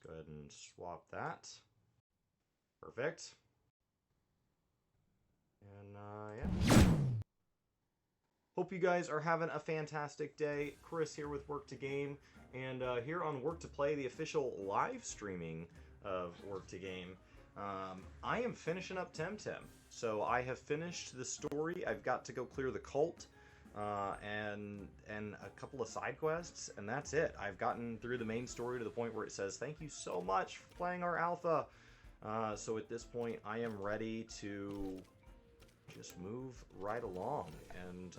Go ahead and swap that. Perfect. And yeah. Hope you guys are having a fantastic day. Chris here with Work to Game, and here on Work to Play, the official live streaming of Work to Game. I am finishing up TemTem. So I have finished the story. I've got to go clear the cult, and a couple of side quests, and that's it. I've gotten through the main story to the point where it says, "Thank you so much for playing our alpha." So at this point, I am ready to just move right along, and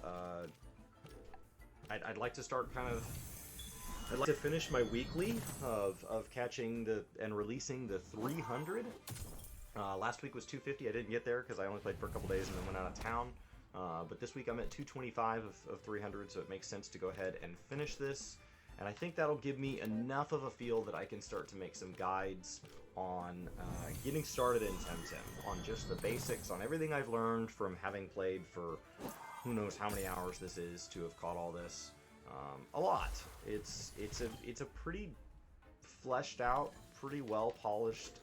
I'd like to start I'd like to finish my weekly of catching and releasing the 300. Last week was 250. I didn't get there because I only played for a couple days and then went out of town. But this week I'm at 225 of 300, so it makes sense to go ahead and finish this. And I think that'll give me enough of a feel that I can start to make some guides on getting started in TemTem, on just the basics, on everything I've learned from having played for who knows how many hours this is to have caught all this. A lot. It's a pretty fleshed out, pretty well polished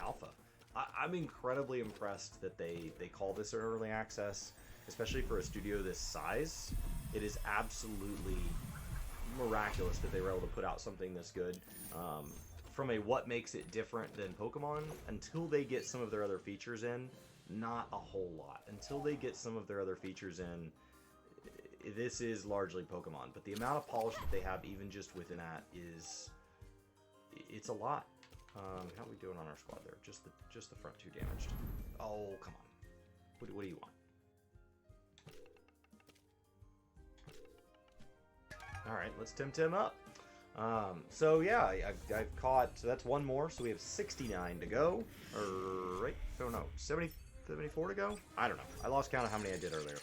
alpha. I'm incredibly impressed that they call this an early access, especially for a studio this size. It is absolutely miraculous that they were able to put out something this good. From a what makes it different than Pokemon, until they get some of their other features in, not a whole lot. Until they get some of their other features in, this is largely Pokemon. But the amount of polish that they have, even just within that, it's a lot. How are we doing on our squad there? Just the front two damaged. Oh, come on. What do you want? Alright, let's TemTem up. So yeah, I've caught, so that's one more, so we have 69 to go. Right? Oh no, 74 to go? I don't know. I lost count of how many I did earlier.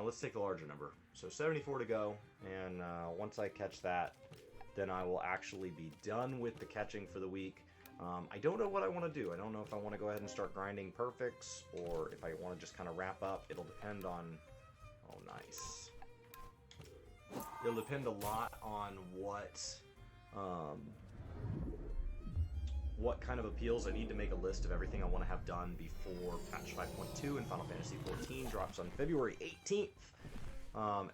Let's take the larger number. So 74 to go, and once I catch that, then I will actually be done with the catching for the week. I don't know what I want to do. I don't know if I want to go ahead and start grinding perfects, or if I want to just kind of wrap up. It'll depend on... Oh, nice. It'll depend a lot on what kind of appeals. I need to make a list of everything I want to have done before patch 5.2 and Final Fantasy XIV drops on February 18th.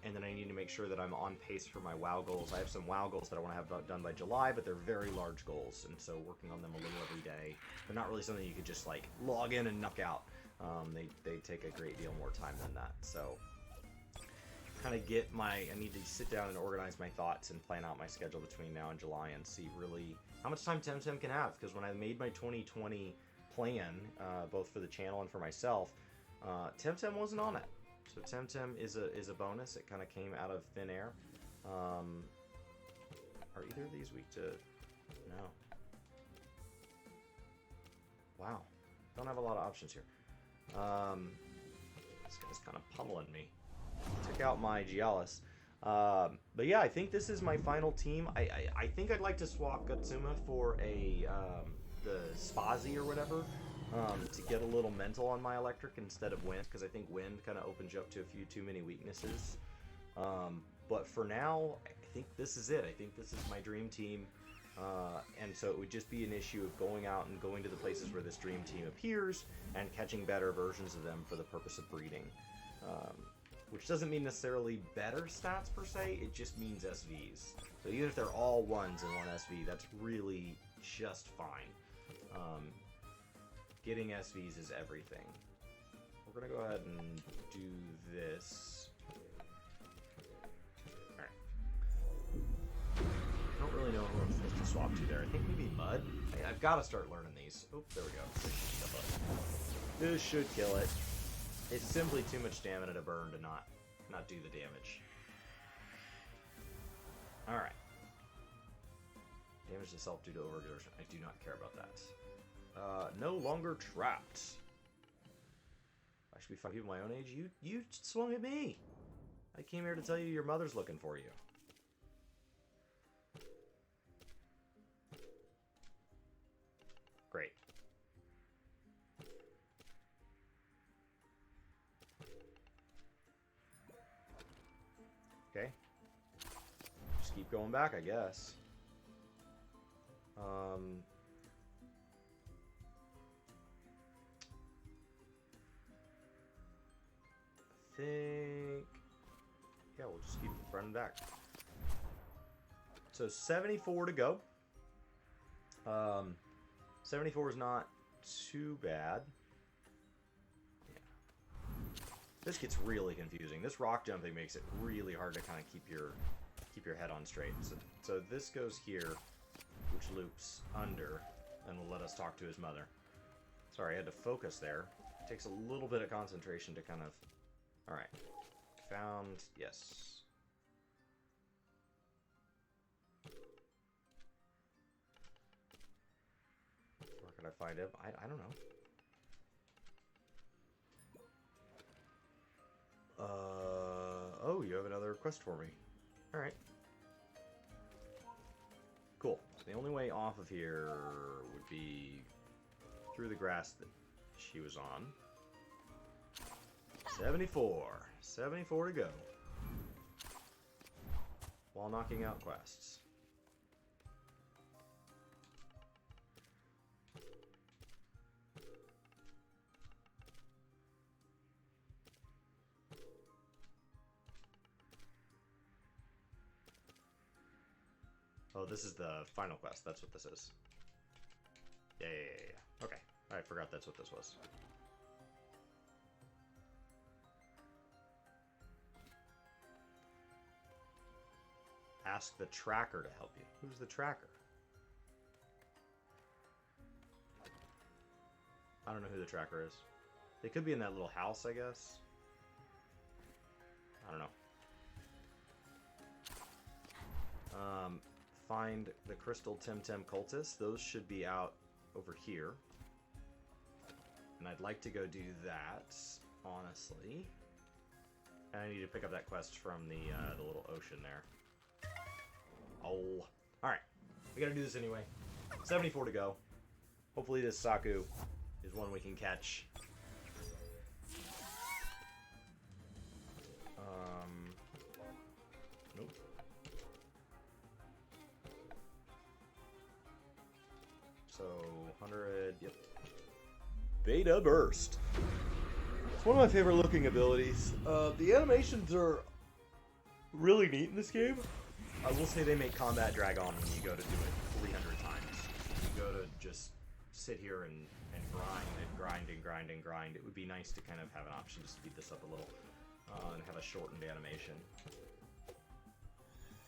And then I need to make sure that I'm on pace for my WoW goals. I have some WoW goals that I want to have done by July, but they're very large goals, and so working on them a little every day. They're not really something you could just like log in and knock out. They take a great deal more time than that. So kind of I need to sit down and organize my thoughts and plan out my schedule between now and July and see really how much time TemTem can have. Because when I made my 2020 plan, both for the channel and for myself, TemTem wasn't on it. So TemTem is a bonus. It kind of came out of thin air. Are either of these weak to... No. Wow. Don't have a lot of options here. This guy's kind of pummeling me. Took out my Gialis. But yeah, I think this is my final team. I think I'd like to swap Gutsuma for the Spazi or whatever. To get a little mental on my electric instead of wind, because I think wind kind of opens you up to a few too many weaknesses. But for now, I think this is it. I think this is my dream team. And so it would just be an issue of going out and going to the places where this dream team appears and catching better versions of them for the purpose of breeding. Which doesn't mean necessarily better stats per se, it just means SVs. So even if they're all ones in one SV, that's really just fine. Getting SVs is everything. We're going to go ahead and do this. Alright. I don't really know who I'm supposed to swap to there. I think maybe Mud? I've got to start learning these. Oh, there we go. This should kill it. It's simply too much stamina to burn to not do the damage. Alright. Damage to self due to overexertion. I do not care about that. No longer trapped. I should be finding people my own age. You swung at me. I came here to tell you your mother's looking for you. Great. Okay. Just keep going back, I guess. I think... Yeah, we'll just keep running back. So 74 to go. 74 is not too bad. Yeah. This gets really confusing. This rock jumping makes it really hard to kind of keep your head on straight. So this goes here, which loops under, and will let us talk to his mother. Sorry, I had to focus there. It takes a little bit of concentration to kind of... Alright. Found... Yes. Where could I find him? I don't know. Oh, you have another quest for me. Alright. Cool. So the only way off of here would be through the grass that she was on. 74. 74 to go. While knocking out quests. Oh, this is the final quest. That's what this is. Yeah. Okay. I forgot that's what this was. Ask the tracker to help you. Who's the tracker? I don't know who the tracker is. They could be in that little house, I guess. I don't know. Find the crystal TemTem cultists. Those should be out over here. And I'd like to go do that, honestly. And I need to pick up that quest from the little ocean there. Oh. Alright. We gotta do this anyway. 74 to go. Hopefully this Saku is one we can catch. Nope. So, 100, yep. Beta Burst. It's one of my favorite looking abilities. The animations are really neat in this game. I will say they make combat drag on when you go to do it 300 times. You go to just sit here and grind. It would be nice to kind of have an option to speed this up a little and have a shortened animation.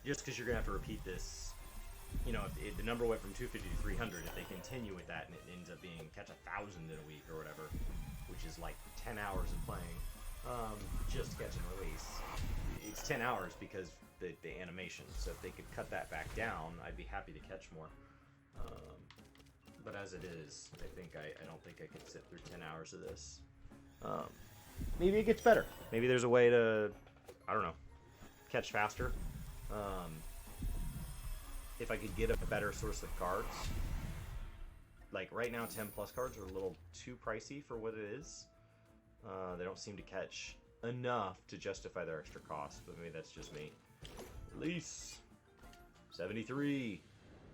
Just because you're going to have to repeat this, you know, if the number went from 250 to 300, if they continue with that and it ends up being catch 1,000 in a week or whatever, which is like 10 hours of playing, just catch and release. It's 10 hours because the animation. So if they could cut that back down, I'd be happy to catch more. But as it is, I don't think I could sit through 10 hours of this. Maybe it gets better. Maybe there's a way to, I don't know, catch faster. If I could get a better source of cards. Like right now 10 plus cards are a little too pricey for what it is. They don't seem to catch enough to justify their extra cost, but maybe that's just me. Release. 73.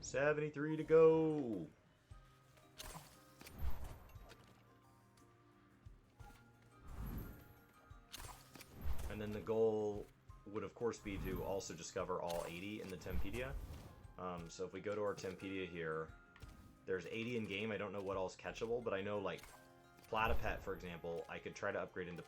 73 to go. And then the goal would of course be to also discover all 80 in the Tempedia. So if we go to our Tempedia here, there's 80 in game. I don't know what else catchable, but I know like Platypet, for example, I could try to upgrade into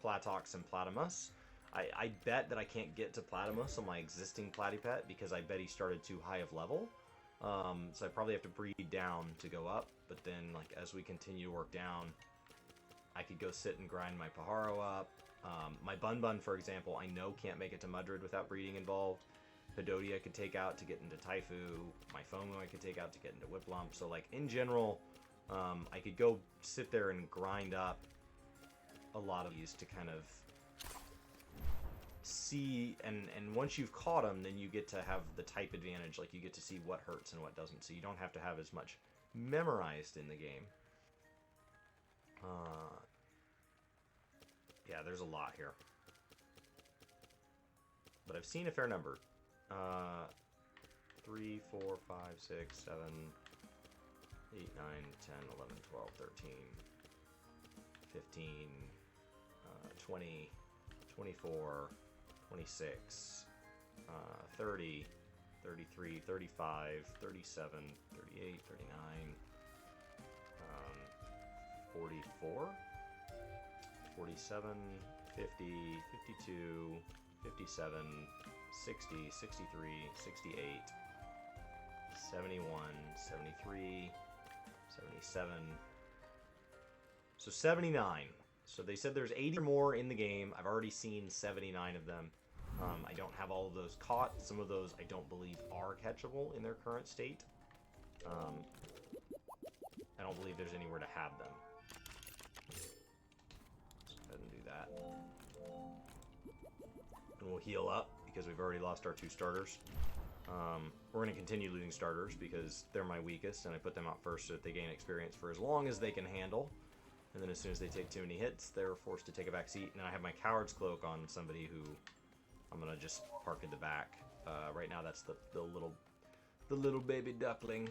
Platox and Platymus. I bet that I can't get to Platymus on my existing Platypet because I bet he started too high of level. So I probably have to breed down to go up, but then like as we continue to work down, I could go sit and grind my Pajaro up. My Bun, for example, I know can't make it to Mudrid without breeding involved. Pedodi I could take out to get into Taifu. My Fomu I could take out to get into Whiplump. So like in general, I could go sit there and grind up a lot of these to kind of see, and once you've caught them, then you get to have the type advantage. Like you get to see what hurts and what doesn't, so you don't have to have as much memorized in the game. Yeah, there's a lot here, but I've seen a fair number. 3, 4, 5, 6, 7, 8, 9, 10, 11, 12, 13, 15, 20, 24, 26, 30, 33, 35, 37, 38, 39, 44, 47, 50, 52, 57, 60, 63, 68, 71, 73, 77. So 79. So they said there's 80 or more in the game. I've already seen 79 of them. I don't have all of those caught. Some of those I don't believe are catchable in their current state. I don't believe there's anywhere to have them. Let's go ahead and do that. And we'll heal up because we've already lost our 2 starters. We're going to continue losing starters because they're my weakest, and I put them out first so that they gain experience for as long as they can handle. And then as soon as they take too many hits, they're forced to take a back seat. And then I have my Coward's Cloak on somebody who I'm going to just park in the back. Right now that's the little baby duckling.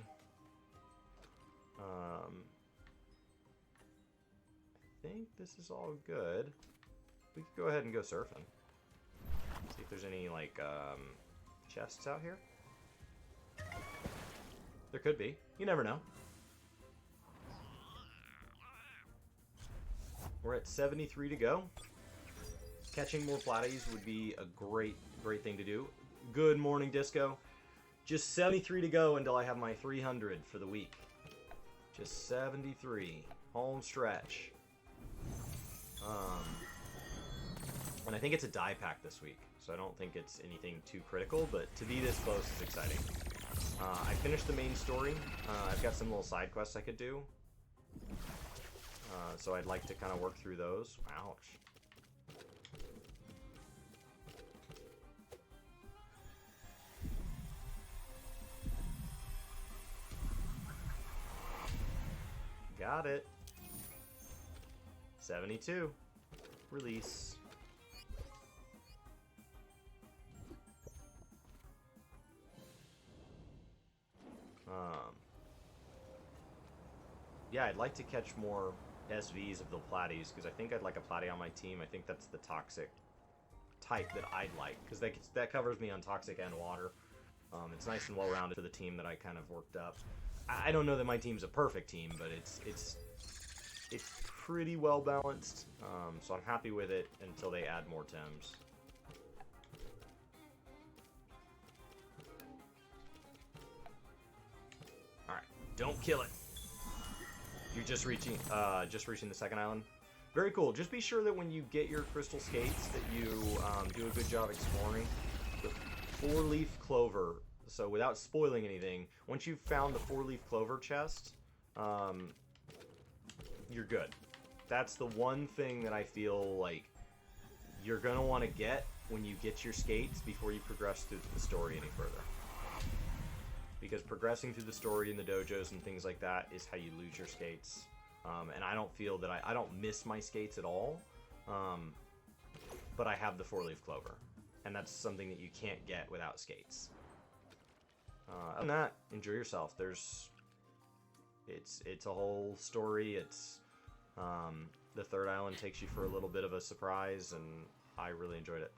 I think this is all good. We could go ahead and go surfing. See if there's any, like, chests out here. There could be. You never know. We're at 73 to go. Catching more platies would be a great thing to do. Good morning, Disco. Just 73 to go until I have my 300 for the week. Just 73. Home stretch. And I think it's a die pack this week, so I don't think it's anything too critical, but to be this close is exciting. I finished the main story. I've got some little side quests I could do. So I'd like to kind of work through those. Ouch. Got it. 72. Release. Yeah, I'd like to catch more SVs of the platies, because I think I'd like a platy on my team. I think that's the toxic type that I'd like, because that covers me on toxic and water. It's nice and well-rounded for the team that I kind of worked up. I don't know that my team's a perfect team, but it's pretty well-balanced, so I'm happy with it until they add more Tems. Alright, don't kill it. You're just reaching the second island. Very cool. Just be sure that when you get your crystal skates that you do a good job exploring the 4-leaf clover. So without spoiling anything, once you've found the 4-leaf clover chest, you're good. That's the one thing that I feel like you're going to want to get when you get your skates before you progress through the story any further. Because progressing through the story in the dojos and things like that is how you lose your skates. And I don't feel that I don't miss my skates at all. But I have the 4-leaf clover. And that's something that you can't get without skates. Other than that, enjoy yourself. It's a whole story. It's the third island takes you for a little bit of a surprise, and I really enjoyed it.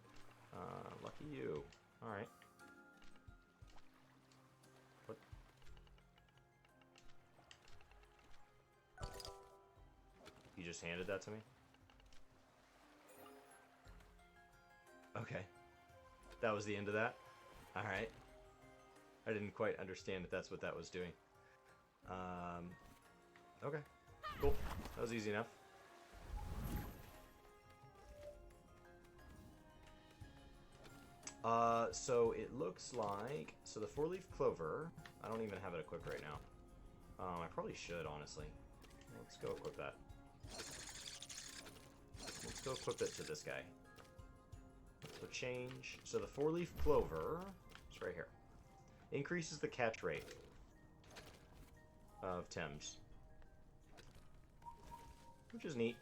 Lucky you. All right. What? You just handed that to me? Okay. That was the end of that? All right. I didn't quite understand if that's what that was doing. Okay. Cool. That was easy enough. So it looks like... So the 4-leaf clover... I don't even have it equipped right now. I probably should, honestly. Let's go equip that. Let's go equip it to this guy. So change... So the 4-leaf clover... It's right here. Increases the catch rate of Tems. Which is neat.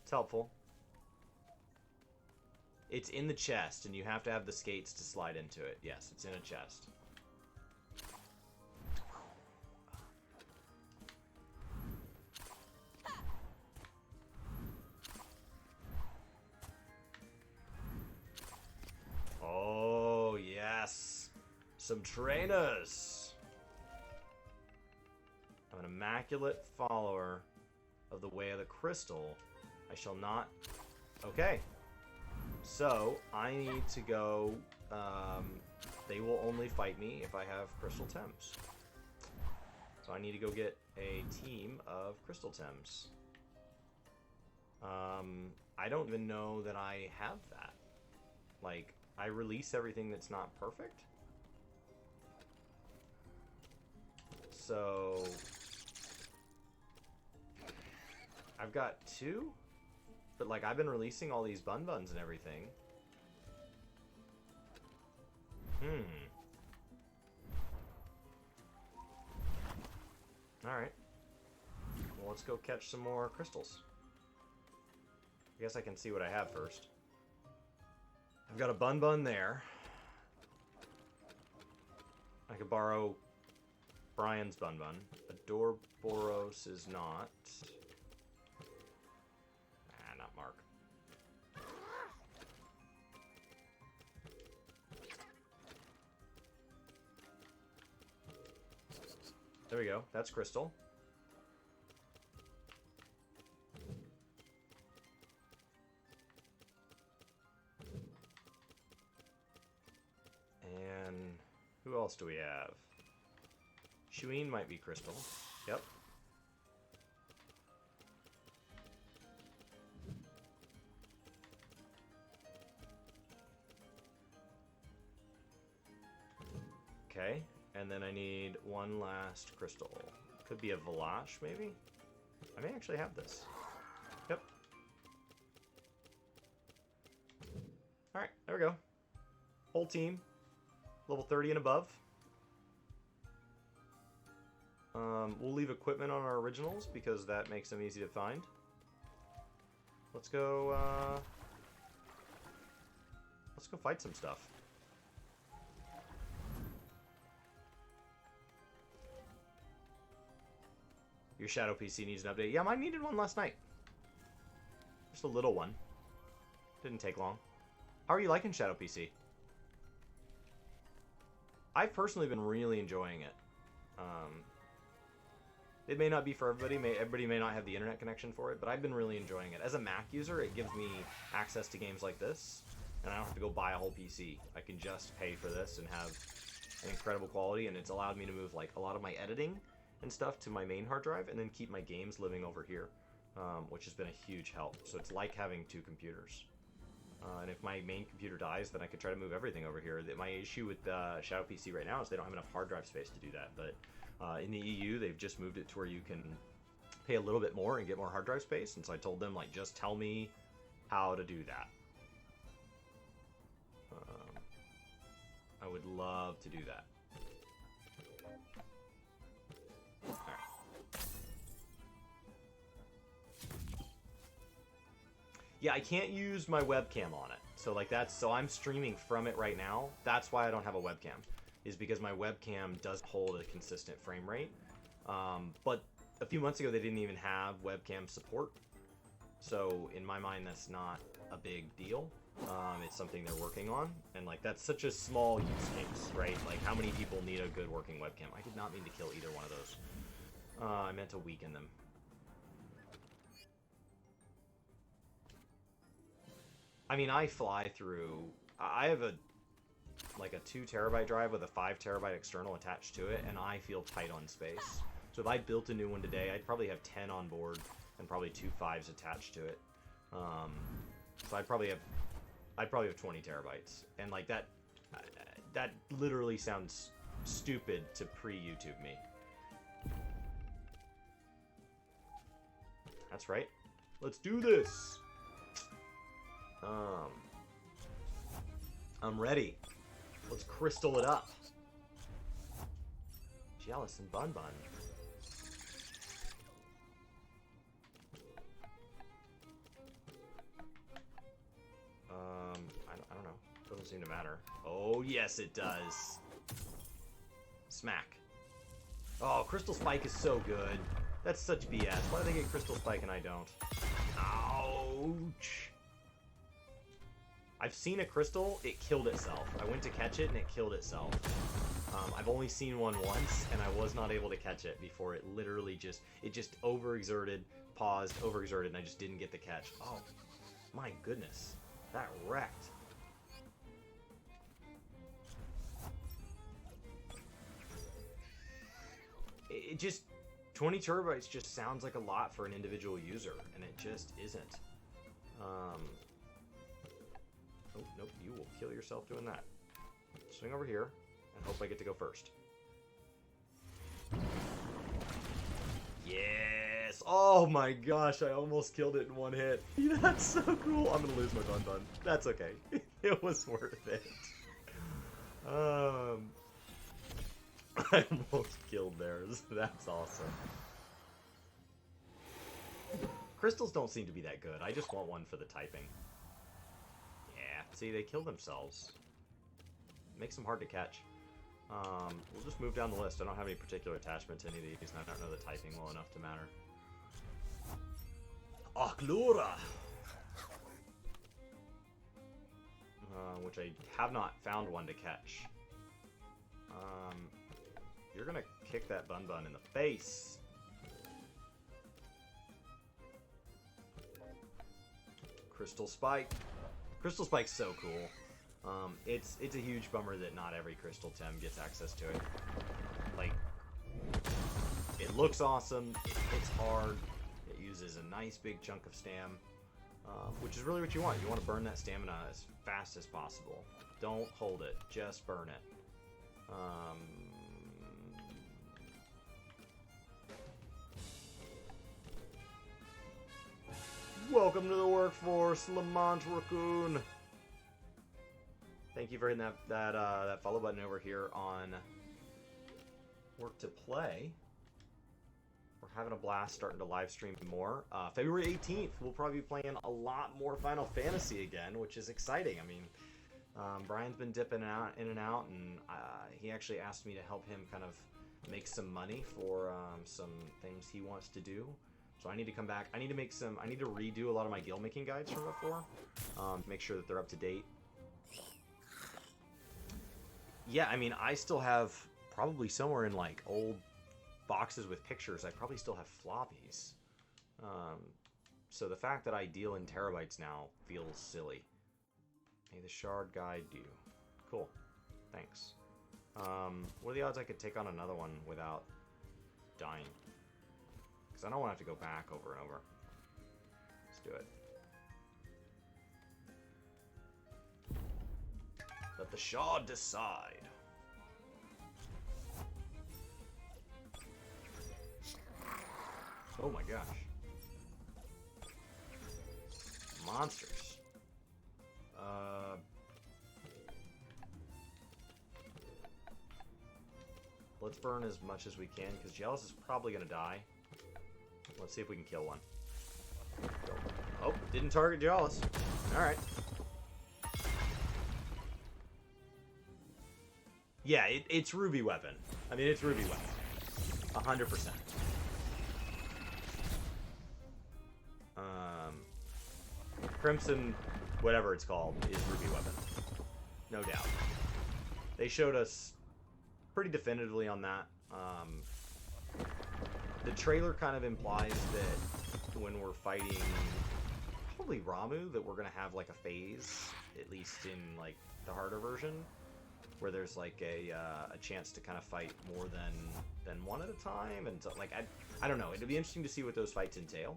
It's helpful. It's in the chest, and you have to have the skates to slide into it. Yes, it's in a chest. some trainers. I'm an immaculate follower of the way of the crystal. I shall not... Okay. So, I need to go... they will only fight me if I have crystal Tems. So I need to go get a team of crystal Tems. I don't even know that I have that. Like, I release everything that's not perfect. So... I've got 2, but like I've been releasing all these bun-buns and everything. Alright. Well, let's go catch some more crystals. I guess I can see what I have first. I've got a bun-bun there. I could borrow Brian's bun-bun. Adorboros is not. Not Mark. There we go. That's crystal. And who else do we have? Shuin might be crystal. Yep. Okay, and then I need one last crystal. Could be a Valash, maybe? I may actually have this. Yep. Alright, there we go. Whole team. Level 30 and above. We'll leave equipment on our originals because that makes them easy to find. Let's go fight some stuff. Your Shadow PC needs an update. Yeah, mine needed one last night. Just a little one. Didn't take long. How are you liking Shadow PC? I've personally been really enjoying it. It may not be for everybody. Everybody may not have the internet connection for it, but I've been really enjoying it. As a Mac user, it gives me access to games like this, and I don't have to go buy a whole PC. I can just pay for this and have an incredible quality, and it's allowed me to move like a lot of my editing and stuff to my main hard drive, and then keep my games living over here, which has been a huge help. So it's like having 2 computers. And if my main computer dies, then I could try to move everything over here. My issue with Shadow PC right now is they don't have enough hard drive space to do that. But in the EU, they've just moved it to where you can pay a little bit more and get more hard drive space. And so I told them, like, just tell me how to do that. I would love to do that. Yeah, I can't use my webcam on it. So like so I'm streaming from it right now. That's why I don't have a webcam, is because my webcam does hold a consistent frame rate. But a few months ago they didn't even have webcam support. So in my mind that's not a big deal. It's something they're working on, and like that's such a small use case, right? Like how many people need a good working webcam? I did not mean to kill either one of those. I meant to weaken them. I mean, I fly through... I have a 2 terabyte drive with a 5 terabyte external attached to it, and I feel tight on space. So if I built a new one today, I'd probably have 10 on board and probably 2 5s attached to it. So I'd probably have 20 terabytes, and like that literally sounds stupid to pre-YouTube me. That's right. Let's do this. I'm ready. Let's crystal it up. Jealous and Bun Bun. I don't know. Doesn't seem to matter. Oh, yes, it does. Smack. Oh, Crystal Spike is so good. That's such BS. Why do they get Crystal Spike and I don't? Ouch. I've seen a crystal, it killed itself. I went to catch it and it killed itself. I've only seen one once, and I was not able to catch it before it literally just overexerted, paused, overexerted, and I just didn't get the catch. Oh, my goodness. That wrecked. It just, 20 terabytes just sounds like a lot for an individual user, and it just isn't. Oh, nope, you will kill yourself doing that. Swing over here, and hope I get to go first. Yes! Oh my gosh, I almost killed it in one hit. That's so cool. I'm gonna lose my bun. That's okay. It was worth it. I almost killed theirs. That's awesome. Crystals don't seem to be that good. I just want one for the typing. Yeah, see, they kill themselves. Makes them hard to catch. We'll just move down the list. I don't have any particular attachment to any of these, and I don't know the typing well enough to matter. Aklura! Which I have not found one to catch. You're gonna kick that bun in the face. Crystal Spike. Crystal Spike's so cool. It's a huge bummer that not every Crystal Tem gets access to it. Like, it looks awesome, it hits hard, it uses a nice big chunk of stam, which is really what you want. You want to burn that stamina as fast as possible. Don't hold it, just burn it. Welcome to the workforce, Lamont Raccoon. Thank you for hitting that follow button over here on Work to Play. We're having a blast starting to live stream more. February 18th, we'll probably be playing a lot more Final Fantasy again, which is exciting. I mean, Brian's been dipping in and out, and he actually asked me to help him kind of make some money for some things he wants to do. So I need to come back. I need to redo a lot of my guild making guides from before. Make sure that they're up to date. Yeah, I mean, I still have probably somewhere in like old boxes with pictures. I probably still have floppies. So the fact that I deal in terabytes now feels silly. May the shard guide you. Cool. Thanks. What are the odds I could take on another one without dying? Because I don't want to have to go back over and over. Let's do it. Let the shard decide. Oh my gosh. Monsters. Let's burn as much as we can, because Jealous is probably going to die. Let's see if we can kill one. Oh, didn't target Jealous. Alright. Yeah, it's Ruby Weapon. I mean, it's Ruby Weapon. 100%. Crimson, whatever it's called, is Ruby Weapon. No doubt. They showed us pretty definitively on that. The trailer kind of implies that when we're fighting probably Ramu, that we're going to have like a phase, at least in like the harder version, where there's like a chance to kind of fight more than one at a time, and so, like I don't know. It'd be interesting to see what those fights entail.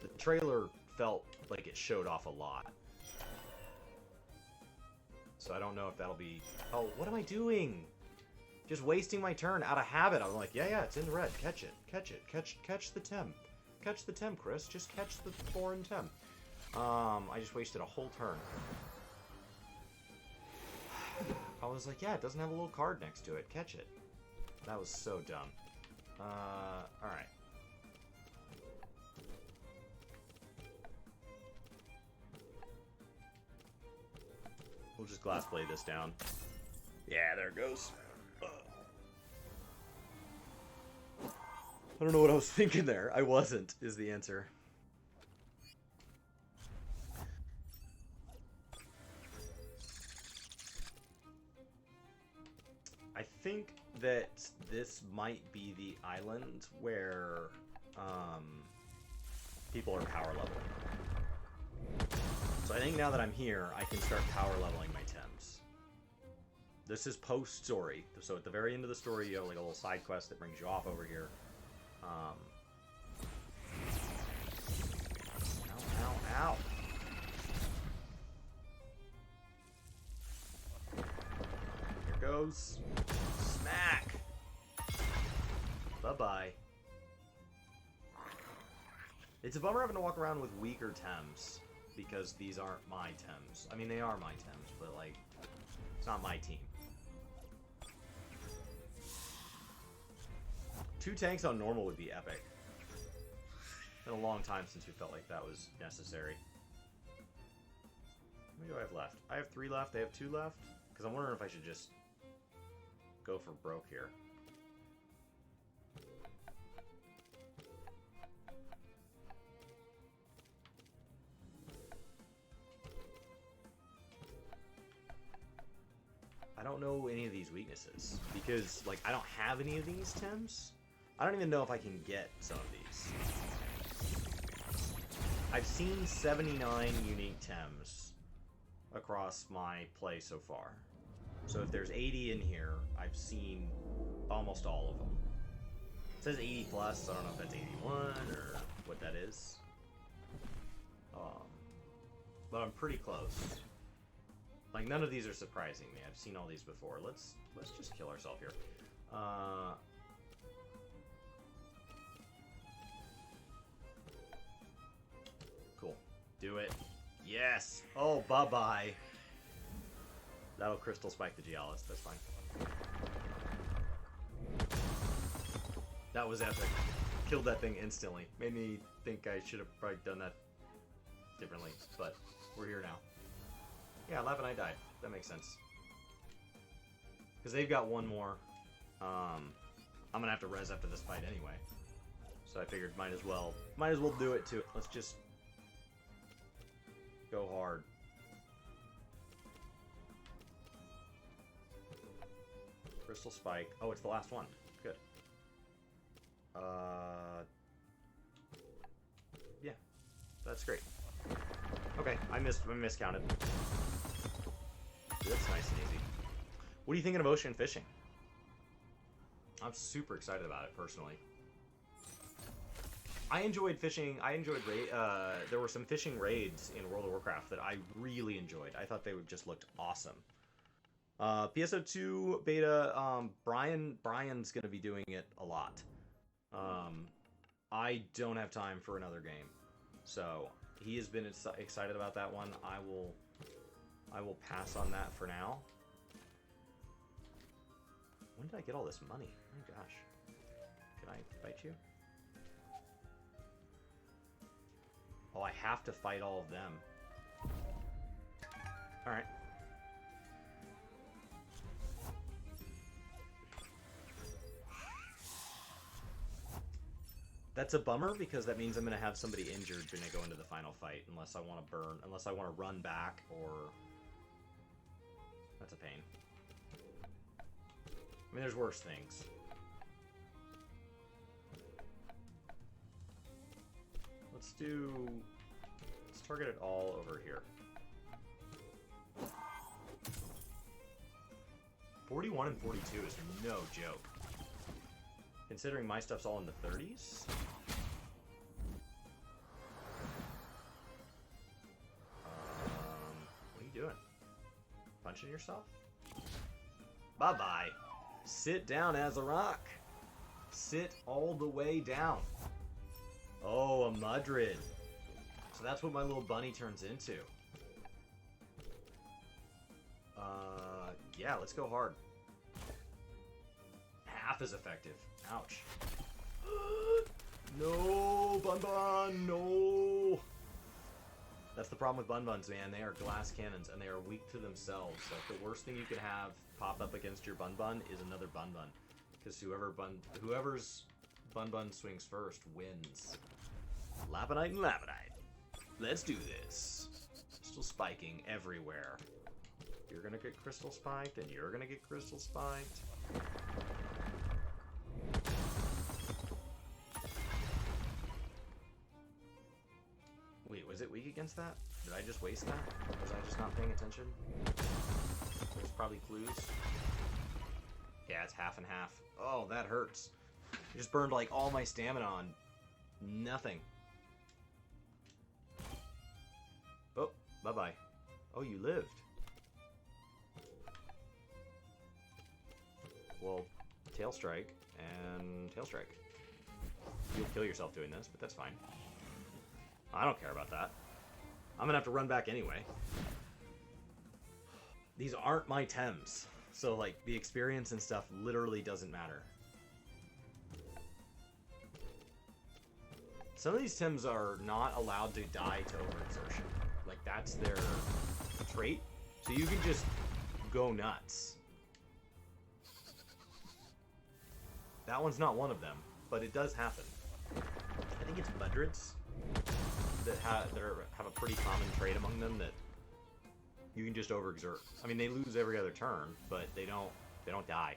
The trailer felt like it showed off a lot, so I don't know if that'll be. Oh, what am I doing? Just wasting my turn out of habit. I'm like, yeah, it's in the red. Catch it, catch the Tem, catch the Tem, Chris. Just catch the foreign Tem. I just wasted a whole turn. I was like, yeah, it doesn't have a little card next to it. Catch it. That was so dumb. Alright. We'll just glass blade this down. Yeah, there it goes. I don't know what I was thinking there. I wasn't, is the answer. think that this might be the island where people are power leveling. So I think now that I'm here, I can start power leveling my Tems. This is post-story, so at the very end of the story, you have like a little side quest that brings you off over here. Ow, ow, ow! Here goes. Smack! Bye-bye. It's a bummer having to walk around with weaker Tems, because these aren't my Tems. I mean, they are my Tems, but, like, it's not my team. 2 tanks on normal would be epic. It's been a long time since we felt like that was necessary. How many do I have left? I have 3 left, they have 2 left? Because I'm wondering if I should just go for broke here. I don't know any of these weaknesses, because, like, I don't have any of these Tems. I don't even know if I can get some of these. I've seen 79 unique Tems across my play so far. So if there's 80 in here, I've seen almost all of them. It says 80 plus, so I don't know if that's 81 or what that is. But I'm pretty close. Like, none of these are surprising me. I've seen all these before. Let's just kill ourselves here. Cool. Do it. Yes! Oh, bye-bye. That'll crystal spike the Gialis. That's fine. That was epic. Killed that thing instantly. Made me think I should have probably done that differently. But we're here now. Yeah, Lavanite died. That makes sense. Because they've got one more. I'm gonna have to res after this fight anyway. So I figured might as well do it too. Let's just go hard. Crystal Spike. Oh, it's the last one. Good. Yeah. That's great. Okay, I miscounted. That's nice and easy. What are you thinking of ocean fishing? I'm super excited about it, personally. I enjoyed fishing. There were some fishing raids in World of Warcraft that I really enjoyed. I thought they would just looked awesome. PSO2 beta, Brian's going to be doing it a lot. I don't have time for another game. So, he has been excited about that one. I will pass on that for now. When did I get all this money? Oh my gosh. Can I fight you? Oh, I have to fight all of them. Alright. That's a bummer, because that means I'm going to have somebody injured when I go into the final fight, unless I want to run back, or... That's a pain. I mean, there's worse things. Let's target it all over here. 41 and 42 is no joke. Considering my stuff's all in the 30s. What are you doing? Punching yourself? Bye-bye. Sit down, Azeroth. Sit all the way down. Oh, a Mudrid. So that's what my little bunny turns into. Yeah, let's go hard. Half as effective. Ouch. No, Bun Bun, no. That's the problem with Bun Buns, man. They are glass cannons, and they are weak to themselves. Like, the worst thing you could have pop up against your Bun Bun is another Bun Bun. Because whoever's Bun Bun swings first wins. Lavanite and Lavanite. Let's do this. Crystal spiking everywhere. You're gonna get crystal spiked, and you're gonna get crystal spiked. against that? Did I just waste that? Was I just not paying attention? There's probably clues. Yeah, it's half and half. Oh, that hurts. I just burned like all my stamina on nothing. Oh, bye-bye. Oh, you lived. Well, Tail Strike and Tail Strike. You'll kill yourself doing this, but that's fine. I don't care about that. I'm gonna have to run back anyway. These aren't my Tems, so like the experience and stuff literally doesn't matter. Some of these Tems are not allowed to die to overexertion. Like that's their trait, so you can just go nuts. That one's not one of them, but it does happen. I think it's Budreds that have a pretty common trait among them that you can just overexert. I mean, they lose every other turn, but they don't die.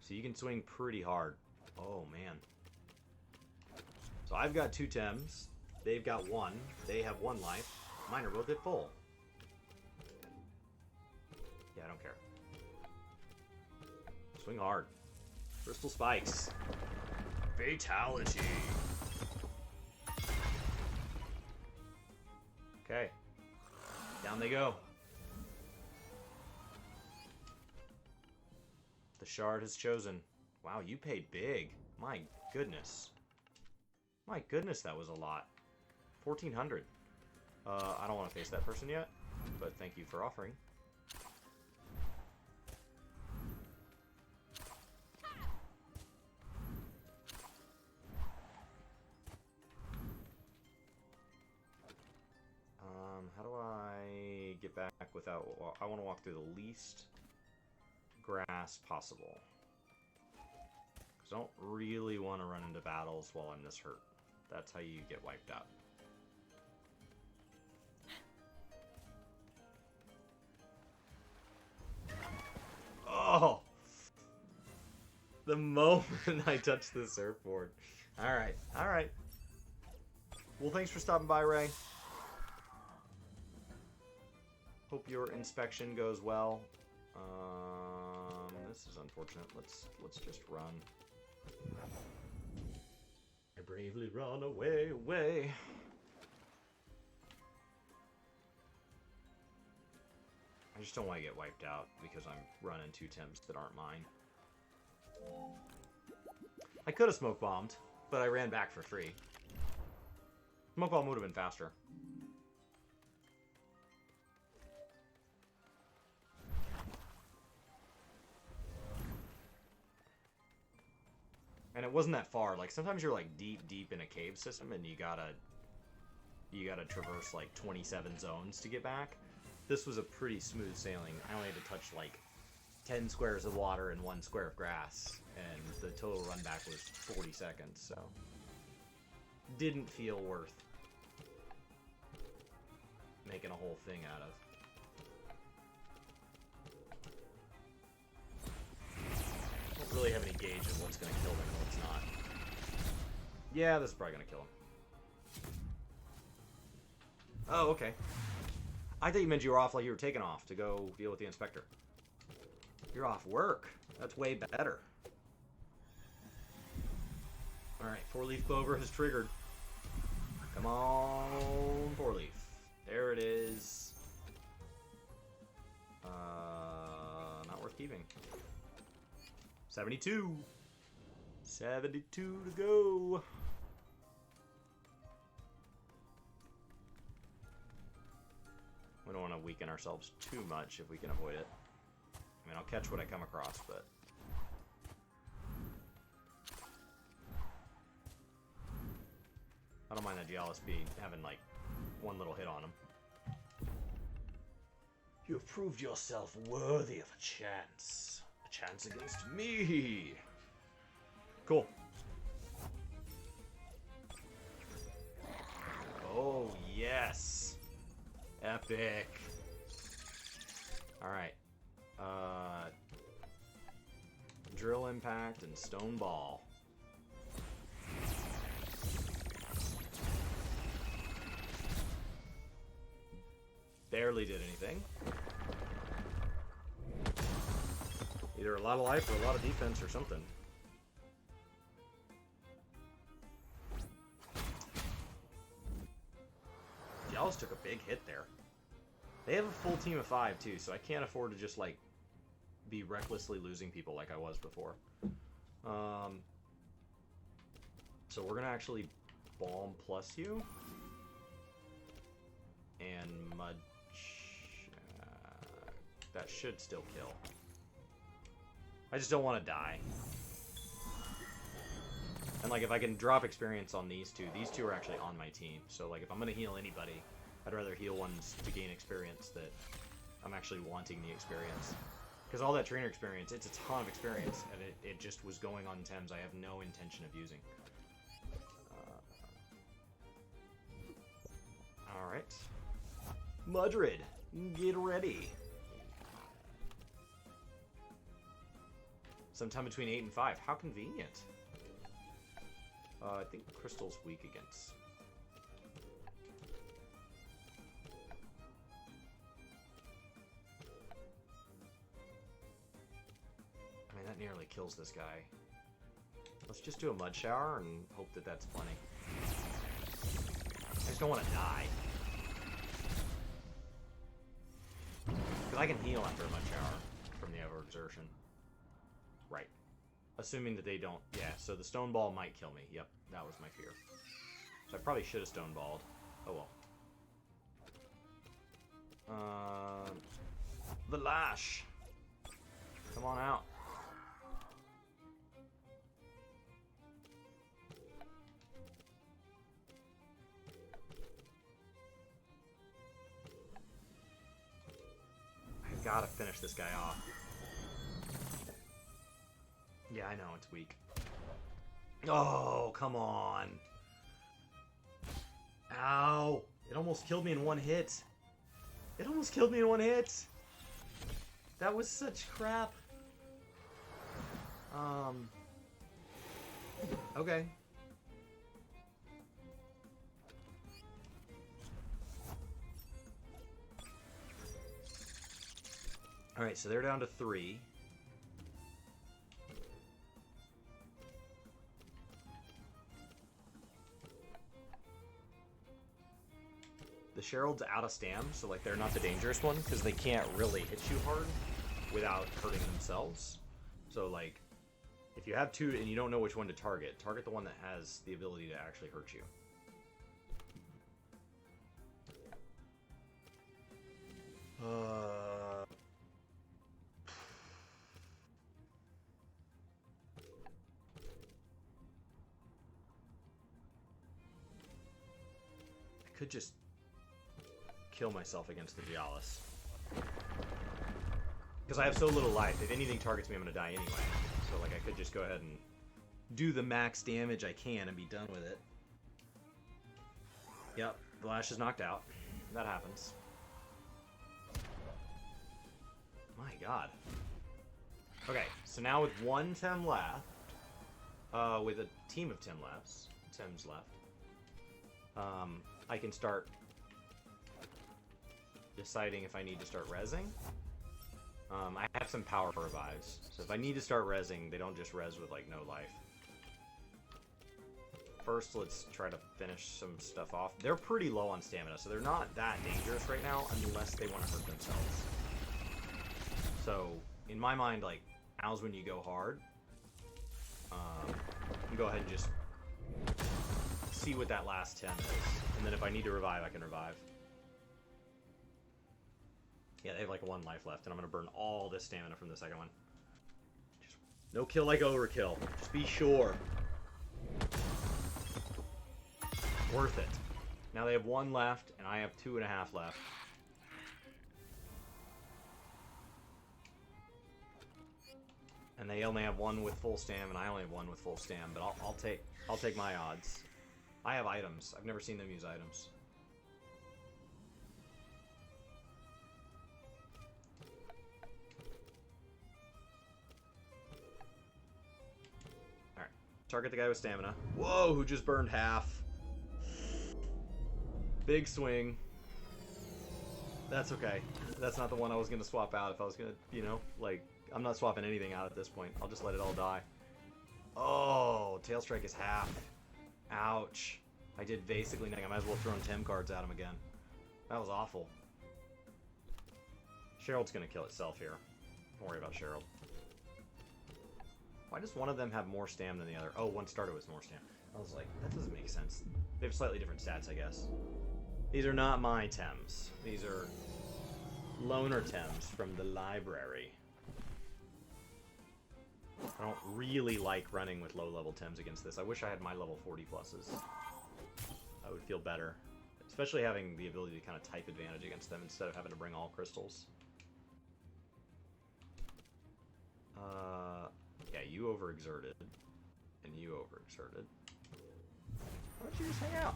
So you can swing pretty hard. Oh man. So I've got 2 Tems. They've got 1. They have 1 life. Mine are both at full. Yeah, I don't care. Swing hard. Crystal Spikes. Fatality. Okay. Down they go. The shard has chosen. Wow, you paid big. My goodness. My goodness, that was a lot. 1,400. I don't want to face that person yet, but thank you for offering. How do I get back without... I want to walk through the least grass possible. Because I don't really want to run into battles while I'm this hurt. That's how you get wiped out. Oh! The moment I touched the surfboard. Alright, alright. Well, thanks for stopping by, Ray. Hope your inspection goes well. This is unfortunate. Let's just run. I bravely run away, away. I just don't want to get wiped out because I'm running 2 Tems that aren't mine. I could have smoke bombed, but I ran back for free. Smoke bomb would have been faster. And it wasn't that far. Like sometimes you're like deep in a cave system, and you gotta traverse like 27 zones to get back. This was a pretty smooth sailing. I only had to touch like 10 squares of water and 1 square of grass, and the total run back was 40 seconds. So didn't feel worth making a whole thing out of. I don't really have any gauge of what's going to kill them and what's not. Yeah, this is probably going to kill him. Oh, okay. I thought you meant you were off like you were taking off to go deal with the inspector. You're off work. That's way better. Alright, 4-leaf clover has triggered. Come on, 4-leaf. There it is. Not worth keeping. 72. 72 to go. We don't want to weaken ourselves too much if we can avoid it. I mean, I'll catch what I come across, but... I don't mind that Gialis having, like, 1 little hit on him. You have proved yourself worthy of a chance. A chance against me. Cool. Oh, yes. Epic. Alright. Drill impact and stone ball. barely did anything. Either a lot of life or a lot of defense or something. Dallas took a big hit there. They have a full team of 5 too, so I can't afford to just like be recklessly losing people like I was before. So we're gonna actually bomb plus you and mud. That should still kill. I just don't want to die. And like if I can drop experience on these two are actually on my team. So like if I'm gonna heal anybody, I'd rather heal ones to gain experience that I'm actually wanting the experience. Because all that trainer experience, it's a ton of experience, and it just was going on Tems I have no intention of using. Alright. Mudrid, get ready. Sometime between 8 and 5. How convenient. I think Crystal's weak against. I mean, that nearly kills this guy. Let's just do a mud shower and hope that that's plenty. I just don't want to die. Because I can heal after a mud shower from the overexertion. Right. Assuming that they don't... Yeah, so the stone ball might kill me. Yep, that was my fear. So I probably should have stone balled. Oh well. The lash. Come on out. I've got to finish this guy off. Yeah, I know, it's weak. Oh, come on. Ow. It almost killed me in one hit. It almost killed me in one hit. That was such crap. Okay. Alright, so they're down to 3. The Sherald's out of stam, so like they're not the dangerous one because they can't really hit you hard without hurting themselves. So like, if you have 2 and you don't know which one to target the one that has the ability to actually hurt you. I could just kill myself against the Gialis. Because I have so little life. If anything targets me, I'm going to die anyway. So, like, I could just go ahead and do the max damage I can and be done with it. Yep, the Lash is knocked out. That happens. My god. Okay, so now with 1 Tem left, with a team of Tems left, I can start deciding if I need to start rezzing. I have some power revives, so if I need to start rezzing, they don't just res with like no life. First, let's try to finish some stuff off. They're pretty low on stamina, so they're not that dangerous right now unless they want to hurt themselves. So, in my mind, like, now's when you go hard. You go ahead and just see what that last 10 is. And then if I need to revive, I can revive. Yeah, they have like 1 life left, and I'm going to burn all this stamina from the second one. Just, no kill like overkill. Just be sure. Worth it. Now they have 1 left, and I have 2.5 left. And they only have 1 with full stam, and I only have 1 with full stam. But I'll take my odds. I have items. I've never seen them use items. Alright. Target the guy with stamina. Whoa, who just burned half. Big swing. That's okay. That's not the one I was going to swap out if I was going to, you know, like, I'm not swapping anything out at this point. I'll just let it all die. Oh, Tail Strike is half. Ouch. I did basically nothing. I might as well throw Tem cards at him again. That was awful. Sherald's going to kill itself here. Don't worry about Sherald. Why does one of them have more stam than the other? Oh, one started with more stam. I was like, that doesn't make sense. They have slightly different stats, I guess. These are not my Tems. These are loner Tems from the library. I don't really like running with low-level Tems against this. I wish I had my level 40 pluses. I would feel better. Especially having the ability to kind of type advantage against them instead of having to bring all crystals. Yeah, you overexerted. And you overexerted. Why don't you just hang out?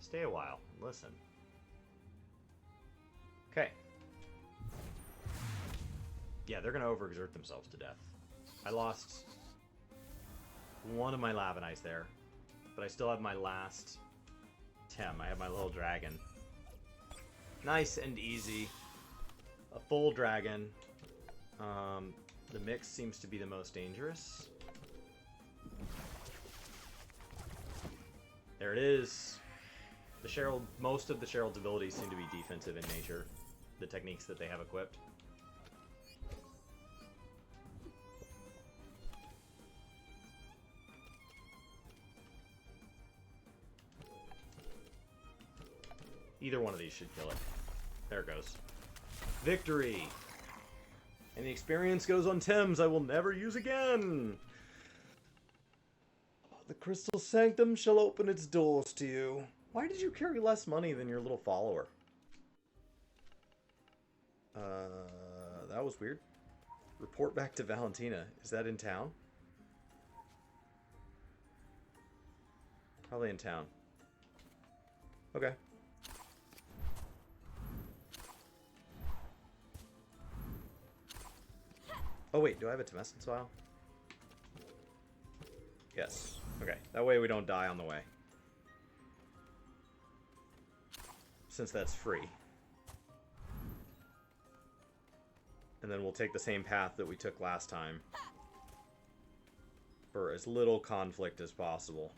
Stay a while and listen. Okay. Yeah, they're going to overexert themselves to death. I lost one of my Lavanites there, but I still have my last Tem. I have my little dragon. Nice and easy. A full dragon. The mix seems to be the most dangerous. There it is. The Sherald, most of the Sherald's abilities seem to be defensive in nature. The techniques that they have equipped. Either one of these should kill it. There it goes. Victory! And the experience goes on Tems I will never use again! The Crystal Sanctum shall open its doors to you. Why did you carry less money than your little follower? That was weird. Report back to Valentina. Is that in town? Probably in town. Okay. Oh wait, do I have a Temescence file? Yes. Okay, that way we don't die on the way. Since that's free. And then we'll take the same path that we took last time. For as little conflict as possible.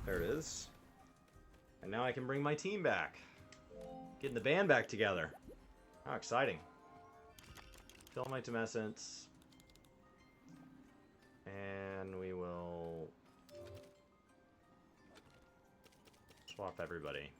There it is. And now I can bring my team back. Getting the band back together. How exciting. Fill my Temescence. And we will swap everybody.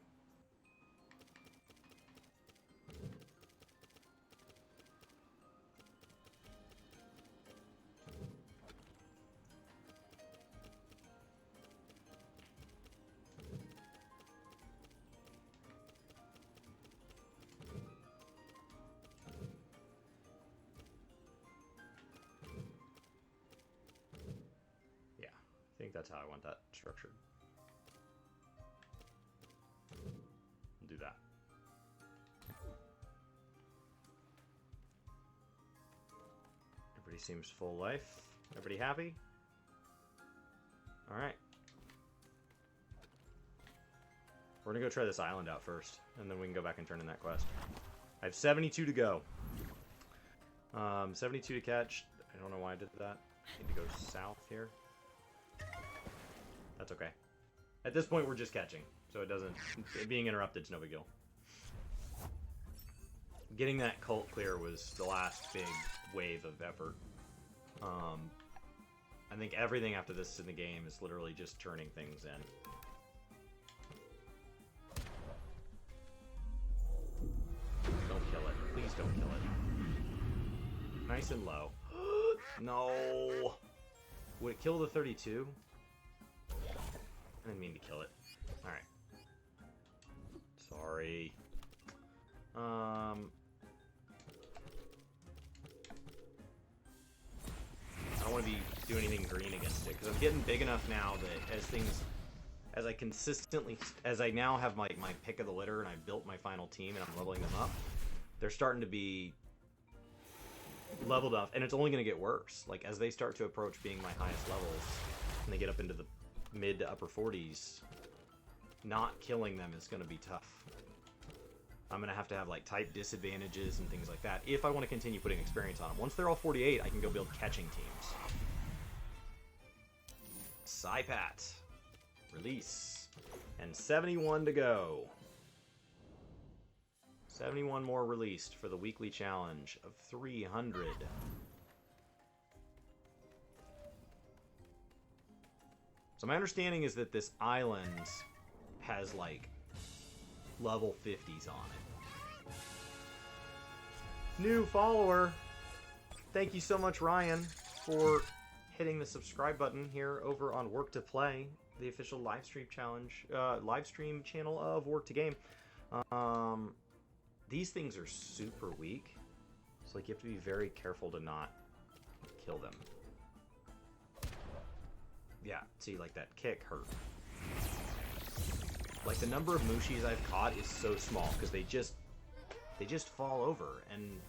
I think that's how I want that structured. I'll do that. Everybody seems full life. Everybody happy? Alright. We're gonna go try this island out first, and then we can go back and turn in that quest. I have 72 to go. 72 to catch. I don't know why I did that. I need to go south here. That's okay. At this point, we're just catching, so it doesn't... being interrupted is no big deal. Getting that cult clear was the last big wave of effort. I think everything after this in the game is literally just turning things in. Don't kill it. Please don't kill it. Nice and low. No! Would it kill the 32? I didn't mean to kill it. Alright. Sorry. I don't want to be doing anything green against it, because I'm getting big enough now that as I now have my pick of the litter and I've built my final team and I'm leveling them up, they're starting to be leveled up, and it's only going to get worse. Like, as they start to approach being my highest levels, and they get up into the mid to upper 40s, not killing them is going to be tough. I'm going to have, like, type disadvantages and things like that if I want to continue putting experience on them. Once they're all 48, I can go build catching teams. Psypat. Release. And 71 to go. 71 more released for the weekly challenge of 300. So my understanding is that this island has, like, level 50s on it. New follower! Thank you so much, Ryan, for hitting the subscribe button here over on Work to Play, the official live stream channel of Work to Game. These things are super weak, so like you have to be very careful to not kill them. Yeah, see, like that kick hurt. Like the number of Mushis I've caught is so small because they just fall over, and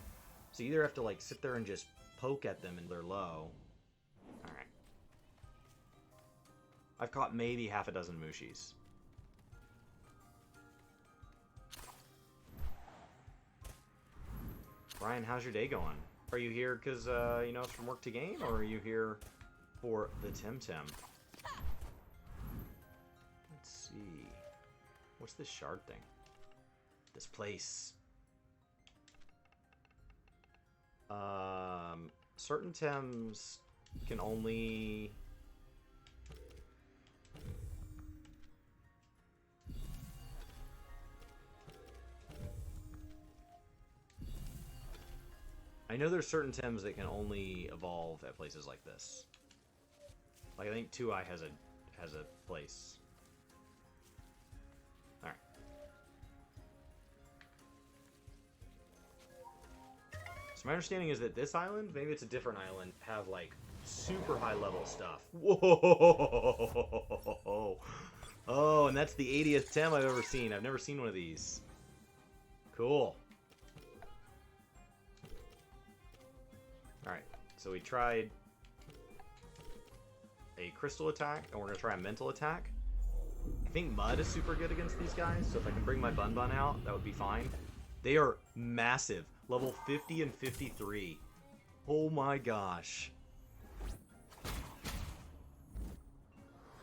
so you either have to like sit there and just poke at them and they're low. All right, I've caught maybe half a dozen Mushis. Ryan, how's your day going? Are you here because, you know, it's from Work to Game, or are you here for the TemTem? Let's see. What's this shard thing? This place. Certain Tems can only... I know there's certain Tems that can only evolve at places like this. Like I think 2i has a place. All right. So my understanding is that this island, maybe it's a different island, have like super high level stuff. Whoa! Oh, and that's the 80th Tem I've ever seen. I've never seen one of these. Cool. Alright, so we tried a crystal attack, and we're going to try a mental attack. I think Mud is super good against these guys, so if I can bring my Bun Bun out, that would be fine. They are massive. Level 50 and 53. Oh my gosh.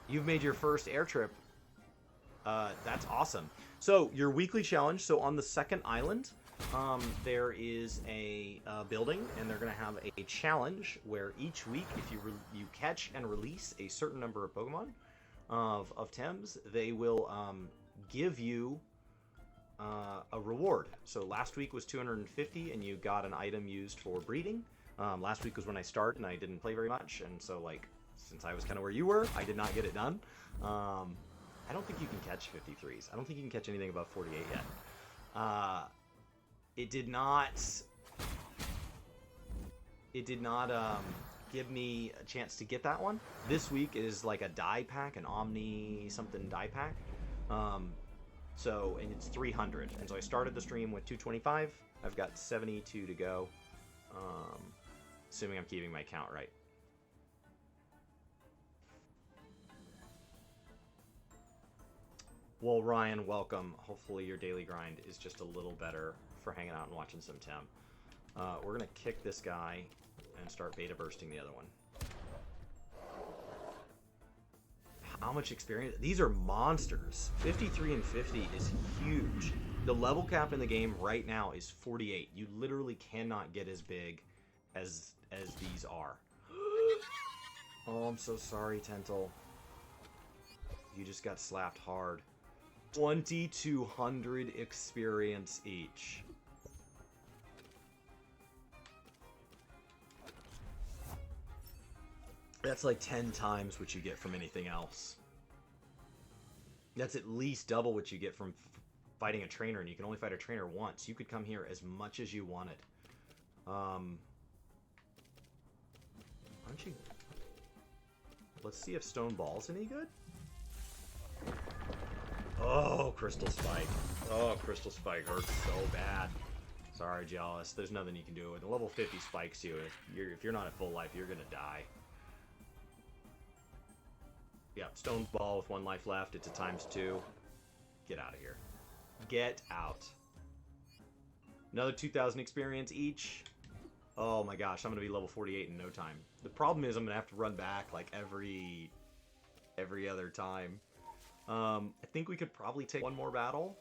You've made your first air trip. That's awesome. So, your weekly challenge, so on the second island... there is a building, and they're going to have a challenge where each week, if you catch and release a certain number of Pokemon of Tems, they will give you a reward. So last week was 250, and you got an item used for breeding. Last week was when I started, and I didn't play very much, and so like since I was kind of where you were, I did not get it done. I don't think you can catch 53s. I don't think you can catch anything above 48 yet. It did not give me a chance to get that one. This week is like a die pack, an Omni something die pack. So, and it's 300. And so I started the stream with 225. I've got 72 to go. Assuming I'm keeping my count right. Well, Ryan, welcome. Hopefully your daily grind is just a little better for hanging out and watching some Tem. We're going to kick this guy and start beta bursting the other one. How much experience? These are monsters. 53 and 50 is huge. The level cap in the game right now is 48. You literally cannot get as big as these are. Oh, I'm so sorry, Tental. You just got slapped hard. 2,200 experience each. That's like 10 times what you get from anything else. That's at least double what you get from fighting a trainer, and you can only fight a trainer once. You could come here as much as you wanted. Aren't you? Let's see if Stone Ball's any good. Oh, Crystal Spike. Oh, Crystal Spike hurts so bad. Sorry, Jealous. There's nothing you can do. The level 50 spikes you. If you're not at full life, you're gonna die. Yep, Stone Ball with 1 life left. It's a ×2. Get out of here. Get out. Another 2,000 experience each. Oh my gosh, I'm gonna be level 48 in no time. The problem is I'm gonna have to run back like every other time. I think we could probably take one more battle.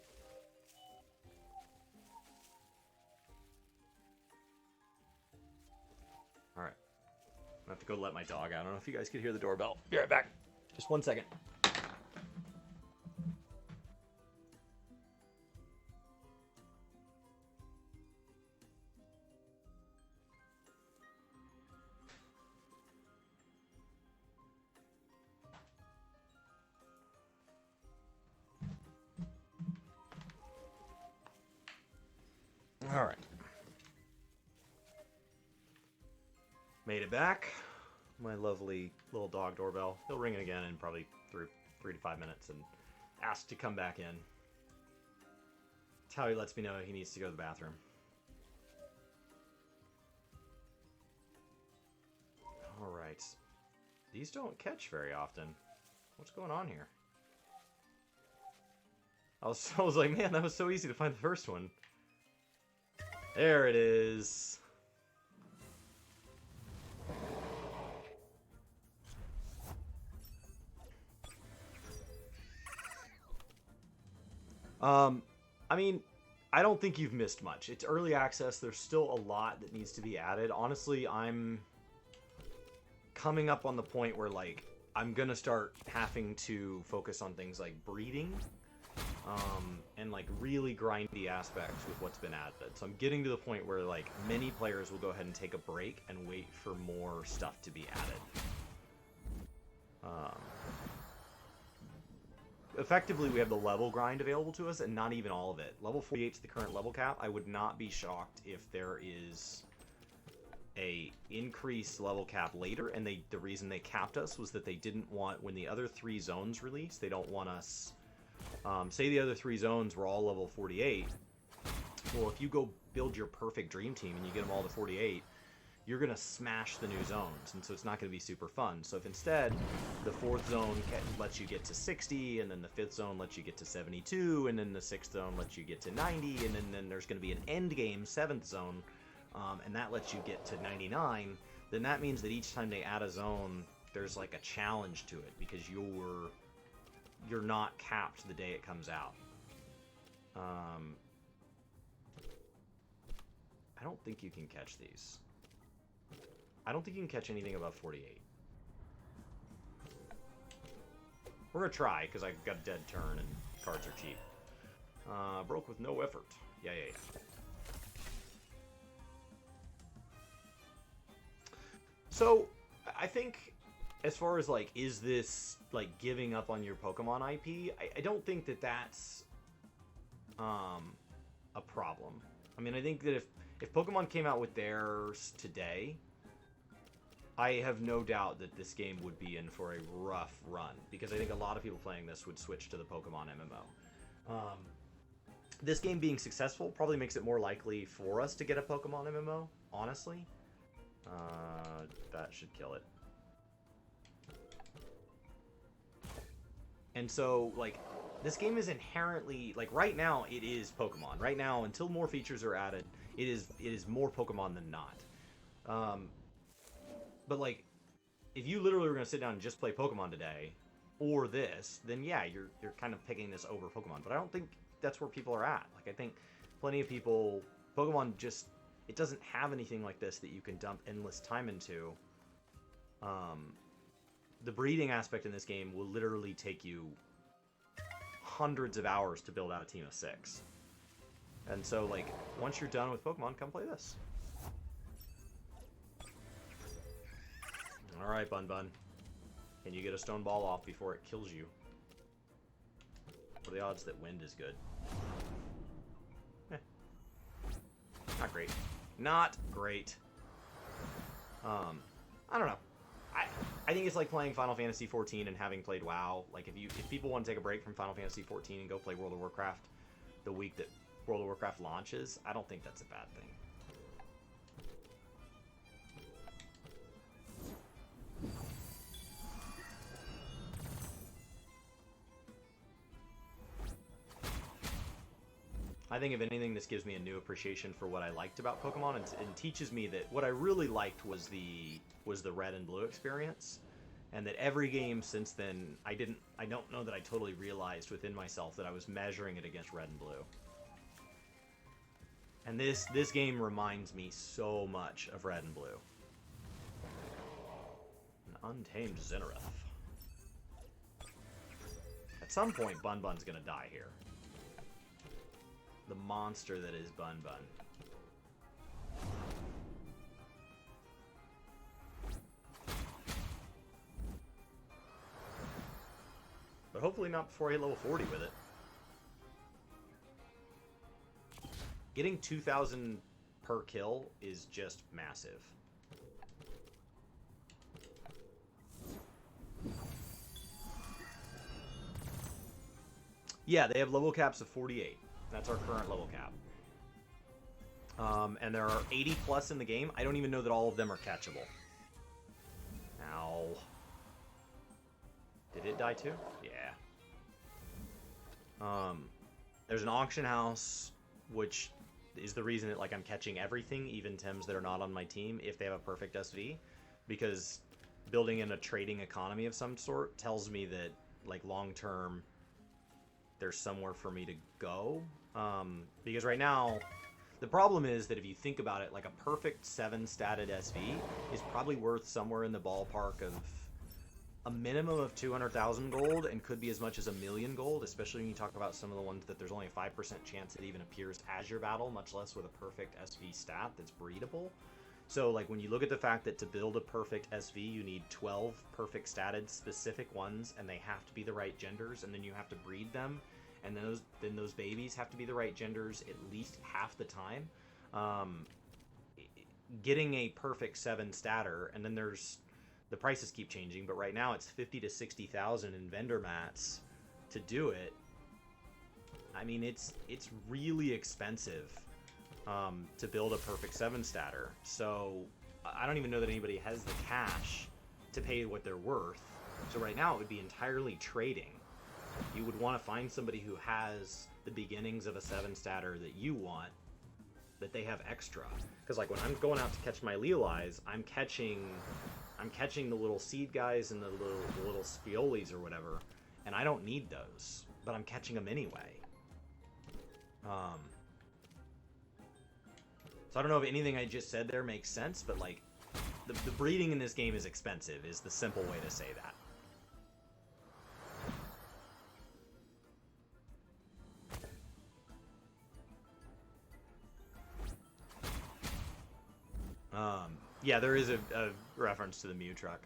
Alright. I have to go let my dog out. I don't know if you guys could hear the doorbell. Be right back. Just 1 second. Alright. Made it back. My lovely little dog doorbell. He'll ring it again in probably 3 to 5 minutes and ask to come back in. That's how he lets me know he needs to go to the bathroom. Alright. These don't catch very often. What's going on here? I was like, man, that was so easy to find the first one. There it is. I mean, I don't think you've missed much. It's early access. There's still a lot that needs to be added. Honestly, I'm coming up on the point where, like, I'm gonna start having to focus on things like breeding, and, like, really grindy aspects with what's been added. So I'm getting to the point where, like, many players will go ahead and take a break and wait for more stuff to be added. Effectively, we have the level grind available to us, and not even all of it. Level 48 is the current level cap. I would not be shocked if there is a increased level cap later, and the reason they capped us was that they didn't want, when the other 3 zones release, they don't want us, say the other 3 zones were all level 48, well, if you go build your perfect dream team and you get them all to 48, you're going to smash the new zones, and so it's not going to be super fun. So if instead the 4th zone lets you get to 60, and then the 5th zone lets you get to 72, and then the 6th zone lets you get to 90, and then there's going to be an end game 7th zone, and that lets you get to 99, then that means that each time they add a zone, there's like a challenge to it, because you're not capped the day it comes out. I don't think you can catch these. I don't think you can catch anything above 48. We're gonna try, because I got a dead turn and cards are cheap. Broke with no effort. Yeah. So, I think, as far as, like, is this, like, giving up on your Pokemon IP? I don't think that that's a problem. I mean, I think that if Pokemon came out with theirs today, I have no doubt that this game would be in for a rough run, because I think a lot of people playing this would switch to the Pokemon MMO. This game being successful probably makes it more likely for us to get a Pokemon MMO, honestly. That should kill it. And so, like, this game is inherently, like, right now it is Pokemon. Right now, until more features are added, it is more Pokemon than not. But, like, if you literally were going to sit down and just play Pokemon today, or this, then yeah, you're kind of picking this over Pokemon. But I don't think that's where people are at. Like, I think plenty of people, Pokemon just, it doesn't have anything like this that you can dump endless time into. The breeding aspect in this game will literally take you hundreds of hours to build out a team of 6. And so, like, once you're done with Pokemon, come play this. Alright, Bun Bun. Can you get a stone ball off before it kills you? What are the odds that wind is good? Not great. Not great. I don't know. I think it's like playing Final Fantasy XIV and having played WoW. Like, if people want to take a break from Final Fantasy XIV and go play World of Warcraft the week that World of Warcraft launches, I don't think that's a bad thing. I think if anything, this gives me a new appreciation for what I liked about Pokemon, and teaches me that what I really liked was the Red and Blue experience, and that every game since then, I don't know that I totally realized within myself that I was measuring it against Red and Blue. And this game reminds me so much of Red and Blue. An untamed Xenareth. At some point, Bun Bun's gonna die here. The monster that is Bun Bun. But hopefully not before I hit level 40 with it. Getting 2,000 per kill is just massive. Yeah, they have level caps of 48. That's our current level cap. And there are 80 plus in the game. I don't even know that all of them are catchable. Ow. Did it die too? Yeah. There's an auction house, which is the reason that, like, I'm catching everything, even Tems that are not on my team, if they have a perfect SV. Because building in a trading economy of some sort tells me that, like, long term, there's somewhere for me to go. Because right now, the problem is that if you think about it, like, a perfect 7-statted SV is probably worth somewhere in the ballpark of a minimum of 200,000 gold, and could be as much as 1,000,000 gold, especially when you talk about some of the ones that there's only a 5% chance it even appears as your battle, much less with a perfect SV stat that's breedable. So, like, when you look at the fact that to build a perfect SV, you need 12 perfect statted specific ones, and they have to be the right genders, and then you have to breed them, and then those babies have to be the right genders at least half the time. Getting a perfect 7-statter, and then the prices keep changing, but right now it's 50 to 60,000 in vendor mats to do it. I mean, it's really expensive to build a perfect 7-statter. So I don't even know that anybody has the cash to pay what they're worth. So right now it would be entirely trading. You would want to find somebody who has the beginnings of a 7-statter that you want, that they have extra. Because, like, when I'm going out to catch my Leolis, I'm catching the little seed guys and the little Spiolis or whatever, and I don't need those, but I'm catching them anyway. So I don't know if anything I just said there makes sense, but, like, the breeding in this game is expensive, is the simple way to say that. Yeah, there is a reference to the Mew truck.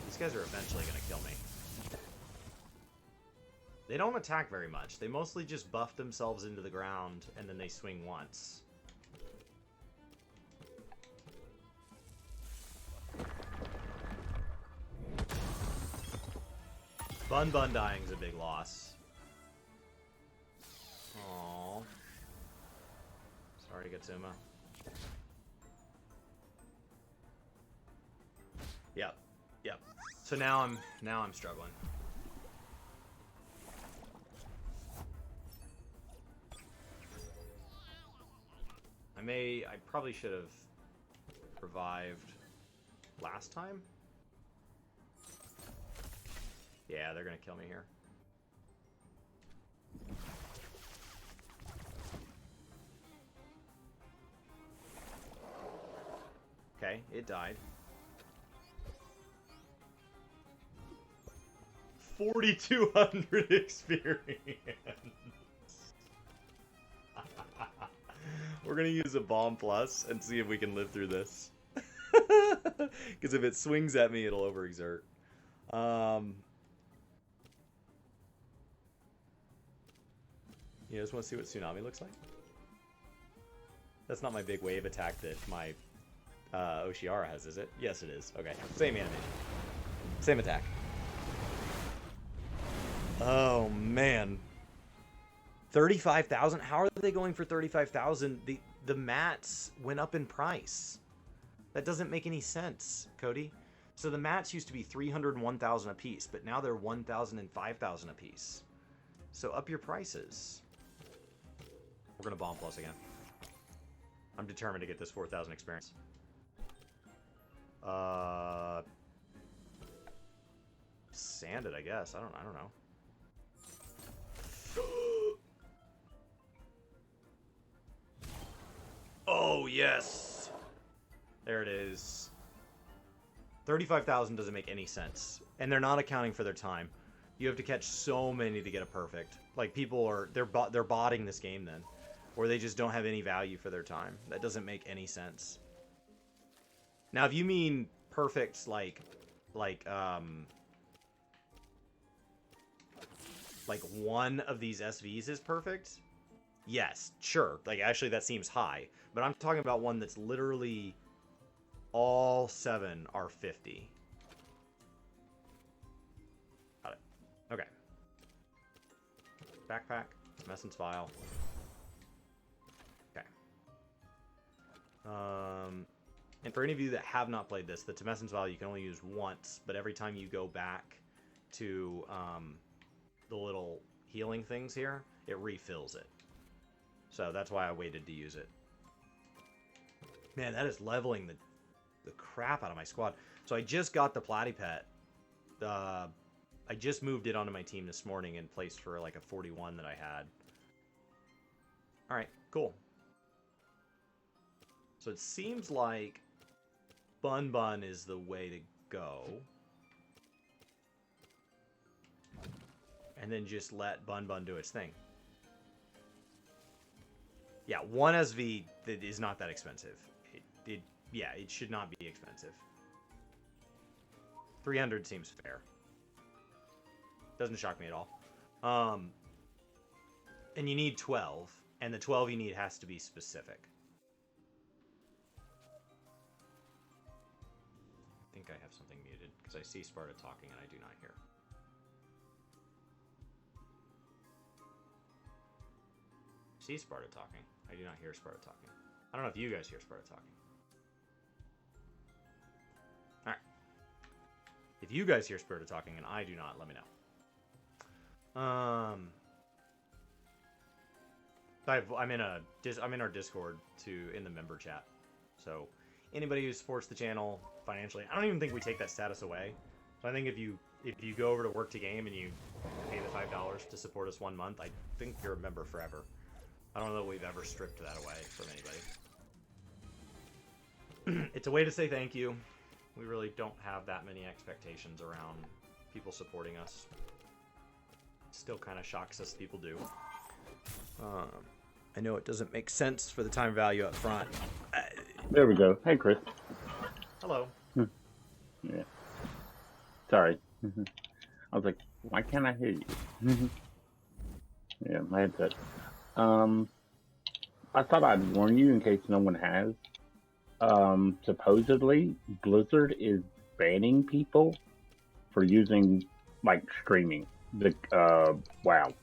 These guys are eventually going to kill me. They don't attack very much. They mostly just buff themselves into the ground, and then they swing once. Bun Bun dying is a big loss. Aww. Sorry, Gatsuma. Yep. Yep. So now I'm struggling. I probably should have revived last time. Yeah, they're gonna kill me here. Okay, it died. 4,200 experience. We're gonna use a bomb plus and see if we can live through this. Because if it swings at me, it'll overexert. You guys want to see what Tsunami looks like? That's not my big wave attack that my Oshiara has, is it? Yes, it is. Okay, same animation. Same attack. Oh man, 35,000. How are they going for 35,000? The mats went up in price. That doesn't make any sense, Cody. So the mats used to be 300 and 1,000 a piece, but now they're 1,000 and 5,000 a piece. So up your prices. We're gonna bomb plus again. I'm determined to get this 4,000 experience. Sand it, I guess. I don't know. Oh yes, there it is. 35,000 doesn't make any sense, and they're not accounting for their time. You have to catch so many to get a perfect. Like people are, they're botting this game then, or they just don't have any value for their time. That doesn't make any sense. Now, if you mean perfect, like one of these SVs is perfect, yes, sure. Like actually, that seems high. But I'm talking about one that's literally all 7 are 50. Got it. Okay. Backpack, Messence Vial. Okay. And for any of you that have not played this, the Temessence Vial you can only use once, but every time you go back to the little healing things here, it refills it. So that's why I waited to use it. Man, that is leveling the crap out of my squad. So I just got the Platypet. I just moved it onto my team this morning and placed for like a 41 that I had. Alright, cool. So it seems like Bun Bun is the way to go. And then just let Bun Bun do its thing. Yeah, one SV that is not that expensive. Yeah, it should not be expensive. 300 seems fair. Doesn't shock me at all. And you need 12, and the 12 you need has to be specific. I think I have something muted, because I see Sparta talking and I do not hear. I see Sparta talking. I do not hear Sparta talking. I don't know if you guys hear Sparta talking. Alright. If you guys hear Sparta talking and I do not, let me know. I'm in our Discord in the member chat. So anybody who supports the channel financially, I don't even think we take that status away. So I think if you go over to Work to Game and you pay the $5 to support us 1 month, I think you're a member forever. I don't know that we've ever stripped that away from anybody. It's a way to say thank you. We really don't have that many expectations around people supporting us. It still kind of shocks us people do. I know it doesn't make sense for the time value up front. There we go. Hey, Chris. Hello. Yeah. Sorry. I was like, why can't I hear you? Yeah, my headset. I thought I'd warn you in case no one has. Supposedly, Blizzard is banning people for using, like, streaming. WoW.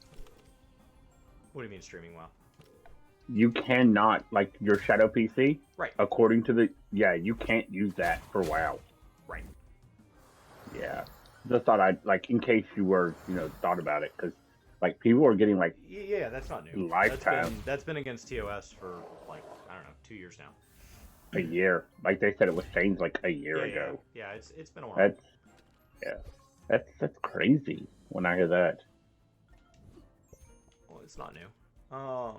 What do you mean streaming WoW? You cannot, like, your Shadow PC. Right. According to you can't use that for WoW. Right. Yeah. Just thought I'd, like, in case you were, thought about it, because, like, people are getting, like... Yeah, that's not new. Lifetime. That's been against TOS for, like, I don't know, 2 years now. A year. Like, they said it was changed, like, a year ago. Yeah, it's been a while. That's crazy when I hear that. Well, it's not new. Are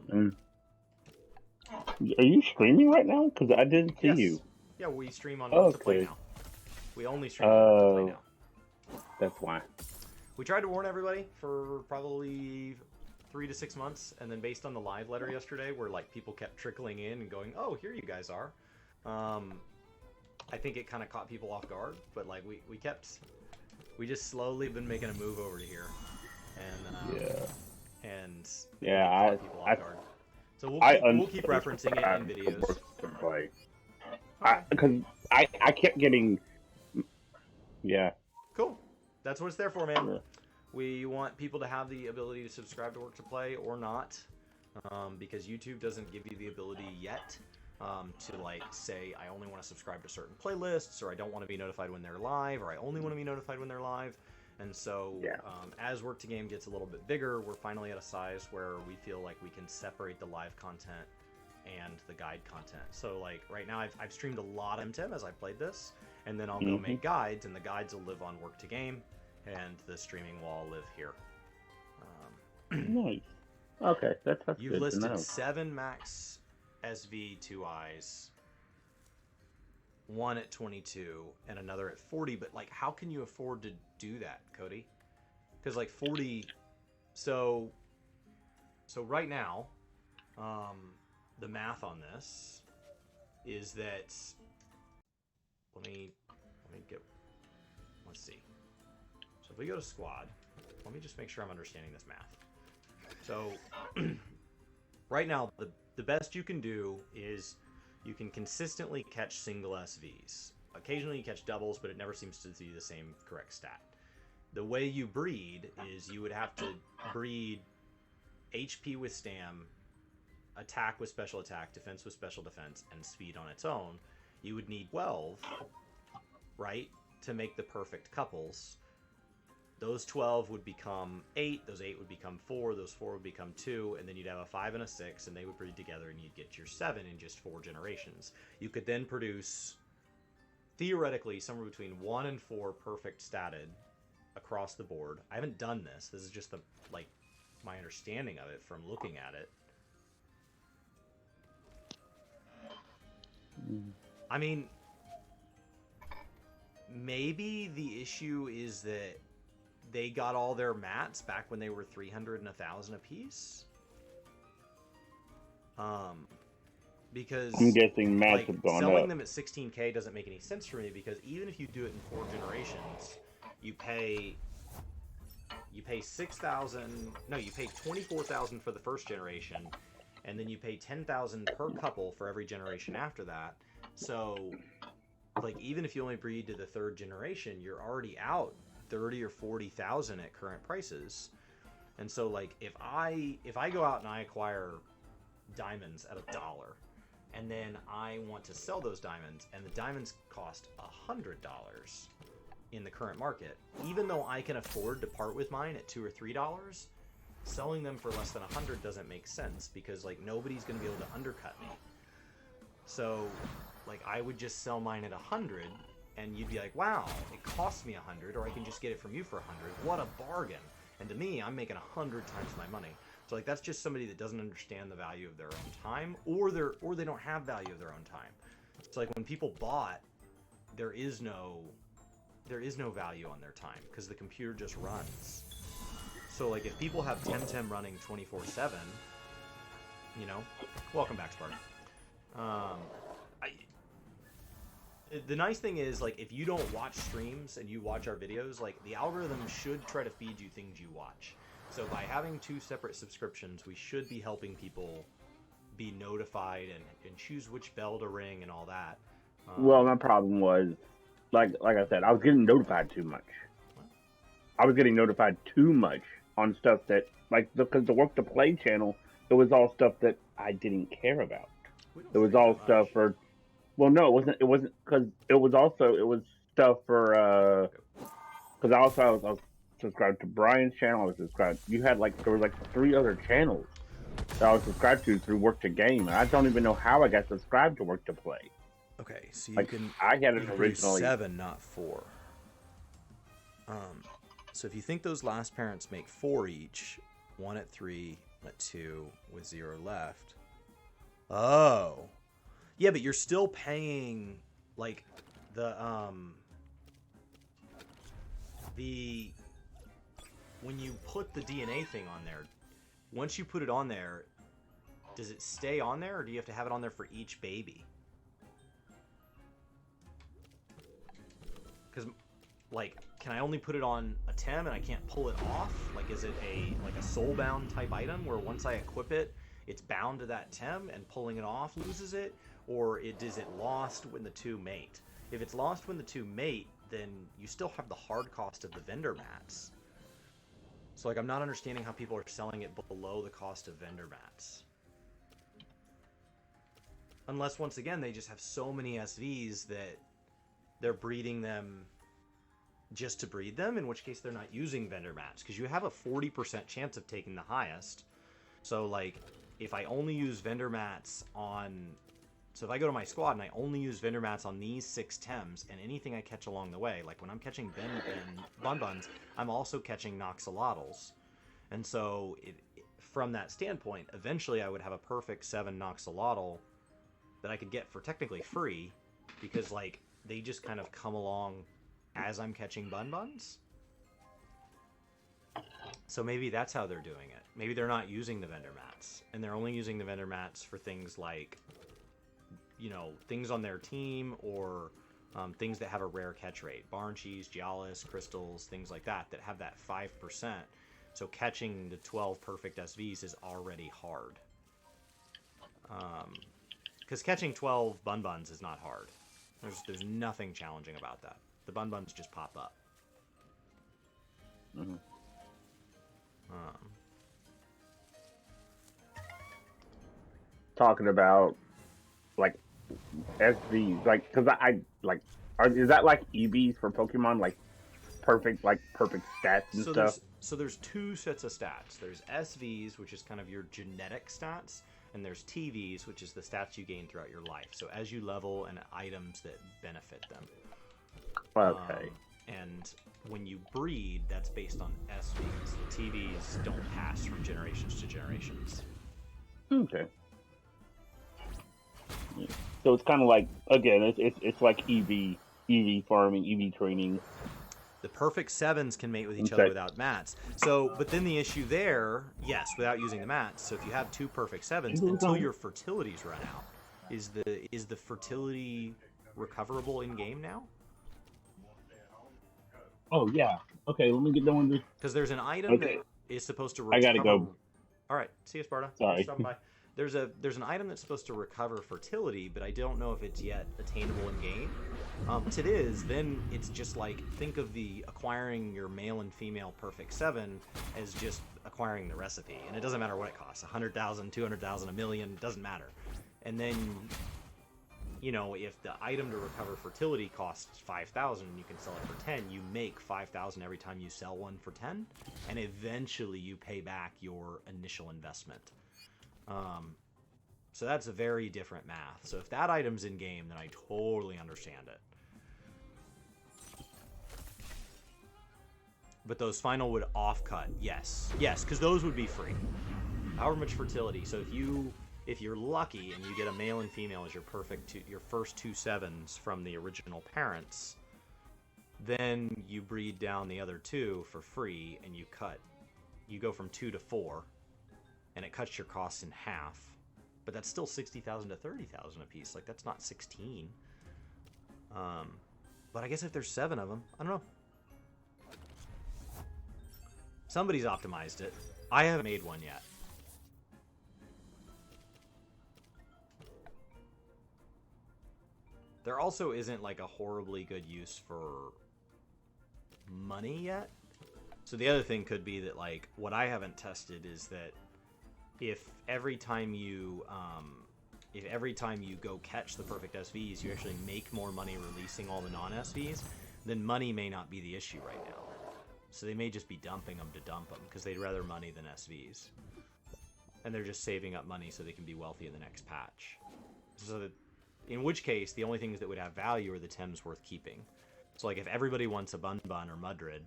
you streaming right now? Because I didn't see you. Yeah, we stream on Play now. We only stream on Play now. That's why. We tried to warn everybody for probably 3 to 6 months, and then based on the live letter yesterday, where like people kept trickling in and going, "Oh, here you guys are." I think it kind of caught people off guard, but like we just slowly been making a move over to here, and caught people off guard. So we'll keep referencing it in videos. Because I kept getting... Yeah. Cool. That's what it's there for, man. We want people to have the ability to subscribe to Work to Play or not, because YouTube doesn't give you the ability yet to like say I only want to subscribe to certain playlists, or I don't want to be notified when they're live, or I only want to be notified when they're live. And so as Work to Game gets a little bit bigger, we're finally at a size where we feel like we can separate the live content and the guide content. So like right now I've streamed a lot of TemTem as I played this, and then I'll go make guides, and the guides will live on Work to Game, and the streaming will all live here. Nice. Okay, that's You've good listed to know. 7 max SV2Is, one at 22 and another at 40, but like how can you afford to do that, Cody? Because like 40, so right now the math on this is that let me get, let's see. So if we go to squad, let me just make sure I'm understanding this math. So right now the best you can do is you can consistently catch single SVs. Occasionally you catch doubles, but it never seems to be the same correct stat. The way you breed is you would have to breed HP with stam, attack with special attack, defense with special defense, and speed on its own. You would need 12, right, to make the perfect couples. Those 12 would become 8, those 8 would become 4, those 4 would become 2, and then you'd have a 5 and a 6, and they would breed together, and you'd get your 7 in just 4 generations. You could then produce, theoretically, somewhere between 1 and 4 perfect statted across the board. I haven't done this. This is just my understanding of it from looking at it. I mean, maybe the issue is that they got all their mats back when they were 300 and 1,000 a piece. Because I'm guessing mats have gone selling up. them at 16K doesn't make any sense for me, because even if you do it in 4 generations, you pay 6,000. No, you pay 24,000 for the first generation, and then you pay 10,000 per couple for every generation after that. So, like, even if you only breed to the 3rd generation, you're already out 30 or 40,000 at current prices. And so like if I go out and I acquire diamonds at $1, and then I want to sell those diamonds, and the diamonds cost $100 in the current market, even though I can afford to part with mine at $2 or $3, selling them for less than 100 doesn't make sense, because like nobody's going to be able to undercut me. So like I would just sell mine at 100, and you'd be like, wow, it cost me 100, or I can just get it from you for 100. What a bargain. And to me, I'm making 100 times my money. So like that's just somebody that doesn't understand the value of their own time, or they don't have value of their own time. It's like when people bought, there is no value on their time, because the computer just runs. So like if people have TemTem running 24/7, you know, welcome back, Spark. The nice thing is, like, if you don't watch streams and you watch our videos, like, the algorithm should try to feed you things you watch. So by having 2 separate subscriptions, we should be helping people be notified and choose which bell to ring and all that. Well, my problem was, like I said, I was getting notified too much. I was getting notified too much on stuff that, like, because the Work to Play channel, it was all stuff that I didn't care about. It was all stuff for... Well, no, it wasn't because it was stuff for, because I was subscribed to Brian's channel. I was subscribed. There were like 3 other channels that I was subscribed to through Work to Game, and I don't even know how I got subscribed to Work to Play. Okay, so I had it originally 7, not 4. So if you think those last parents make 4 each, 1 at 3, at 2, with 0 left. Oh. Yeah, but you're still paying, like, when you put the DNA thing on there, once you put it on there, does it stay on there, or do you have to have it on there for each baby? Because, like, can I only put it on a Tem and I can't pull it off? Like, is it a soulbound type item where once I equip it, it's bound to that Tem and pulling it off loses it? Or is it lost when the 2 mate? If it's lost when the 2 mate, then you still have the hard cost of the vendor mats. So, like, I'm not understanding how people are selling it below the cost of vendor mats. Unless, once again, they just have so many SVs that they're breeding them just to breed them, in which case they're not using vendor mats. Because you have a 40% chance of taking the highest. So, like, if I only use vendor mats on... So if I go to my squad and I only use vendor mats on these 6 Tems and anything I catch along the way, like when I'm catching Bun-Buns, I'm also catching Noxolotls. And so from that standpoint, eventually I would have a perfect 7 Noxolotl that I could get for technically free, because like they just kind of come along as I'm catching Bun-Buns. So maybe that's how they're doing it. Maybe they're not using the vendor mats, and they're only using the vendor mats for things like, you know, things on their team, or things that have a rare catch rate. Barn cheese, Gialis, crystals, things like that, that have that 5%. So catching the 12 perfect SVs is already hard. Because catching 12 Bun-Buns is not hard. There's nothing challenging about that. The Bun-Buns just pop up. Mm-hmm. Talking about like SVs, like, because I like, is that like EVs for Pokemon, like perfect stats and stuff? There's 2 sets of stats. There's SVs, which is kind of your genetic stats, and there's TVs, which is the stats you gain throughout your life. So as you level, and items that benefit them. Okay. And when you breed, that's based on SVs. The TVs don't pass from generations to generations. Okay. So it's kind of like, again, it's like EV farming, EV training. The perfect 7s can mate with each other without mats. So, but then the issue there, yes, without using the mats. So if you have 2 perfect 7s, until your fertilities run out, is the fertility recoverable in game now? Oh yeah. Okay, let me get done with this. Because there's an item that is supposed to recover. I gotta go. All right, see you, Sparta. Sorry. Stopping by. There's an item that's supposed to recover fertility, but I don't know if it's yet attainable in game. Once it is, then it's just like, think of the acquiring your male and female perfect 7 as just acquiring the recipe, and it doesn't matter what it costs, 100,000, 200,000, a million, doesn't matter. And then, you know, if the item to recover fertility costs 5,000 and you can sell it for 10, you make 5,000 every time you sell one for 10, and eventually you pay back your initial investment. So that's a very different math. So if that item's in game, then I totally understand it. But those final would offcut, yes, because those would be free. However much fertility. So if you're lucky and you get a male and female as your first 2 7s from the original parents, then you breed down the other 2 for free, and you go from 2 to 4, and it cuts your costs in half. But that's still 60,000 to 30,000 a piece. Like, that's not 16. But I guess if there's 7 of them, I don't know. Somebody's optimized it. I haven't made one yet. There also isn't like a horribly good use for money yet. So the other thing could be that, like, what I haven't tested is that if every time you go catch the perfect SVs, you actually make more money releasing all the non-SVs, then money may not be the issue right now. So they may just be dumping them to dump them, because they'd rather money than SVs. And they're just saving up money so they can be wealthy in the next patch. So that, in which case, the only things that would have value are the Tems worth keeping. So like if everybody wants a Bun-Bun or Mudrid,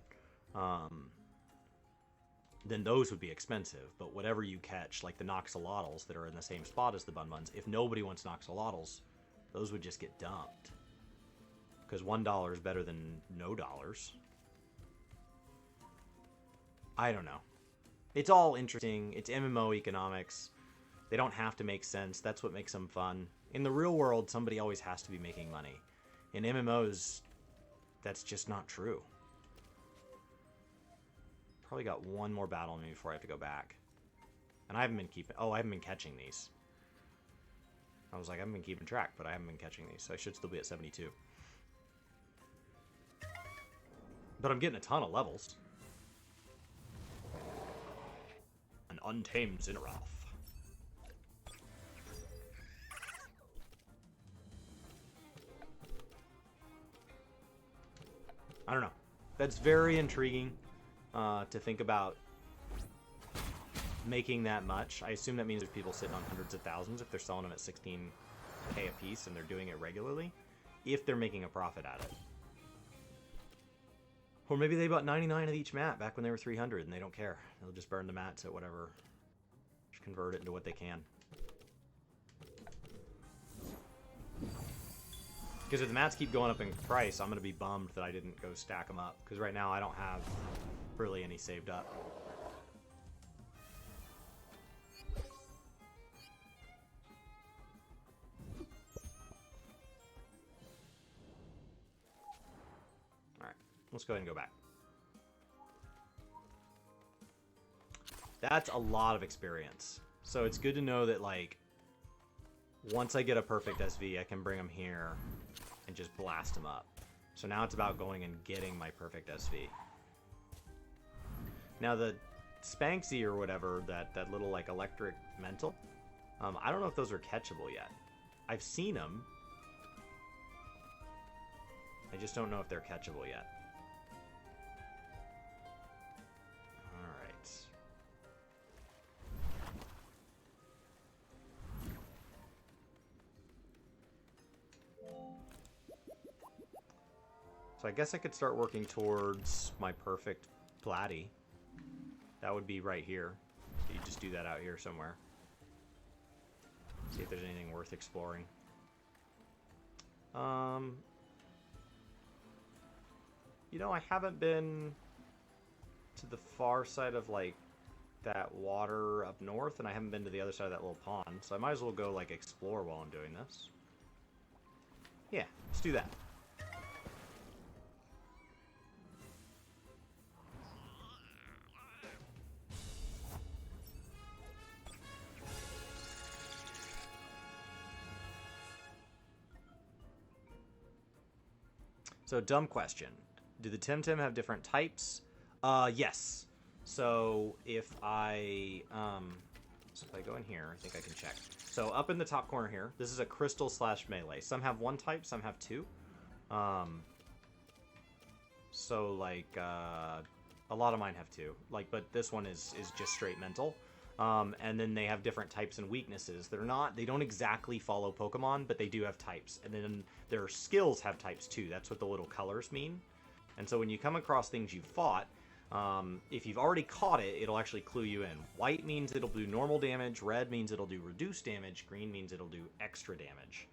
then those would be expensive. But whatever you catch, like the Noxolotls that are in the same spot as the Bun-Buns, if nobody wants Noxolotls, those would just get dumped. Because $1 is better than no dollars. I don't know. It's all interesting. It's MMO economics. They don't have to make sense. That's what makes them fun. In the real world, somebody always has to be making money. In MMOs, that's just not true. Probably got one more battle in me before I have to go back. And I haven't been catching these. I was like, I haven't been keeping track, but I haven't been catching these, so I should still be at 72. But I'm getting a ton of levels. untamed Xenorath. I don't know. That's very intriguing to think about making that much. I assume that means there's people sitting on hundreds of thousands if they're selling them at 16K a piece and they're doing it regularly, if they're making a profit at it. Or maybe they bought 99 of each mat back when they were 300 and they don't care. They'll just burn the mats at whatever. Just convert it into what they can. Because if the mats keep going up in price, I'm going to be bummed that I didn't go stack them up. Because right now I don't have really any saved up. Alright, let's go ahead and go back. That's a lot of experience. So it's good to know that, like, once I get a perfect SV, I can bring them here and just blast them up. So now it's about going and getting my perfect SV. Now the Spanksy or whatever, that little like electric mental, I don't know if those are catchable yet. I've seen them. I just don't know if they're catchable yet. Alright. So I guess I could start working towards my perfect platy. That would be right here. You just do that out here somewhere. See if there's anything worth exploring. You know, I haven't been to the far side of, like, that water up north, and I haven't been to the other side of that little pond, so I might as well go, like, explore while I'm doing this. Yeah, let's do that. So, dumb question. Do the TemTem have different types? Yes. So, if I go in here, I think I can check. So, up in the top corner here, this is a crystal / melee. Some have one type, some have two. So, like, a lot of mine have two. Like, but this one is just straight mental. And then they have different types and weaknesses. They don't exactly follow Pokemon, but they do have types. And then their skills have types too. That's what the little colors mean. And so when you come across things you've fought, if you've already caught it, it'll actually clue you in. White means it'll do normal damage, red means it'll do reduced damage, green means it'll do extra damage.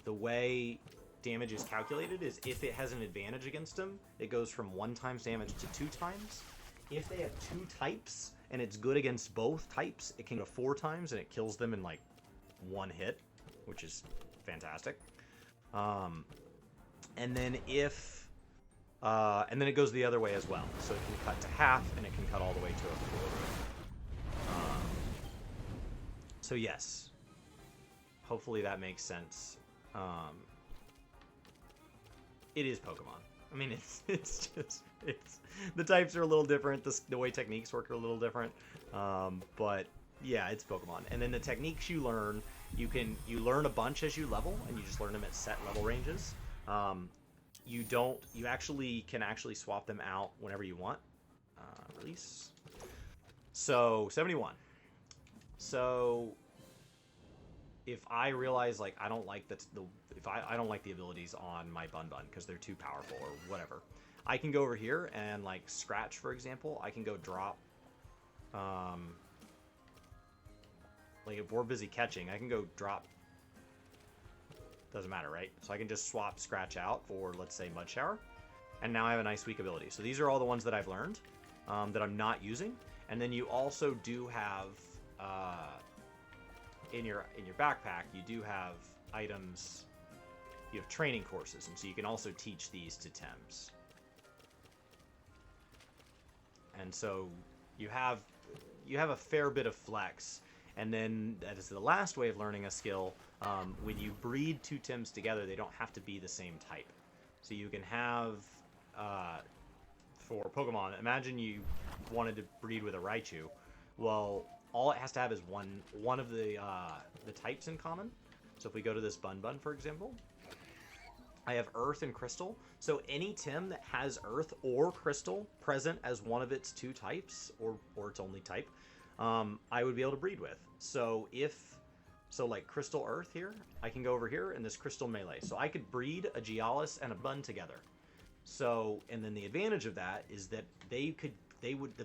The way damage is calculated is if it has an advantage against them, it goes from 1 times damage to 2 times. If they have 2 types, and it's good against both types, it can go 4 times, and it kills them in, like, 1 hit, which is fantastic. And then and then it goes the other way as well. So it can cut to half, and it can cut all the way to a 1/4. So yes. Hopefully that makes sense. It is Pokemon. I mean, it's the types are a little different. The way techniques work are a little different. But yeah, it's Pokemon. And then the techniques you learn, you learn a bunch as you level, and you just learn them at set level ranges. You can actually swap them out whenever you want. Release. So 71. So if I realize, like, I don't like I don't like the abilities on my Bun because they're too powerful or whatever, I can go over here and, like, Scratch, for example. I can go drop, like, if we're busy catching, I can go drop. Doesn't matter, right? So I can just swap Scratch out for, let's say, Mud Shower, and now I have a nice weak ability. So these are all the ones that I've learned that I'm not using. And then you also do have in your backpack, you do have items. You have training courses, and so you can also teach these to Tems. And so you have a fair bit of flex. And then that is the last way of learning a skill. When you breed 2 Tems together, they don't have to be the same type. So you can have, for Pokemon, imagine you wanted to breed with a Raichu, well, all it has to have is one of the types in common. So if we go to this Bun Bun, for example, I have Earth and Crystal. So any Tem that has Earth or Crystal present as one of its two types, or its only type, I would be able to breed with. So like Crystal Earth here, I can go over here and this Crystal Melee. So I could breed a Gialis and a Bun together. So, and then the advantage of that is that the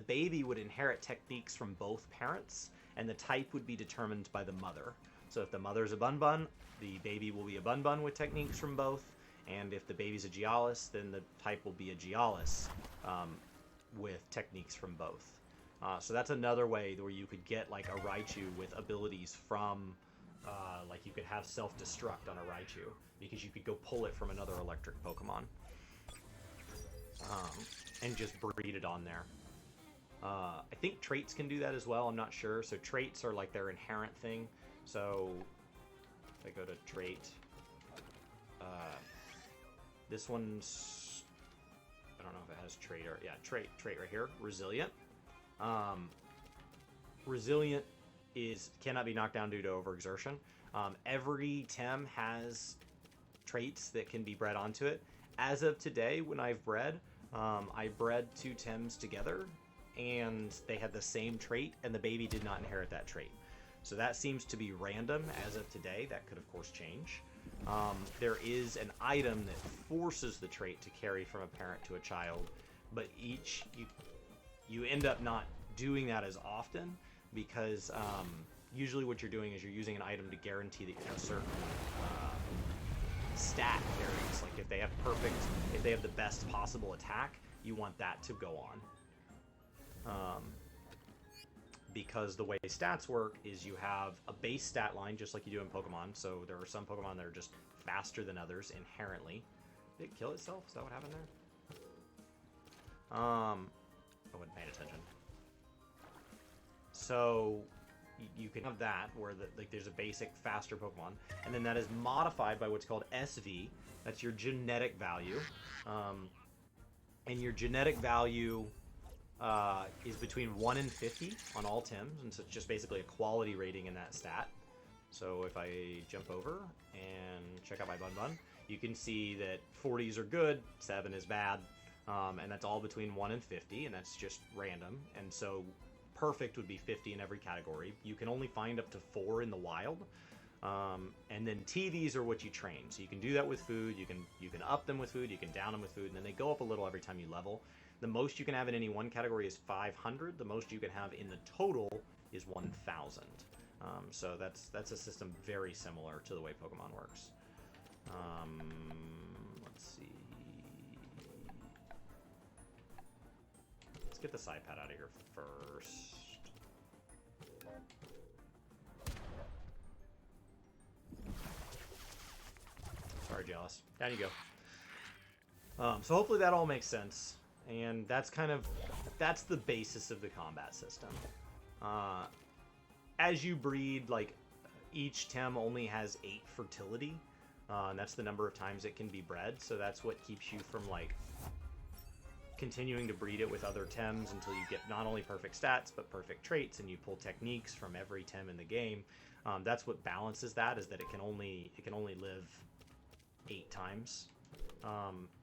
baby would inherit techniques from both parents, and the type would be determined by the mother. So if the mother's a Bun Bun, the baby will be a Bun Bun with techniques from both. And if the baby's a Gialis, then the type will be a Gialis with techniques from both. So that's another way where you could get like a Raichu with abilities from, like you could have self-destruct on a Raichu, because you could go pull it from another electric Pokemon. And just breed it on there. I think traits can do that as well, I'm not sure. So traits are like their inherent thing. So if I go to trait, this one's, I don't know if it has trait or, yeah, trait right here, Resilient. Resilient cannot be knocked down due to overexertion. Every Tem has traits that can be bred onto it. As of today, when I've bred, I bred two Tems together, and they had the same trait, and the baby did not inherit that trait. So that seems to be random as of today. That could, of course, change. There is an item that forces the trait to carry from a parent to a child, but you end up not doing that as often, because usually what you're doing is you're using an item to guarantee that you have certain stat carries. Like if they have the best possible attack, you want that to go on. Because the way stats work is you have a base stat line, just like you do in Pokemon. So there are some Pokemon that are just faster than others inherently. Did it kill itself? Is that what happened there? I wasn't paying attention. So you can have that where there's a basic faster Pokemon, and then that is modified by what's called SV. That's your genetic value, and your genetic value is between 1 and 50 on all Tems, and so it's just basically a quality rating in that stat. So if I jump over and check out my Bun Bun, you can see that 40s are good, 7 is bad, and that's all between 1 and 50, and that's just random. And so perfect would be 50 in every category. You can only find up to 4 in the wild. And then TVs are what you train. So you can do that with food. You can up them with food. You can down them with food, and then they go up a little every time you level. The most you can have in any one category is 500. The most you can have in the total is 1,000. So that's a system very similar to the way Pokemon works. Let's see. Let's get the side pad out of here first. Sorry, Jealous. Down you go. So hopefully that all makes sense. And that's the basis of the combat system. As you breed, like, each Tem only has 8 fertility, and that's the number of times it can be bred, so that's what keeps you from, like, continuing to breed it with other Tems until you get not only perfect stats, but perfect traits, and you pull techniques from every Tem in the game. That's what balances that, is that it can only live 8 times.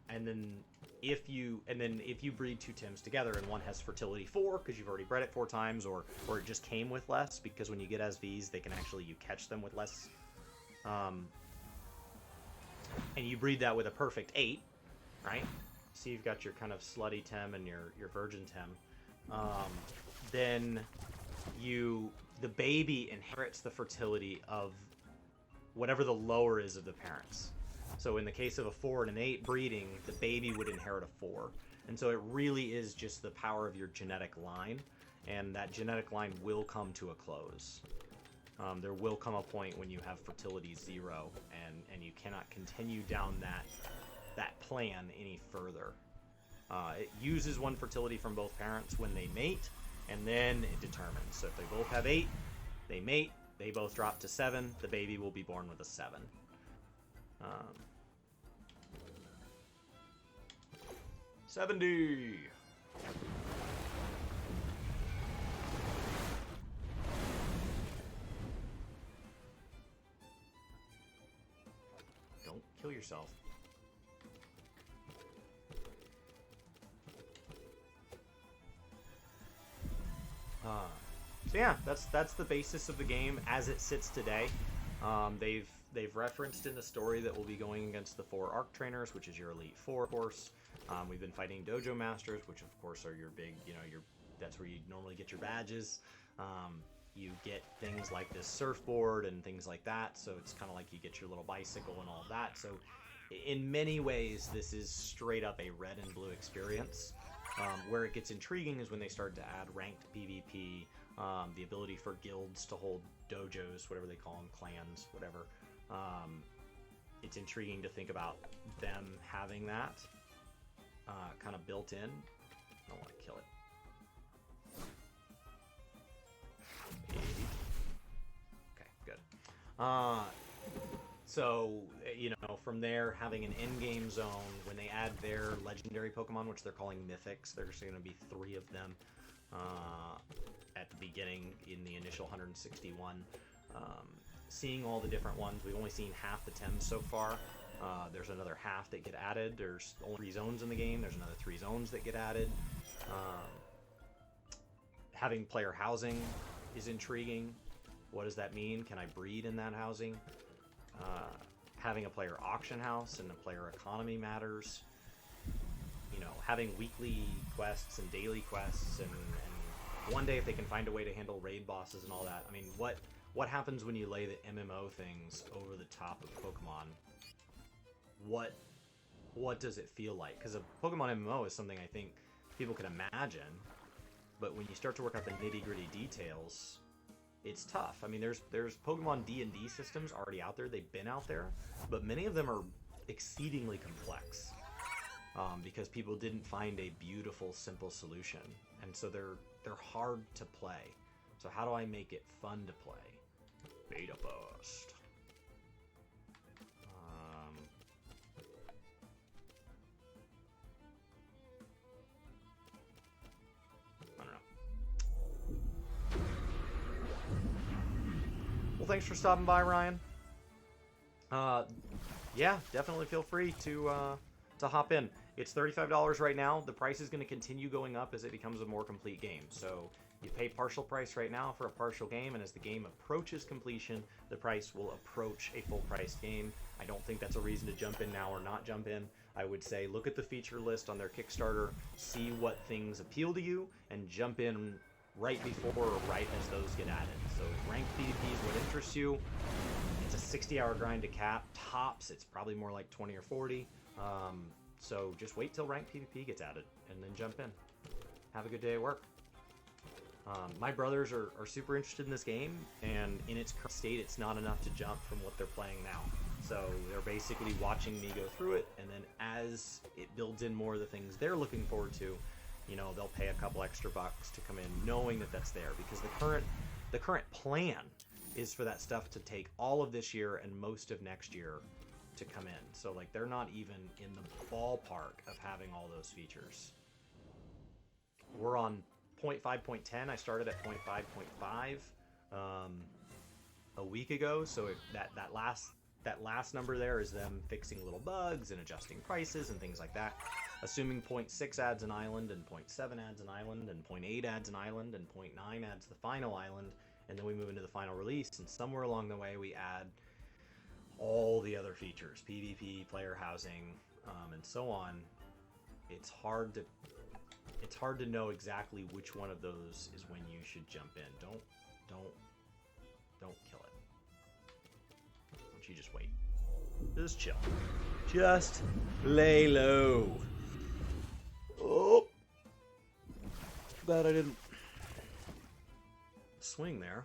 And then if you breed 2 Tems together and one has fertility 4 because you've already bred it 4 times, or it just came with less, because when you get SVs they can actually, you catch them with less, and you breed that with a perfect 8, right? So you've got your kind of slutty Tem and your virgin Tem. Then the baby inherits the fertility of whatever the lower is of the parents. So in the case of a 4 and an 8 breeding, the baby would inherit a 4. And so it really is just the power of your genetic line, and that genetic line will come to a close. There will come a point when you have fertility 0, and you cannot continue down that plan any further. It uses 1 fertility from both parents when they mate, and then it determines. So if they both have 8, they mate, they both drop to 7, the baby will be born with a 7. 70. yourself. So yeah, that's the basis of the game as it sits today. They've referenced in the story that we'll be going against the 4 Arc Trainers, which is your Elite 4, of course. We've been fighting Dojo Masters, which of course are your big, that's where you normally get your badges. You get things like this surfboard and things like that, so it's kind of like you get your little bicycle and all of that. So in many ways, this is straight up a red and blue experience. Where it gets intriguing is when they start to add ranked PvP, the ability for guilds to hold dojos, whatever they call them, clans, whatever. It's intriguing to think about them having that kind of built in. I don't want to kill it. Okay, good. So, from there, having an in-game zone, when they add their legendary Pokemon, which they're calling Mythics, there's going to be 3 of them at the beginning in the initial 161. Seeing all the different ones, we've only seen half the Tems so far. There's another half that get added. There's only 3 zones in the game. There's another 3 zones that get added. Having player housing is intriguing. What does that mean? Can I breed in that housing? Having a player auction house and the player economy matters. Having weekly quests and daily quests, and one day if they can find a way to handle raid bosses and all that. I mean, what happens when you lay the MMO things over the top of Pokemon? What does it feel like? Because a Pokemon MMO is something I think people can imagine, but when you start to work out the nitty-gritty details, it's tough. I mean, there's Pokemon D&D systems already out there. They've been out there, but many of them are exceedingly complex because people didn't find a beautiful, simple solution, and so they're hard to play. So how do I make it fun to play? Beta Bust. I don't know. Well, thanks for stopping by, Ryan. Yeah, definitely feel free to hop in. It's $35 right now. The price is going to continue going up as it becomes a more complete game. So you pay partial price right now for a partial game, and as the game approaches completion, the price will approach a full price game. I don't think that's a reason to jump in now or not jump in. I would say look at the feature list on their Kickstarter, see what things appeal to you, and jump in right before or right as those get added. So if ranked PvP is what interests you, it's a 60-hour grind to cap. Tops, it's probably more like 20 or 40. So just wait till ranked PvP gets added and then jump in. Have a good day at work. My brothers are super interested in this game, and in its current state, it's not enough to jump from what they're playing now. So they're basically watching me go through it, and then as it builds in more of the things they're looking forward to, they'll pay a couple extra bucks to come in knowing that that's there, because the current plan is for that stuff to take all of this year and most of next year to come in. So like they're not even in the ballpark of having all those features. We're on 0.5.10. I started at 0.5.5 a week ago, so that last number there is them fixing little bugs and adjusting prices and things like that. Assuming 0.6 adds an island, and 0.7 adds an island, and 0.8 adds an island, and 0.9 adds the final island, and then we move into the final release, and somewhere along the way we add all the other features, PvP, player housing, and so on. It's hard to know exactly which one of those is when you should jump in. Don't kill it. Why don't you just wait? Just chill. Just lay low. Oh, glad I didn't swing there.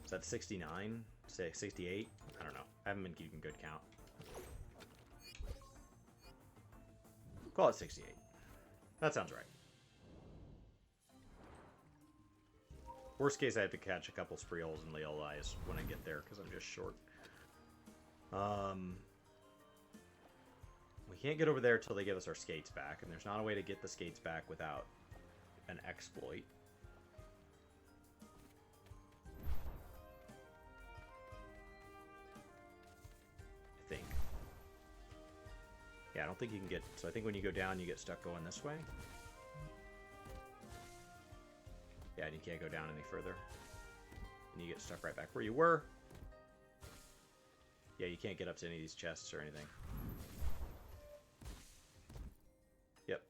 Is that 69? Say 68? I don't know. I haven't been keeping good count. Call it 68. That sounds right. Worst case, I have to catch a couple Spreels and Leolais when I get there, because I'm just short. We can't get over there till they give us our skates back, and there's not a way to get the skates back without an exploit. I think. Yeah, I don't think you can get... So I think when you go down, you get stuck going this way. Yeah, and you can't go down any further. And you get stuck right back where you were. Yeah, you can't get up to any of these chests or anything. Yep.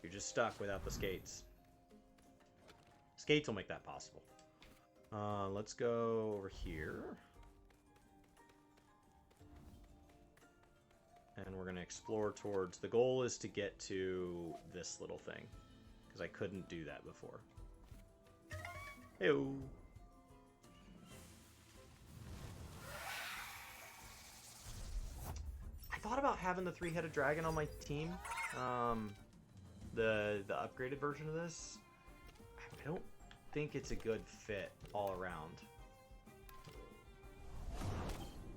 You're just stuck without the skates. Skates will make that possible. Let's go over here. And we're going to explore towards... The goal is to get to this little thing. Because I couldn't do that before. Hey-o. I thought about having the three-headed dragon on my team. The upgraded version of this. I don't think it's a good fit all around.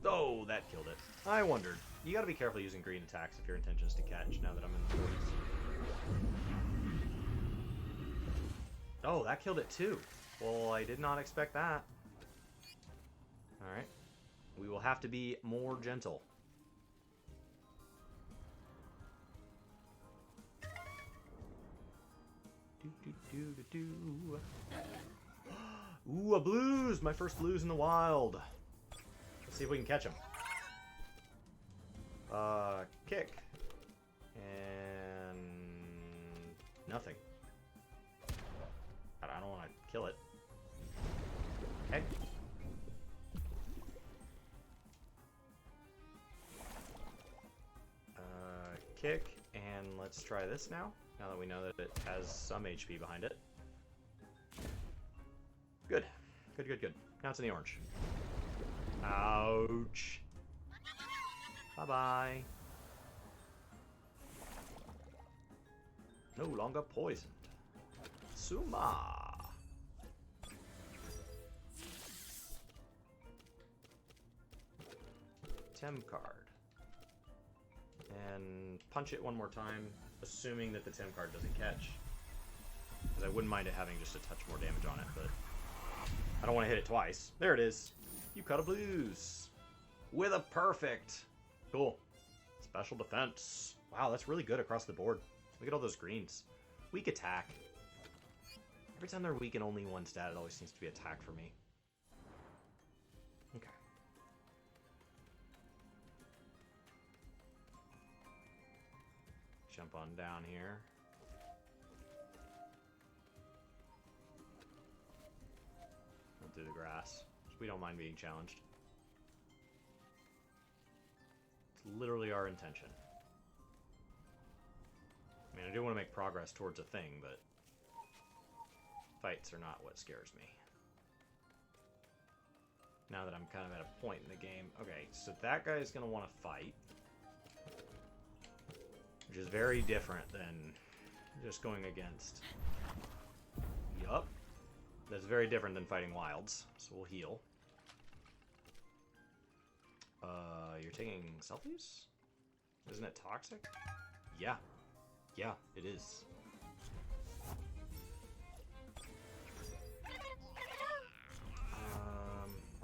Oh, that killed it. I wondered. You gotta be careful using green attacks if your intention is to catch, now that I'm in the 40s. Oh, that killed it too. Well, I did not expect that. Alright. We will have to be more gentle. Ooh, a blues! My first blues in the wild. Let's see if we can catch him. Kick. And... nothing. I don't want to kill it. Okay. Kick, and let's try this now that we know that it has some HP behind it. Good. Good, good, good. Now it's in the orange. Ouch. Bye-bye. No longer poisoned. Suma. Tem card. And punch it one more time, assuming that the Tem card doesn't catch. Because I wouldn't mind it having just a touch more damage on it, but I don't want to hit it twice. There it is. You cut a blues. With a perfect. Cool. Special defense. Wow, that's really good across the board. Look at all those greens. Weak attack. Every time they're weak in only one stat, it always seems to be attack for me. Okay. Jump on down here. Run through the grass. We don't mind being challenged. It's literally our intention. I mean, I do want to make progress towards a thing, but fights are not what scares me. Now that I'm kind of at a point in the game. Okay, so that guy is going to want to fight. Which is very different than just going against. Yup. That's very different than fighting wilds, so we'll heal. You're taking selfies? Isn't it toxic? Yeah. Yeah, it is.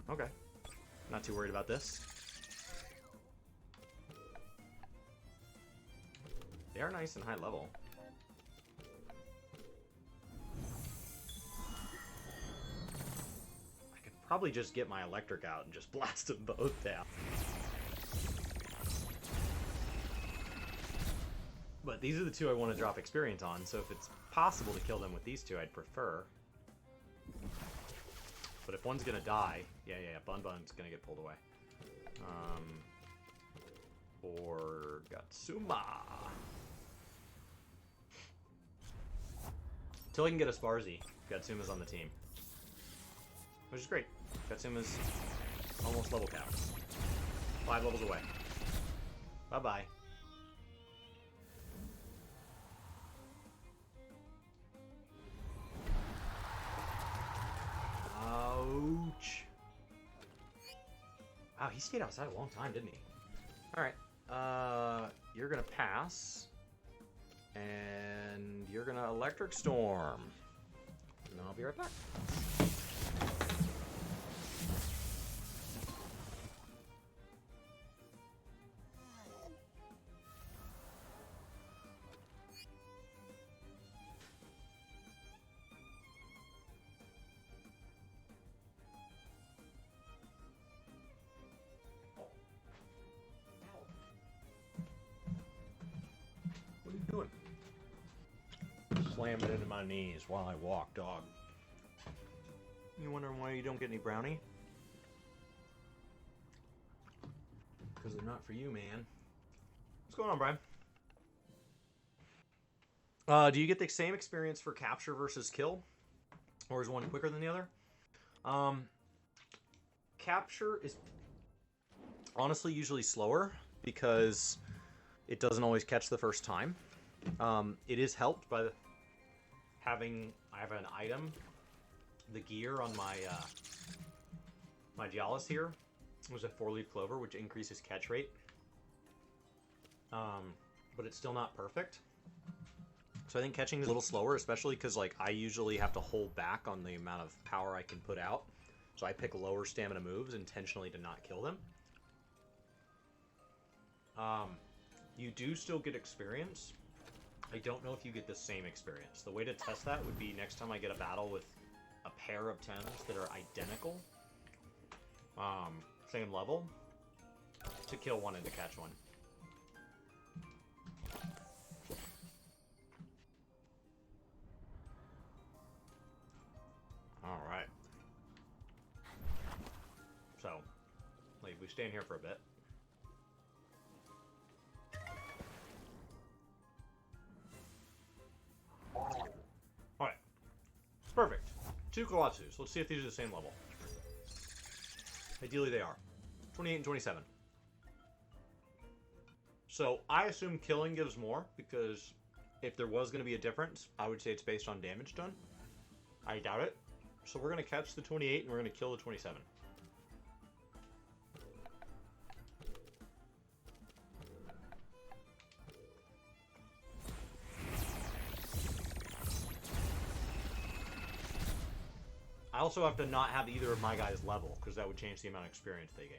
Okay. Not too worried about this. They are nice and high level. I could probably just get my electric out and just blast them both down. But these are the two I want to drop experience on, so if it's possible to kill them with these two, I'd prefer. But if one's gonna die, yeah, Bun's gonna get pulled away. Or Gatsuma. Until I can get a Sparzi, Gatsuma's on the team. Which is great. Gatsuma's almost level cap. 5 levels away. Bye-bye. Ouch. Wow, he stayed outside a long time, didn't he? Alright. You're gonna pass. And you're gonna Electric Storm. And I'll be right back. What are you doing? Slamming into my knees while I walk, dog. You wondering why you don't get any brownie? Because they're not for you, man. What's going on, Brian? Do you get the same experience for capture versus kill? Or is one quicker than the other? Capture is honestly usually slower because it doesn't always catch the first time. It is helped by I have an item, the gear on my my Gialis here was a 4-leaf clover, which increases catch rate. But it's still not perfect. So I think catching is a little slower, especially because like I usually have to hold back on the amount of power I can put out. So I pick lower stamina moves intentionally to not kill them. You do still get experience. I don't know if you get the same experience. The way to test that would be next time I get a battle with a pair of Tems that are identical, same level, to kill one and to catch one. Alright. So, like, we stay in here for a bit. Alright. Perfect. 2 Colossus. Let's see if these are the same level. Ideally they are. 28 and 27. So, I assume killing gives more, because if there was going to be a difference, I would say it's based on damage done. I doubt it. So we're going to catch the 28 and we're going to kill the 27. I also have to not have either of my guys level, because that would change the amount of experience they gain.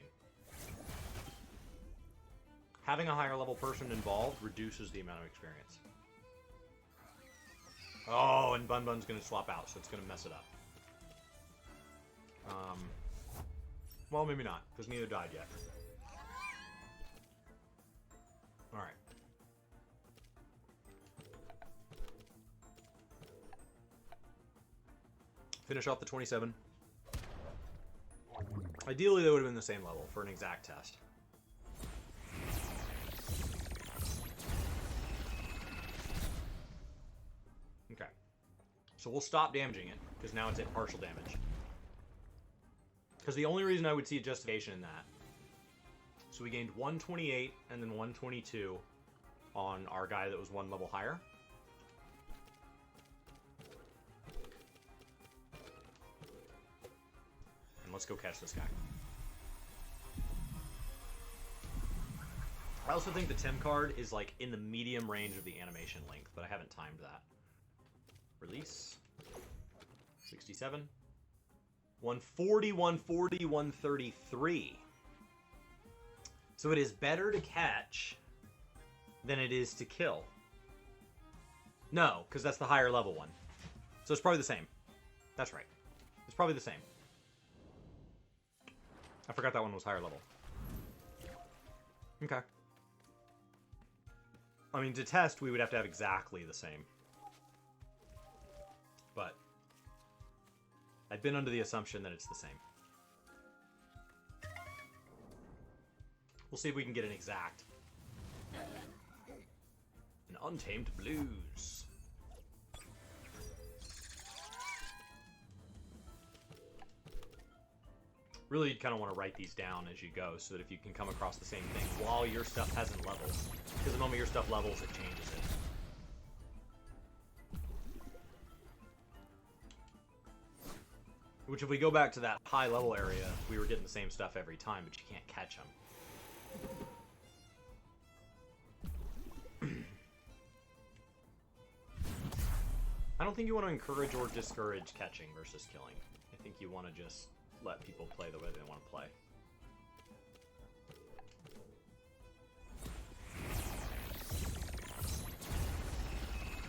Having a higher level person involved reduces the amount of experience. Oh, and Bun Bun's going to swap out, so it's going to mess it up. Well, maybe not, because neither died yet. Alright. Finish off the 27. Ideally, they would have been the same level for an exact test. Okay. So we'll stop damaging it, because now it's at partial damage. Because the only reason I would see a justification in that... So we gained 128 and then 122 on our guy that was 1 level higher. And let's go catch this guy. I also think the Tem card is like in the medium range of the animation length, but I haven't timed that. Release. 67. 140, 140, 133. So it is better to catch than it is to kill. No, because that's the higher level one. So it's probably the same. That's right. It's probably the same. I forgot that one was higher level. Okay. I mean, to test, we would have to have exactly the same. But I've been under the assumption that it's the same. We'll see if we can get an exact. An Untamed Blues. Really, you'd kind of want to write these down as you go, so that if you can come across the same thing while your stuff hasn't leveled. Because the moment your stuff levels, it changes it. Which, if we go back to that high level area, we were getting the same stuff every time, but you can't catch them. I don't think you want to encourage or discourage catching versus killing. I think you want to just let people play the way they want to play.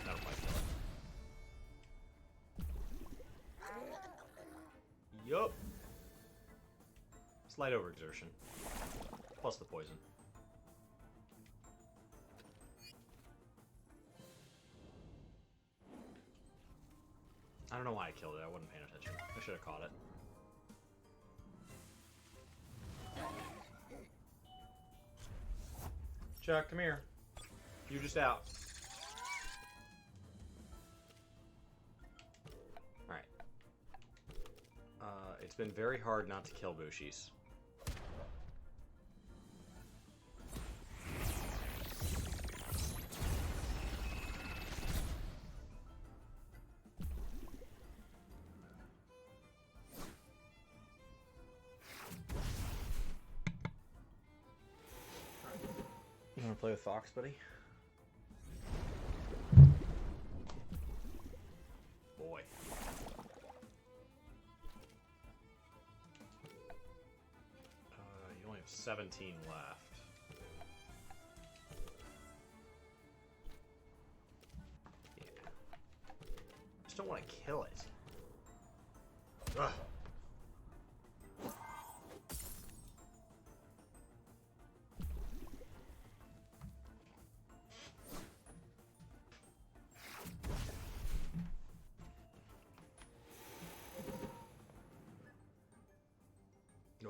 That'll probably kill it. Yup. Slight overexertion. Plus the poison. I don't know why I killed it. I wasn't paying attention. I should have caught it. Chuck, come here. You're just out. Alright. It's been very hard not to kill Bushis. You want to play with Fox, buddy? Boy. You only have 17 left. Yeah. I just don't want to kill it. Ugh.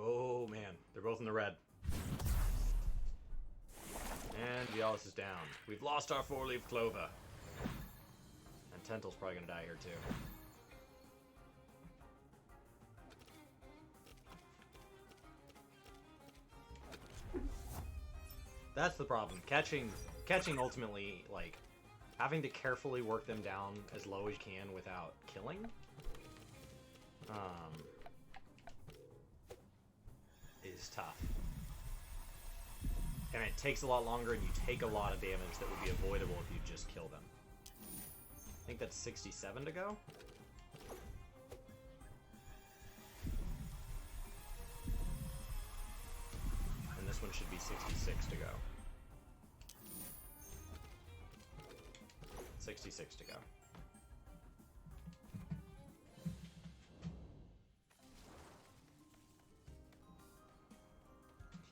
Oh man, they're both in the red. And Vialis is down. We've lost our 4-leaf clover. And Tental's probably gonna die here too. That's the problem. Catching ultimately, like, having to carefully work them down as low as you can without killing. Is tough. And it takes a lot longer and you take a lot of damage that would be avoidable if you just kill them. I think that's 67 to go. And this one should be 66 to go. 66 to go.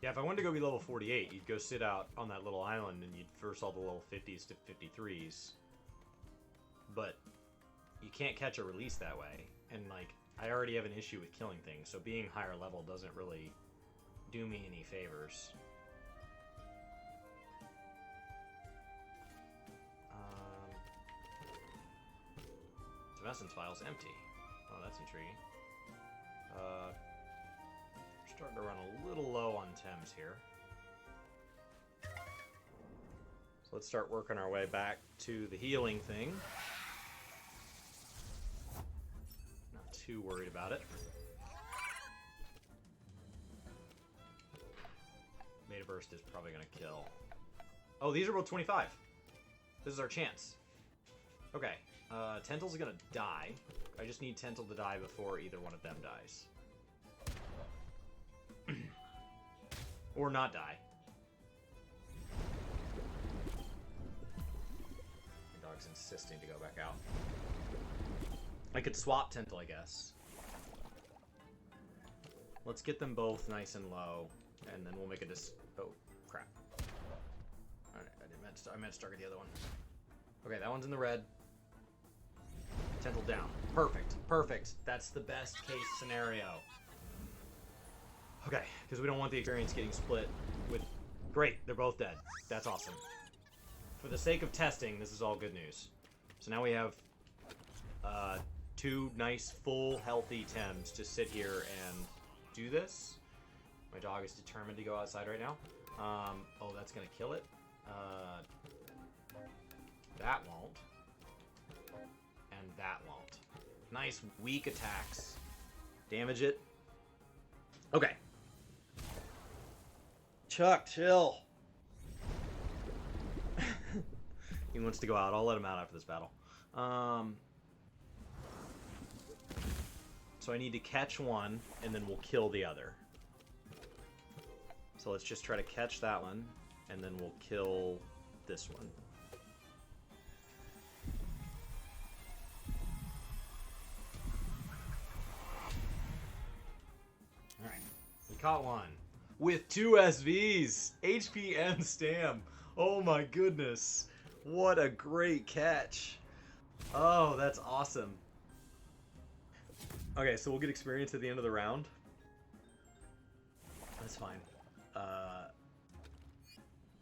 Yeah, if I wanted to go be level 48, you'd go sit out on that little island and you'd first all the level 50s to 53s. But you can't catch a release that way. And, like, I already have an issue with killing things, so being higher level doesn't really do me any favors. Essence file's empty. Oh, that's intriguing. We're starting to run a little low on Tems here. So let's start working our way back to the healing thing. Not too worried about it. Meta Burst is probably going to kill. Oh, these are both 25. This is our chance. Okay. Tental's gonna die. I just need Tental to die before either one of them dies. Or not die. My dog's insisting to go back out. I could swap Tental, I guess. Let's get them both nice and low, and then we'll make a oh, crap. Alright, I meant to target the other one. Okay, that one's in the red. Tental down. Perfect. Perfect. That's the best case scenario. Okay, because we don't want the experience getting split with... Great, they're both dead. That's awesome. For the sake of testing, this is all good news. So now we have two nice, full, healthy Tems to sit here and do this. My dog is determined to go outside right now. Oh, that's going to kill it. That won't. And that won't. Nice, weak attacks. Damage it. Okay. Chuck, chill. He wants to go out. I'll let him out after this battle. So I need to catch one, and then we'll kill the other. So let's just try to catch that one, and then we'll kill this one. Alright, we caught one. With 2 SVs! HP and Stam! Oh my goodness! What a great catch! Oh, that's awesome. Okay, so we'll get experience at the end of the round. That's fine.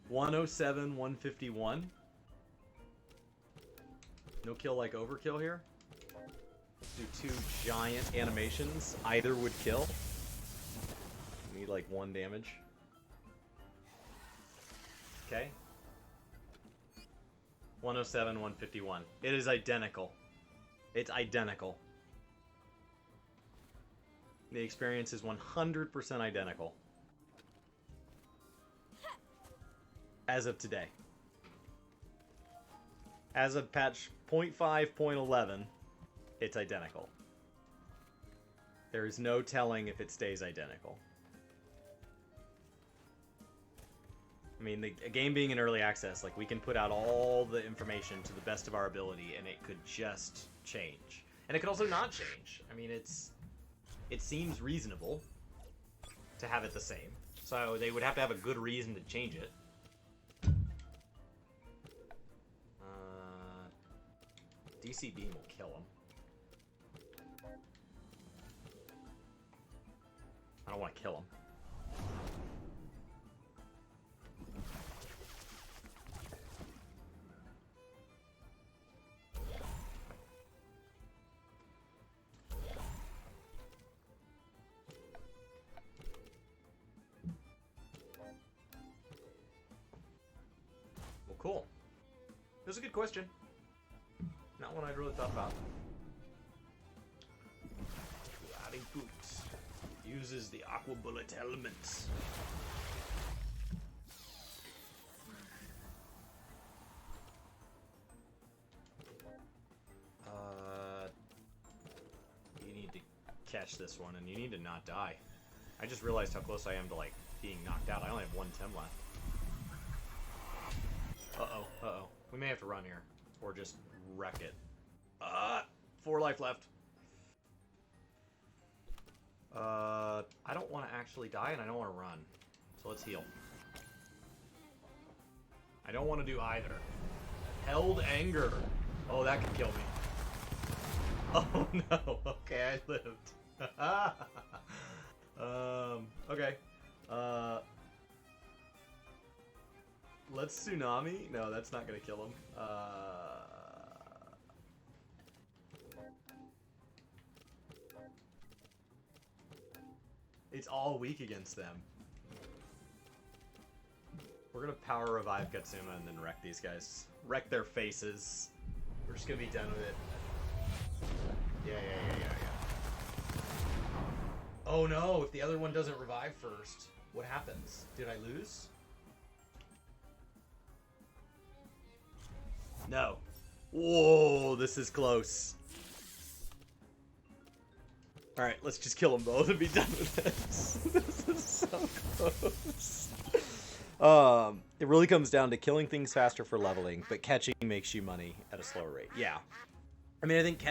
107, 151. No kill like overkill here. Let's do 2 giant animations. Either would kill. Need like 1 damage. Okay. 107, 151. It is identical. It's identical. The experience is 100% identical. As of today. As of patch 0.5.11, it's identical. There is no telling if it stays identical. I mean, the game being in early access, like, we can put out all the information to the best of our ability, and it could just change. And it could also not change. I mean, it seems reasonable to have it the same. So they would have to have a good reason to change it. DC Beam will kill him. I don't want to kill him. Well, cool. This is a good question. Not one I'd really thought about. Gliding boots. Uses the aqua bullet elements. You need to catch this one, and you need to not die. I just realized how close I am to, like, being knocked out. I only have 1 Tem left. Uh-oh, uh-oh. We may have to run here. Or just wreck it. 4 life left. I don't want to actually die, and I don't want to run. So let's heal. I don't want to do either. Held anger. Oh, that could kill me. Oh no. Okay, I lived. Okay. Let's tsunami. No, that's not gonna kill him. It's all weak against them. We're gonna power revive Katsuma and then wreck these guys. Wreck their faces. We're just gonna be done with it. Yeah. Oh no, if the other one doesn't revive first, what happens? Did I lose? No. Whoa, this is close. Alright, let's just kill them both and be done with this. This is so close. It really comes down to killing things faster for leveling, but catching makes you money at a slower rate. Yeah. I mean, I think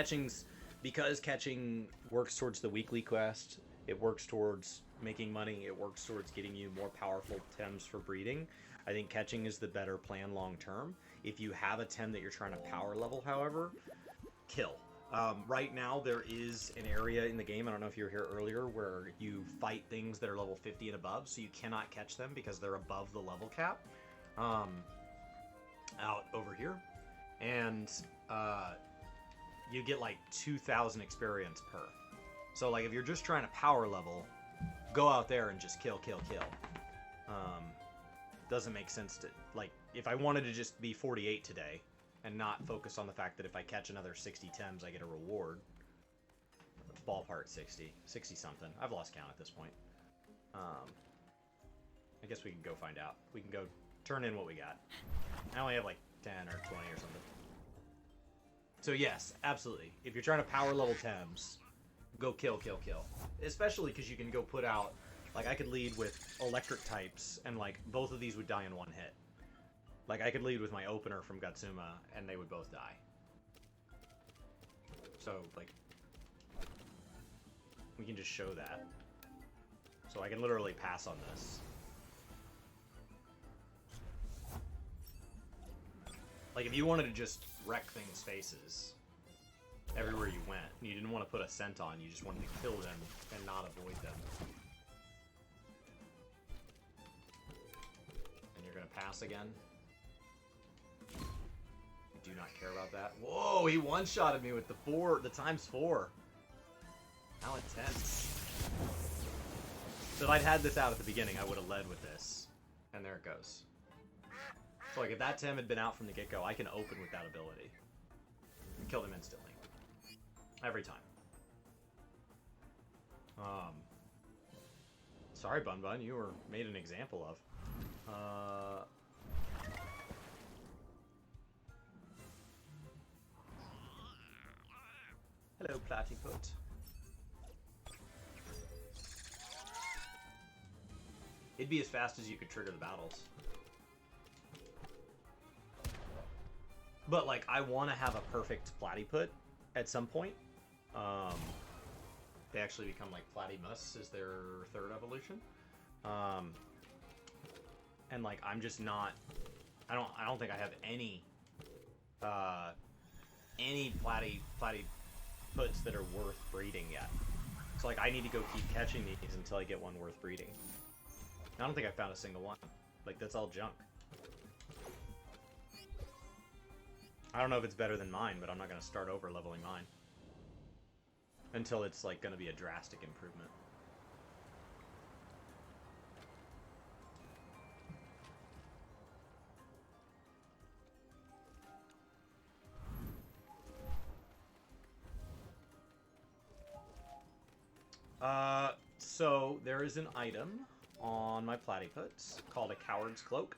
because catching works towards the weekly quest, it works towards making money, it works towards getting you more powerful Tems for breeding. I think catching is the better plan long term. If you have a Tem that you're trying to power level, however, kill. Right now, there is an area in the game, I don't know if you were here earlier, where you fight things that are level 50 and above, so you cannot catch them because they're above the level cap. Out over here. And you get like 2,000 experience per. So like if you're just trying to power level, go out there and just kill. Doesn't make sense to, like, if I wanted to just be 48 today and not focus on the fact that if I catch another 60 Tems, I get a reward. Ballpark 60 something. I've lost count at this point. I guess we can go find out. We can go turn in what we got. I only have like 10 or 20 or something. So yes, absolutely. If you're trying to power level Tems, go kill, kill, kill. Especially because you can go put out... Like, I could lead with electric types, and, like, both of these would die in one hit. Like, I could lead with my opener from Gatsuma, and they would both die. So, like... We can just show that. So I can literally pass on this. Like, if you wanted to just wreck things' faces everywhere you went, and you didn't want to put a scent on, you just wanted to kill them and not avoid them. And you're gonna pass again. I do not care about that. Whoa, he one-shotted me with the ×4. How intense. So if I'd had this out at the beginning, I would have led with this. And there it goes. So like, if that Tem had been out from the get-go, I can open with that ability. And kill them instantly. Every time. Sorry, Bun Bun, you were made an example of. Hello, Platyput. It'd be as fast as you could trigger the battles. But, like, I want to have a perfect Platyput at some point. They actually become, like, Platymus is their third evolution. And, like, I'm just not... I don't think I have any Platyputs that are worth breeding yet. So, like, I need to go keep catching these until I get one worth breeding. I don't think I found a single one. Like, that's all junk. I don't know if it's better than mine, but I'm not going to start over leveling mine. Until it's, like, going to be a drastic improvement. So there is an item on my Platyputs called a Coward's Cloak.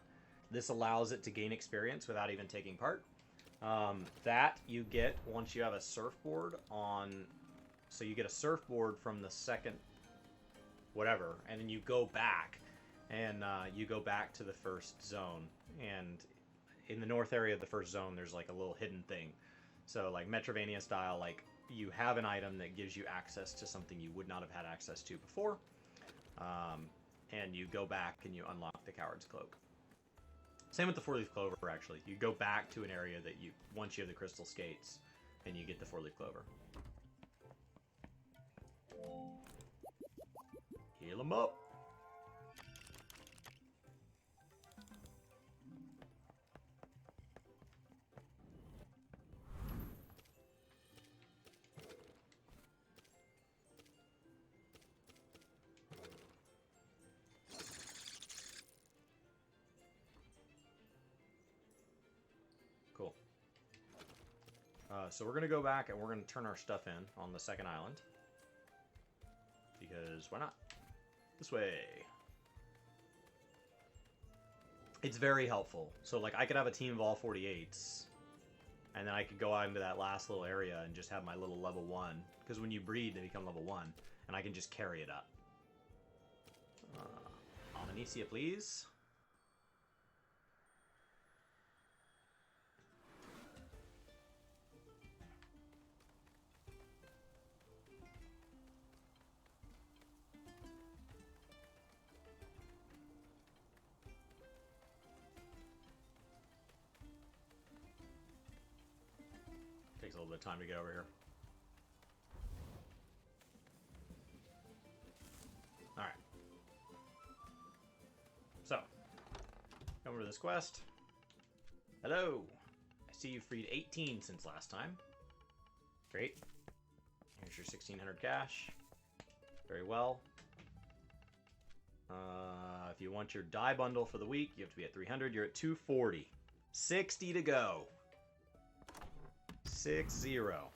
This allows it to gain experience without even taking part. That you get once you have a surfboard on... So you get a surfboard from the second... whatever, and then you go back, and you go back to the first zone. And in the north area of the first zone, there's like a little hidden thing. So like Metrovania style, like you have an item that gives you access to something you would not have had access to before. And you go back and you unlock the Coward's Cloak. Same with the four-leaf clover, actually. You go back to an area that you, once you have the crystal skates, and you get the four-leaf clover. Heal him up. Cool. So we're going to go back and we're going to turn our stuff in on the second island. Because why not? This way. It's very helpful. So like I could have a team of all 48s. And then I could go out into that last little area and just have my little level 1. Because when you breed, they become level 1. And I can just carry it up. Omnicia, please. Takes a little bit of time to get over here. Alright. So, come over to this quest. Hello! I see you freed 18 since last time. Great. Here's your 1600 cash. Very well. If you want your die bundle for the week, you have to be at 300. You're at 240. 60 to go. 6-0.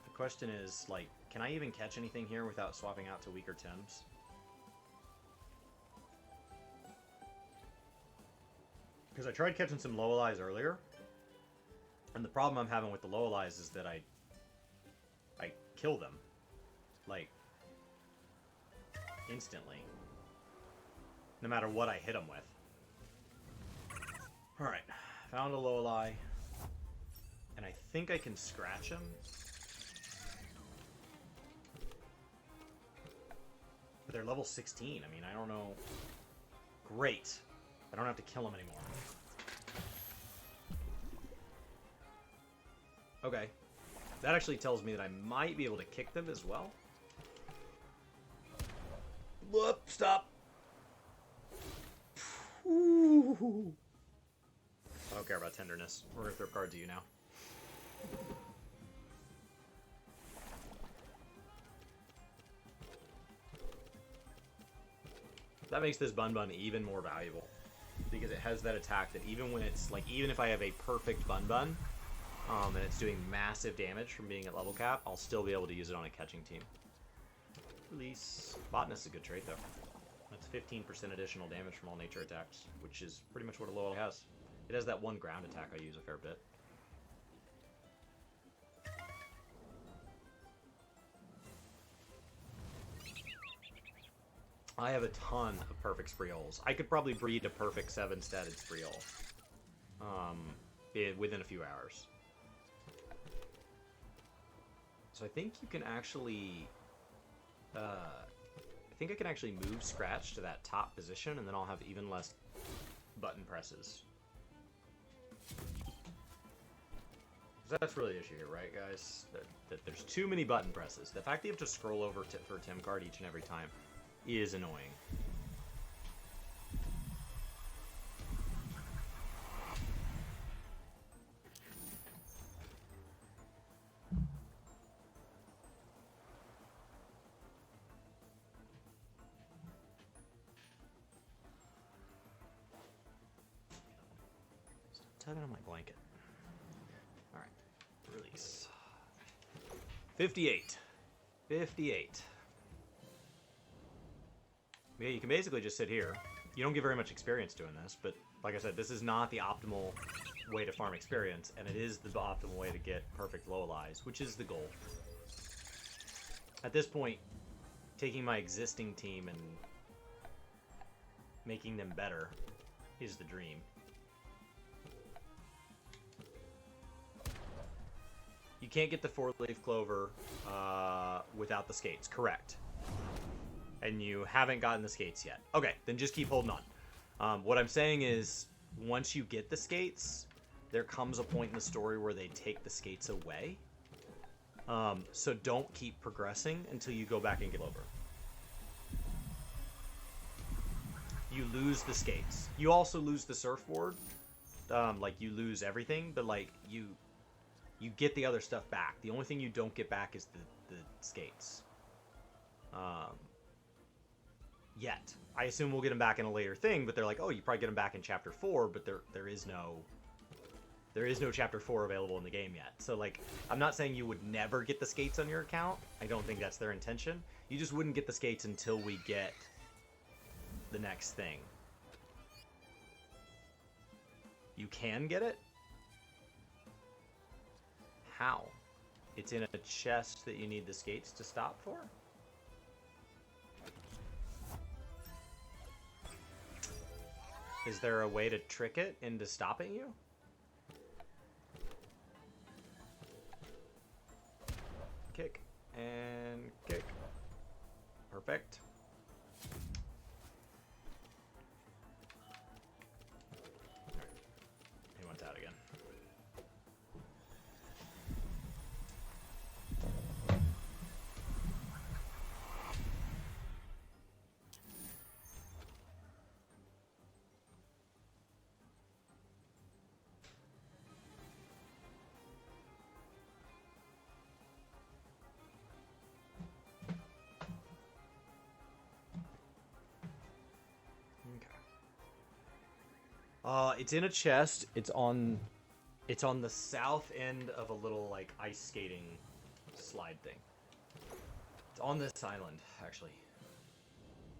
The question is, like, can I even catch anything here without swapping out to weaker Tems? Because I tried catching some Lowlies earlier, and the problem I'm having with the Lowlies is that I kill them, like, instantly, no matter what I hit them with. Alright, found a Lowlie, and I think I can scratch him. But they're level 16, I mean, I don't know. Great. I don't have to kill him anymore. Okay. That actually tells me that I might be able to kick them as well. Whoop, stop. Ooh. I don't care about tenderness. We're going to throw cards at you now. That makes this Bun Bun even more valuable. Because it has that attack that even when it's, like, even if I have a perfect Bun Bun, and it's doing massive damage from being at level cap, I'll still be able to use it on a catching team. Release. Botanist is a good trait, though. That's 15% additional damage from all nature attacks, which is pretty much what a Lowell has. It has that one ground attack I use a fair bit. I have a ton of perfect Spreols. I could probably breed a perfect 7-statted Spreol within a few hours. So I think you can actually... I think I can actually move Scratch to that top position, and then I'll have even less button presses. That's really the issue here, right, guys? That there's too many button presses. The fact that you have to scroll over for a Tem card each and every time is annoying. Tugging on my blanket. Alright. Release. 58. 58. Yeah, you can basically just sit here. You don't get very much experience doing this, but like I said, this is not the optimal way to farm experience, and it is the optimal way to get perfect Lowlies, which is the goal. At this point, taking my existing team and making them better is the dream. You can't get the 4-leaf clover without the skates, correct. And you haven't gotten the skates yet. Okay, then just keep holding on. What I'm saying is, once you get the skates, there comes a point in the story where they take the skates away. So don't keep progressing until you go back and get over. You lose the skates. You also lose the surfboard. Like, you lose everything, but, like, you get the other stuff back. The only thing you don't get back is the skates. Yet. I assume we'll get them back in a later thing, but they're like, oh, you probably get them back in Chapter 4, but there is no Chapter 4 available in the game yet. So, like, I'm not saying you would never get the skates on your account. I don't think that's their intention. You just wouldn't get the skates until we get the next thing. You can get it? How? It's in a chest that you need the skates to stop for? Is there a way to trick it into stopping you? Kick and kick. Perfect. He went out again. It's in a chest. It's on the south end of a little, like, ice skating slide thing. It's on this island, actually.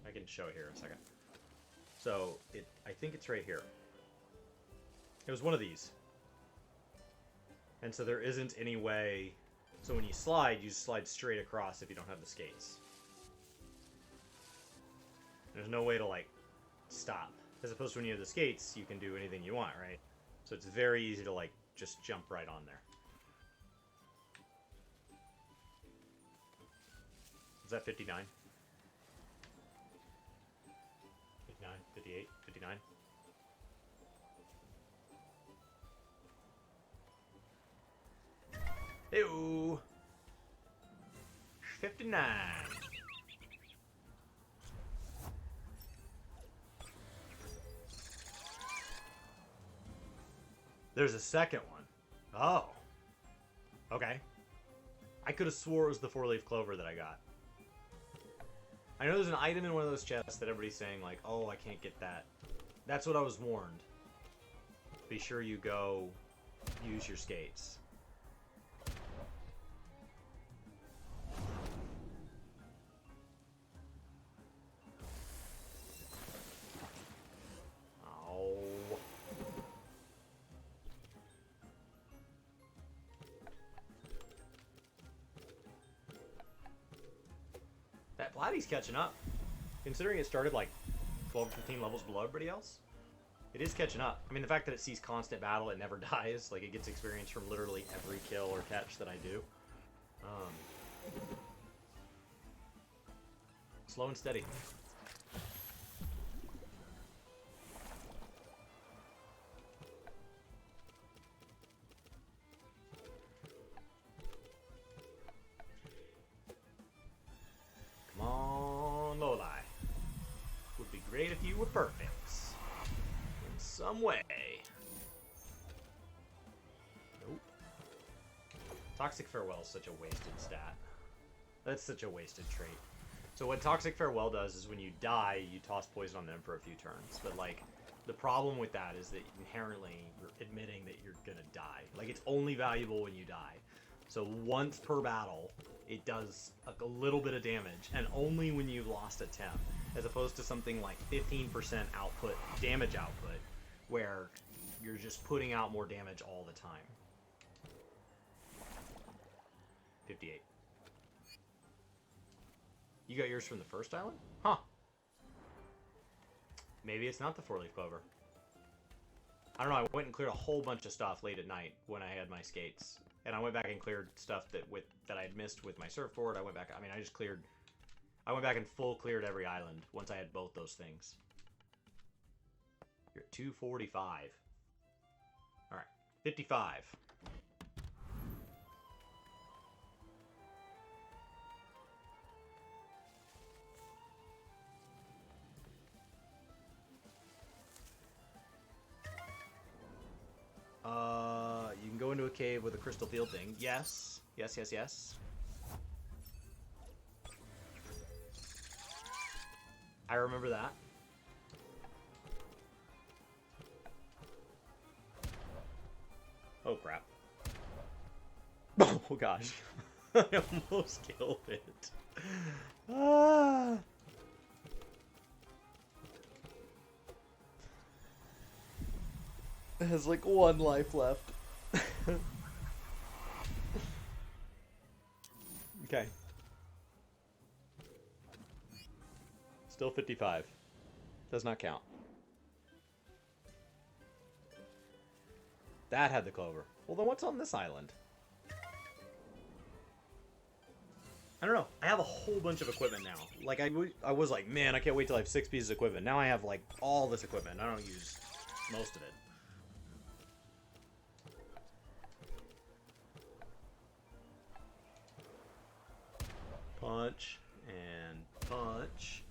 I can show it here in a second. So I think it's right here. It was one of these. And so there isn't any way... So when you slide, you slide straight across if you don't have the skates. There's no way to, like, stop. As opposed to when you have the skates, you can do anything you want, right? So it's very easy to, like, just jump right on there. Is that 59? 59, 58, 59? Ew! 59! There's a second one. Oh. Okay. I could have swore it was the 4-leaf clover that I got. I know there's an item in one of those chests that everybody's saying, like, oh, I can't get that. That's what I was warned. Be sure you go use your skates. Oh. That Platy's catching up. Considering it started like 12 or 15 levels below everybody else, it is catching up. I mean, the fact that it sees constant battle, it never dies, like it gets experience from literally every kill or catch that I do. Slow and steady. Come on, Loli. Would be great if you were perfect. In some way. Nope. Toxic Farewell is such a wasted stat. That's such a wasted trait. So what Toxic Farewell does is when you die, you toss poison on them for a few turns. But, like, the problem with that is that inherently you're admitting that you're gonna die. Like, it's only valuable when you die. So once per battle, it does a little bit of damage, and only when you've lost a Tem, as opposed to something like 15% output, damage output, where you're just putting out more damage all the time. 58. You got yours from the first island? Huh. Maybe it's not the 4-leaf clover. I don't know, I went and cleared a whole bunch of stuff late at night when I had my skates. And I went back and cleared stuff that I had missed with my surfboard. I went back, I mean, I went back and full cleared every island once I had both those things. You're at 245. Alright, 55. You can go into a cave with a crystal field thing. Yes. Yes, yes, yes. I remember that. Oh, crap. Oh, gosh. I almost killed it. Ah! It has like one life left. Okay. Still 55. Does not count. That had the clover. Well, then what's on this island? I don't know. I have a whole bunch of equipment now. Like, I was like, man, I can't wait till I have 6 pieces of equipment. Now I have, like, all this equipment. I don't use most of it. Punch and punch.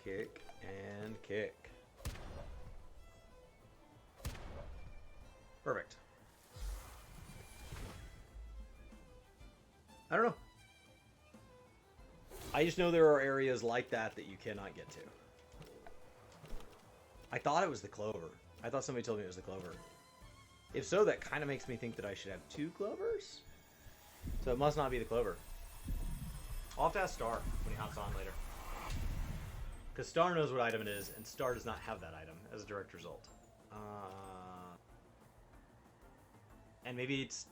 Kick and kick. Perfect. I don't know. I just know there are areas like that that you cannot get to. I thought it was the clover. I thought somebody told me it was the clover. If so, that kind of makes me think that I should have 2 clovers. So it must not be the clover. I'll have to ask Star when he hops on later. Because Star knows what item it is, and Star does not have that item as a direct result. And maybe it's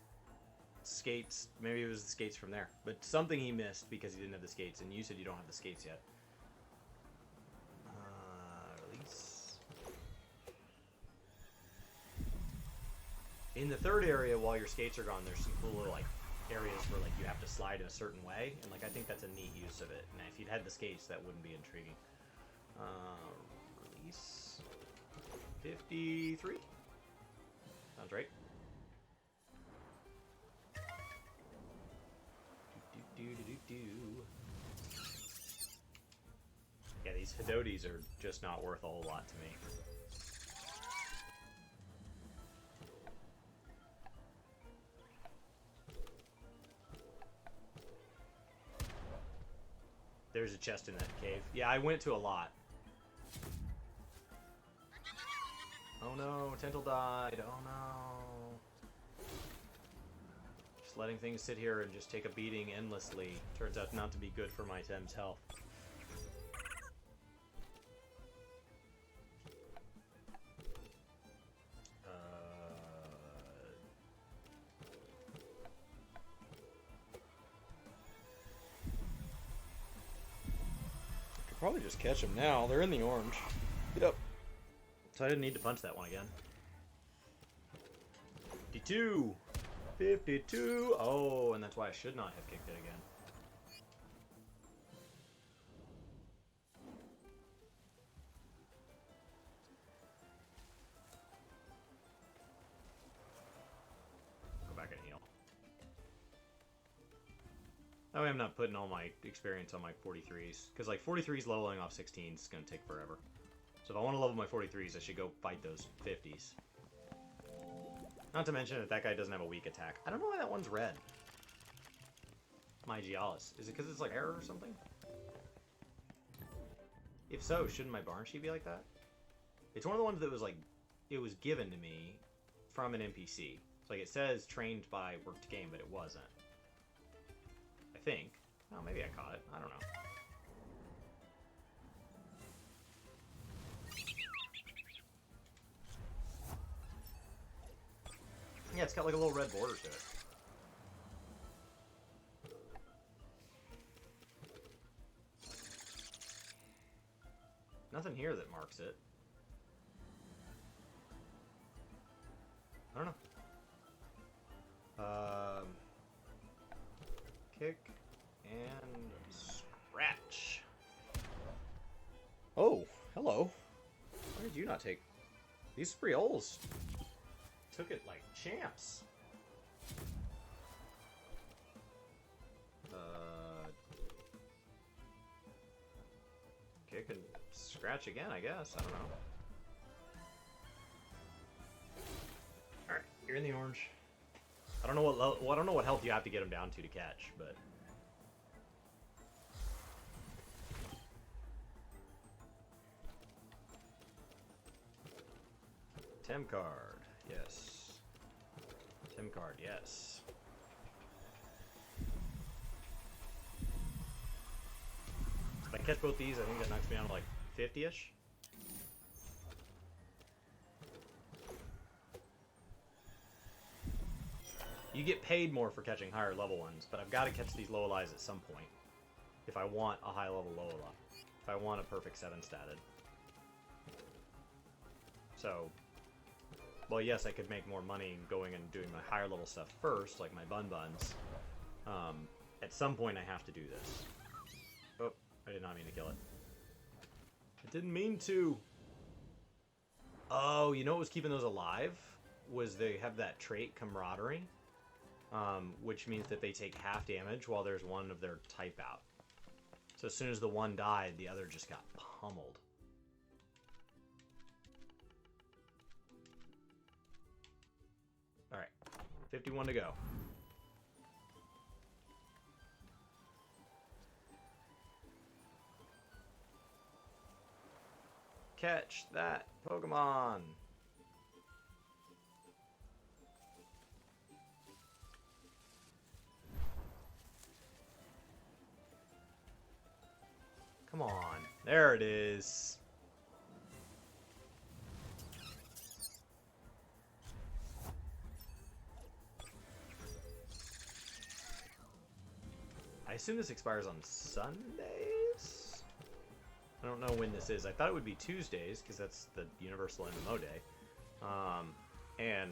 skates. Maybe it was the skates from there. But something he missed because he didn't have the skates, and you said you don't have the skates yet. Release. In the third area, while your skates are gone, there's some cool little like areas where like you have to slide in a certain way, and like I think that's a neat use of it. And if you'd had the skates, that wouldn't be intriguing. Release 53. Sounds right. Yeah, these Hidotis are just not worth a whole lot to me. There's a chest in that cave. Yeah, I went to a lot. Oh no, Tental died. Oh no. Just letting things sit here and just take a beating endlessly turns out not to be good for my Tem's health. Probably just catch them now. They're in the orange. Get up. So I didn't need to punch that one again. 52! 52! Oh, and that's why I should not have kicked it again. Go back and heal. That way I'm not putting all my experience on my 43s. Because, like, 43s leveling off 16s is going to take forever. So if I want to level my 43s, I should go fight those 50s. Not to mention that that guy doesn't have a weak attack. I don't know why that one's red. My Gialis. Is it because it's, like, error or something? If so, shouldn't my Barn Sheet be like that? It's one of the ones that was, like, it was given to me from an NPC. So, like, it says trained by worked game, but it wasn't. I think. Oh, maybe I caught it. I don't know. Yeah, it's got like a little red border to it. Nothing here that marks it. I don't know. Kick and scratch. Oh, hello. Why did you not take... These Sprioles took it like champs. Kick and scratch again, I guess. I don't know. Alright, you're in the orange. I don't know what I don't know what health you have to get him down to catch, but Tem card, yes. Tem card, yes. If I catch both these, I think that knocks me down to like 50-ish. You get paid more for catching higher level ones, but I've got to catch these Loelies at some point. If I want a high level Loela. If I want a perfect 7 statted. So, well, yes, I could make more money going and doing my higher level stuff first, like my Bun Buns. At some point I have to do this. Oh, I did not mean to kill it. I didn't mean to! Oh, you know what was keeping those alive? Was they have that trait, Camaraderie. Which means that they take half damage while there's one of their type out. So as soon as the one died, the other just got pummeled. Alright, 51 to go. Catch that Pokemon! There it is. I assume this expires on Sundays? I don't know when this is. I thought it would be Tuesdays, because that's the Universal MMO day. And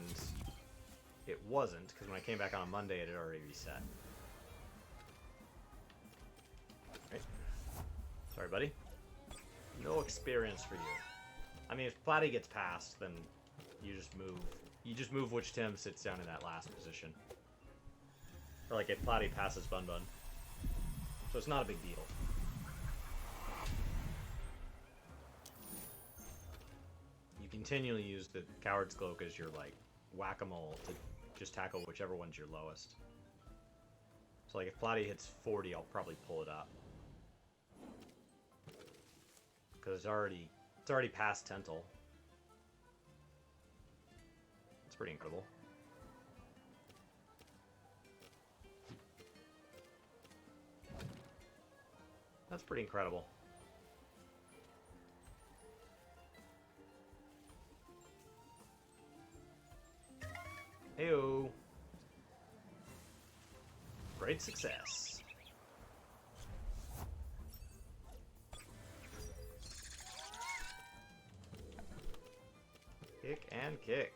it wasn't, because when I came back on a Monday, it had already reset. Right. Sorry, buddy. No experience for you. I mean, if Platy gets passed, then you just move. You just move which Tim sits down in that last position. Or like if Platy passes Bun Bun. So it's not a big deal. You continually use the Coward's Cloak as your, like, whack-a-mole to just tackle whichever one's your lowest. So, like, if Platy hits 40, I'll probably pull it up. Because it's already past Tental. It's pretty incredible. That's pretty incredible. Heyo. Great success. Kick and kick.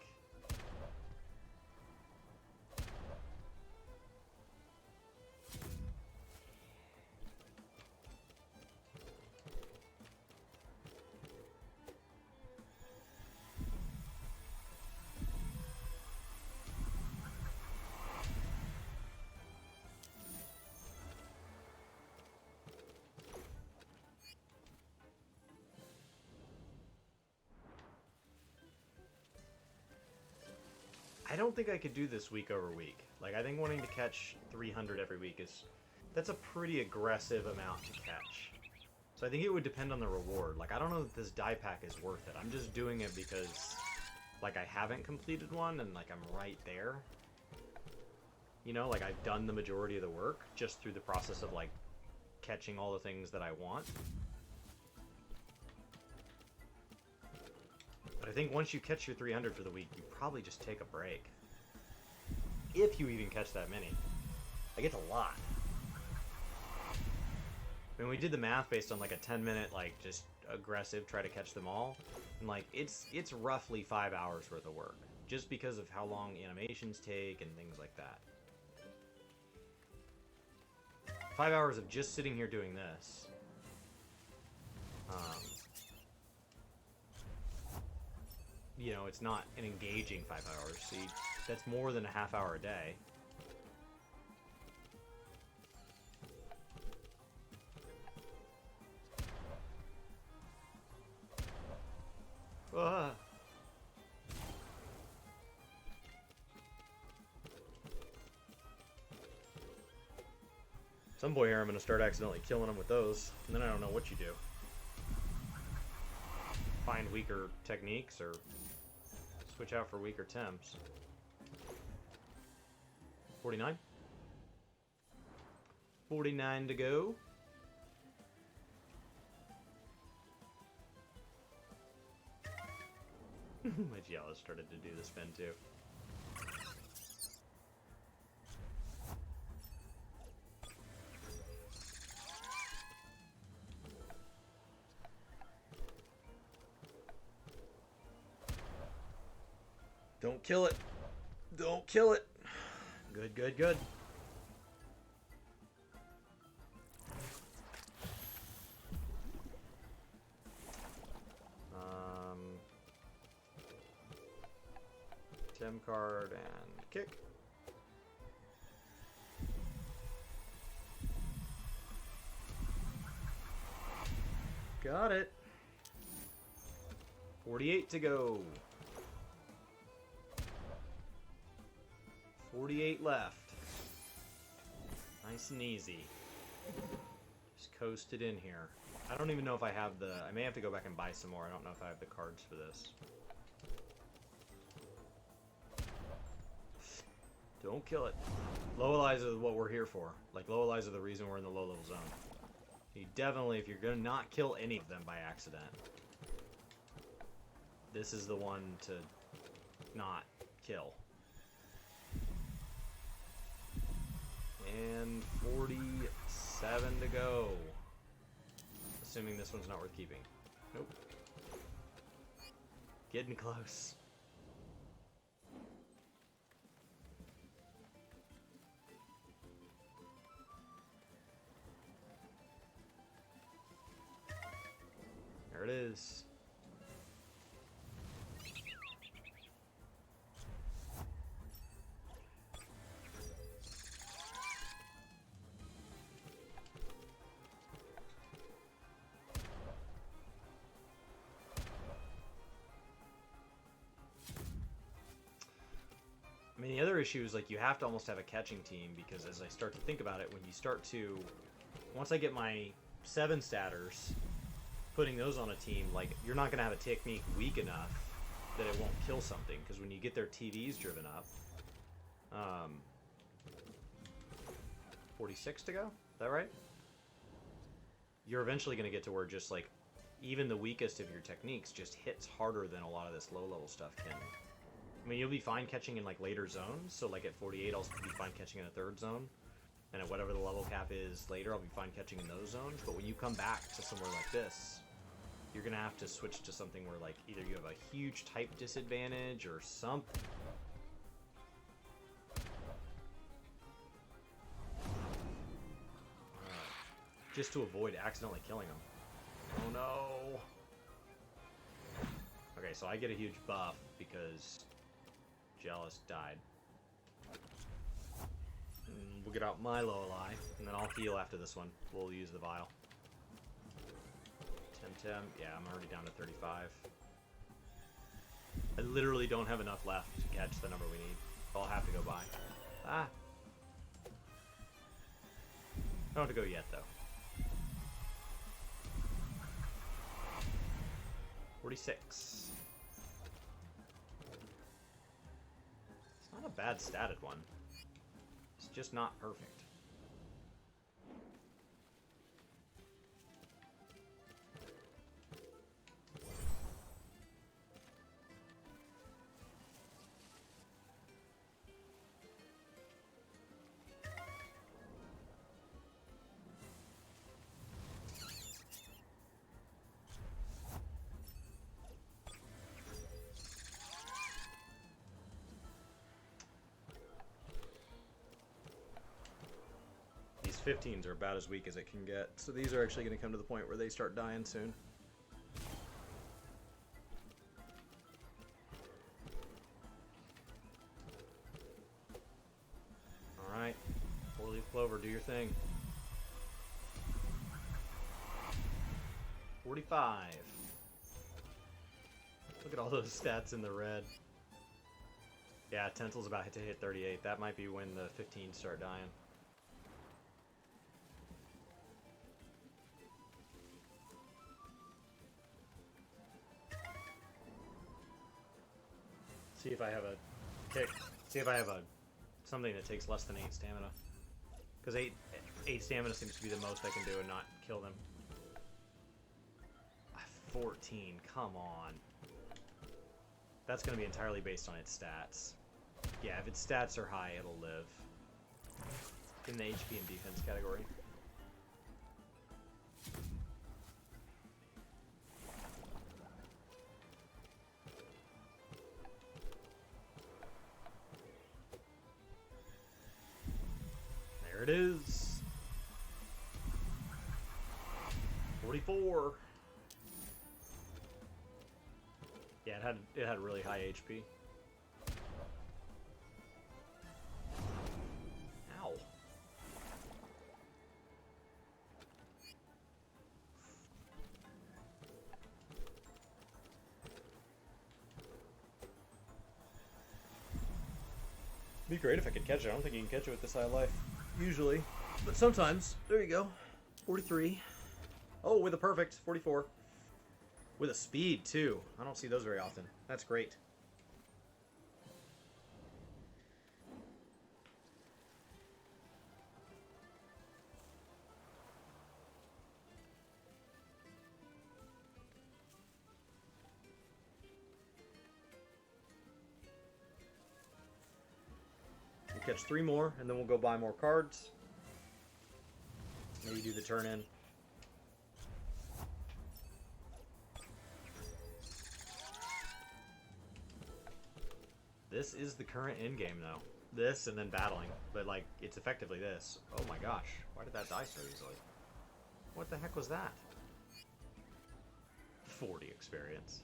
I don't think I could do this week over week. Like, I think wanting to catch 300 every week that's a pretty aggressive amount to catch. So I think it would depend on the reward. Like, I don't know if this die pack is worth it. I'm just doing it because, like, I haven't completed one and, like, I'm right there. You know, like, I've done the majority of the work just through the process of, like, catching all the things that I want. But I think once you catch your 300 for the week, you probably just take a break. If you even catch that many. Like, it's a lot. I mean, we did the math based on, like, a 10-minute, like, just aggressive, try to catch them all. And, like, it's roughly 5 hours worth of work. Just because of how long animations take and things like that. 5 hours of just sitting here doing this. You know, it's not an engaging 5 hours. See, that's more than a half hour a day. Ah. Some boy here, I'm going to start accidentally killing them with those, and then I don't know what you do. Find weaker techniques, or switch out for weaker Temps. 49? 49 to go. My Giallo started to do the spin too. Don't kill it. Don't kill it. Good, good, good. Tem card and kick. Got it. 48 to go. 48 left. Nice and easy. Just coast it in here. I don't even know if I have the... I may have to go back and buy some more. I don't know if I have the cards for this. Don't kill it. Low Allies is what we're here for. Like, low Allies are the reason we're in the low-level zone. You definitely, if you're gonna not kill any of them by accident, this is the one to not kill. And 47 to go. Assuming this one's not worth keeping. Nope. Getting close. There it is. I mean, the other issue is, like, you have to almost have a catching team, because as I start to think about it, when you start to... Once I get my 7 statters, putting those on a team, like, you're not going to have a technique weak enough that it won't kill something, because when you get their TVs driven up... 46 to go? Is that right? You're eventually going to get to where just, like, even the weakest of your techniques just hits harder than a lot of this low-level stuff can. I mean, you'll be fine catching in, like, later zones, so, like, at 48, I'll be fine catching in a 3rd zone, and at whatever the level cap is later, I'll be fine catching in those zones, but when you come back to somewhere like this, you're gonna have to switch to something where, like, either you have a huge type disadvantage or something. Just to avoid accidentally killing them. Oh no! Okay, so I get a huge buff because Jealous died. We'll get out my Lorelei, and then I'll heal after this one. We'll use the vial. TemTem, yeah, I'm already down to 35. I literally don't have enough left to catch the number we need. I'll have to go by. Ah! I don't have to go yet, though. 46. It's not a bad statted one. It's just not perfect. These 15s are about as weak as it can get, so these are actually going to come to the point where they start dying soon. Alright, 4-leaf clover, do your thing. 45. Look at all those stats in the red. Yeah, Tentil's about to hit 38. That might be when the 15s start dying. See if I have a kick. See if I have a something that takes less than 8 stamina. Because 8 stamina seems to be the most I can do and not kill them. 14, come on. That's going to be entirely based on its stats. Yeah, if its stats are high, it'll live. In the HP and defense category. There it is. 44. Yeah, it had really high HP. Ow. It'd be great if I could catch it. I don't think you can catch it with this high life. Usually. But sometimes. There you go. 43. Oh, with a perfect. 44. With a speed, too. I don't see those very often. That's great. catch 3 more, and then we'll go buy more cards. Maybe do the turn in. This is the current end game, though. This and then battling, but like it's effectively this. Oh my gosh, why did that die so easily? What the heck was that? 40 experience.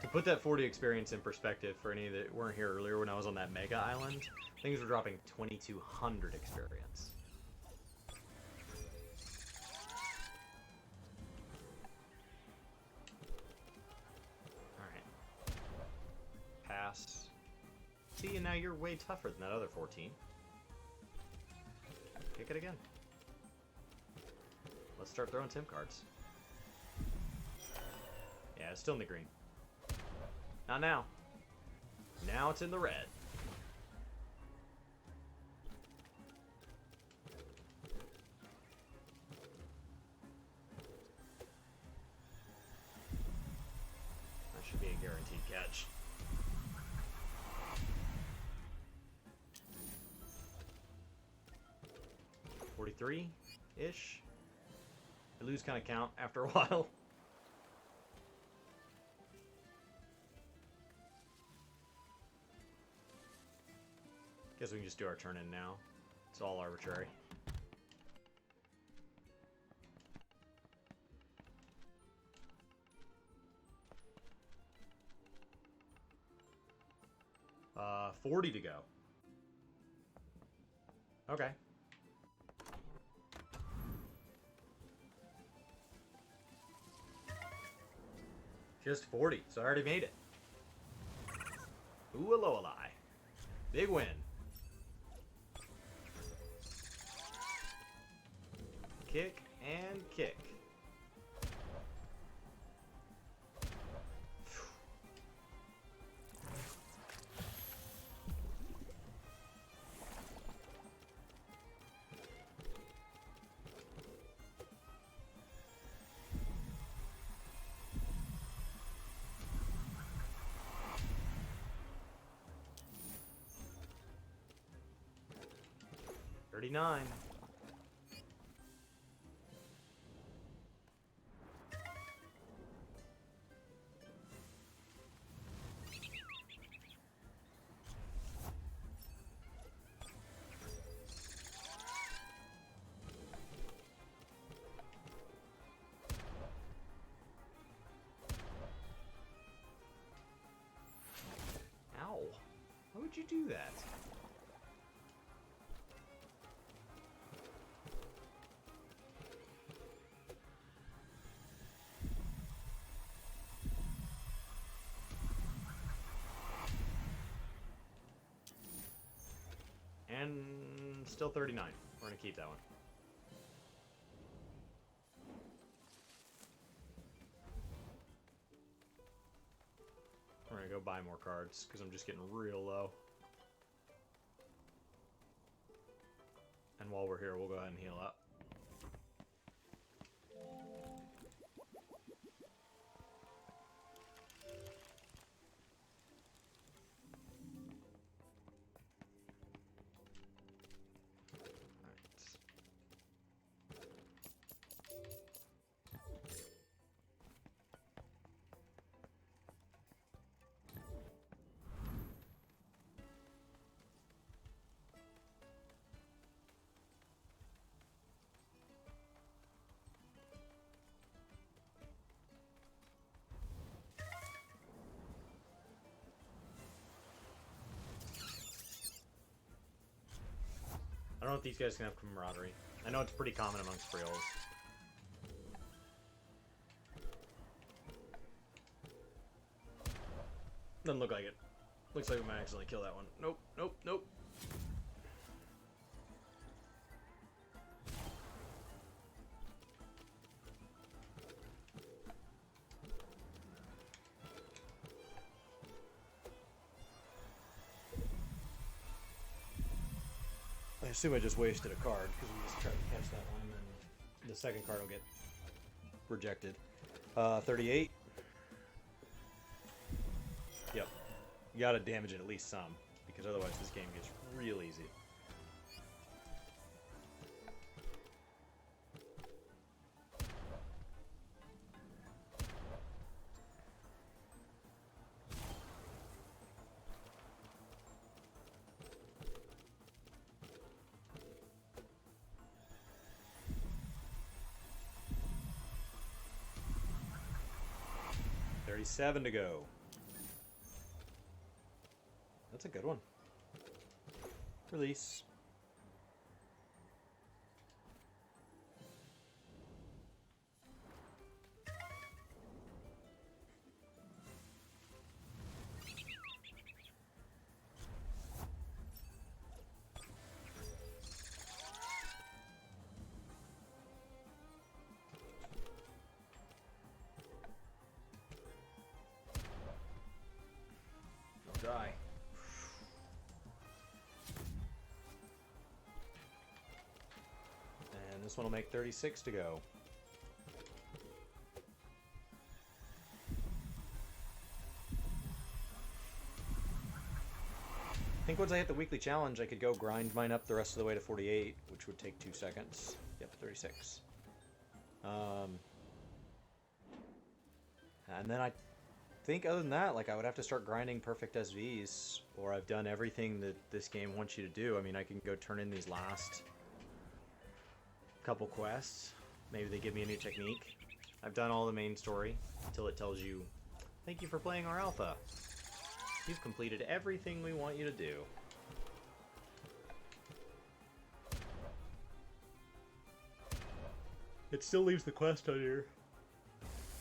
To put that 40 experience in perspective for any that weren't here earlier, when I was on that mega island, things were dropping 2,200 experience. Alright. Pass. See, and now you're way tougher than that other 14. Kick it again. Let's start throwing Tem cards. Yeah, it's still in the green. Not now. Now it's in the red. That should be a guaranteed catch. $43-ish. I lose kind of count after a while. Guess we can just do our turn in now. It's all arbitrary. Uh, 40 to go. Okay. Just 40, so I already made it. Ooh, a big win. Kick and kick. $39. Ow. Why would you do that? And still 39. We're going to keep that one. We're going to go buy more cards because I'm just getting real low. And while we're here, we'll go ahead and heal up. I don't know if these guys can have camaraderie. I know it's pretty common amongst Creoles. Doesn't look like it. Looks like we might accidentally kill that one. Nope, nope, nope. I assume I just wasted a card because we just tried to catch that one, and then the second card will get rejected. 38. Yep. You gotta damage it at least some, because otherwise this game gets real easy. $37 to go. That's a good one. Release. Die. And this one will make 36 to go. I think once I hit the weekly challenge, I could go grind mine up the rest of the way to 48, which would take 2 seconds. Yep, 36. And then I think other than that, like, I would have to start grinding perfect SVs, or I've done everything that this game wants you to do. I mean, I can go turn in these last couple quests. Maybe they give me a new technique. I've done all the main story until it tells you, thank you for playing our alpha. You've completed everything we want you to do. It still leaves the quest on your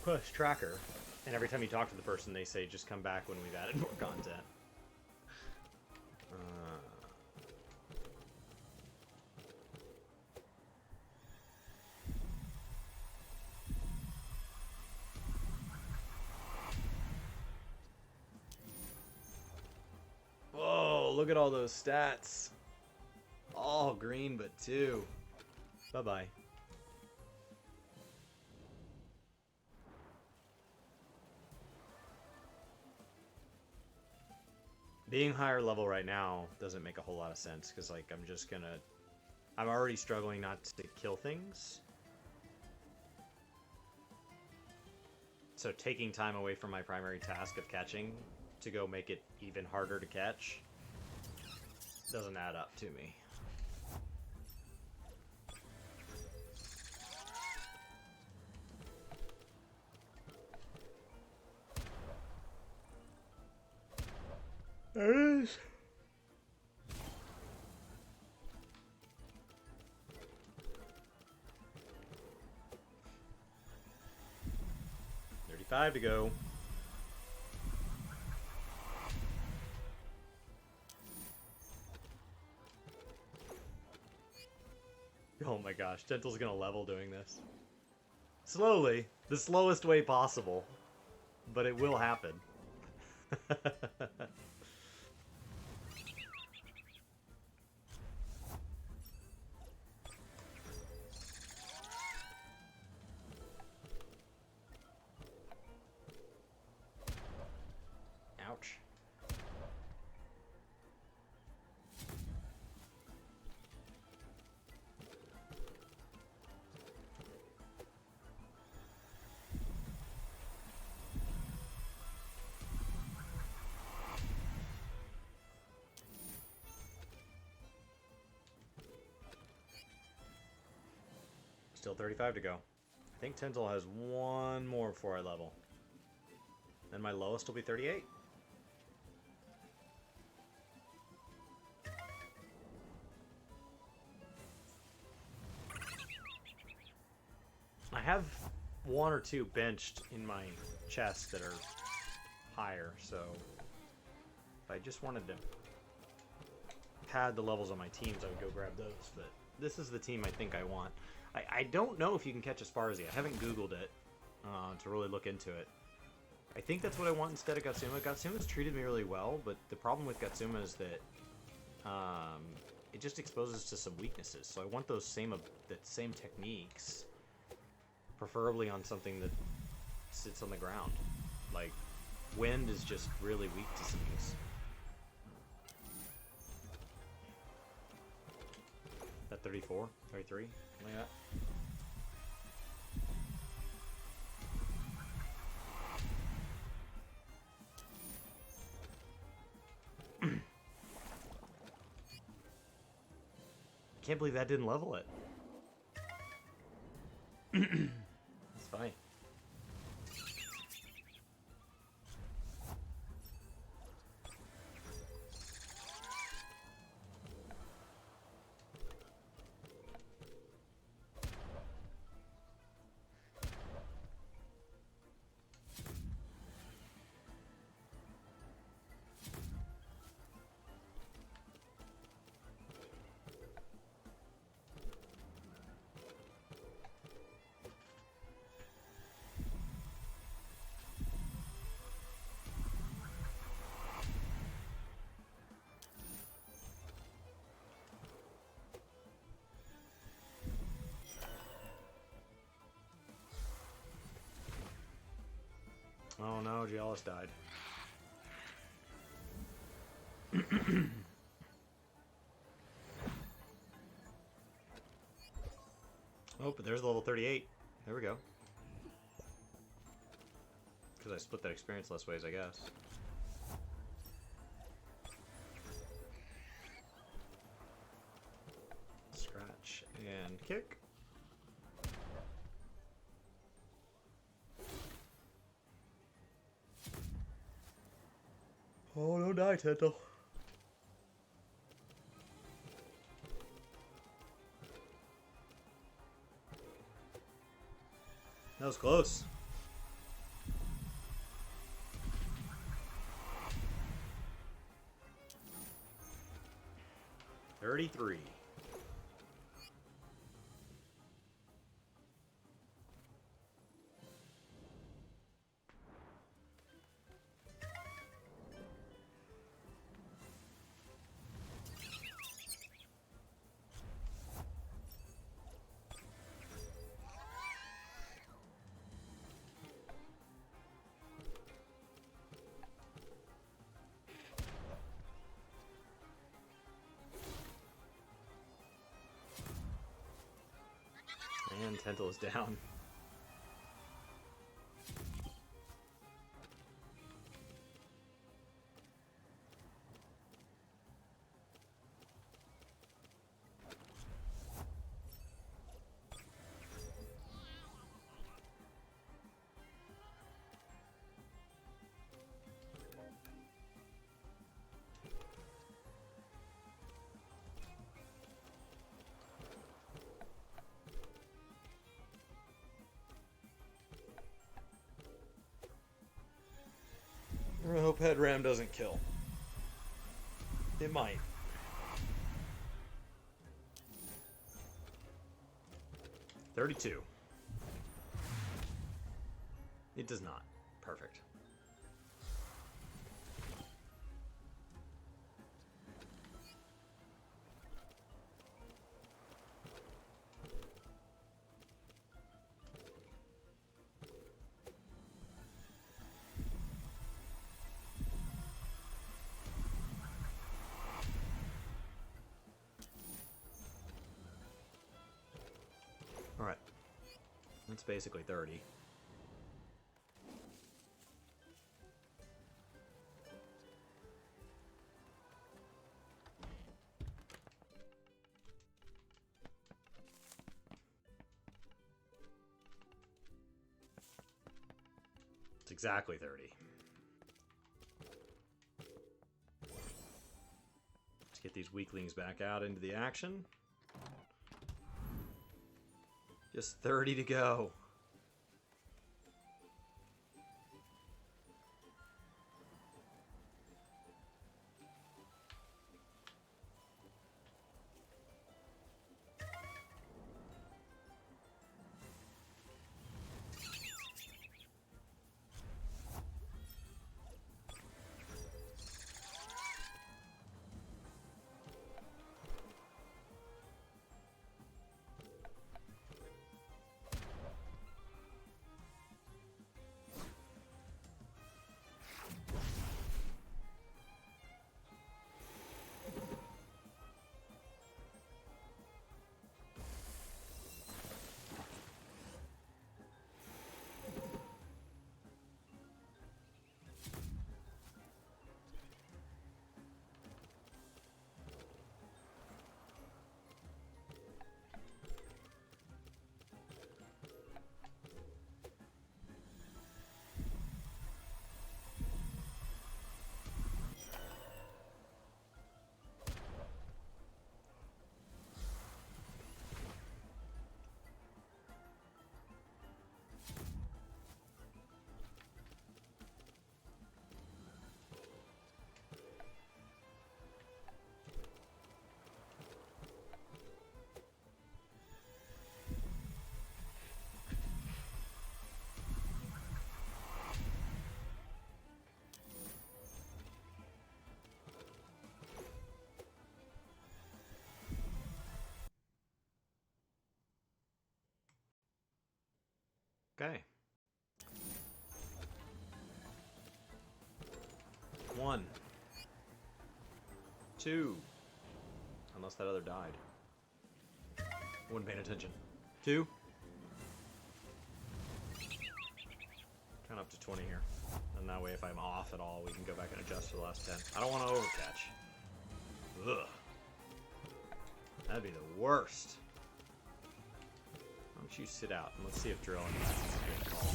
quest tracker. And every time you talk to the person, they say, just come back when we've added more content. Whoa, look at all those stats. All green, but 2. Bye-bye. Being higher level right now doesn't make a whole lot of sense, because, like, I'm already struggling not to kill things. So taking time away from my primary task of catching to go make it even harder to catch doesn't add up to me. There it is. $35 to go. Oh my gosh, Gentle's gonna level doing this. Slowly, the slowest way possible, but it will happen. Ouch. Still 35 to go. I think Tenzel has one more before I level. Then my lowest will be 38. I have 1 or 2 benched in my chest that are higher, so if I just wanted to pad the levels on my teams, I would go grab those, but this is the team I think I want. I don't know if you can catch Asparzi. I haven't Googled it to really look into it. I think that's what I want instead of Gatsuma. Gatsuma's treated me really well, but the problem with Gatsuma is that it just exposes to some weaknesses. So I want those same techniques, preferably on something that sits on the ground, like Wind is just really weak to some use. That 34? 33? Something like that. Can't believe that didn't level it. That's fine. Oh no, Gialis died. Oh, but there's level 38. There we go. Because I split that experience less ways, I guess. Scratch and kick. Oh, don't die, Tento. That was close. $33. And Tental is down. I hope Head Ram doesn't kill. It might. $32. It does not. Perfect. Alright. That's basically 30. It's exactly 30. Let's get these weaklings back out into the action. Just 30 to go. Okay. 1, 2. Unless that other died. I wasn't paying attention. 2. Turn up to 20 here. And that way if I'm off at all, we can go back and adjust for the last 10. I don't want to overcatch. Ugh. That'd be the worst. Why don't you sit out and let's see if drilling is a good call.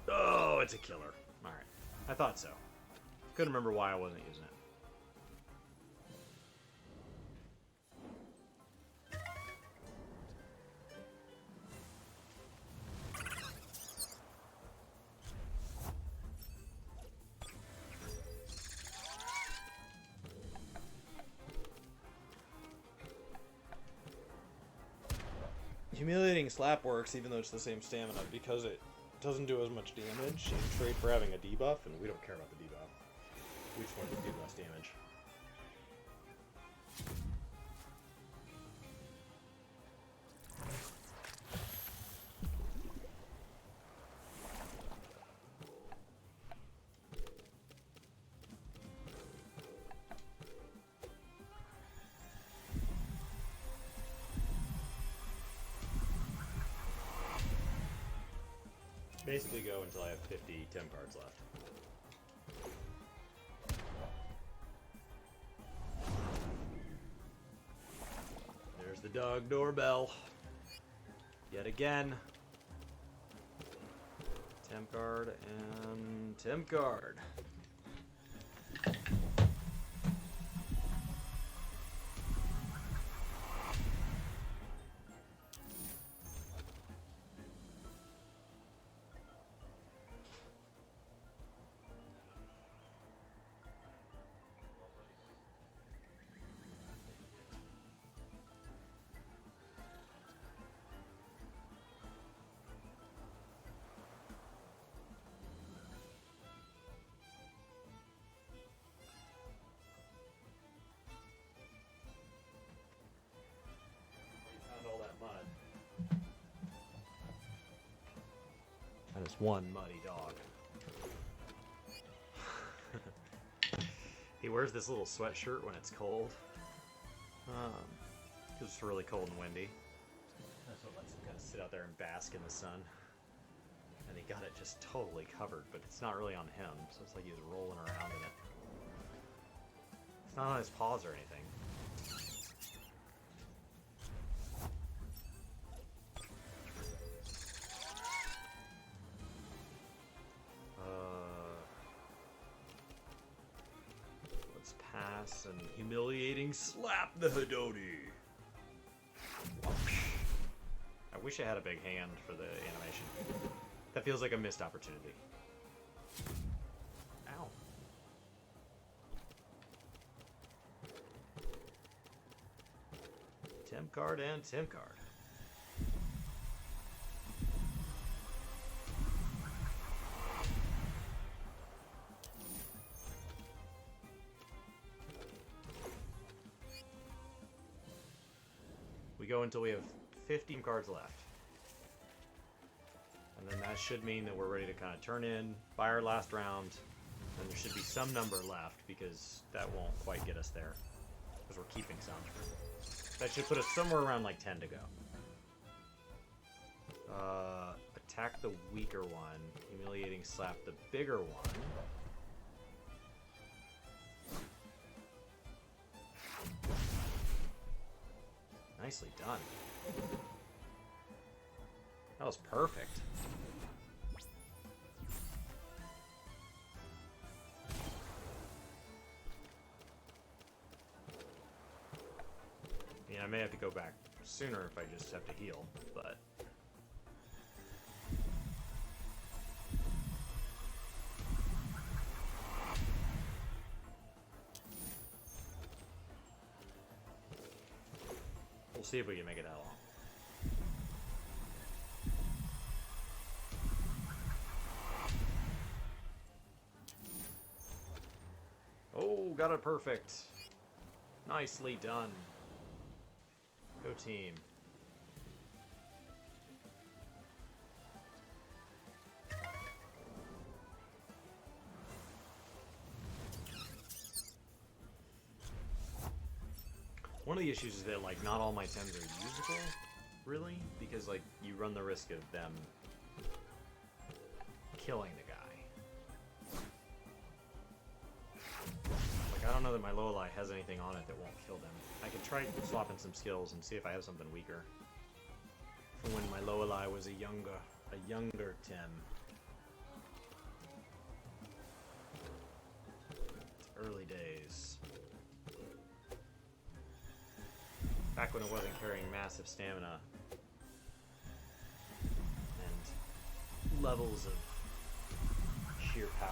Oh, it's a killer. Alright. I thought so. Couldn't remember why I wasn't using it. Humiliating slap works even though it's the same stamina because it doesn't do as much damage in trade for having a debuff, and we don't care about the debuff. We just want to do less damage. Basically go until I have 50 Tem cards left. There's the dog doorbell. Yet again. Tem card and Tem card. All that mud. That is one muddy dog. He wears this little sweatshirt when it's cold. Because it's really cold and windy. That's what lets him kind of sit out there and bask in the sun. And he got it just totally covered, but it's not really on him, so it's like he's rolling around in it. It's not on his paws or anything. Let's pass and humiliating slap the Hedoni. I wish I had a big hand for the animation. That feels like a missed opportunity. Ow. Tem card and Tem card. We go until we have 15 cards left. And then that should mean that we're ready to kind of turn in, buy our last round, and there should be some number left because that won't quite get us there. Because we're keeping some. That should put us somewhere around like 10 to go. Attack the weaker one. Humiliating slap the bigger one. Nicely done. That was perfect. I mean, I may have to go back sooner if I just have to heal, but... we'll see if we can make it that long. Oh, got it perfect. Nicely done. Go team. One of the issues is that, like, not all my Tems are usable, really, because, like, you run the risk of them killing the guy. Like, I don't know that my Lorelei has anything on it that won't kill them. I could try swapping some skills and see if I have something weaker. From when my Lorelei was a younger Tem. It's early days. Back when it wasn't carrying massive stamina. And levels of sheer power.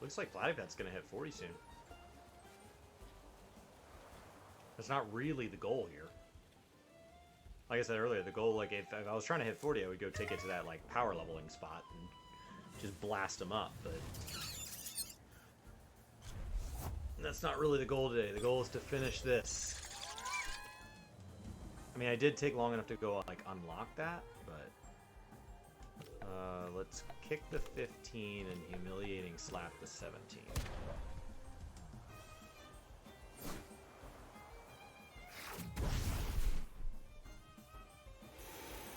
Looks like Platypet's gonna hit 40 soon. That's not really the goal here. Like I said earlier, the goal, like, if I was trying to hit 40, I would go take it to that, like, power leveling spot and just blast them up, but that's not really the goal today. The goal is to finish this. I mean, I did take long enough to go, like, unlock that, but let's kick the 15 and humiliating slap the 17.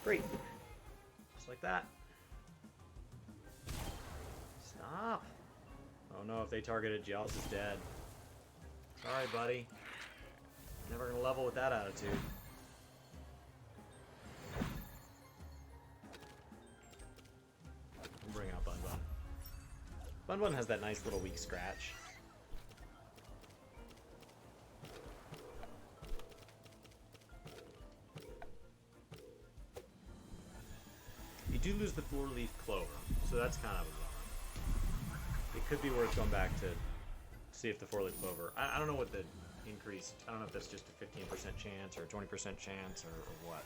Great. Just like that. Stop. Oh no, if they targeted Jealous is dead. Sorry, buddy. Never gonna level with that attitude. Bring out Bun Bun. Bun Bun has that nice little weak scratch. You do lose the 4-leaf clover, so that's kind of a bummer. It could be worth going back to see if the 4-leaf clover... I don't know what the increased... I don't know if that's just a 15% chance or a 20% chance or what.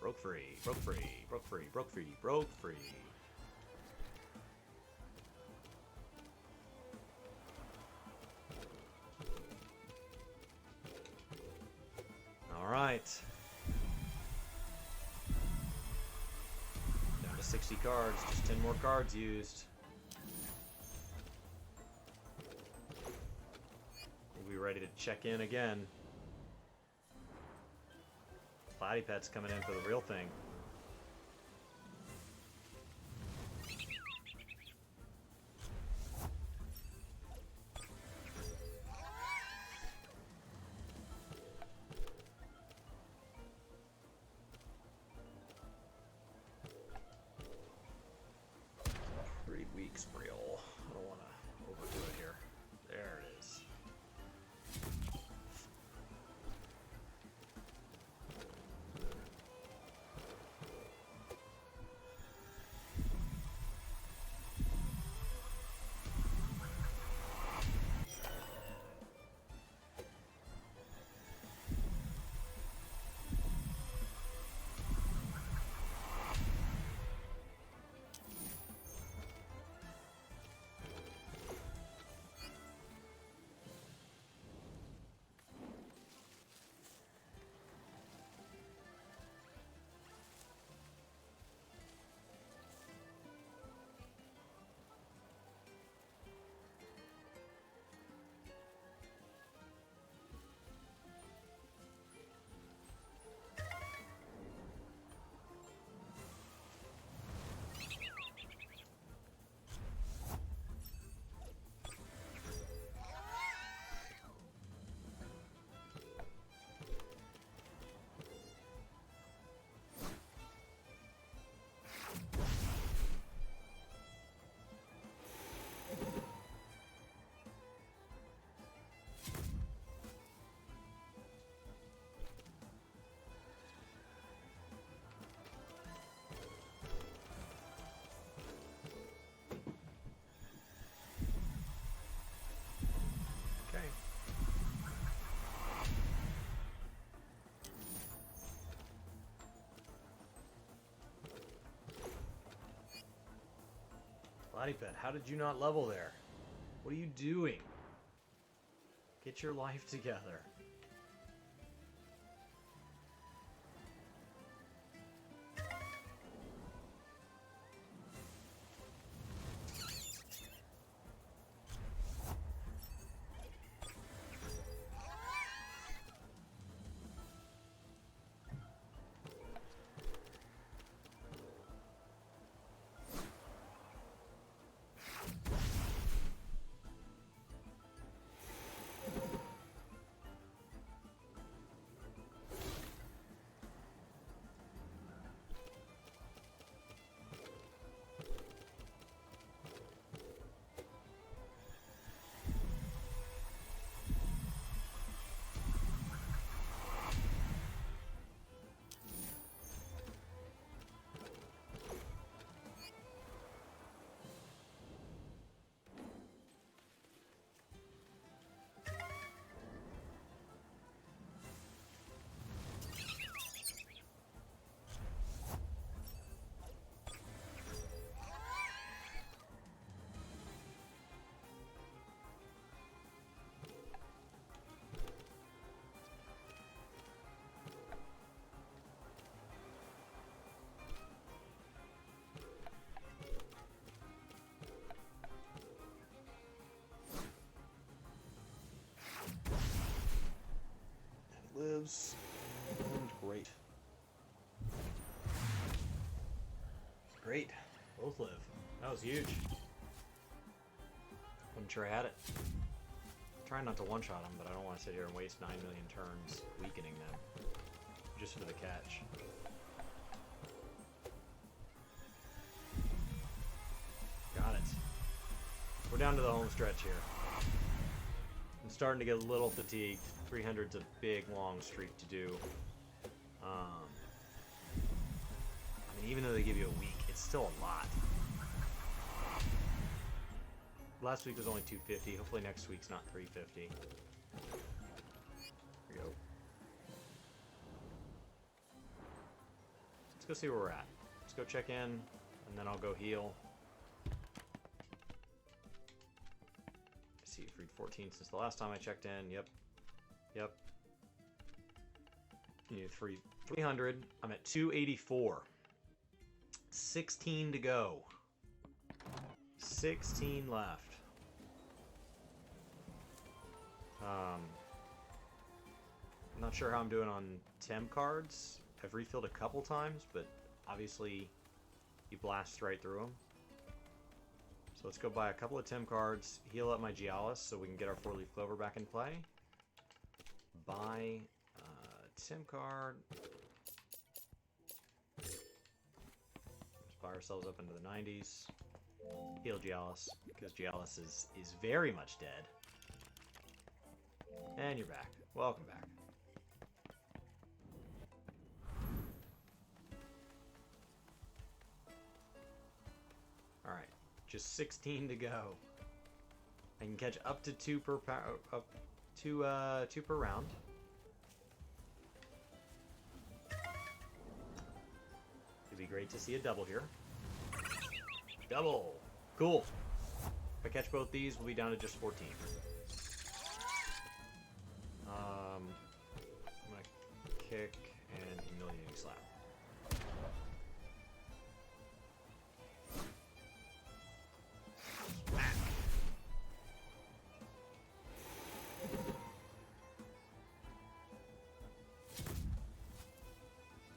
Broke free, broke free, broke free, broke free, broke free. Alright. Down to 60 cards, just 10 more cards used. We'll be ready to check in again. Platypet's coming in for the real thing. Pretty weak Spriel. I don't want to overdo it here. There it is. Platypet, how did you not level there? What are you doing? Get your life together. Lives. And great. Great. Both live. That was huge. Wasn't sure I had it. Trying not to one-shot them, but I don't want to sit here and waste 9 million turns weakening them. Just for the catch. Got it. We're down to the home stretch here. I'm starting to get a little fatigued. 300's a big, long streak to do. I mean, even though they give you a week, it's still a lot. Last week was only 250. Hopefully next week's not 350. Here we go. Let's go see where we're at. Let's go check in, and then I'll go heal. See, freed 14 since the last time I checked in. Yep. Yep. You need 300. I'm at 284. 16 to go. 16 left. I'm not sure how I'm doing on Tem cards. I've refilled a couple times, but obviously you blast right through them. So let's go buy a couple of Tem cards, heal up my Gialis so we can get our 4-leaf clover back in play. Buy Tem card. Let's buy ourselves up into the 90s. Heal Gialis, because Gialis is very much dead. And you're back. Welcome back. Alright, just 16 to go. I can catch up to 2 per two per round. It'd be great to see a double here. Double! Cool. If I catch both these, we'll be down to just 14. I'm gonna kick and humiliating slap. Smack.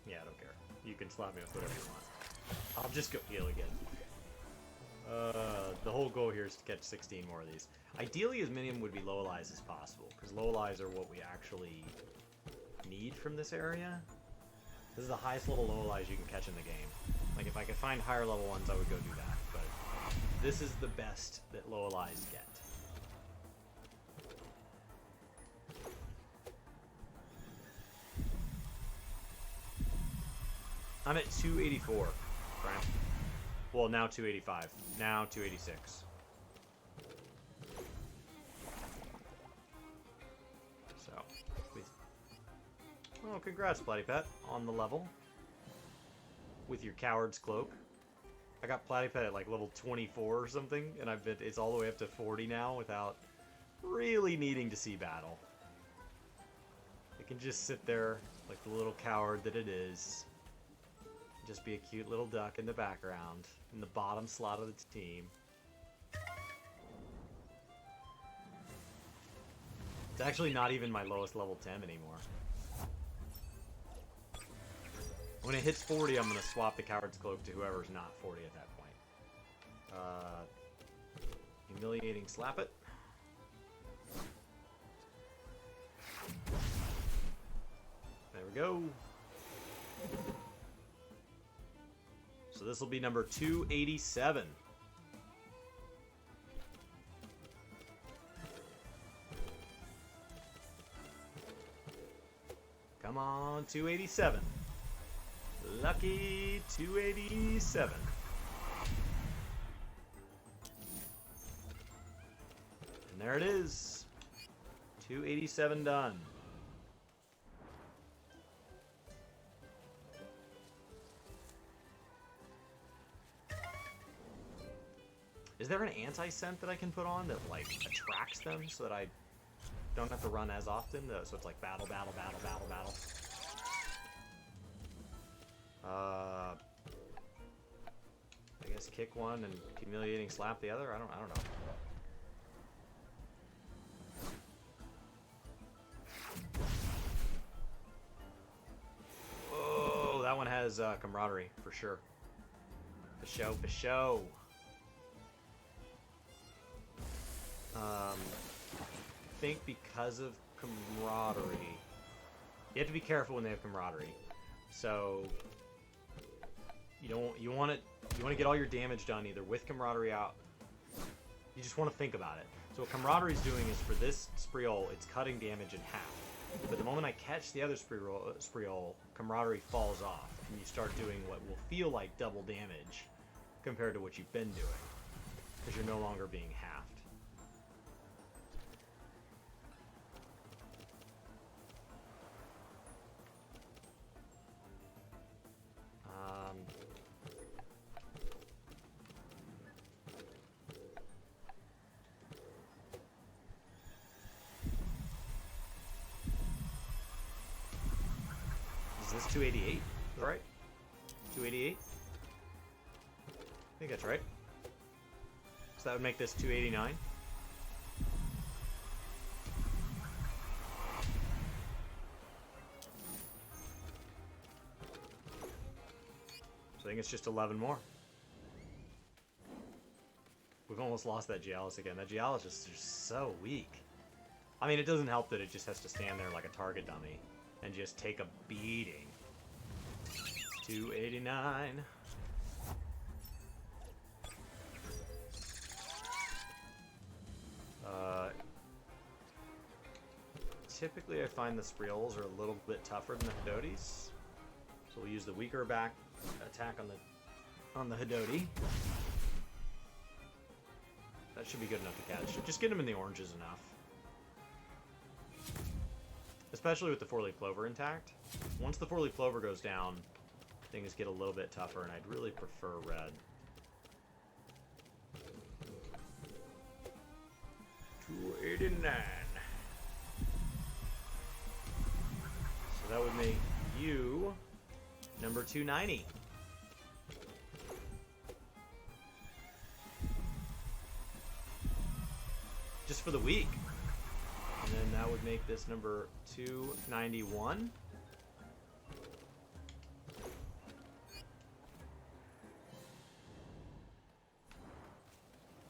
Yeah, I don't care. You can slap me with whatever you want. I'll just go heal again. The whole goal here is to catch 16 more of these. Ideally, as many of them would be Lowlies as possible, because Lowlies are what we actually need from this area. This is the highest level Lowlies you can catch in the game. Like, if I could find higher level ones, I would go do that, but this is the best that Lowlies get. I'm at 284, right? Well, now 285. Now 286. So, oh, congrats, Platypet, on the level with your coward's cloak. I got Platypet at like level 24 or something, and it's all the way up to 40 now without really needing to see battle. It can just sit there like the little coward that it is. Just be a cute little duck in the background, in the bottom slot of the team. It's actually not even my lowest level Tem anymore. When it hits 40, I'm going to swap the Coward's Cloak to whoever's not 40 at that point. Humiliating Slap It. There we go. So this will be number 287. Come on, 287. Lucky 287. And there it is. 287 done. Is there an anti-scent that I can put on that, like, attracts them so that I don't have to run as often? So it's like battle, battle, battle, battle, battle. I guess kick one and humiliating slap the other. I don't know. Oh, that one has camaraderie for sure. For show, for show. I think because of camaraderie, you have to be careful when they have camaraderie. So you want to get all your damage done either with camaraderie out. You just want to think about it. So what camaraderie is doing is for this Spreol, it's cutting damage in half. But the moment I catch the other Spreol, camaraderie falls off, and you start doing what will feel like double damage compared to what you've been doing, because you're no longer being halved. Is this 288? Is that right? 288? I think that's right. So that would make this 289. So I think it's just 11 more. We've almost lost that Gialis again. That Gialis is just so weak. I mean, it doesn't help that it just has to stand there like a target dummy and just take a beating. 289. Typically I find the Spreels are a little bit tougher than the Hidotis. So we'll use the weaker back attack on the Hidoti. That should be good enough to catch. Just get him in the oranges enough. Especially with the 4-leaf clover intact. Once the 4-leaf clover goes down, things get a little bit tougher, and I'd really prefer red. 289. So that would make you number 290. Just for the week. And then that would make this number 291.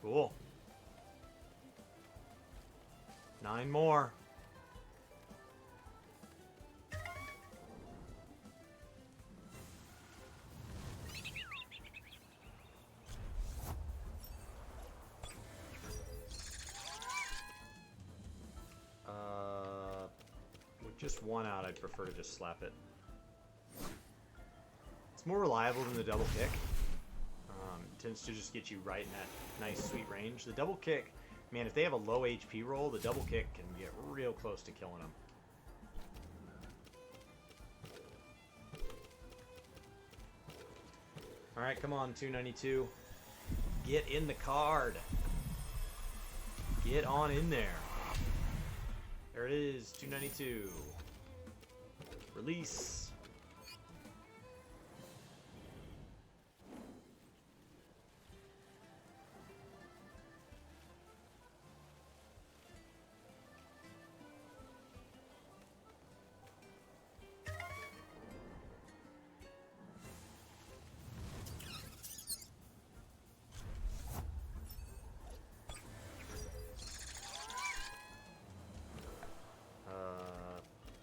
Cool. 9 more. With just one out, I'd prefer to just slap it. It's more reliable than the double kick. Tends to just get you right in that nice sweet range. The double kick, man, if they have a low HP roll, the double kick can get real close to killing them. Alright, come on, 292. Get in the card. Get on in there. There it is, 292. Release.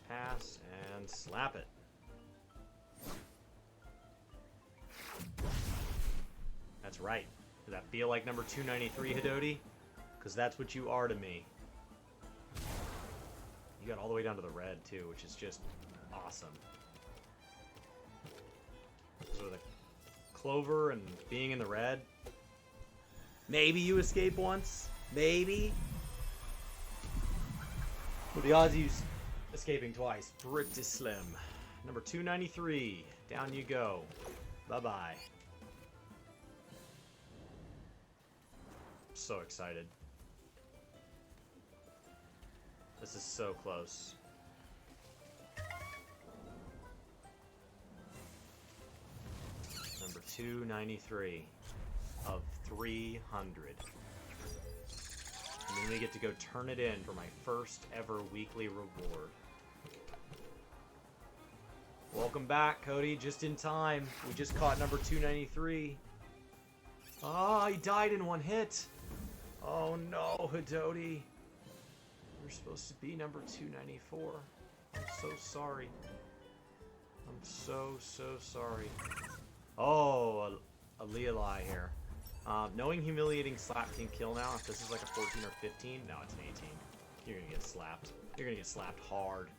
Pass and slap it. That's right. Does that feel like number 293, Hidoti? Because that's what you are to me. You got all the way down to the red, too, which is just awesome. So the clover and being in the red. Maybe you escape once. Maybe. But the odds of you escaping twice, pretty slim. Number 293. Down you go. Bye-bye. So excited. This is so close. Number 293 of 300. And then we get to go turn it in for my first ever weekly reward. Welcome back, Cody. Just in time. We just caught number 293. Ah, he died in one hit. Oh no, Hidoti. You're supposed to be number 294. I'm so sorry. I'm so sorry. Oh, a Leali here. Knowing humiliating slap can kill now. If this is like a 14 or 15, no, it's an 18. You're gonna get slapped. You're gonna get slapped hard.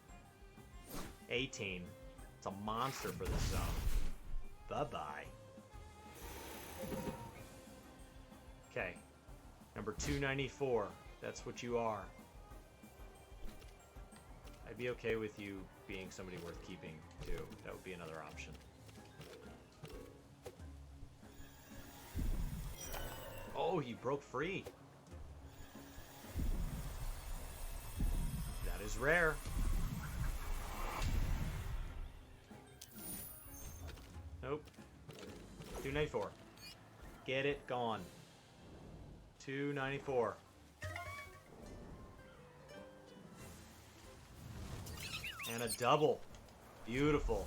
18. It's a monster for this zone. Bye-bye. Okay. Number 294. That's what you are. I'd be okay with you being somebody worth keeping, too. That would be another option. Oh, he broke free. That is rare. Nope. 294. Get it gone. 294. And a double. Beautiful.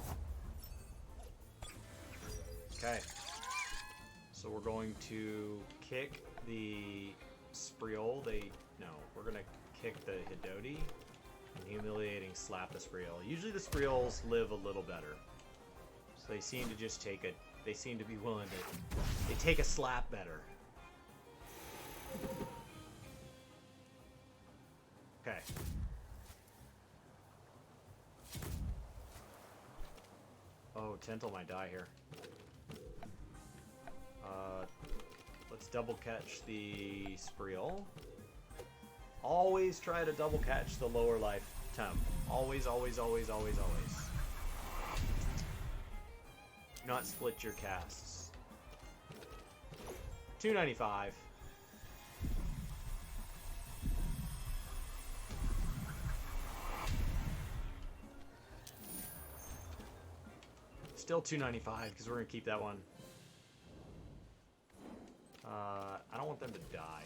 Okay. So we're going to kick the Spriol. We're going to kick the Hidoti. And humiliating slap the Spriol. Usually the Spriols live a little better. So they seem to just take it. They seem to be willing to... They take a slap better. Okay. Oh, Tental might die here. Let's double catch the Spriol. Always try to double catch the lower life Tem. Always, always, always, always, always. Do not split your casts. 295. Still 295 because we're gonna keep that one. I don't want them to die.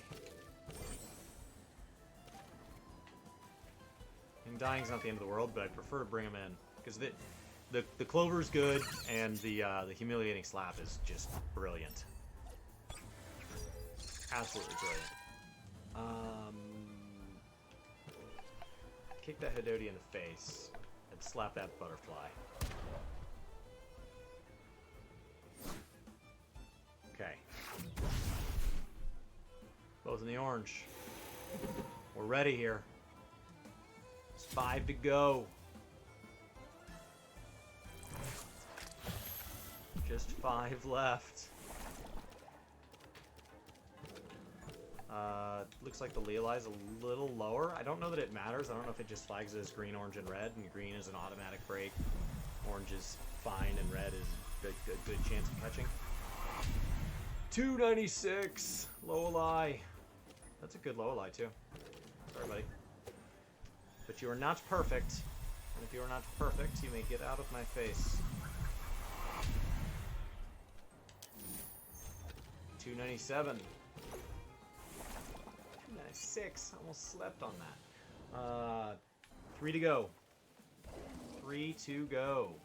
And dying's not the end of the world, but I prefer to bring them in because the clover's good and the humiliating slap is just brilliant. Absolutely brilliant. Kick that Hidoti in the face and slap that butterfly. Okay. Both in the orange. We're ready here. It's 5 to go. Just 5 left. Looks like the Leali's a little lower. I don't know that it matters. I don't know if it just flags it as green, orange, and red, and green is an automatic break. Orange is fine, and red is a good chance of catching. 296. Loweli. That's a good Loweli too. Sorry, buddy. But you are not perfect. And if you are not perfect, you may get out of my face. 297. 296. Almost slept on that. 3 to go. 3 to go.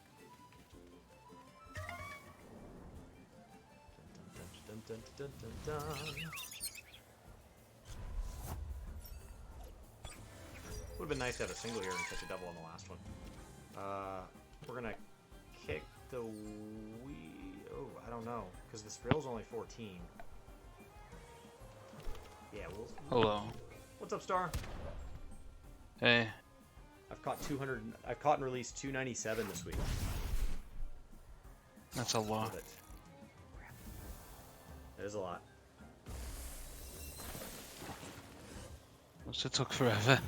Dun, dun, dun, dun, dun, dun. Would have been nice to have a single here and catch a double on the last one. We're gonna kick the Oh, I don't know, because the Sprill's only 14. Yeah, we'll. Hello. What's up, Star? Hey. I've caught 200. I've caught and released 297 this week. That's a lot. Love it. It is a lot. It took forever.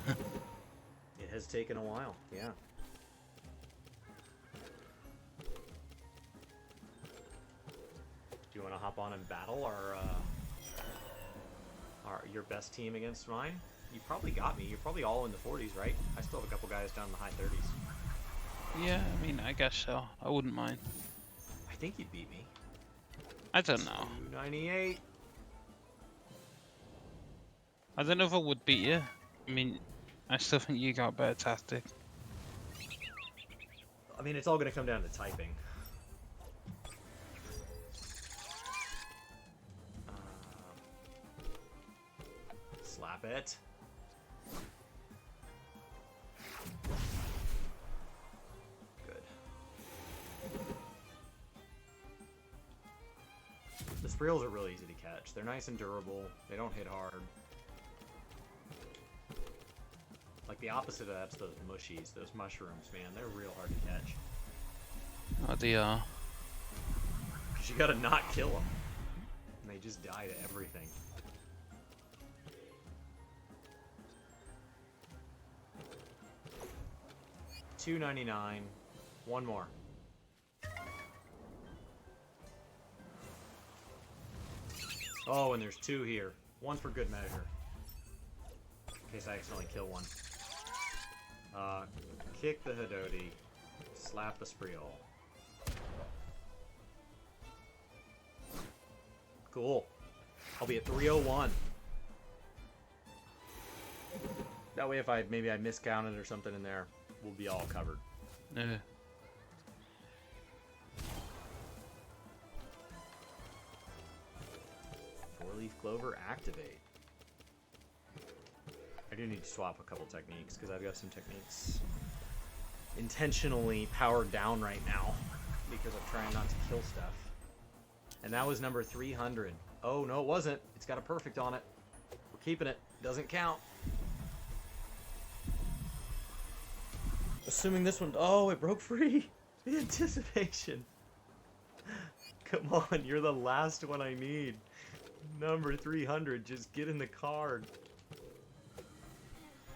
It has taken a while, yeah. Do you want to hop on and battle your best team against mine? You probably got me. You're probably all in the 40s, right? I still have a couple guys down in the high 30s. Yeah, I mean, I guess so. I wouldn't mind. I think you'd beat me. I don't know. 298. I don't know if I would beat you. I mean, I still think you got better tactic. I mean, it's all going to come down to typing. Slap it. Good. The Spreels are really easy to catch. They're nice and durable. They don't hit hard. Like the opposite of that's those mushies, those mushrooms, man. They're real hard to catch. Oh, they are. Because you gotta not kill them. And they just die to everything. $2.99. One more. Oh, and there's 2 here. One for good measure. In case I accidentally kill one. Kick the Hidoti. Slap the Spreel. Cool. I'll be at 301. That way if maybe I miscounted or something in there, we'll be all covered. Yeah. Four-leaf clover activate. I do need to swap a couple techniques because I've got some techniques intentionally powered down right now because I'm trying not to kill stuff. And that was number 300. Oh, no, it wasn't. It's got a perfect on it. We're keeping it. Doesn't count. Assuming this one... Oh, it broke free. The anticipation. Come on, you're the last one I need. Number 300, just get in the card.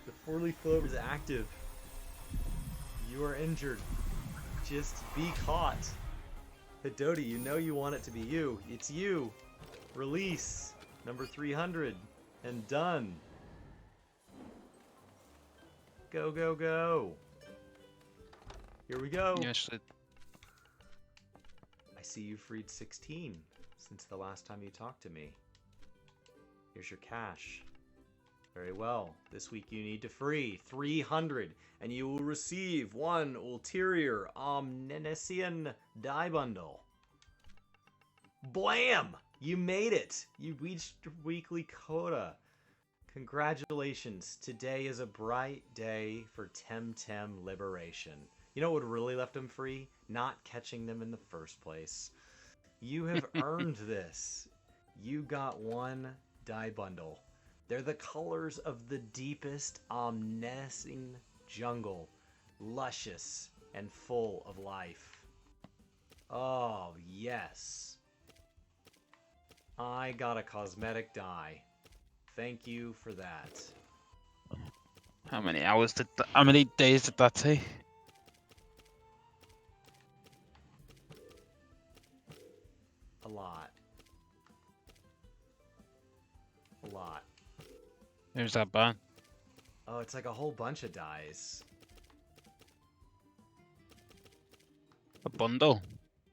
The four-leaf clover is active. You are injured. Just be caught. Hidoti, you know you want it to be you. It's you. Release. Number 300. And done. Go, go, go. Here we go. Yes, I see you freed 16 since the last time you talked to me. Here's your cash. Very well. This week you need to free 300, and you will receive 1 ulterior omniscient die bundle. Blam! You made it! You reached your weekly quota. Congratulations. Today is a bright day for TemTem liberation. You know what would really left them free? Not catching them in the first place. You have earned this. You got 1 die bundle. They're the colors of the deepest omniscient jungle. Luscious and full of life. Oh, yes. I got a cosmetic die. Thank you for that. How many how many days did that take? A lot. lot. Who's that bad? Oh, it's like a whole bunch of dice. A bundle?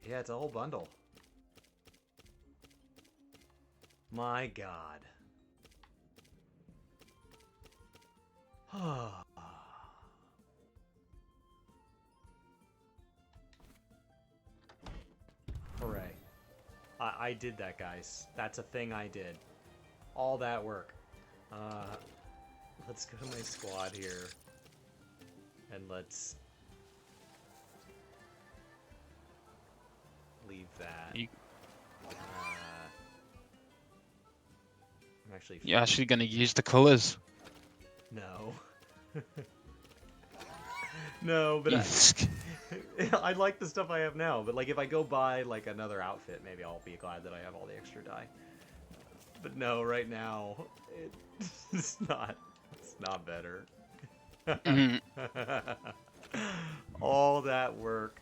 Yeah, it's a whole bundle. My god. Hooray. I did that, guys. That's a thing I did. All that work. Let's go to my squad here. And let's leave that. I'm actually... You're actually gonna use the colours? No. No, but I like the stuff I have now. But like, if I go buy like another outfit, maybe I'll be glad that I have all the extra dye. But no, right now it's not better. All that work.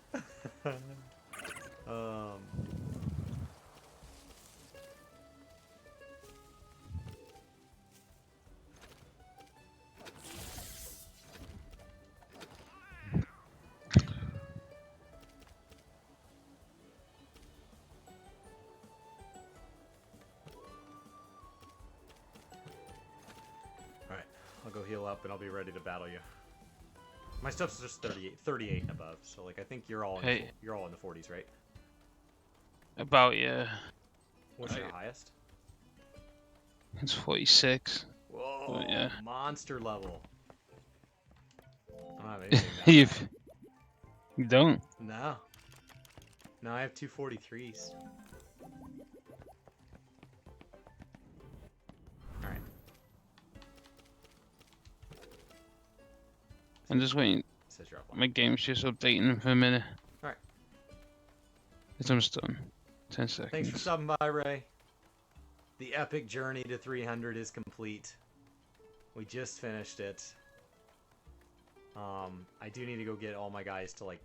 Alright, I'll go heal up and I'll be ready to battle you. My stuff's just 38 and above, so like I think you're all in you're all in the 40s, right? About, yeah. What's your highest? It's 46. Whoa, yeah. Monster level. I don't have anything down You don't? No. No, I have 243s. Alright. I'm just waiting. Says you're offline. My game's just updating for a minute. Alright. It's almost done. 10 seconds. Thanks for stopping by, Ray. The epic journey to 300 is complete. We just finished it. I do need to go get all my guys to like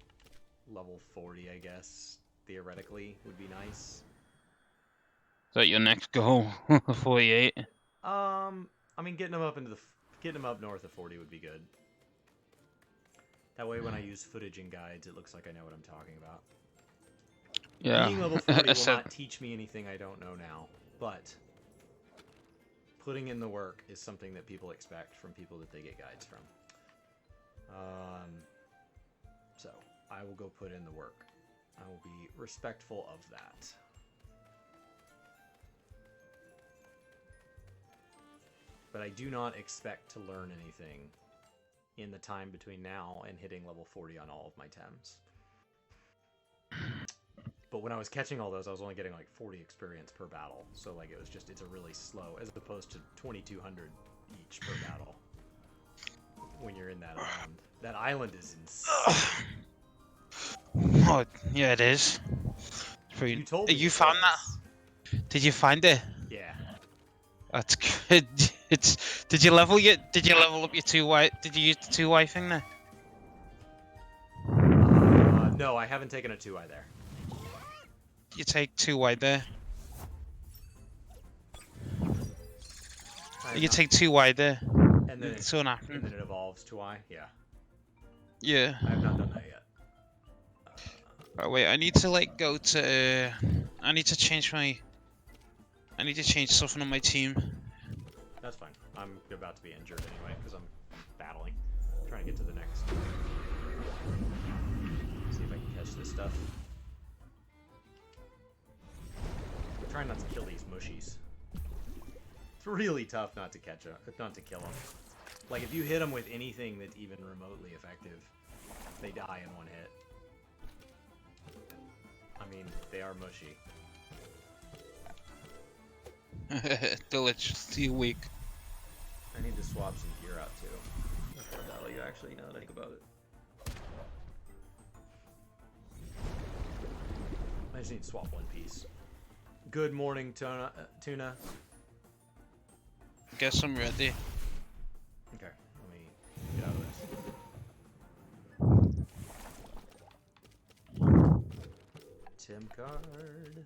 level 40, I guess. Theoretically, would be nice. Is that your next goal? 48? I mean, getting them up north of 40 would be good. That way, when I use footage and guides, it looks like I know what I'm talking about. Yeah. Being level 40 will not teach me anything I don't know now, but putting in the work is something that people expect from people that they get guides from. So, I will go put in the work. I will be respectful of that. But I do not expect to learn anything in the time between now and hitting level 40 on all of my Tems. But when I was catching all those, I was only getting like 40 experience per battle. So like it was just, it's a really slow, as opposed to 2,200 each per battle. When you're in that island. That island is insane. Oh, yeah, it is. You told me You it found was. that? Did you find it? Yeah. That's good. Did you level up your 2Y? Did you use the 2Y thing there? No, I haven't taken a 2i there. You take 2Y there. You take 2Y there. And then It's gonna happen. And then it evolves 2i. Yeah. Yeah. I have not done that yet. Oh, wait, I need to like go to. I need to change something on my team. That's fine. I'm about to be injured anyway because I'm battling. I'm trying to get to the next. See if I can catch this stuff. I'm trying not to kill these mushies. It's really tough not to catch them, not to kill them. Like if you hit them with anything that's even remotely effective, they die in one hit. I mean, they are mushy. They're literally weak. I need to swap some gear out too. Before battle you actually, now that I think about it. I just need to swap one piece. Good morning, Tuna. Guess I'm ready. Okay, let me get out of this. Tim card.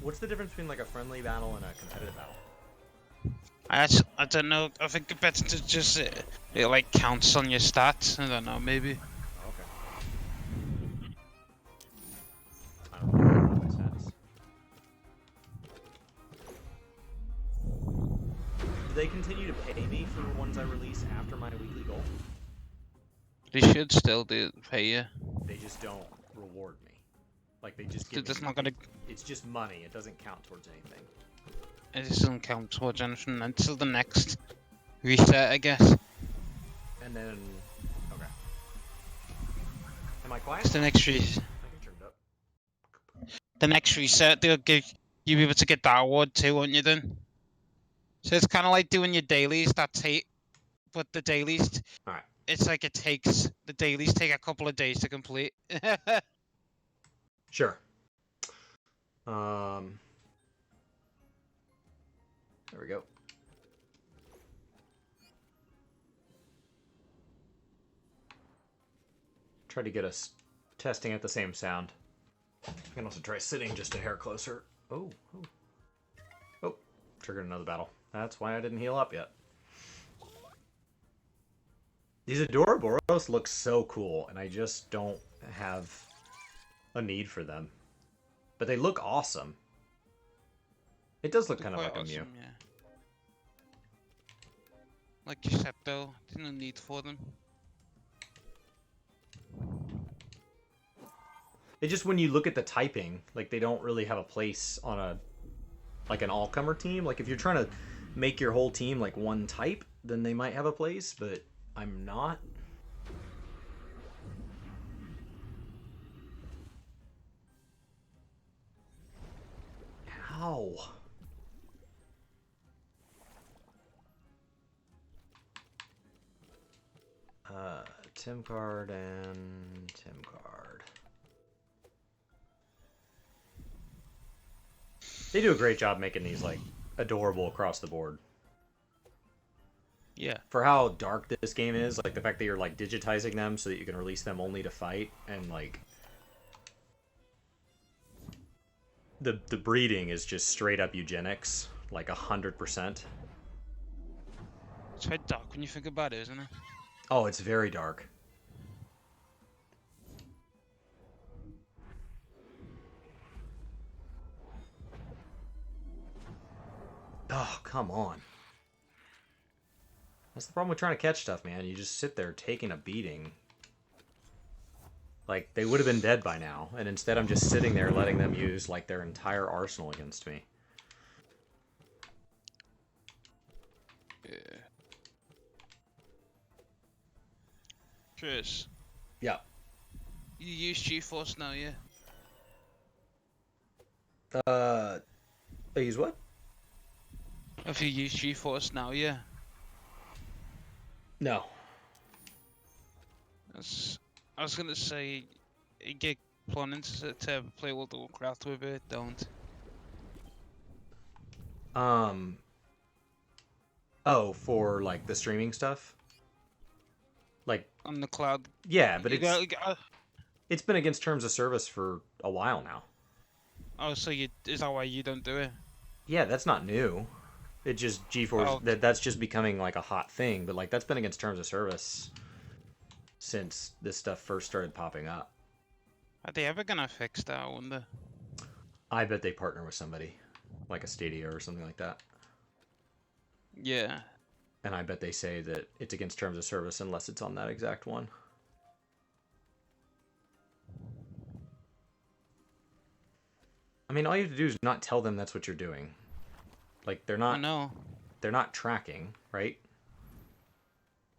What's the difference between like a friendly battle and a competitive battle? I don't know. I think it's better to just it like counts on your stats. I don't know. Maybe. Oh, okay. I don't really know my stats. Do they continue to pay me for the ones I release after my weekly goal? They should still do pay you. They just don't reward me. Like they just give It's me. not gonna. It's just money. It doesn't count towards anything. It doesn't count towards anything until the next reset, I guess. And then, okay. Am I quiet? It's the next I can turn it up. the next reset, they'll give you be able to get that award too, won't you? Then. So it's kind of like doing your dailies. But the dailies. All right. It's like the dailies take a couple of days to complete. Sure. There we go. Try to get us testing at the same sound. I can also try sitting just a hair closer. Oh. Triggered another battle. That's why I didn't heal up yet. These Adoraboros look so cool, and I just don't have a need for them. But they look awesome. It does look kind of like a Mew. Yeah. Like Giuseppe, there's no need for them. It just, when you look at the typing, like they don't really have a place on a, like an all-comer team. Like if you're trying to make your whole team like one type, then they might have a place, but I'm not. Ow. Tim card and Tim card. They do a great job making these like adorable across the board. Yeah. For how dark this game is, like the fact that you're like digitizing them so that you can release them only to fight, and like the breeding is just straight up eugenics, like 100%. It's quite dark when you think about it, isn't it? Oh, it's very dark. Oh, come on. That's the problem with trying to catch stuff, man. You just sit there taking a beating. Like, they would have been dead by now, and instead I'm just sitting there letting them use, like, their entire arsenal against me. Yeah. Chris. Yeah. You use GeForce now, yeah? I use what? If you use GeForce now, yeah? No. I was gonna say, you get planning to play World of Warcraft with it, don't. Oh, for, like, the streaming stuff? Like... On the cloud. Yeah, but it's been against terms of service for a while now. Oh, so is that why you don't do it? Yeah, that's not new. It just GeForce, that's just becoming like a hot thing, but like that's been against terms of service since this stuff first started popping up. Are they ever gonna fix that, I wonder? I bet they partner with somebody, like a Stadia or something like that. Yeah. And I bet they say that it's against terms of service unless it's on that exact one. I mean, all you have to do is not tell them that's what you're doing. Like, they're not... I know. They're not tracking, right?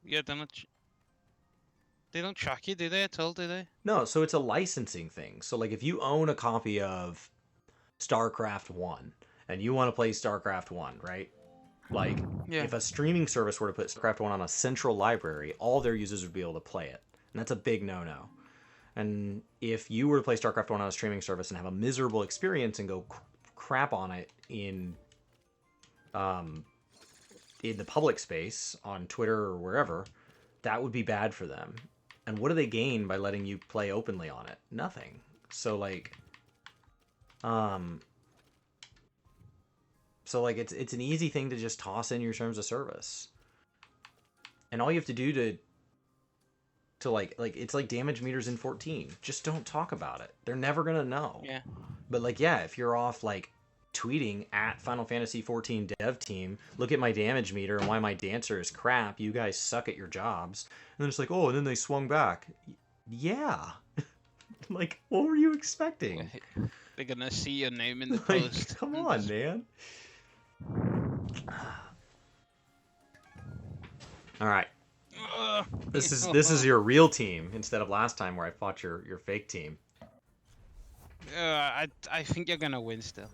Yeah, they don't track you, do they, at all, do they? No, so it's a licensing thing. So, like, if you own a copy of StarCraft 1, and you want to play StarCraft 1, right? Like, yeah. If a streaming service were to put StarCraft 1 on a central library, all their users would be able to play it. And that's a big no-no. And if you were to play StarCraft 1 on a streaming service and have a miserable experience and go crap on it in the public space, on Twitter or wherever, that would be bad for them. And what do they gain by letting you play openly on it? Nothing. So, like, So like it's an easy thing to just toss in your terms of service. And all you have to do to like it's like damage meters in 14. Just don't talk about it. They're never gonna know. Yeah. But like yeah, if you're off like tweeting at Final Fantasy XIV dev team, look at my damage meter and why my dancer is crap. You guys suck at your jobs. And then it's like, oh, and then they swung back. Yeah. Like, what were you expecting? They're gonna see your name in the Like, post. come on, man. All right. This is your real team instead of last time where I fought your fake team. I think you're gonna win still.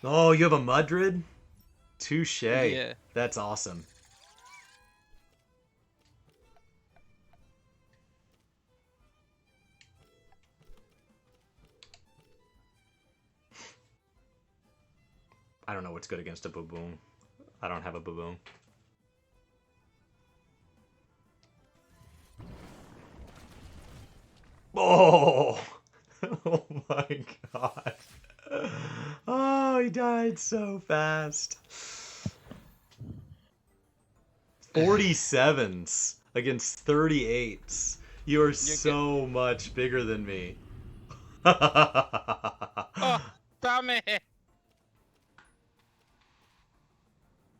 Oh, you have a Mudrid? Touche. Yeah. That's awesome. I don't know what's good against a baboon. I don't have a baboon. Oh! Oh my god. Oh, he died so fast. 47s against 38s. You are so much bigger than me. Oh, damn it!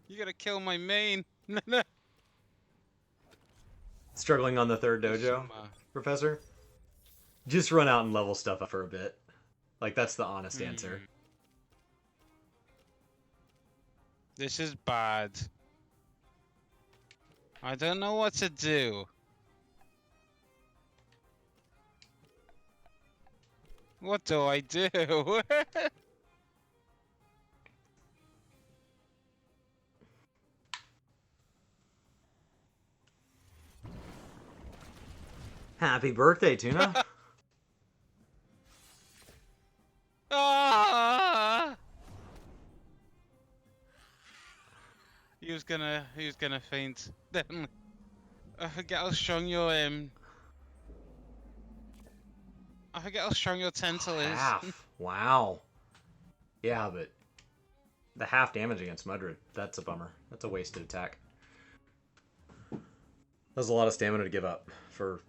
You gotta kill my main. Struggling on the third dojo, Professor? Just run out and level stuff up for a bit. Like, that's the honest answer. This is bad. I don't know what to do. What do I do? Happy birthday, Tuna. Ah! He was gonna faint. Definitely. I forget how strong your I forget how strong your tensile is. Half. Wow. Yeah, but the half damage against Mudrid, that's a bummer. That's a wasted attack. That's a lot of stamina to give up for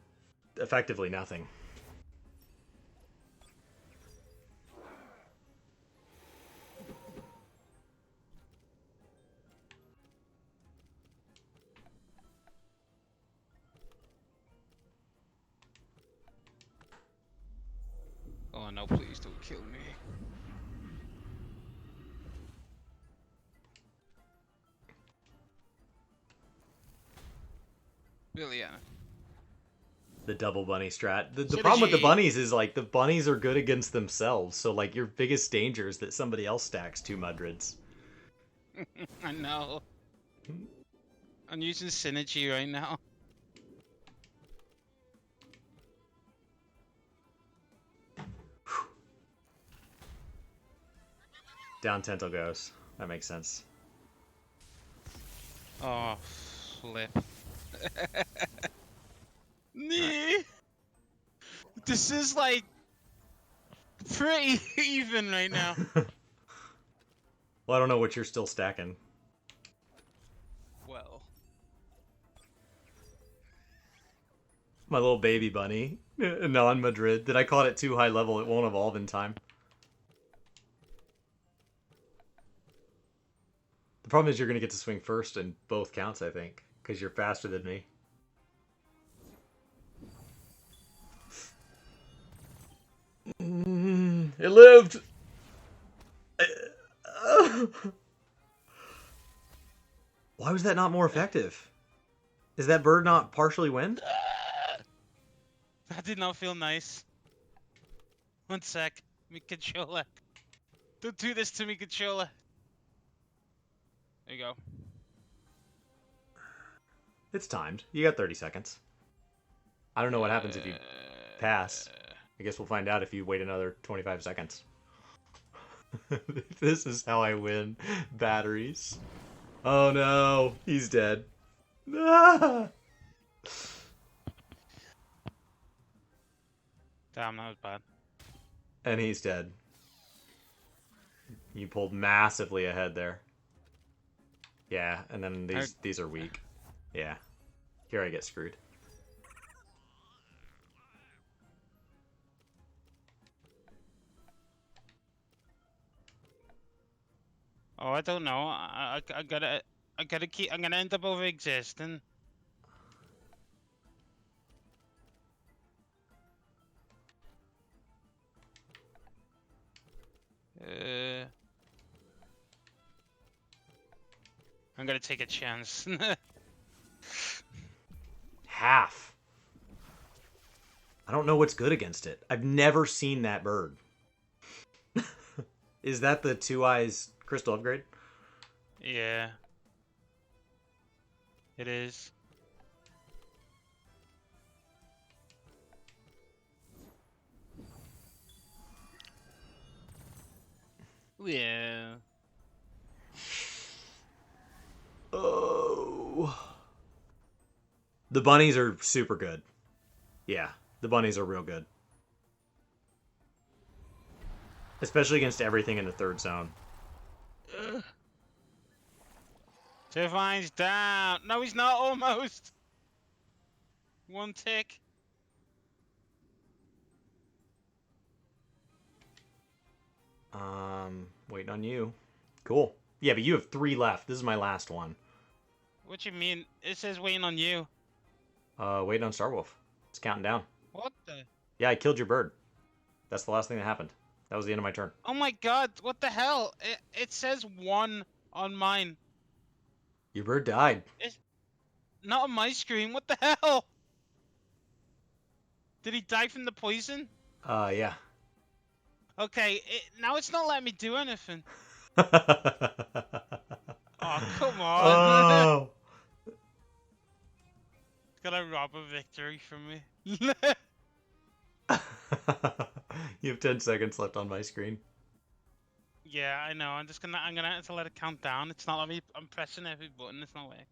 effectively nothing. Oh no, please don't kill me. Really, Anna. The double bunny strat. The problem with the bunnies is, like, the bunnies are good against themselves. So, like, your biggest danger is that somebody else stacks 2 Mudrids. I know. I'm using synergy right now. Down Tentacle goes. That makes sense. Oh, flip. Nee. This is like pretty even right now. Well, I don't know what you're still stacking. Well, My little baby bunny. Non-Madrid. Did I call it too high level? It won't evolve in time. The problem is you're going to get to swing first in both counts, I think. Because you're faster than me. It lived! Why was that not more effective? Is that bird not partially wind? that did not feel nice. One sec, Mikachola. Don't do this to Mikachola. There you go. It's timed. You got 30 seconds. I don't know what happens if you pass. I guess we'll find out if you wait another 25 seconds. This is how I win batteries. Oh no, he's dead. Ah! Damn, that was bad. And he's dead. You pulled massively ahead there. Yeah, and then these are weak. Yeah. Here I get screwed. Oh, I don't know. I gotta keep. I'm gonna end up over existing. I'm gonna take a chance. Half. I don't know what's good against it. I've never seen that bird. Is that the 2 eyes crystal upgrade? Yeah. It is. Yeah. Oh. The bunnies are super good. Yeah, the bunnies are real good. Especially against everything in the third zone. Divine's down. No, he's not almost. One tick. Waiting on you. Cool. Yeah, but you have 3 left. This is my last one. What you mean? It says waiting on you. Waiting on Starwolf. It's counting down. What the? Yeah, I killed your bird. That's the last thing that happened. That was the end of my turn. Oh my god, what the hell? It says 1 on mine. Your bird died. It's not on my screen. What the hell? Did he die from the poison? Yeah. Okay, now it's not letting me do anything. Oh. Oh, come on. It's gonna rob a victory from me. You have 10 seconds left on my screen. Yeah, I know. I'm gonna have to let it count down. It's not letting me. I'm pressing every button. It's not working.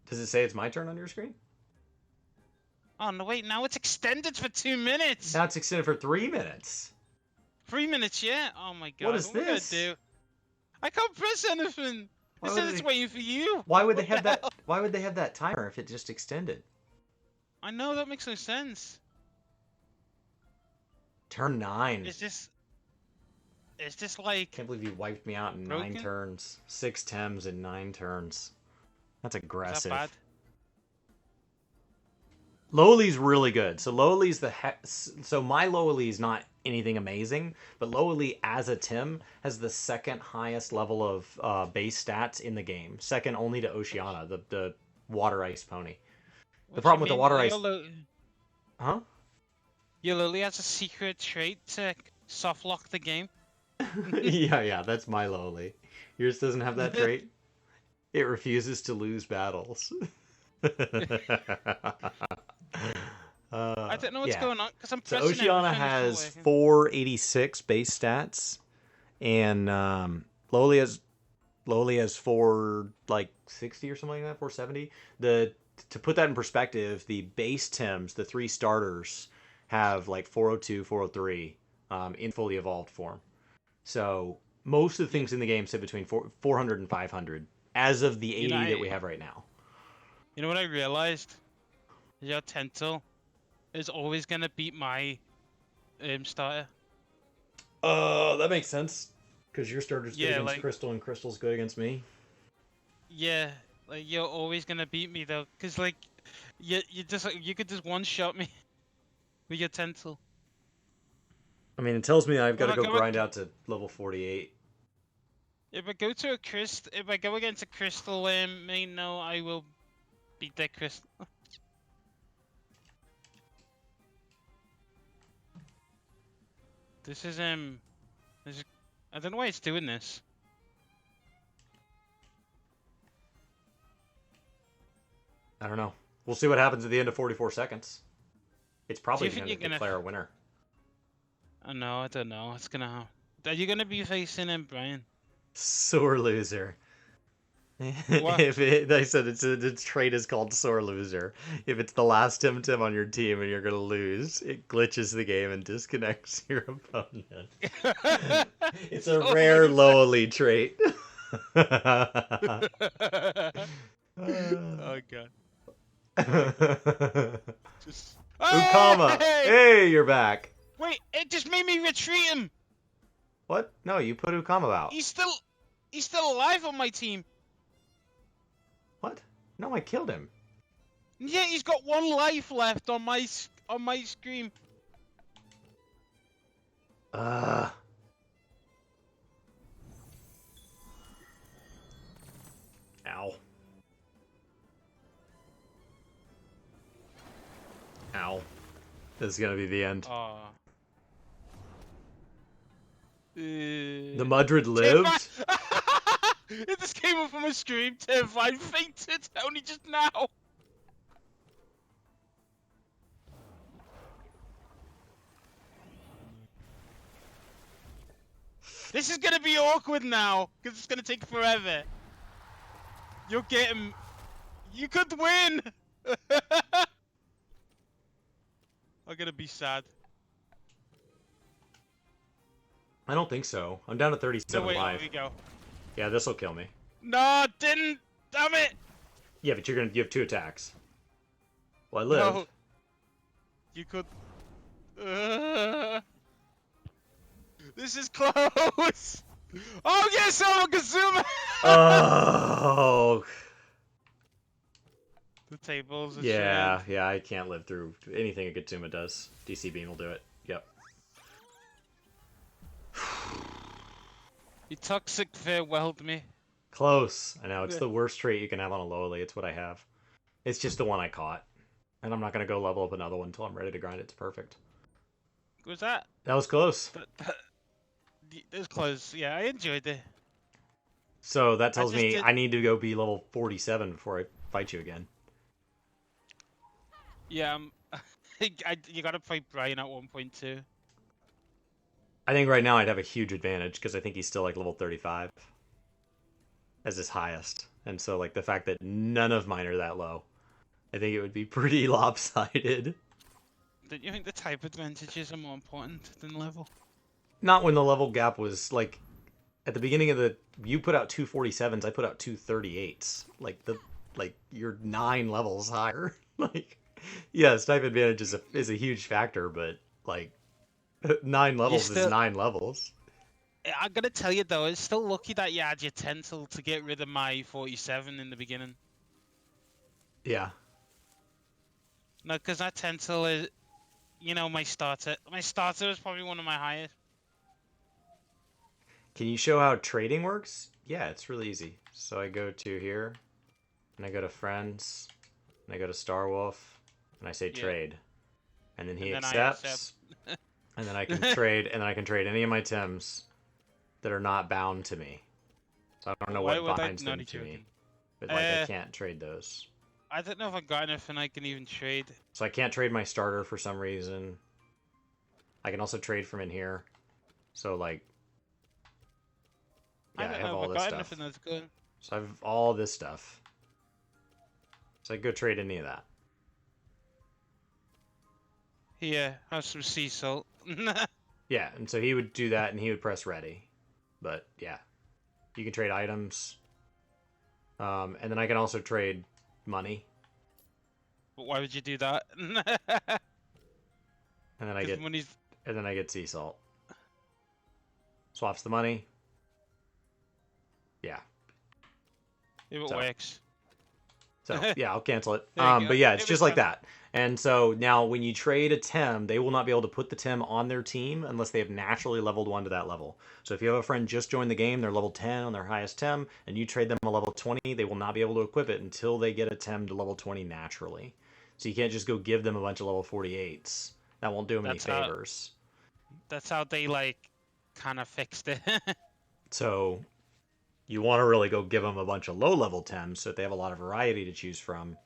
Does it say it's my turn on your screen? Oh no! Wait, now it's extended for 2 minutes. Now it's extended for 3 minutes. 3 minutes, yeah. Oh my god. What is am I gonna this? do? I can't press anything. It says it's waiting for you. Why would What they have the that? hell? Why would they have that timer if it just extended? I know that makes no sense. Turn 9. Is this like? Can't believe you wiped me out in broken? 9 turns. 6 Tems in 9 turns. That's aggressive. Is that bad? Lowly's really good. So Lowly's so my Lowly's not anything amazing, but Lowly as a Tim has the second highest level of base stats in the game, second only to Oceana, the water ice pony. The problem with the water ice, huh? Your Lily has a secret trait to soft lock the game. yeah, that's my Lowly. Yours doesn't have that trait. It refuses to lose battles. I don't know what's going on because I'm so pressing Oceana everything, has it's not working. 486 base stats, and Lowly has 460 or something like that, 470. To put that in perspective, the base Tims, the 3 starters, have like 402, 403 in fully evolved form. So most of the things in the game sit between 400 and 500 as of the 80 that we have right now. You know what I realized? Your Tentil is always gonna beat my starter. That makes sense. Because your starter's good against like, Crystal, and Crystal's good against me. Yeah, like you're always gonna beat me though, cause like you could just one shot me with your Tentil. I mean, it tells me I've got to go grind out to level 48. If I go against a Crystal main, no, I will beat that Crystal. This is I don't know why it's doing this. I don't know. We'll see what happens at the end of 44 seconds. It's probably going to declare a winner. I don't know. It's gonna happen. Are you gonna be facing him, Brian? Sore loser. What? If they said its trait is called sore loser. If it's the last TemTem on your team and you're gonna lose, it glitches the game and disconnects your opponent. It's a So rare loser. low elite trait. Oh god. Just. Ukama! Hey! Hey, you're back. Wait, it just made me retreat him. What? No, you put Ukama out. He's still alive on my team. What? No, I killed him. Yeah, he's got 1 life left on my screen. Uh. Ow. Ow. This is gonna be the end. The Mudrid lived? It just came up from a stream. Terrified fainted only just now. This is gonna be awkward now, because it's gonna take forever. You'll get him. You could win! I'm gonna be sad. I don't think so. I'm down to 37 No, wait, life. here we go. Yeah, this will kill me. No, didn't! Damn it! Yeah, but you have 2 attacks. Well, I live. No. You could... This is close! Oh yes, I'm a Kazuma! Oh. The tables are Yeah, shared. yeah, I can't live through anything a Gatsuma does. DC Beam will do it. Yep. You toxic farewelled me. Close. I know, it's the worst trait you can have on a lowly. It's what I have. It's just the one I caught. And I'm not going to go level up another one until I'm ready to grind it to perfect. Was that? That was close. It was close. Yeah, I enjoyed it. So that tells just me did- I need to go be level 47 before I fight you again. Yeah, you gotta fight Brian at 1.2. I think right now I'd have a huge advantage because I think he's still like level 35 as his highest. And so like the fact that none of mine are that low, I think it would be pretty lopsided. Don't you think the type advantages are more important than level? Not when the level gap was like at the beginning of the you put out 247s, I put out 238s. Like you're 9 levels higher. Like yes, type advantage is a huge factor, but like 9 levels is 9 levels. I'm gonna tell you though, it's still lucky that you had your Tensile to get rid of my 47 in the beginning. Yeah. No, because that Tensile is, you know, my starter. My starter is probably one of my highest. Can you show how trading works? Yeah, it's really easy. So I go to here, and I go to friends, and I go to Star Wolf, and I say trade, and then he accepts, and then I can trade, and then I can trade any of my Tems that are not bound to me. So I don't know what binds them to me, but like I can't trade those. I don't know if I got anything I can even trade. So I can't trade my starter for some reason. I can also trade from in here. So like, yeah, I have all this stuff. That's good. So I have all this stuff. So I go trade any of that. Here, have some sea salt. Yeah, and so he would do that, and he would press ready. But yeah, you can trade items, and then I can also trade money. But why would you do that? And then I get money's... and then I get sea salt. Swaps the money. Yeah. If it works. So yeah, I'll cancel it. There you go. But yeah, it's It just was like that. And so now when you trade a Tem, they will not be able to put the Tem on their team unless they have naturally leveled one to that level. So if you have a friend just joined the game, they're level 10 on their highest Tem, and you trade them a level 20, they will not be able to equip it until they get a Tem to level 20 naturally. So you can't just go give them a bunch of level 48s. That won't do them any favors. That's how they, like, kind of fixed it. So you want to really go give them a bunch of low-level Tems so that they have a lot of variety to choose from.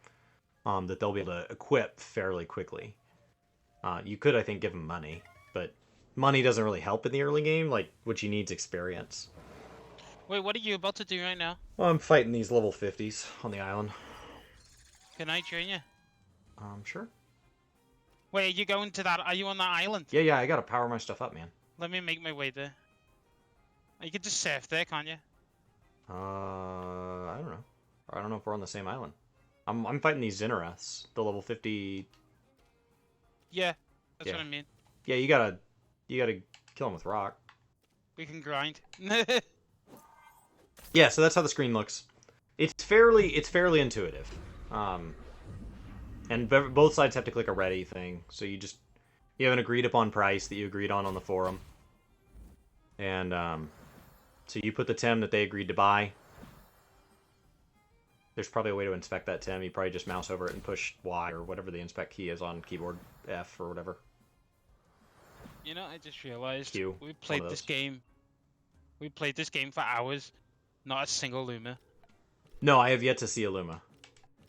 That they'll be able to equip fairly quickly. You could, I think, give them money, but money doesn't really help in the early game. Like, what you need is experience. Wait, what are you about to do right now? Well, I'm fighting these level 50s on the island. Can I join you? Sure. Wait, are you going to that? Are you on that island? Yeah, I gotta power my stuff up, man. Let me make my way there. You can just surf there, can't you? I don't know. I don't know if we're on the same island. I'm fighting these Zinareths, the level 50. Yeah, that's Yeah. what I mean. Yeah, you gotta kill them with rock. We can grind. Yeah, so that's how the screen looks. It's fairly intuitive. And both sides have to click a ready thing. So you have an agreed upon price that you agreed on the forum. And so you put the TEM that they agreed to buy. There's probably a way to inspect that TEM. You probably just mouse over it and push Y or whatever the inspect key is on keyboard, F or whatever. You know, I just realized Q, we played this game. We played this game for hours. Not a single Luma. No, I have yet to see a Luma.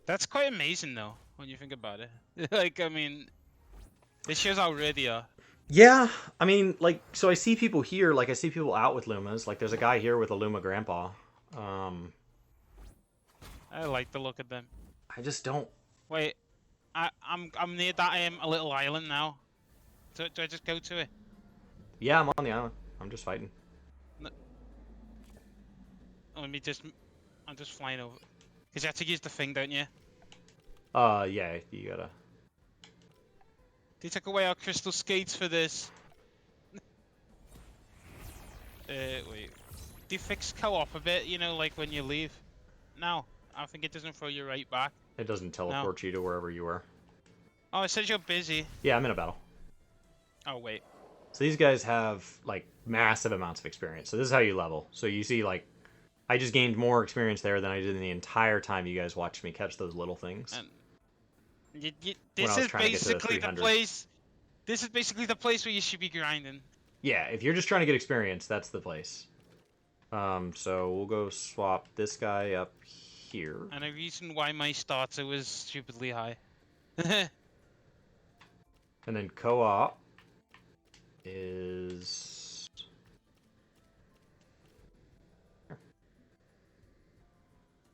That's quite amazing, though, when you think about it. Like, I mean, this shows how rare they are. Yeah, I mean, like, so I see people here, like, I see people out with Lumas. Like, there's a guy here with a Luma Grandpa. I like the look of them. I just don't. Wait, I'm near that a little island now. Do I just go to it? Yeah, I'm on the island. I'm just fighting. No. I'm just flying over. Cause you have to use the thing, don't you? Yeah, you gotta. They took away our crystal skates for this. Wait. They fixed co-op a bit, you know, like when you leave. No, I think it doesn't throw you right back. It doesn't teleport you to wherever you were. Oh, it says you're busy. Yeah, I'm in a battle. Oh, wait. So these guys have, like, massive amounts of experience. So this is how you level. So you see, like, I just gained more experience there than I did in the entire time you guys watched me catch those little things. And this is basically the place. This is basically the place where you should be grinding. Yeah, if you're just trying to get experience, that's the place. So we'll go swap this guy up here. And a reason why my starter was stupidly high. And then co-op is...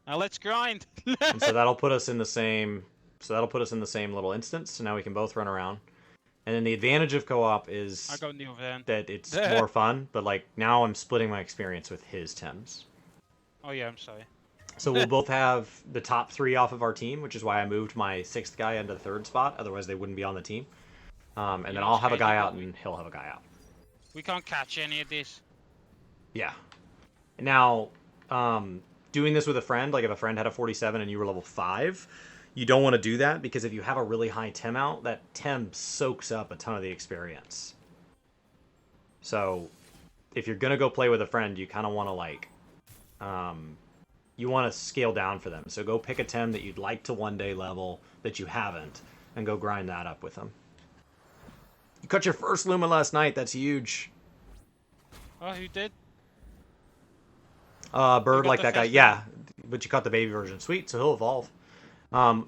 Now let's grind. And so that'll put us in the same... So that'll put us in the same little instance. So now we can both run around. And then the advantage of co-op is I go in the other end. that it's more fun. But like now I'm splitting my experience with his TEMs. Oh yeah, I'm sorry. So we'll both have the top 3 off of our team, which is why I moved my 6th guy into the 3rd spot. Otherwise they wouldn't be on the team. And then I'll have a guy out and he'll have a guy out. We can't catch any of this. Yeah. Now, doing this with a friend, like if a friend had a 47 and you were level 5, you don't want to do that because if you have a really high TEM out, that TEM soaks up a ton of the experience. So, if you're going to go play with a friend, you kind of want to like, you want to scale down for them. So go pick a TEM that you'd like to one day level that you haven't and go grind that up with them. You cut your first Luma last night, that's huge. Oh, who did? Bird like that guy, yeah. But you caught the baby version. Sweet, so he'll evolve.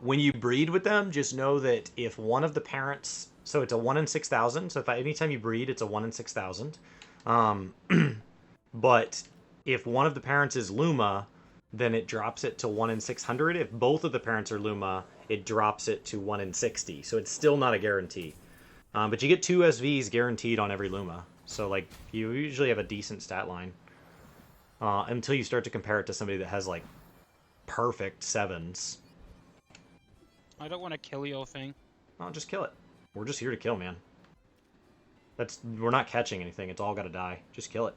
When you breed with them, just know that if one of the parents... So it's a 1 in 6,000. So if anytime you breed, it's a 1 in 6,000. But if one of the parents is Luma, then it drops it to 1 in 600. If both of the parents are Luma, it drops it to 1 in 60. So it's still not a guarantee. But you get 2 SVs guaranteed on every Luma. So like you usually have a decent stat line. Until you start to compare it to somebody that has like perfect 7s. I don't want to kill your thing. Oh, just kill it. We're just here to kill, man. We're not catching anything. It's all got to die. Just kill it.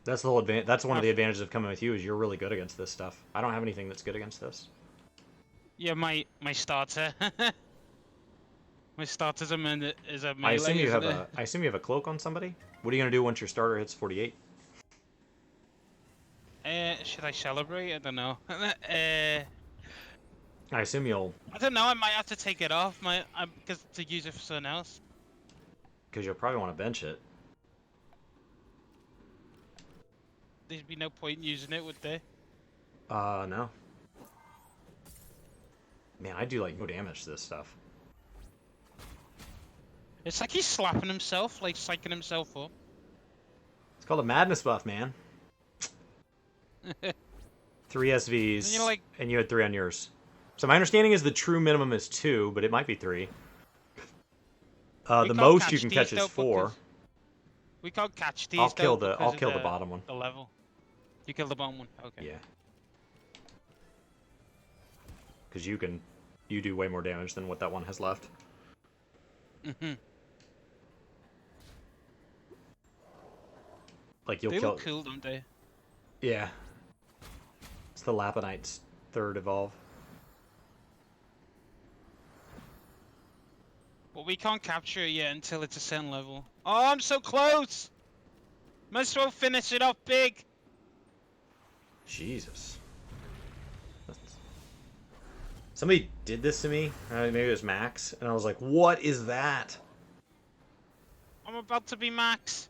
That's the whole advantage. That's one of the advantages of coming with you is you're really good against this stuff. I don't have anything that's good against this. Yeah, my starter. My starter's a melee. I assume you have I assume you have a cloak on somebody. What are you gonna do once your starter hits 48? Should I celebrate? I don't know. I assume you'll. I don't know. I might have to take it off. Because to use it for someone else. Because you'll probably want to bench it. There'd be no point in using it, would there? No. Man, I do like no damage to this stuff. It's like he's slapping himself, like psyching himself up. It's called a madness buff, man. 3 SVs, And you're like, and you had 3 on yours. So my understanding is the true minimum is 2, but it might be 3. we The can't most you catch can these catch is though, 4. because we can't catch these I'll kill though the because of the bottom one. the level. You kill the bottom one. Okay. Yeah. Because you do way more damage than what that one has left. Mhm. Like you'll They kill. look cool, don't they? Yeah. It's the Lapinite's 3rd evolve. But we can't capture it yet until it's a certain level. Oh, I'm so close! Might as well finish it off big. Jesus. Somebody did this to me. Maybe it was Max, and I was like, "What is that?" I'm about to be max.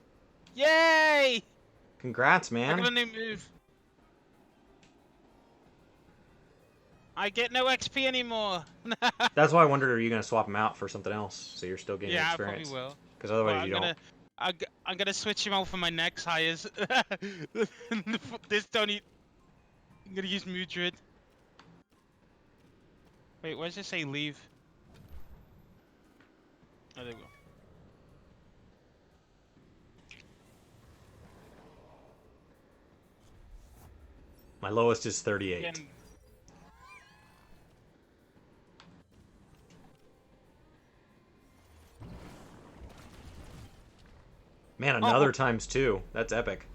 Yay! Congrats, I man. got a new move. I get no XP anymore. That's why I wondered, are you gonna swap him out for something else so you're still gaining Yeah, I experience? probably will. Because But otherwise you don't. I'm gonna switch him out for my next hires. This don't eat. I'm gonna use Mudrid. Wait, where does it say leave? Oh, there we go. My lowest is 38. Again, Man, another times 2. That's epic.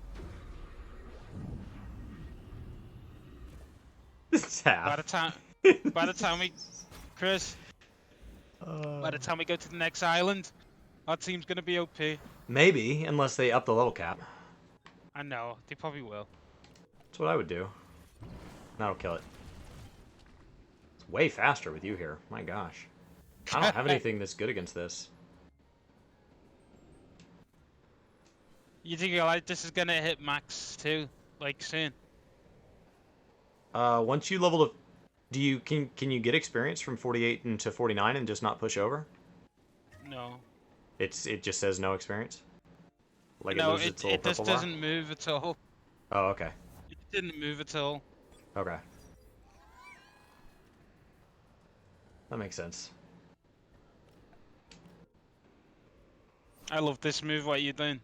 It's half. by the time we, Chris, by the time we go to the next island, our team's gonna be OP. Maybe, unless they up the level cap. I know, they probably will. That's what I would do. That'll kill it. It's way faster with you here. My gosh. I don't have anything that's good against this. You think like this is gonna hit max too, like soon? Once you level to... Can you get experience from 48 into 49 and just not push over? No. It just says no experience? Like No, it loses its little it just purple bar? doesn't move at all. Oh, okay. It didn't move at all. Okay. That makes sense. I love this move. What are you doing?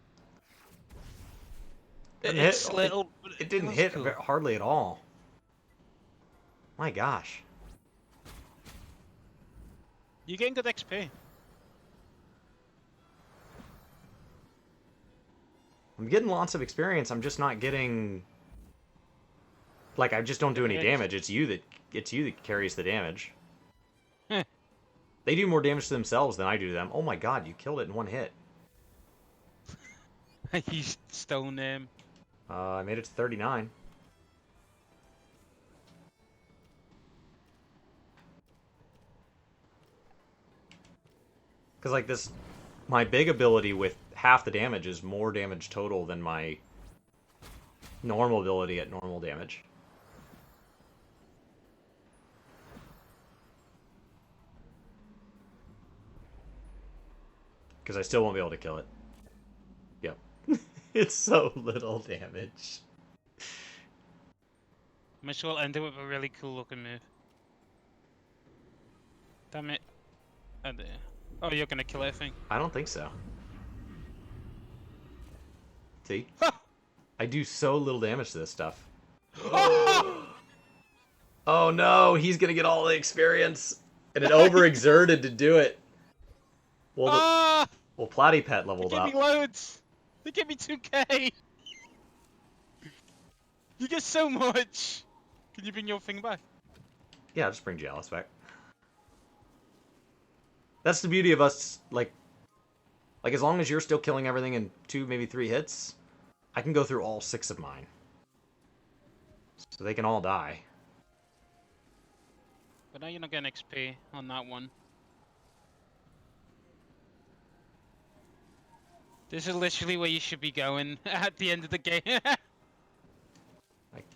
Didn't It's hit- little. It didn't was hit cool. hardly at all. My gosh. You're getting good XP. I'm getting lots of experience. I'm just not getting... Like, I just don't do any damage. It's you that carries the damage. Heh. They do more damage to themselves than I do to them. Oh my god, you killed it in one hit. You stone him. I made it to 39. Because, like, this... My big ability with half the damage is more damage total than my normal ability at normal damage. Because I still won't be able to kill it. Yep. It's so little damage. Might as well end it with a really cool looking move. Damn it. Oh, you're gonna kill it, I think. I don't think so. See? I do so little damage to this stuff. Oh no, he's gonna get all the experience. And it overexerted to do it. Well, well, Platypet They leveled give up. me loads! They give me 2k! You get so much! Can you bring your thing back? Yeah, I'll just bring Jealous back. That's the beauty of us, like as long as you're still killing everything in 2, maybe 3 hits, I can go through all 6 of mine. So they can all die. But now you're not getting XP on that one. This is literally where you should be going at the end of the game. I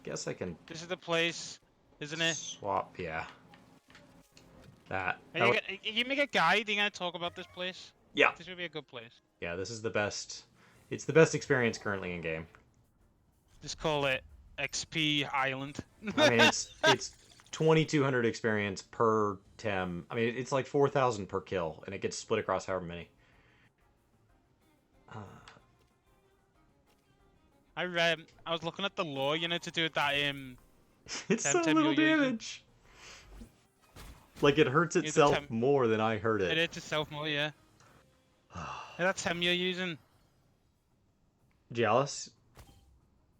guess I can This is the place, isn't it? swap, yeah. That. You make a guide, you're gonna talk about this place? Yeah. This would be a good place. Yeah, this is the best. It's the best experience currently in game. Just call it XP island. I mean, it's 2,200 experience per Tem. I mean, it's like 4,000 per kill, and it gets split across however many. I was looking at the lore, you know, to do with that It's so TemTem little you're using. damage. Like, it hurts Yeah, the itself more than I hurt It it. hits itself more, yeah. Yeah, that's Tem you're using. Jealous?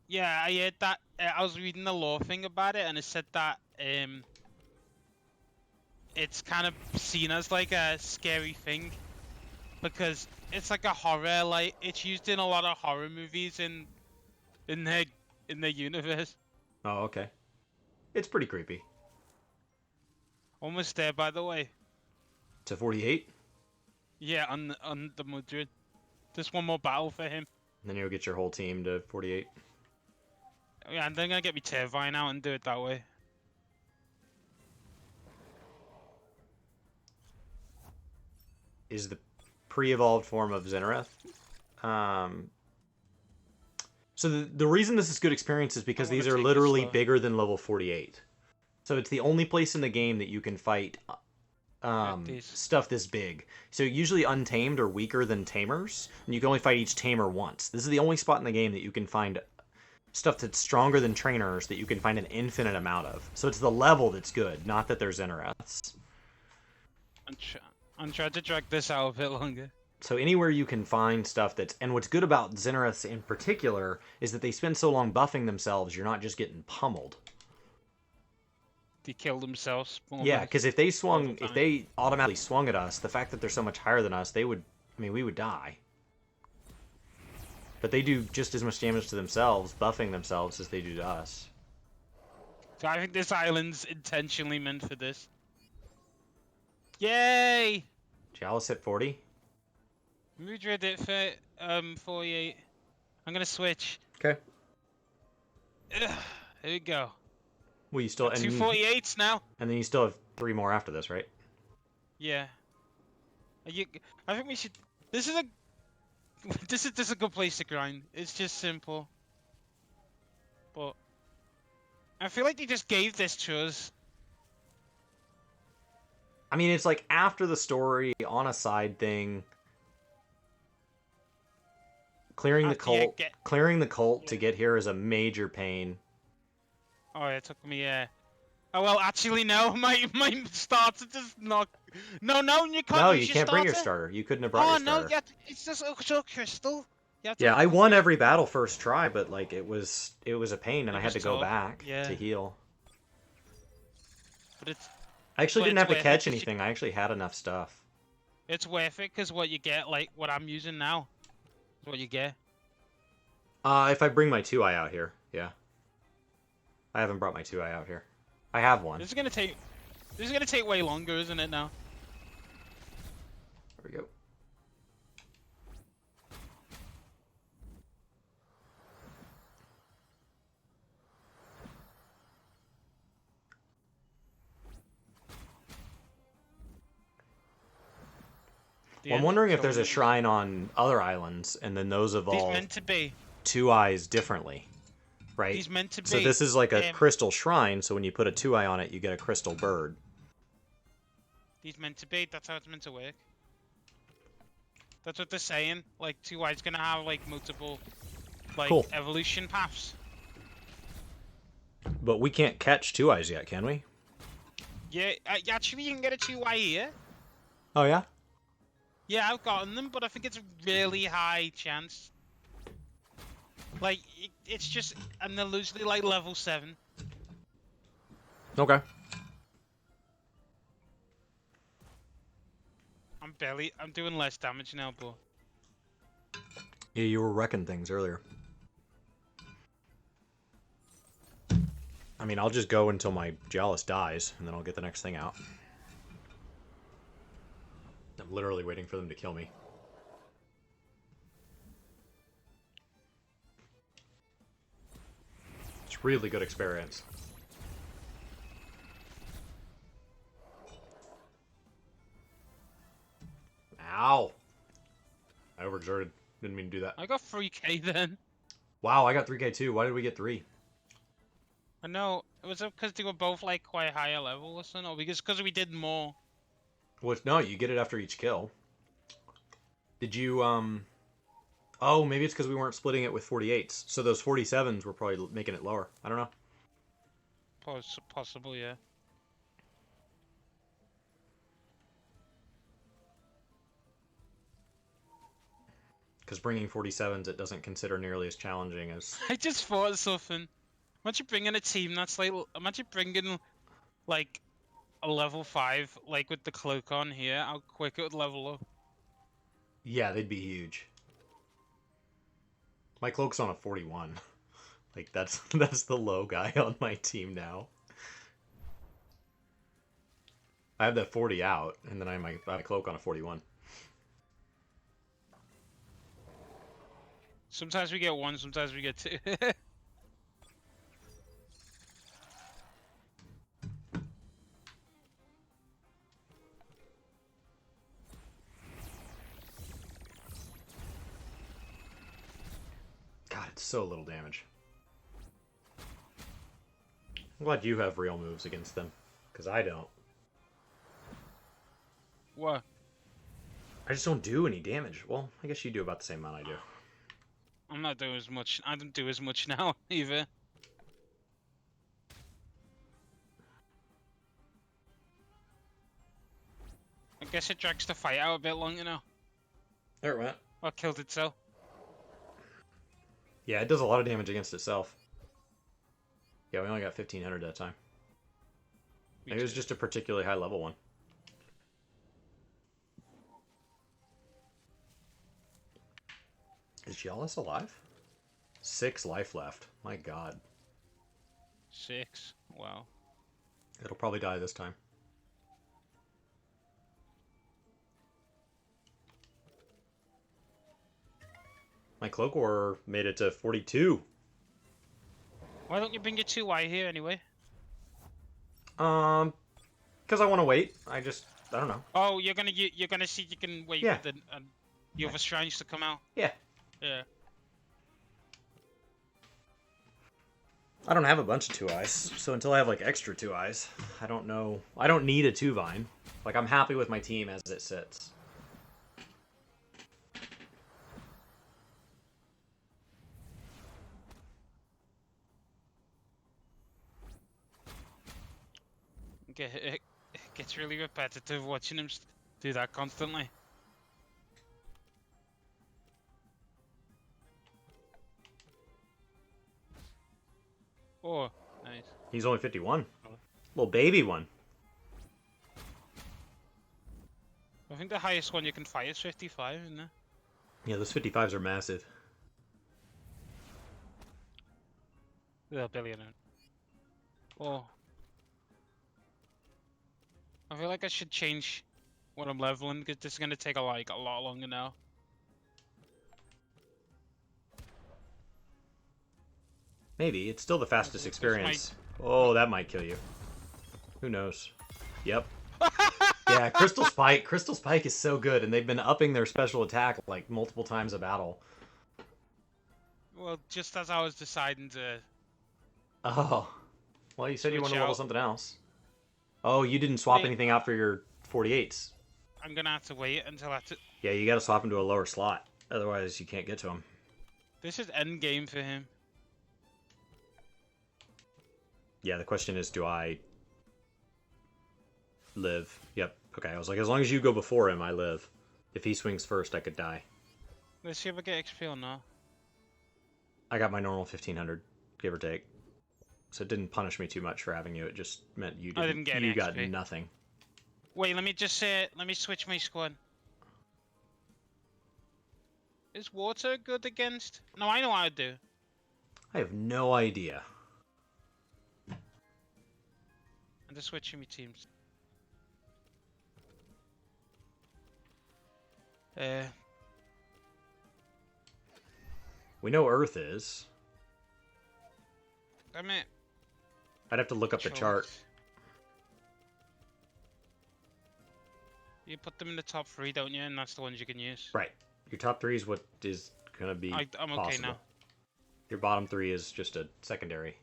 Yeah, I heard that. I was reading the lore thing about it, and it said that it's kind of seen as like a scary thing because it's like a horror. Like it's used in a lot of horror movies in the universe. Oh, okay. It's pretty creepy. Almost there, by the way. To 48? Yeah, on the Madrid. Just one more battle for him. And then you'll get your whole team to 48. Yeah, and then I'm gonna get me Turbine out and do it that way. Is the pre-evolved form of Xenareth. So the reason this is good experience is because I wanna these are take this literally slow. bigger than level 48. So it's the only place in the game that you can fight These. stuff this big. So usually untamed are weaker than tamers, and you can only fight each tamer once. This is the only spot in the game that you can find stuff that's stronger than trainers that you can find an infinite amount of. So it's the level that's good, not that they're Xenareths. I'm trying to drag this out a bit longer. So anywhere you can find stuff that's... And what's good about Xenareths in particular is that they spend so long buffing themselves, you're not just getting pummeled. They kill themselves. Yeah, because if they time. if they automatically swung at us, the fact that they're so much higher than us, we would die. But they do just as much damage to themselves, buffing themselves, as they do to us. So I think this island's intentionally meant for this. Yay! Chalice hit 40? Mudra did for 48. I'm gonna switch. Okay. Ugh, here we go. Well, you still... 248s now. And then you still have 3 more after this, right? Yeah. I think we should. This is a good place to grind. It's just simple. But I feel like they just gave this to us. I mean, it's like after the story, on a side thing. Clearing the cult to get here is a major pain. Oh, it took me. Oh well, actually no. My starter just not. No, you can't. No, use you your can't bring your starter. starter. You couldn't have brought your starter. No, it's just a crystal. Yeah, I won every battle first try, but like it was a pain, and I had to go tough, back yeah. to heal. But I actually didn't have to worth catch it, anything. I actually had enough stuff. it's worth it because what you get, like what I'm using now, is what you get. If I bring my 2-eye out here, yeah. I haven't brought my 2-eye out here. I have one. This is gonna take way longer, isn't it now? There we go. Well, I'm wondering if there's a shrine on other islands, and then those He's evolve meant to be. 2-eyes differently, right? He's meant to be. So this is like a crystal shrine, so when you put a 2-eye on it, you get a crystal bird. He's meant to be. That's how it's meant to work. That's what they're saying. Like 2-eye's gonna have like multiple, like Cool. evolution paths. But we can't catch 2-eyes yet, can we? Yeah, actually you can get a 2-eye here. Oh, yeah? Yeah, I've gotten them, but I think it's a really high chance. Like, it's just, and they're usually like level 7. Okay. I'm doing less damage now, but... Yeah, you were wrecking things earlier. I mean, I'll just go until my Jealous dies, and then I'll get the next thing out. I'm literally waiting for them to kill me. It's really good experience. Ow! I overexerted. Didn't mean to do that. I got 3k then. Wow, I got 3k too. Why did we get 3? I know. Was it because they were both like quite higher level or something? Or because we did more? Well, no, you get it after each kill. Did you, Oh, maybe it's because we weren't splitting it with 48s. So those 47s were probably making it lower. I don't know. Possible, yeah. Because bringing 47s, it doesn't consider nearly as challenging as... I just thought of something. Imagine bringing a team that's like, imagine bringing like a level 5, like with the cloak on here, how quick it would level up. Yeah, they'd be huge. My cloak's on a 41. Like, that's the low guy on my team now. I have that 40 out, and then I have my cloak on a 41. Sometimes we get one, sometimes we get two. God, it's so little damage. I'm glad you have real moves against them, because I don't. What? I just don't do any damage. Well, I guess you do about the same amount I do. I'm not doing as much. I don't do as much now either. I guess it drags the fight out a bit longer now. There it went. Or killed itself. Yeah, it does a lot of damage against itself. Yeah, we only got 1500 that time. Maybe it was just a particularly high level one. Is Gialis alive? 6 life left. My god. 6. Wow. It'll probably die this time. My cloak war made it to 42. Why don't you bring your 2Y here anyway? Because I want to wait. I don't know. Oh, you're gonna see you can wait Yeah. for the other shrines to come out. Yeah. Yeah. I don't have a bunch of 2-eyes, so until I have like extra 2-eyes, I don't know. I don't need a 2-vine. Like, I'm happy with my team as it sits. It gets really repetitive watching him do that constantly. Oh, nice. He's only 51. Little baby one. I think the highest one you can fight is 55, isn't it? Yeah, those 55s are massive. The billionaire. Oh. I feel like I should change what I'm leveling because this is gonna take a lot longer now. Maybe. It's still the fastest experience. Oh, that might kill you. Who knows? Yep. Yeah, Crystal Spike. Crystal Spike is so good, and they've been upping their special attack like multiple times a battle. Well, just as I was deciding to... Oh. Well, you said you Switch wanted to level out. something else. Oh, you didn't swap Wait. anything out for your 48s. I'm gonna have to wait until I... Yeah, you gotta swap them to a lower slot. Otherwise, you can't get to them. This is end game for him. Yeah, the question is, do I live? Yep. Okay, I was like, as long as you go before him, I live. If he swings first, I could die. Let's see if I get XP or not. I got my normal 1500, give or take. So it didn't punish me too much for having you. It just meant you didn't get you any got XP. nothing. Wait, let me just let me switch my squad. Is water good against? No, I know what I'd do. I have no idea. I'm just switching my teams. We know Earth is. Damn it. I'd have to look up the chart. You put them in the top 3, don't you? And that's the ones you can use. Right. Your top 3 is what is gonna be I'm okay possible. now. Your bottom 3 is just a secondary.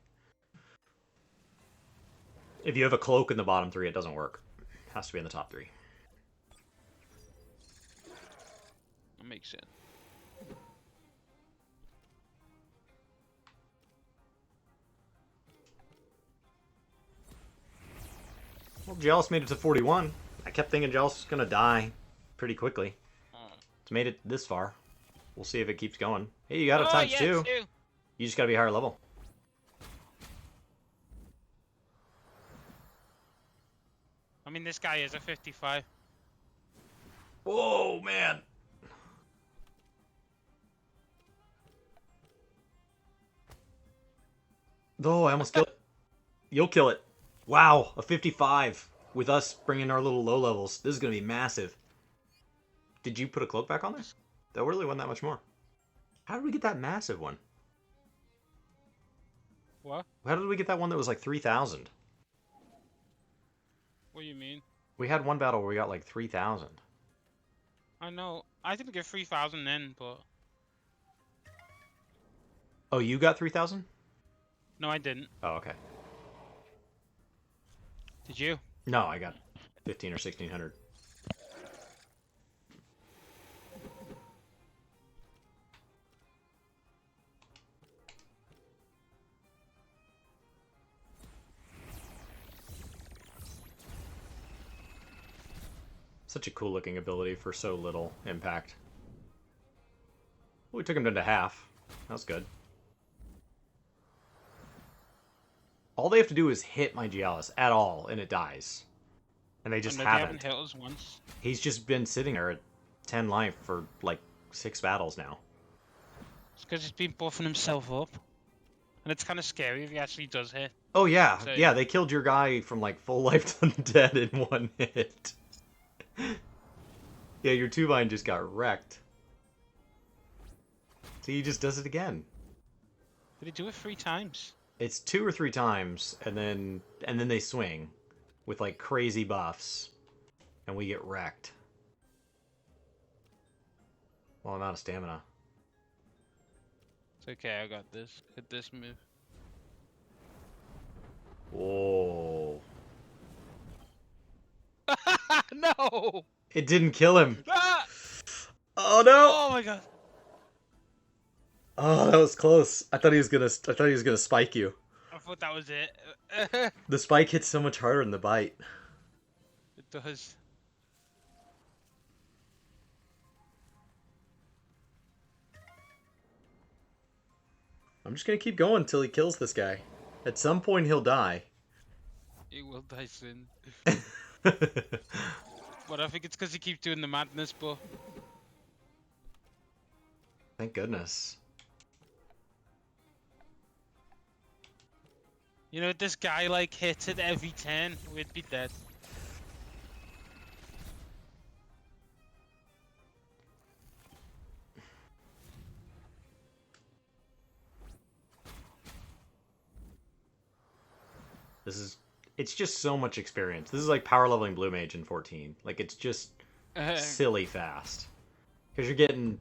If you have a cloak in the bottom 3, it doesn't work. It has to be in the top 3. That makes sense. Well, Jealous made it to 41. I kept thinking Jealous was going to die pretty quickly. It's made it this far. We'll see if it keeps going. Hey, you got it times 2. You just got to be higher level. I mean, this guy is a 55. Whoa, man. Oh, I almost killed it. You'll kill it. Wow, a 55 with us bringing our little low levels. This is going to be massive. Did you put a cloak back on there? That really wasn't that much more. How did we get that massive one? What? How did we get that one that was like 3,000? What do you mean? We had one battle where we got like 3,000. I know. I didn't get 3,000 then, but... Oh, you got 3,000? No, I didn't. Oh, okay. Did you? No, I got 15 or 1,600. Such a cool looking ability for so little impact. Well, we took him down to half. That was good. All they have to do is hit my Gialis at all, and it dies. And they just haven't. Hit us once. He's just been sitting there at 10 life for like 6 battles now. It's because he's been buffing himself up. And it's kind of scary if he actually does hit. Oh yeah, So, yeah, they killed your guy from like full life to dead in 1 hit. Yeah, your 2-vine just got wrecked. So he just does it again. Did he do it 3 times? It's 2 or 3 times, and then they swing with like crazy buffs, and we get wrecked. Well, I'm out of stamina. It's okay, I got this. Hit this move. Whoa. No! It didn't kill him. Ah! Oh no! Oh my god. Oh, that was close. I thought he was gonna spike you. I thought that was it. The spike hits so much harder than the bite. It does. I'm just gonna keep going until he kills this guy. At some point he'll die. He will die soon. But I think it's because he keeps doing the madness, but... Thank goodness. You know, if this guy, like, hits it every turn, we'd be dead. It's just so much experience. This is like power leveling Blue Mage in 14. Like, it's just silly fast. Because you're getting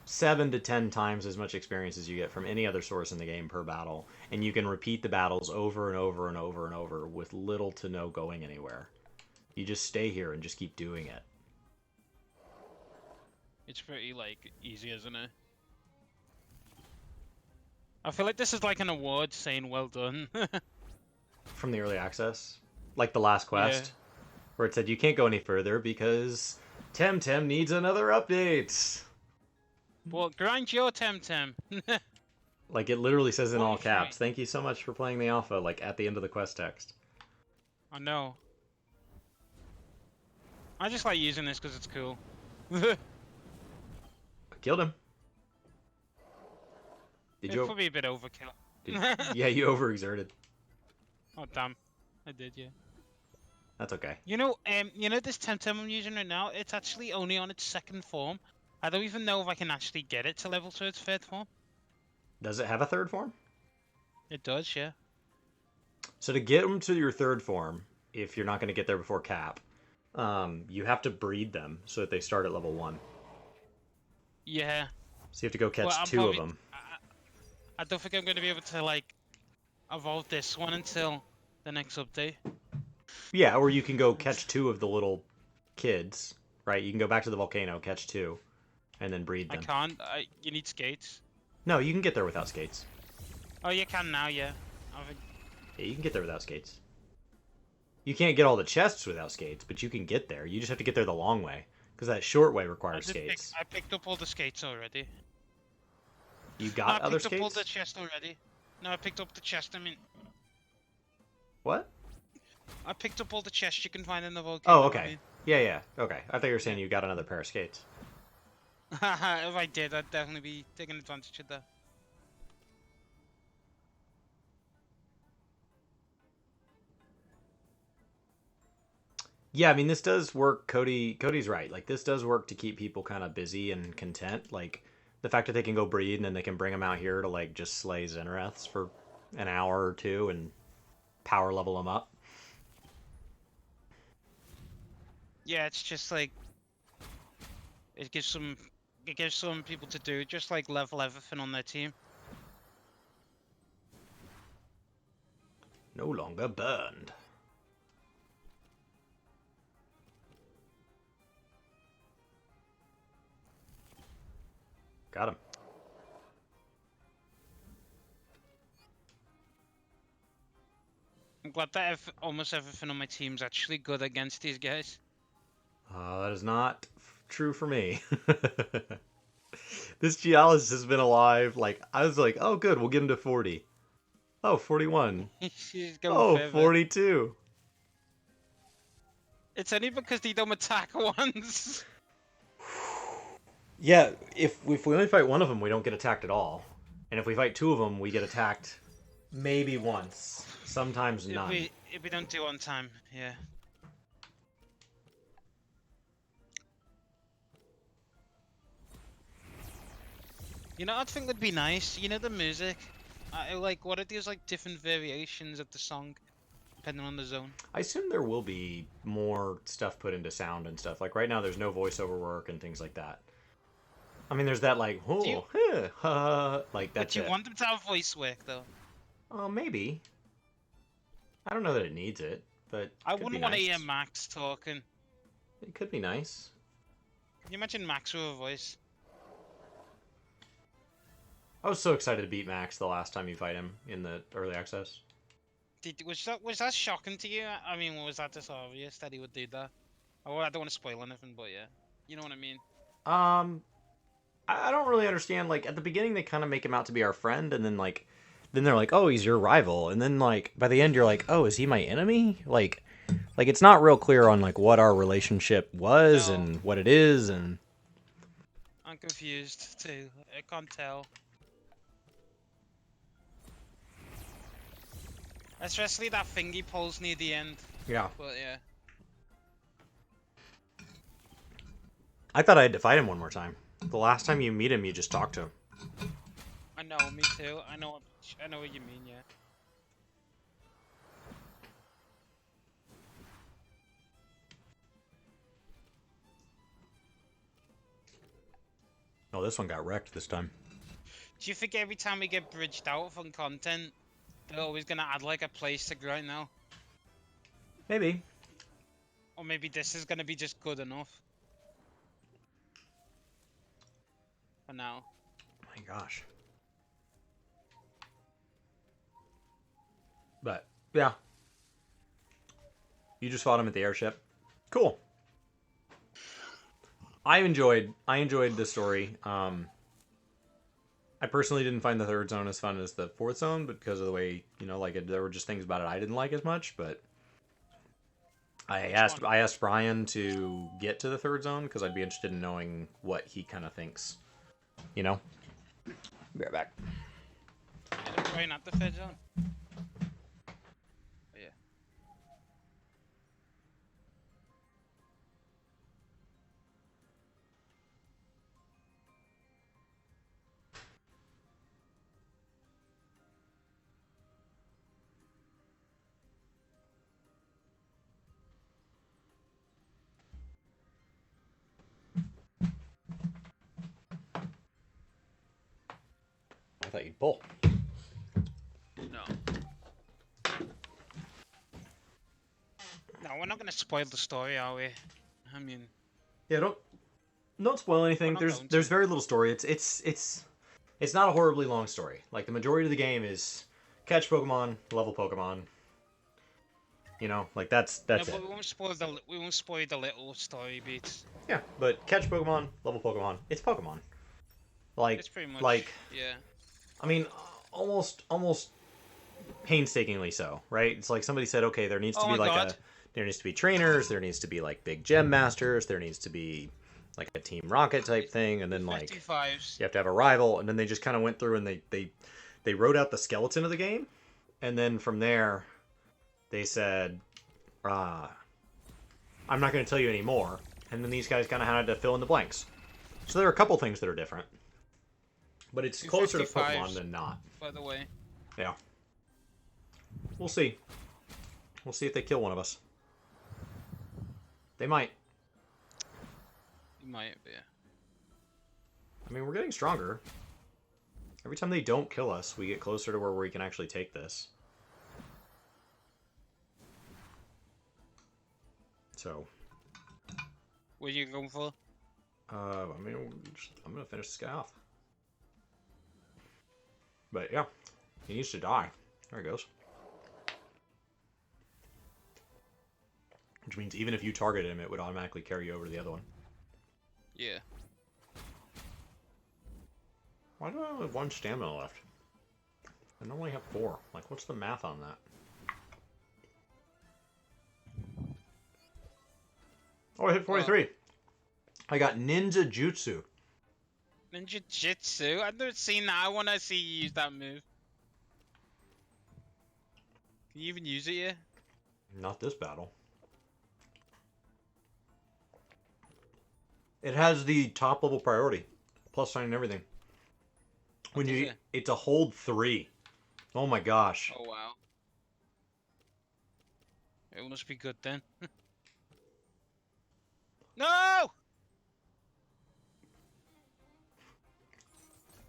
7 to 10 times as much experience as you get from any other source in the game per battle. And you can repeat the battles over and over and over and over with little to no going anywhere. You just stay here and just keep doing it. It's pretty, like, easy, isn't it? I feel like this is like an award saying well done. From the early access. Like the last quest. Yeah. Where it said you can't go any further because TemTem needs another update. Well, grind your TemTem. Like, it literally says in What all is caps, right? thank you so much for playing the alpha, like, at the end of the quest text. I know. I just like using this because it's cool. I killed him. Did It's you? probably a bit overkill. Yeah, you overexerted. Oh damn, I did, yeah. That's okay. You know this TemTem I'm using right now. It's actually only on its 2nd form. I don't even know if I can actually get it to level to its 3rd form. Does it have a 3rd form? It does, yeah. So to get them to your 3rd form, if you're not going to get there before cap, you have to breed them so that they start at level 1. Yeah. So you have to go catch Well, 2 of them. I don't think I'm going to be able to like evolve this one until the next update. Yeah, or you can go catch 2 of the little kids, right? You can go back to the volcano, catch 2, and then breed I them. can't. You need skates. No, you can get there without skates. Oh, you can now, yeah. I think... Yeah, you can get there without skates. You can't get all the chests without skates, but you can get there. You just have to get there the long way, because that short way requires skates. I picked up all the skates already. You No, got I other picked up all skates? the chest already. No, I picked up the chest. I mean, What? I picked up all the chests you can find in the volcano. Oh, okay. Yeah. Okay. I thought you were saying you got another pair of skates. If I did, I'd definitely be taking advantage of that. Yeah, I mean, this does work. Cody's right. Like, this does work to keep people kind of busy and content. Like, the fact that they can go breed and then they can bring them out here to, like, just slay Zenraths for an hour or two and power level them up. Yeah, it's just like it gives some people to do, just like level everything on their team. No longer burned. Got him. I'm glad that almost everything on my team's actually good against these guys. That is not true for me. This Geologist has been alive. Like, I was like, oh, good, we'll get him to 40. Oh, 41. She's going Oh, further. 42. It's only because they don't attack once. Yeah, if we only fight one of them, we don't get attacked at all. And if we fight 2 of them, we get attacked maybe once. Sometimes none. If we don't do it on time, yeah. You know, I think would be nice. You know the music. I like what are these like different variations of the song, depending on the zone. I assume there will be more stuff put into sound and stuff. Like right now, there's no voiceover work and things like that. I mean, there's that like, oh, like that's But you it. want them to have voice work though. Oh, maybe. I don't know that it needs it, but I could wouldn't be want to nice. hear Max talking. It could be nice. Can you imagine Max with a voice? I was so excited to beat Max the last time you fight him in the early access. Was that shocking to you? I mean, was that just obvious that he would do that? Oh, I don't want to spoil anything, but yeah, you know what I mean. I don't really understand. Like at the beginning, they kind of make him out to be our friend, and then then they're like, oh, he's your rival, and then like by the end, you're like, oh, is he my enemy? Like it's not real clear on like what our relationship was and what it is, and I'm confused too. I can't tell. Especially that thing he pulls near the end. yeah. But yeah. I thought I had to fight him one more time. The last time you meet him, you just talk to him. I know, me too. I know what you mean, yeah. Oh, this one got wrecked this time. Do you think every time we get bridged out from content, they're always gonna add like a place to grind now? Maybe. Or maybe this is gonna be just good enough. For now. My gosh. But yeah, you just fought him at the airship. Cool. I enjoyed the story. I personally didn't find the third zone as fun as the fourth zone, because of the way, like there were just things about it I didn't like as much. But I asked Brian to get to the third zone because I'd be interested in knowing what he kind of thinks. Be right back. Yeah, Brian at the third zone. Oh, yeah. I thought you'd pull. No. No, we're not gonna spoil the story, are we? I mean, Yeah, don't spoil anything. not There's going there's to. very little story. It's not a horribly long story. Like the majority of the game is catch Pokemon, level Pokemon. You know, like that's No, it. but we won't spoil the little story beats. Yeah, but catch Pokemon, level Pokemon. It's Pokemon. Like It's pretty much. like Yeah. I mean, almost painstakingly so, right? It's like somebody said, okay, there needs to Oh be my like God. there needs to be trainers, there needs to be like big gem masters, there needs to be like a Team Rocket type thing, and then like 55s. you have to have a rival, and then they just kind of went through and they wrote out the skeleton of the game, and then from there they said, I'm not going to tell you anymore, and then these guys kind of had to fill in the blanks. So there are a couple things that are different, but it's closer to Pokemon than not. By the way. Yeah. We'll see. We'll see if they kill one of us. They might. You might be. I mean, we're getting stronger. Every time they don't kill us, we get closer to where we can actually take this. So. What are you going for? I mean, I'm gonna finish this guy off. But yeah, he needs to die. There he goes. Which means even if you targeted him, it would automatically carry you over to the other one. Yeah. Why do I only have 1 stamina left? I normally have 4. Like, what's the math on that? Oh, I hit 43. I got Ninja Jutsu. Ninja Jitsu? I've never seen that. I want to see you use that move. Can you even use it yet? Not this battle. It has the top level priority. Plus sign and everything. When What is you it? it's a hold 3. Oh my gosh. Oh wow. It must be good then. No!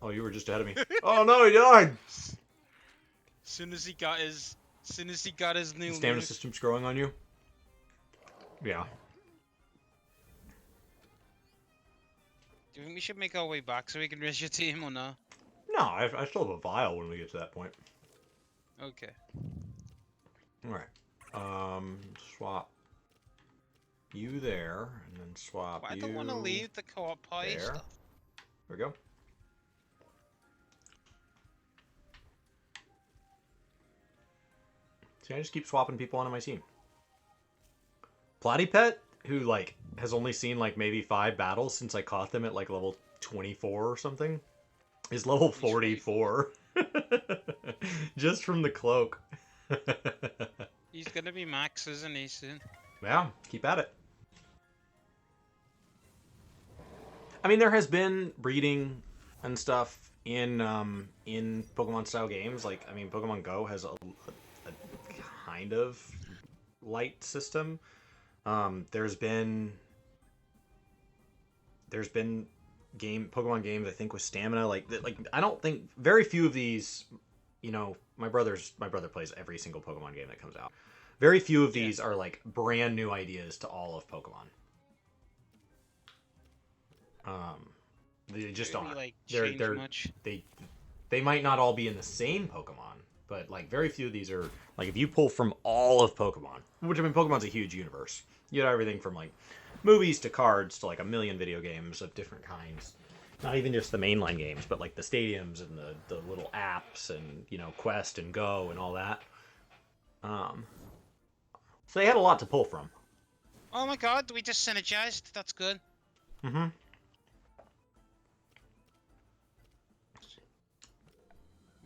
Oh, you were just ahead of me. Oh no, he died! Soon as he got his new Stamina move. system's growing on you? Yeah. Do you think we should make our way back so we can raise your team or not? No, I still have a vial when we get to that point. Okay. Alright. Swap you there, and then swap Well, I you don't want to leave the co-op party there. stuff. There we go. See, I just keep swapping people onto my team. Platypet, who like has only seen like maybe 5 battles since I caught them at like level 24 or something, is level 44. Just from the cloak. He's gonna be max, isn't he, soon? Yeah, keep at it. I mean, there has been breeding and stuff in Pokemon style games. Like, I mean, Pokemon Go has a kind of light system. There's been Pokemon games, I think, with stamina. Like I don't think very few of these. You know, my brother plays every single Pokemon game that comes out. Very few of these are like brand new ideas to all of Pokemon. They just aren't. Like, They're much. they might not all be in the same Pokemon, but like very few of these are like if you pull from all of Pokemon, which I mean Pokemon's a huge universe. You have everything from like movies to cards to like a million video games of different kinds. Not even just the mainline games, but like the stadiums and the little apps and, you know, Quest and Go and all that. So they had a lot to pull from. Oh my god, we just synergized. That's good. Mm-hmm.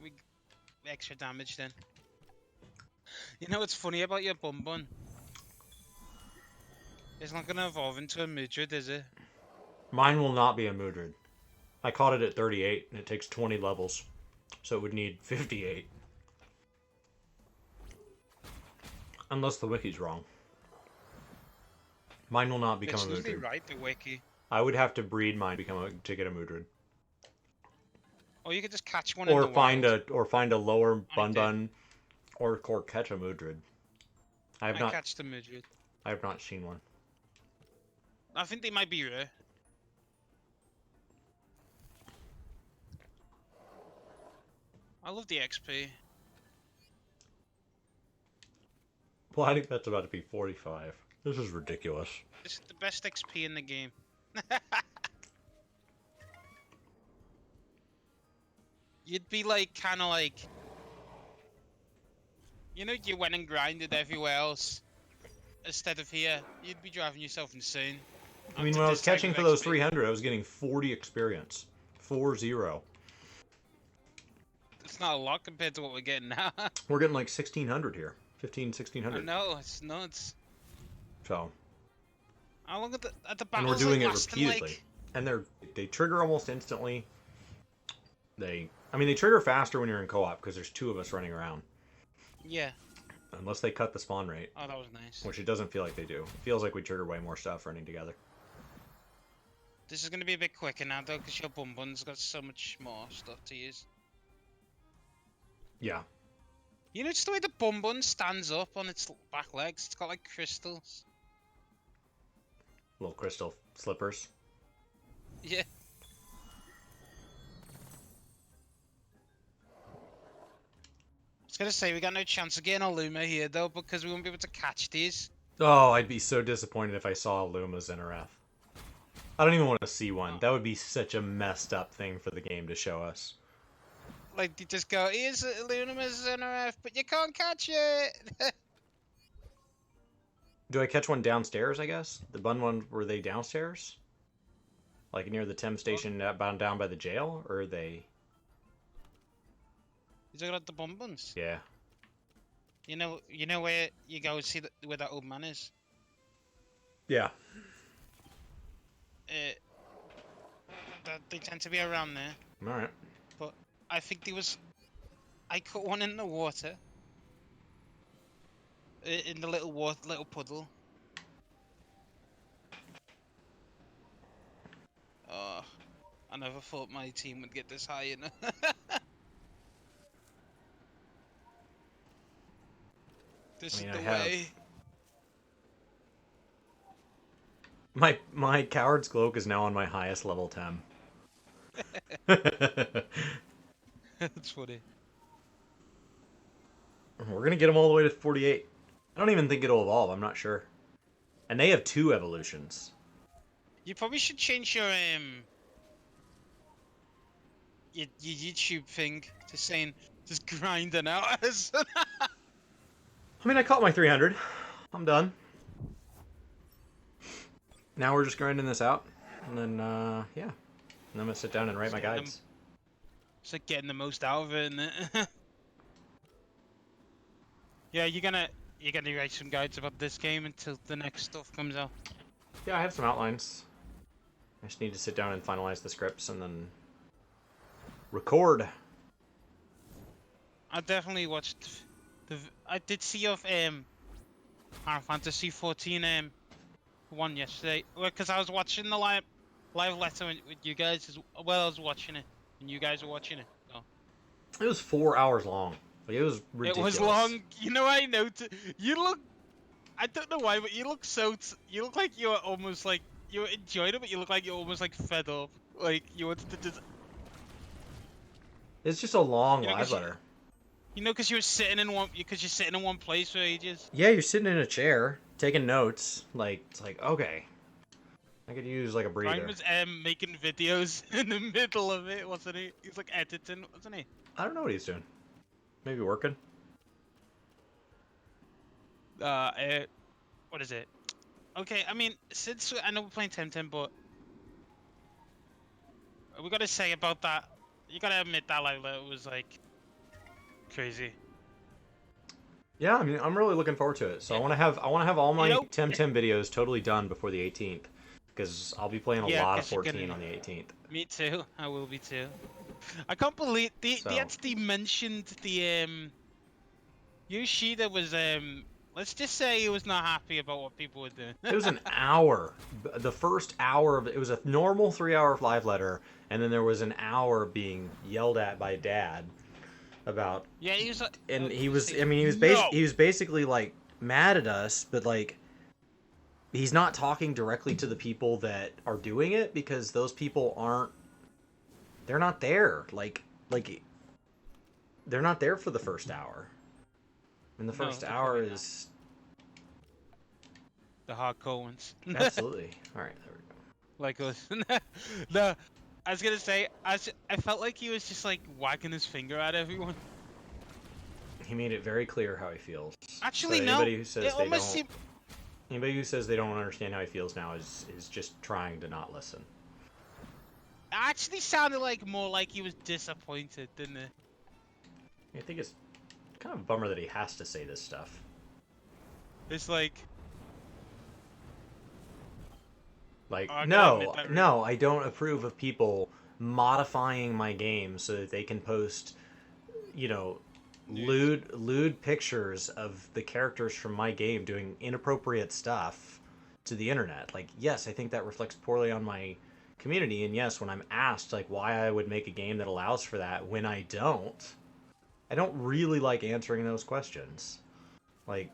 We extra damage then. You know what's funny about your Bun Bun? It's not gonna evolve into a Mudrid, is it? Mine will not be a Mudrid. I caught it at 38, and it takes 20 levels, so it would need 58. Unless the wiki's wrong. Mine will not become It's a usually Mudrid. right, the wiki. I would have to breed mine to get a Mudrid, Or you could just catch one in or the wild. find a lower I Bun did. Bun, or catch a Mudrid. I have I not. catch the Mudrid. I have not seen one. I think they might be rare. I love the XP. Well, I think that's about to be 45. This is ridiculous. This is the best XP in the game. You'd be like, kind of like, you know, you went and grinded everywhere else instead of here. You'd be driving yourself insane. I mean, After when I was this type catching of for those XP. 300, I was getting 40 experience. 4-0. It's not a lot compared to what we're getting now. We're getting like 1,600 here. 15, I 1,600. know, it's nuts. So, How long at the and battles we're doing like, it lasting, repeatedly. like... And they trigger almost instantly. They trigger faster when you're in co-op because there's 2 of us running around. Yeah. Unless they cut the spawn rate, Oh, that was nice. which it doesn't feel like they do. It feels like we trigger way more stuff running together. This is going to be a bit quicker now, though, because your Bum Bun's got so much more stuff to use. Yeah. You know, it's the way the Bum Bun stands up on its back legs. It's got, like, crystals. Little crystal slippers. Yeah. I was going to say, we got no chance of getting a Luma here, though, because we won't be able to catch these. Oh, I'd be so disappointed if I saw a Luma Zenareth. I don't even want to see one. That would be such a messed up thing for the game to show us. Like, you just go, here's a Luma Zenareth, but you can't catch it! Do I catch one downstairs, I guess? The bun one, were they downstairs? Like near the Tem station down by the jail? Or are they... You talking about the Bum Buns? Yeah. You know where you go see where that old man is? Yeah. They tend to be around there. Alright. But I think there was... I caught one in the water. In the little puddle. Oh, I never thought my team would get this high, you know? This I mean, is the I have- way. My Coward's Cloak is now on my highest level Tem. That's funny. We're gonna get them all the way to 48. I don't even think it'll evolve, I'm not sure. And they have 2 evolutions. You probably should change your YouTube thing to saying just grinding out. I mean, I caught my 300. I'm done. Now we're just grinding this out. And then, yeah. And I'm gonna sit down and write my guides. It's like getting the most out of it, isn't it? Yeah, you're gonna write some guides about this game until the next stuff comes out. Yeah, I have some outlines. I just need to sit down and finalize the scripts and then record. I definitely watched I did see your Final Fantasy XIV one yesterday because I was watching the live letter with you guys as well. I was watching it and you guys were watching it. So. It was 4 hours long. Like, it was ridiculous. It was long. You know, I noticed. You look. I don't know why, but you look so. You look like you're almost like you're enjoying it, but you look like you're almost like fed up. Like you wanted to just. It's just a long You know, live letter. You know, because you're sitting in one place for ages. Yeah, you're sitting in a chair, taking notes. Like, it's like, okay. I could use, like, a breather. Ryan was making videos in the middle of it, wasn't he? He's like editing, wasn't he? I don't know what he's doing. Maybe working. What is it? Okay, I mean, since I know we're playing TemTem, but we gotta say about that. You gotta admit that like it was like crazy. Yeah, I mean, I'm really looking forward to it. So I want to have all my TemTem videos totally done before the 18th, because I'll be playing a lot of 14 on the 18th. Me too. I will be too. I can't believe they actually mentioned the Yoshida was let's just say he was not happy about what people were doing. It was an hour. The first hour of it was a normal 3-hour live letter, and then there was an hour being yelled at by Dad about. Yeah, he was. And he was. I mean, he was basically like mad at us, but like he's not talking directly to the people that are doing it because those people aren't. They're not there. Like they're not there for the first hour. And the No, first they're hour probably not. is The hardcore ones. absolutely all right. There we go. Like us. No, I was gonna say, I felt like he was just like wagging his finger at everyone. He made it very clear how he feels. Actually, So no. anybody who says It they almost don't, seemed. anybody who says they don't understand how he feels now is just trying to not listen. Actually sounded like more like he was disappointed, didn't it? I think it's kind of a bummer that he has to say this stuff. It's like. Like, Oh, I gotta admit no, that no, I don't approve of people modifying my game so that they can post, you know, lewd pictures of the characters from my game doing inappropriate stuff to the internet. Like, yes, I think that reflects poorly on my community, and yes, when I'm asked like why I would make a game that allows for that when I don't really like answering those questions. Like,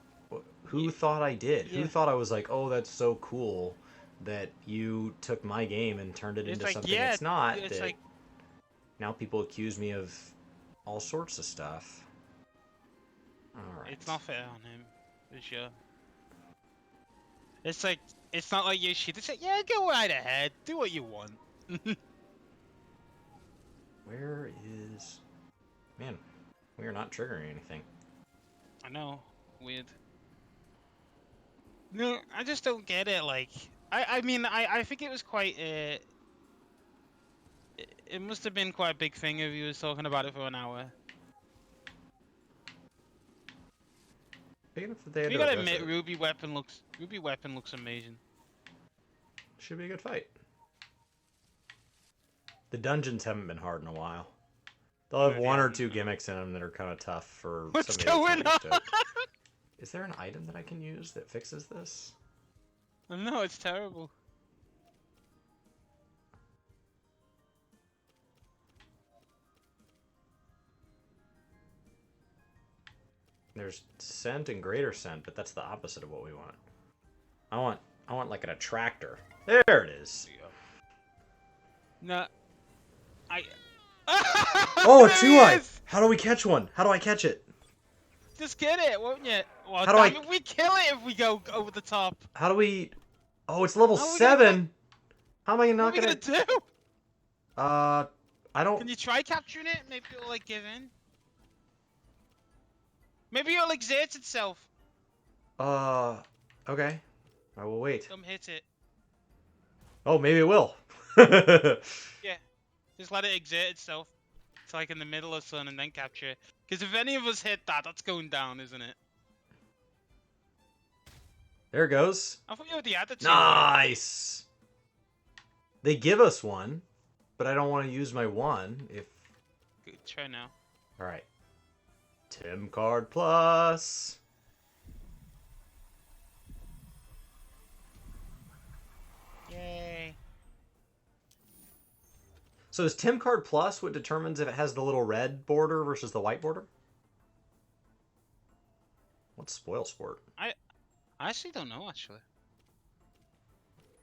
who thought I did? Yeah. Who thought I was like, oh, that's so cool that you took my game and turned it into like, something yeah, it's not? it's That like. now people accuse me of all sorts of stuff. All right. It's not fair on him, for sure. It's like, it's not like you shit. It's like, yeah, go right ahead, do what you want. Where is... Man, we are not triggering anything. I know, weird. No, I just don't get it. Like, I mean, I think it was quite. It must have been quite a big thing if he was talking about it for an hour. Big enough that they had You to gotta address admit, it. Ruby weapon looks amazing. Should be a good fight. The dungeons haven't been hard in a while. They'll have No, they one or haven't, two no. gimmicks in them that are kind of tough for What's somebody going that's not on? used to it. Is there an item that I can use that fixes this? No, it's terrible. There's scent and greater scent, but that's the opposite of what we want. I want like an attractor. There it is. No, I. Oh, a There he 2-eye! is! How do we catch one? How do I catch it? Just get it, won't you? Well, How do damn I- it, we kill it if we go over the top. How do we... Oh, it's level How are we gonna 7! How am I What not are we gonna do? I don't... Can you try capturing it? Maybe it'll like give in. Maybe it'll exert itself. Okay. I will wait. Come hit it. Oh, maybe it will. Yeah. Just let it exert itself. It's like in the middle of sun and then capture it. Because if any of us hit that, that's going down, isn't it? There it goes. I thought you already had the two. Nice! They give us one, but I don't want to use my one if... Good, try now. Alright. Tim Card Plus. Yay. So is Tim Card Plus what determines if it has the little red border versus the white border? What's Spoil Sport? I actually don't know, actually.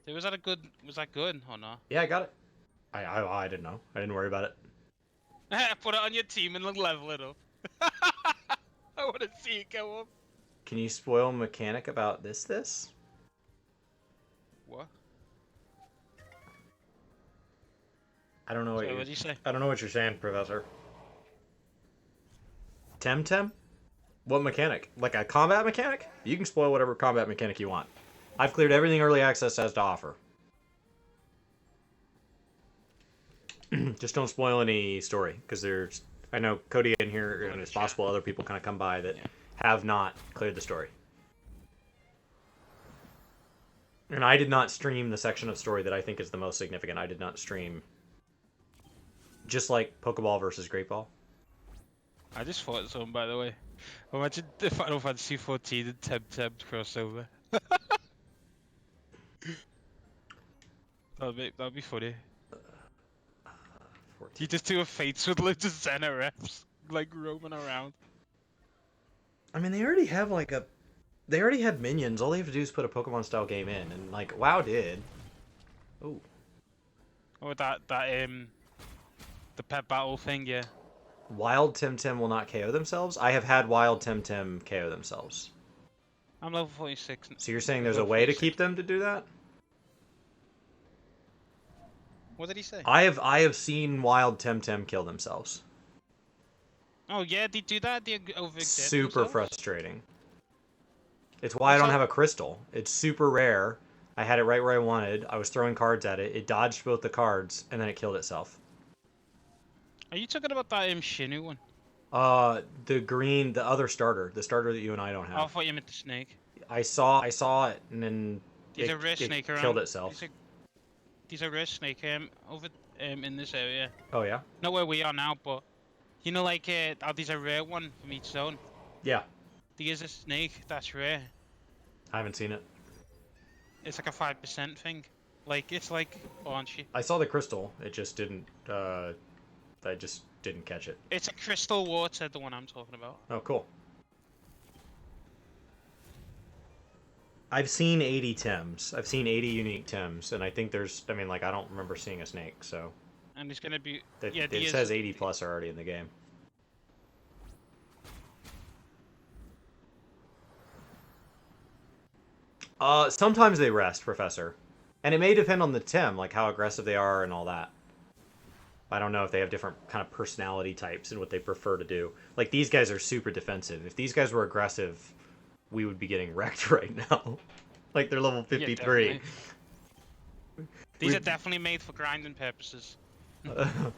Was that good or not? Yeah, I got it. I didn't know. I didn't worry about it. Put it on your team and level it up. I want to see it go up. Can you spoil mechanic about this? What? I don't know what Sorry, you... what'd you say? I don't know what you're saying, Professor. TemTem? What mechanic? Like a combat mechanic? You can spoil whatever combat mechanic you want. I've cleared everything early access has to offer. Just don't spoil any story, because there's... I know Cody in here, and it's possible other people kind of come by that have not cleared the story. And I did not stream the section of story that I think is the most significant. I did not stream... Just like Pokeball versus Great Ball. I just thought of something, by the way. Imagine the Final Fantasy XIV and TemTem crossover. That'd be funny. 14. You just do a Fates with loads of Xena reps, like roaming around. I mean, they already have like a They already had minions. All they have to do is put a Pokemon style game in, and like WoW did. Oh, Or that the pet battle thing, yeah. Wild TemTem will not KO themselves. I have had Wild TemTem KO themselves. I'm level 46. So you're saying there's a level way to 46. keep them to do that? What did he say? I have seen Wild TemTem kill themselves. Oh yeah, they do that. They overexert Super themselves? frustrating. It's why I don't have a crystal. It's super rare. I had it right where I wanted. I was throwing cards at it. It dodged both the cards, and then it killed itself. Are you talking about that Shinu one? The green, the other starter, the starter that you and I don't Oh, I have. thought you meant the snake. I saw it, and then There's a rare snake around. killed itself. There's a rare snake over in this area. Oh yeah. Not where we are now, but you know, like there's a rare one from each zone. Yeah. There is a snake that's rare. I haven't seen it. It's like a 5% thing. Like it's like Banshee. I saw the crystal. It just didn't. I just didn't catch it. It's a crystal water, the one I'm talking about. Oh, cool. I've seen 80 Tems. I've seen 80 unique Tems, and I think there's. I mean, like, I don't remember seeing a snake, so. And it's gonna be. It, Yeah, it says 80 plus already in the game. Sometimes they rest, Professor. And it may depend on the Tem, like how aggressive they are and all that. I don't know if they have different kind of personality types and what they prefer to do. Like, these guys are super defensive. If these guys were aggressive, we would be getting wrecked right now. Like, they're level 53. Yeah, these are definitely made for grinding purposes. And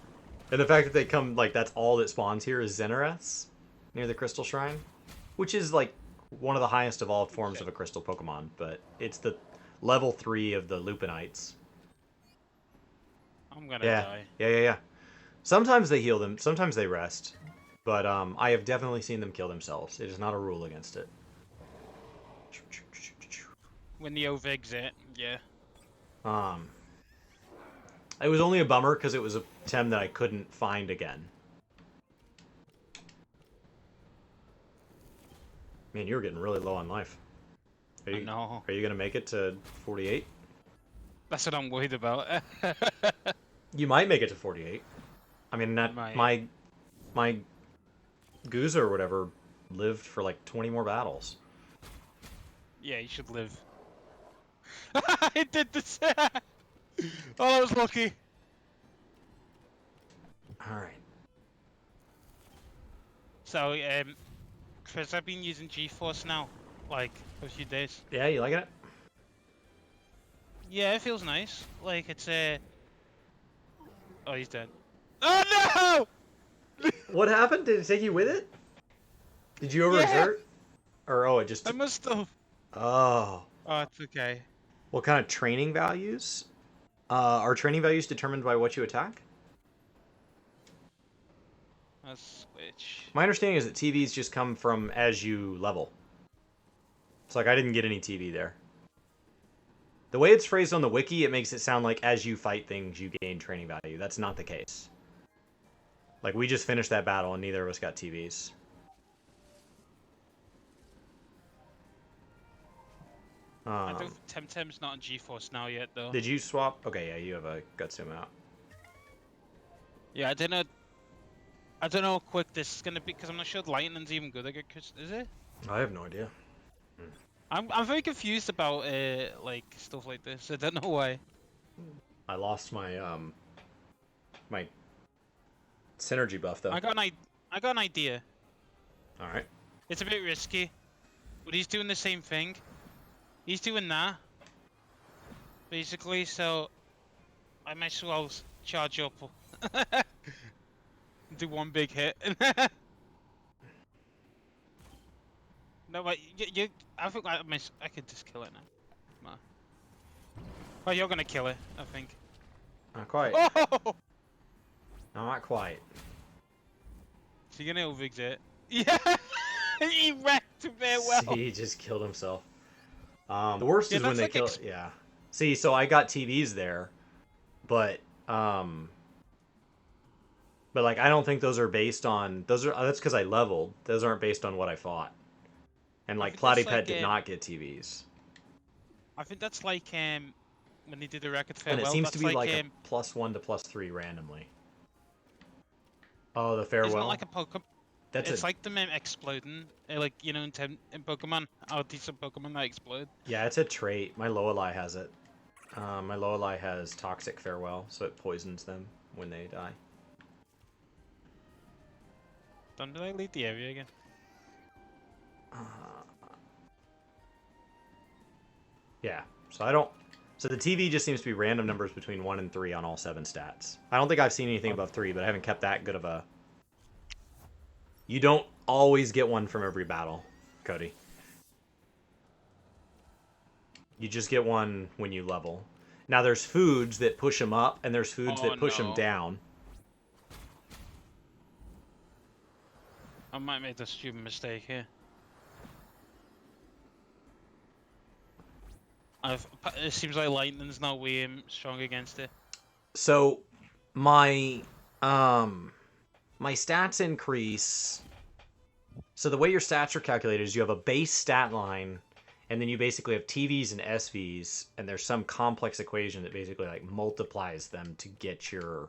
the fact that they come, like, that's all that spawns here is Xenoreths near the Crystal Shrine. Which is, like, one of the highest evolved forms of a crystal Pokemon. But it's the level 3 of the Lupinites. I'm gonna die. Yeah. Sometimes they heal them, sometimes they rest. But I have definitely seen them kill themselves. It is not a rule against it. When the overexert, yeah. It was only a bummer because it was a Tem that I couldn't find again. Man, you were getting really low on life. Are you, No. Are you gonna make it to 48? That's what I'm worried about. You might make it to 48. I mean, that my Gooza or whatever lived for like 20 more battles. Yeah, you should live. I did this. Oh, I was lucky. All right. So, Chris, I've been using GeForce now, like for a few days. Yeah, you liking it? Yeah, it feels nice. Like it's Oh, he's dead. Oh no! What happened? Did it take you with it? Did you overexert? Or it just. I must have. Oh. Oh, it's okay. What kind of training values? Are training values determined by what you attack? Let's switch. My understanding is that TVs just come from as you level. It's like I didn't get any TV there. The way it's phrased on the wiki, it makes it sound like as you fight things, you gain training value. That's not the case. Like, we just finished that battle and neither of us got TVs. I don't. TemTem's not on GeForce now yet, though. Did you swap? Okay, yeah, you have a Gutsum out. Yeah, I don't know how quick this is gonna be because I'm not sure Lightning's even good. Is it? I have no idea. I'm very confused about like stuff like this. I don't know why. I lost my my synergy buff though. I got an idea. All right. It's a bit risky, but he's doing the same thing. He's doing that, basically. So I might as well charge up, do one big hit. No, but I think I could just kill it now. Oh, you're gonna kill it, I think. Not quite. Oh! No, not quite. So you're gonna overexert. Yeah! He wrecked very well. See, he just killed himself. The worst is when they like kill. Yeah. See, so I got TVs there, but like I don't think those are based on. That's because I leveled. Those aren't based on what I fought. And I like think Cloudy that's Pet like did not get TVs. I think that's like when they did the record And it farewell. seems to That's be like like a +1 to +3 randomly. Oh, the farewell. isn't it like a Pokemon? That's It's a like them exploding, like in Pokemon. How decent Pokemon that explode. yeah, it's a trait. My Lorelei has it. My Lorelei has toxic farewell, so it poisons them when they die. Don't did I leave the area again? Uh, yeah, so I don't. So the TV just seems to be random numbers between 1 and 3 on all 7 stats. I don't think I've seen anything above 3, but I haven't kept that good of a. You don't always get one from every battle, Cody. You just get one when you level. Now there's foods that push them up, and there's foods that push them down. I might make a stupid mistake here. It seems like lightning's not way strong against it. So my my stats increase. So the way your stats are calculated is you have a base stat line, and then you basically have TVs and SVs, and there's some complex equation that basically like multiplies them to get your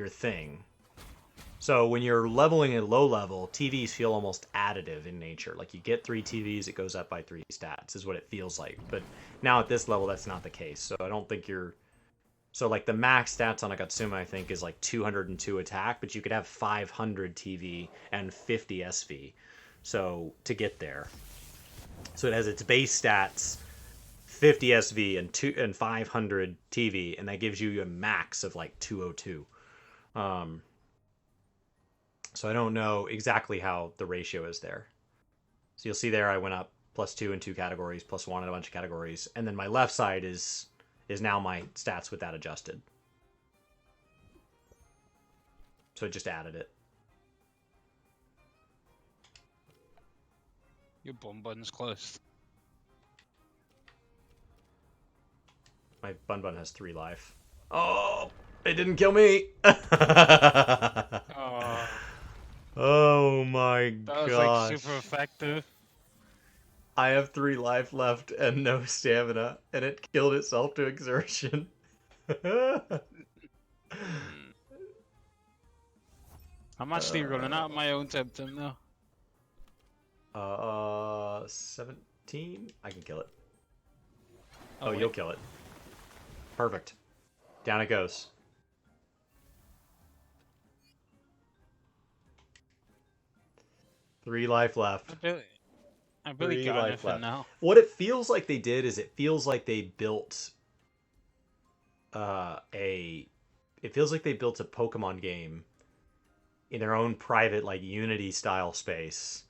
thing. So when you're leveling at low level, TVs feel almost additive in nature. Like you get 3 TVs, it goes up by 3 stats, is what it feels like. But now at this level, that's not the case. So I don't think you're. So like the max stats on Agatsuma, I think, is like 202 attack, but you could have 500 TV and 50 SV. So to get there. So it has its base stats, 50 SV and 500 TV, and that gives you a max of like 202. So I don't know exactly how the ratio is there. So you'll see there I went up +2 in 2 categories, +1 in a bunch of categories, and then my left side is now my stats with that adjusted. So it just added it. Your bum button's closed. My bun has 3 life. Oh, it didn't kill me. Oh, Oh my that was gosh. like super effective. I have 3 life left and no stamina, and it killed itself to exertion. I'm actually running out of my own TemTem now. 17? I can kill it. Oh, wait. you'll kill it. Perfect. Down it goes. Three life left. I really got it for now. What it feels like they did is it feels like they built it feels like they built a Pokemon game in their own private like Unity style space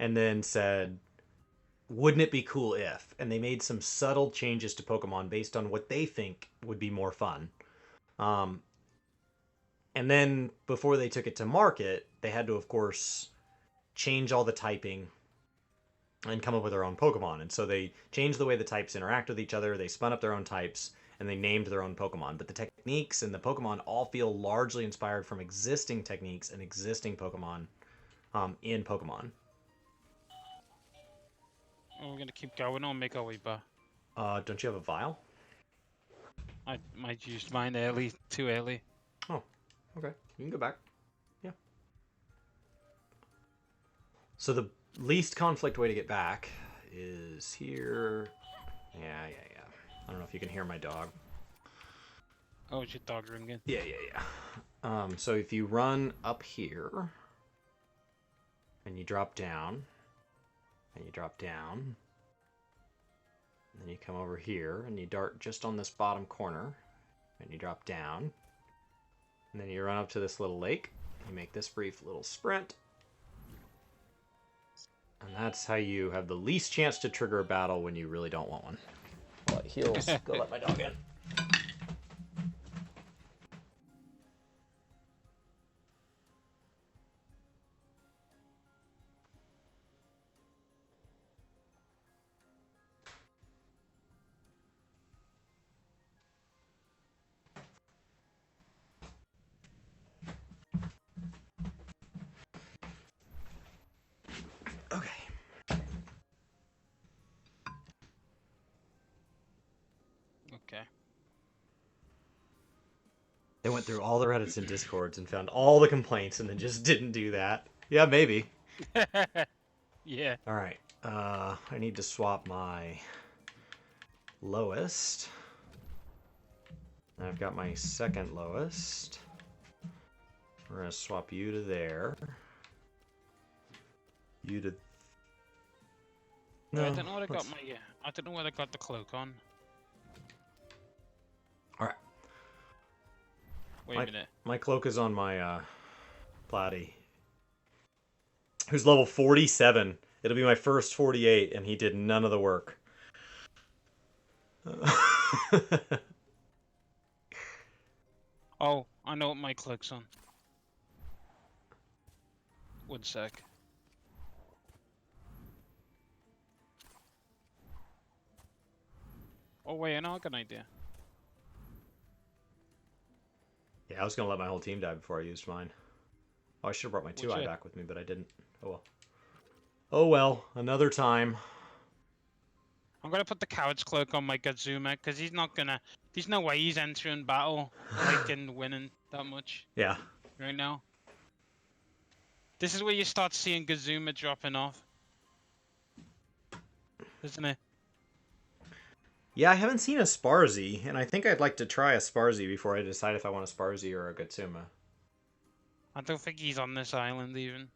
and then said, wouldn't it be cool if? And they made some subtle changes to Pokemon based on what they think would be more fun. And then before they took it to market, they had to, of course, change all the typing and come up with their own Pokemon. And so they changed the way the types interact with each other. They spun up their own types and they named their own Pokemon. But the techniques and the Pokemon all feel largely inspired from existing techniques and existing Pokemon in Pokemon. Oh, we're gonna keep going or make our way back. Don't you have a vial? I might use mine too early. Oh, okay. You can go back. Yeah. So the least conflict way to get back is here. Yeah. I don't know if you can hear my dog. Oh, it's your dog ringing. Yeah. So if you run up here, and you drop down, and you drop down, and then you come over here, and you dart just on this bottom corner, and you drop down, and then you run up to this little lake, you make this brief little sprint, and that's how you have the least chance to trigger a battle when you really don't want one. Well, heals. Go let my dog in. Okay. went through all the Reddits and Discords and found all the complaints and then just didn't do that. Yeah, maybe. Yeah. Alright, I need to swap my lowest. I've got my second lowest. We're gonna swap you to there. You to... I don't know what I got my... I don't know what I got the cloak on. Alright. Wait a minute. My cloak is on my, Platy. Who's level 47. It'll be my first 48, and he did none of the work. Oh, I know what my cloak's on. 1 sec. Oh wait, I know I got an idea. Yeah, I was gonna let my whole team die before I used mine. Oh, I should have brought my 2-eye back with me, but I didn't. Oh well. Oh well, another time. I'm gonna put the coward's cloak on my Gazuma, because he's not gonna... There's no way he's entering battle, like, and winning that much Yeah. right now. This is where you start seeing Gazuma dropping off. Isn't it? Yeah, I haven't seen a Sparzy, and I think I'd like to try a Sparzy before I decide if I want a Sparzy or a Gatsuma. I don't think he's on this island, even.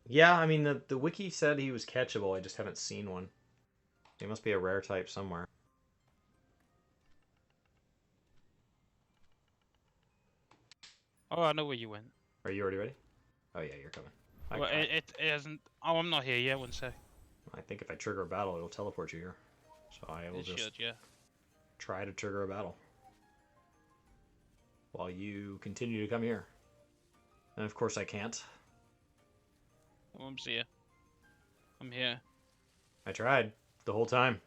Yeah, I mean, the wiki said he was catchable, I just haven't seen one. He must be a rare type somewhere. Oh, I know where you went. Are you already ready? Oh yeah, you're coming. Well, it hasn't... Oh, I'm not here yet, 1 sec. I think if I trigger a battle, it'll teleport you here. So I will It just should, yeah. try to trigger a battle. While you continue to come here. And of course I can't. I'm here. I'm here. I tried the whole time.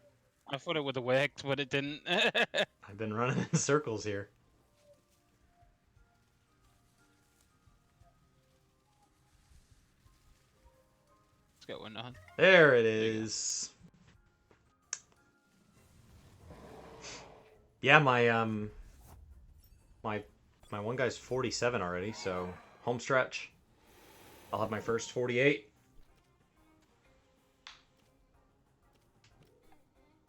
I thought it would have worked, but it didn't. I've been running in circles here. Let's get one on. There it is. Yeah, my one guy's 47 already, so home stretch. I'll have my first 48.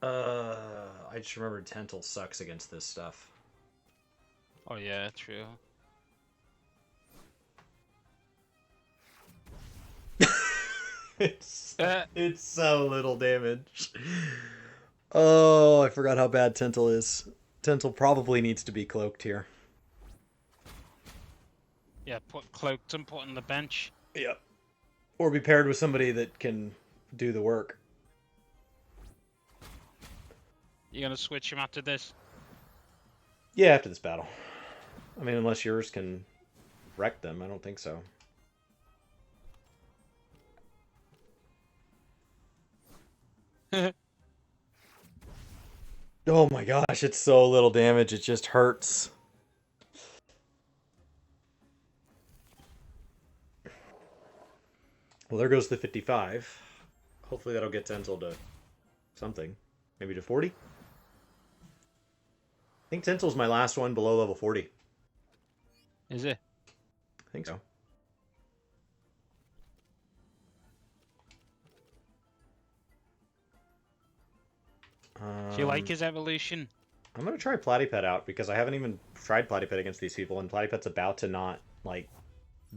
I just remembered Tental sucks against this stuff. Oh yeah, true. It's so little damage. Oh, I forgot how bad Tental is. Tental probably needs to be cloaked here. Yeah, put cloaked and put on the bench. Yep. Or be paired with somebody that can do the work. You gonna switch him after this? Yeah, after this battle. I mean, unless yours can wreck them, I don't think so. Oh my gosh, it's so little damage, it just hurts. Well, there goes the 55. Hopefully that'll get Tental to something. Maybe to 40? I think Tental's my last one below level 40. Is it? I think so. Do you like his evolution? I'm going to try Platypet out because I haven't even tried Platypet against these people, and Platypet's about to not, like,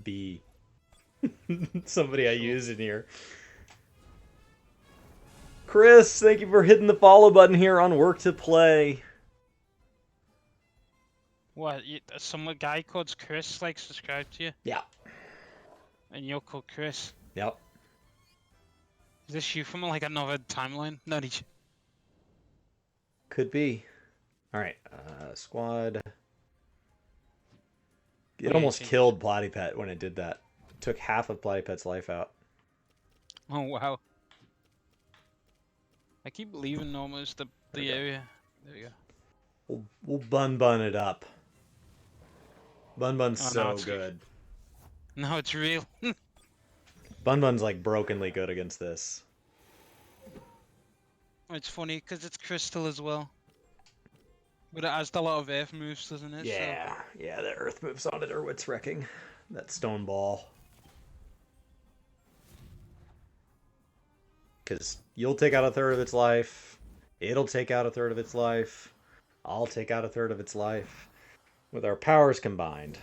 be somebody I use in here. Chris, thank you for hitting the follow button here on Work to Play. What? Some guy called Chris like subscribed to you? Yeah. And you're called Chris? Yep. Is this you from like another timeline? No, Could be. Alright, squad. It almost killed Platypet when it did that. It took half of Platypet's life out. Oh wow. I keep leaving almost the area. There you go. We'll bun it up. Bun's so good. No, it's real. Bun's like brokenly good against this. It's funny because it's Crystal as well. But it has a lot of earth moves, doesn't it? Yeah, yeah, the earth moves on it or what's wrecking. That stone ball. Because you'll take out a third of its life. It'll take out a third of its life. I'll take out a third of its life. With our powers combined.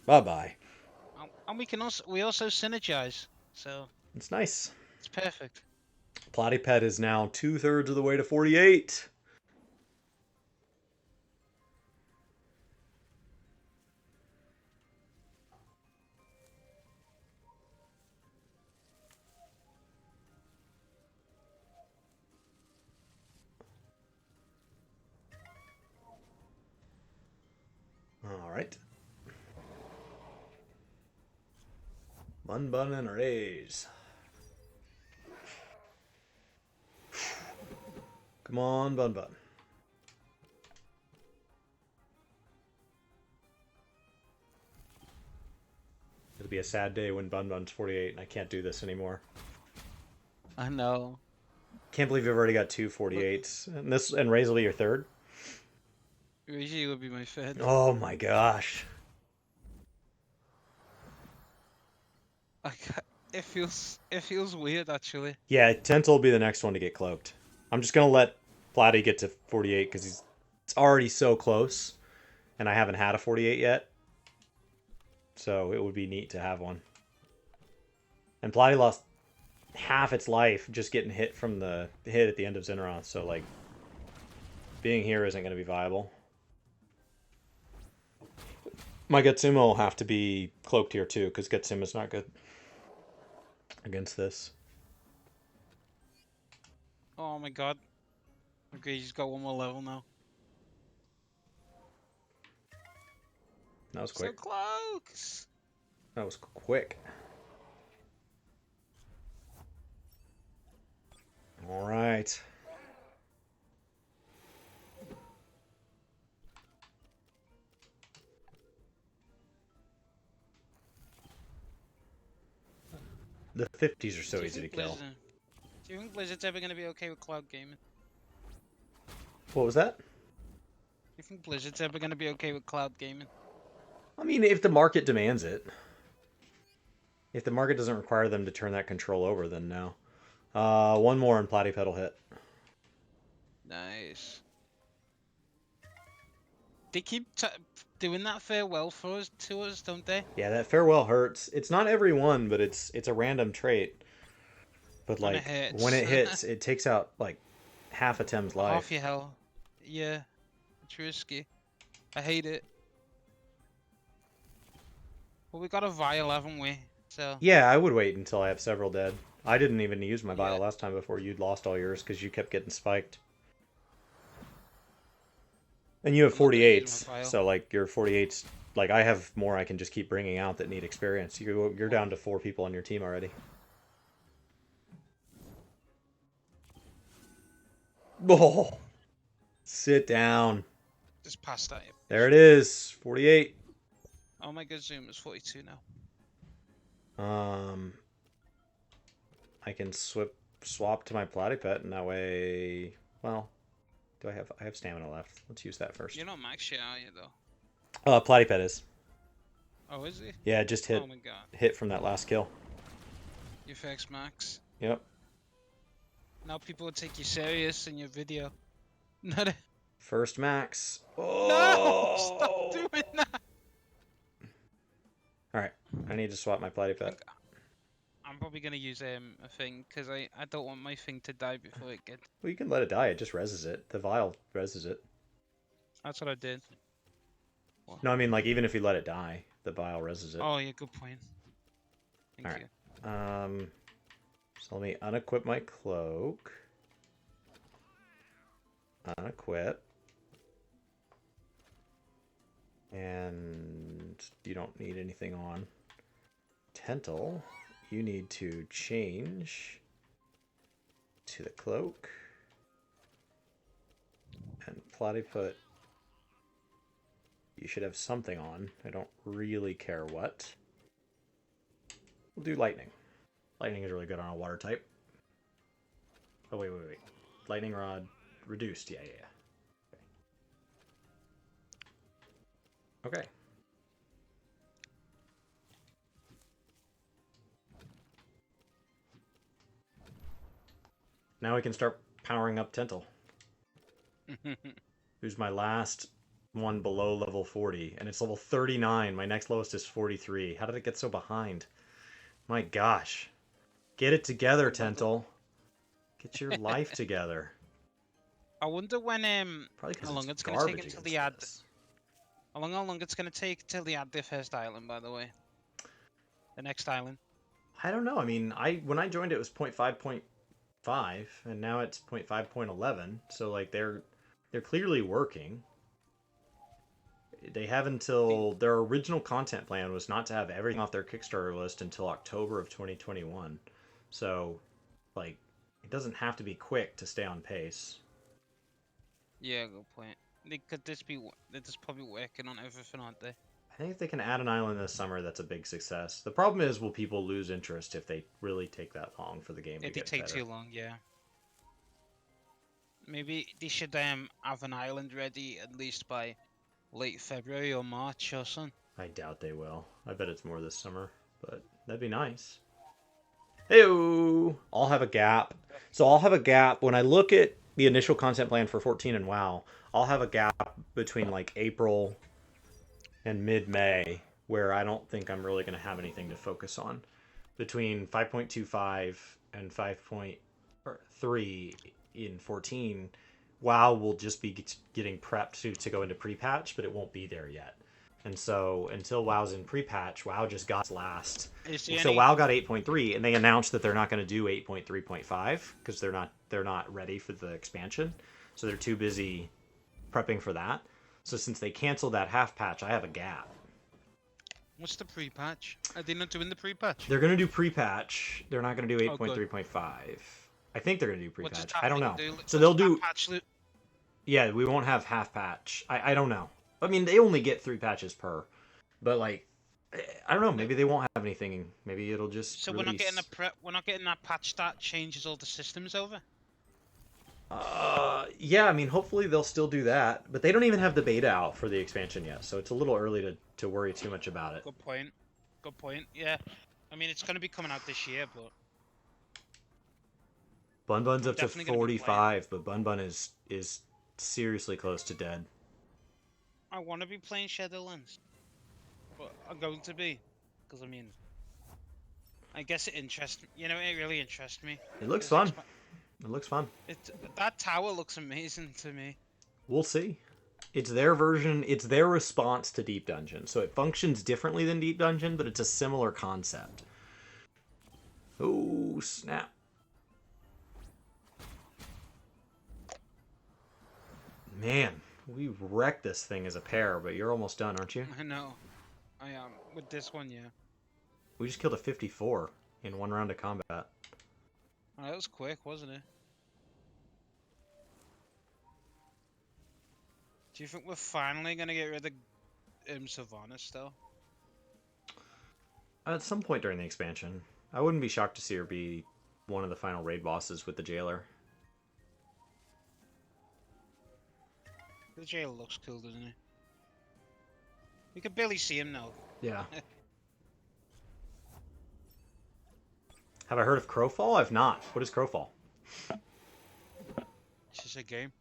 Bye-bye. And we also synergize, so It's nice. it's perfect. Platypet is now 2/3 of the way to 48. All right. Bun Bun and Rays. Come on, Bun Bun. It'll be a sad day when Bun Bun's 48 and I can't do this anymore. I know. Can't believe you've already got two 48s. And Rays will be your third? Usually would be my third. Oh my gosh. It feels weird actually. Yeah, Tent will be the next one to get cloaked. I'm just gonna let Platy get to 48 because it's already so close, and I haven't had a 48 yet. So it would be neat to have one. And Platy lost half its life just getting hit from the hit at the end of Zinroth, so like being here isn't gonna be viable. My Gutsuma will have to be cloaked here too, because Gutsuma's not good against this. Oh my god. Okay, he's got one more level now. That was quick. So close. That was quick. All right. The 50s are so easy to kill. Do you think Blizzard's ever going to be okay with cloud gaming? What was that? Do you think Blizzard's ever going to be okay with cloud gaming? I mean, if the market demands it. If the market doesn't require them to turn that control over, then no. One more and Platypet will hit. Nice. They keep doing that farewell to us, don't they? Yeah, that farewell hurts. It's not every one, but it's a random trait. But like when it hits, it takes out like half a Tem's life. Half your health. Yeah, it's risky. I hate it. Well, we got a vial, haven't we? So. Yeah, I would wait until I have several dead. I didn't even use my vial last time before you'd lost all yours because you kept getting spiked. And you have 48s, so like your 48s, like I have more I can just keep bringing out that need experience. You're down to 4 people on your team already. Oh, sit down. Just past that. There it is, 48. Oh my god, Zoom is 42 now. I can swap to my Platypet, and that way, well, I have stamina left. Let's use that first. You're not max shit, are you though? Platypet is. Oh, is he? Yeah, just hit. Oh my god. Hit from that last kill. Your fix max. Yep. Now people will take you serious in your video. Not a... First max. Oh! No! Stop doing that! Alright, I need to swap my Platypet. I'm probably gonna use a thing because I don't want my thing to die before it gets. Well, you can let it die. It just reses it. The vial reses it. That's what I did. No, I mean like even if you let it die, the vial reses it. Oh yeah, good point. Thank you. So let me unequip my cloak. Unequip. And you don't need anything on. Tental, you need to change to the cloak. And Platyput, you should have something on. I don't really care what. We'll do lightning. Lightning is really good on a water type. Oh, wait. Lightning rod reduced. Yeah. Okay. Okay. Now we can start powering up Tental, who's my last one below level 40, and it's level 39. My next lowest is 43. How did it get so behind? My gosh. Get it together, Tental. Get your life together. I wonder when Probably because how long it's it's gonna take garbage until against they add. this. How long it's gonna take till they add the first island? By the way, the next island. I don't know. I mean, when I joined it was 0.5.5, and now it's 0.5.11. So like they're clearly working. They have until their original content plan was not to have everything off their Kickstarter list until October of 2021. So, like, it doesn't have to be quick to stay on pace. Yeah, good point. They're just probably working on everything, aren't they? I think if they can add an island this summer, that's a big success. The problem is, will people lose interest if they really take that long for the game to If they get take better? too long, yeah. Maybe they should have an island ready at least by late February or March or something. I doubt they will. I bet it's more this summer, but that'd be nice. Heyo! I'll have a gap. So I'll have a gap when I look at the initial content plan for 14 and WoW. I'll have a gap between like April and mid-May where I don't think I'm really going to have anything to focus on. Between 5.25 and 5.3 in 14, WoW will just be getting prepped to go into pre-patch, but it won't be there yet. And so until WoW's in pre-patch, WoW just got last. So WoW got 8.3, and they announced that they're not going to do 8.3.5 because they're not ready for the expansion. So they're too busy prepping for that. So since they canceled that half patch, I have a gap. What's the pre-patch? Are they not doing the pre-patch? They're going to do pre-patch. They're not going to do Oh, good. 8.3.5. I think they're going to do What does pre-patch. that I don't know. So What's they'll that do. patch loop? Yeah, we won't have half patch. I don't know. I mean, they only get 3 patches per. But like, I don't know. Maybe they won't have anything. Maybe it'll just. So release. we're not getting that patch that changes all the systems over. Yeah. I mean, hopefully they'll still do that. But they don't even have the beta out for the expansion yet, so it's a little early to worry too much about it. Good point. Good point. Yeah. I mean, it's going to be coming out this year, but. Bun Bun's up to definitely gonna be 45, but Bun Bun is seriously close to dead. I want to be playing Shadowlands, but I'm going to be, because I mean, I guess it interests me. You know, it really interests me. It looks fun. It looks fun. That tower looks amazing to me. We'll see. It's their version. It's their response to Deep Dungeon, so it functions differently than Deep Dungeon, but it's a similar concept. Oh snap! Man, we wrecked this thing as a pair, but you're almost done, aren't you? I know. I am. With this one, yeah. We just killed a 54 in one round of combat. Oh, that was quick, wasn't it? Do you think we're finally going to get rid of Sylvanas, though? At some point during the expansion. I wouldn't be shocked to see her be one of the final raid bosses with the jailer. The jailer looks cool, doesn't he? We can barely see him now. Yeah. Have I heard of Crowfall? I've not. What is Crowfall? It's just a game.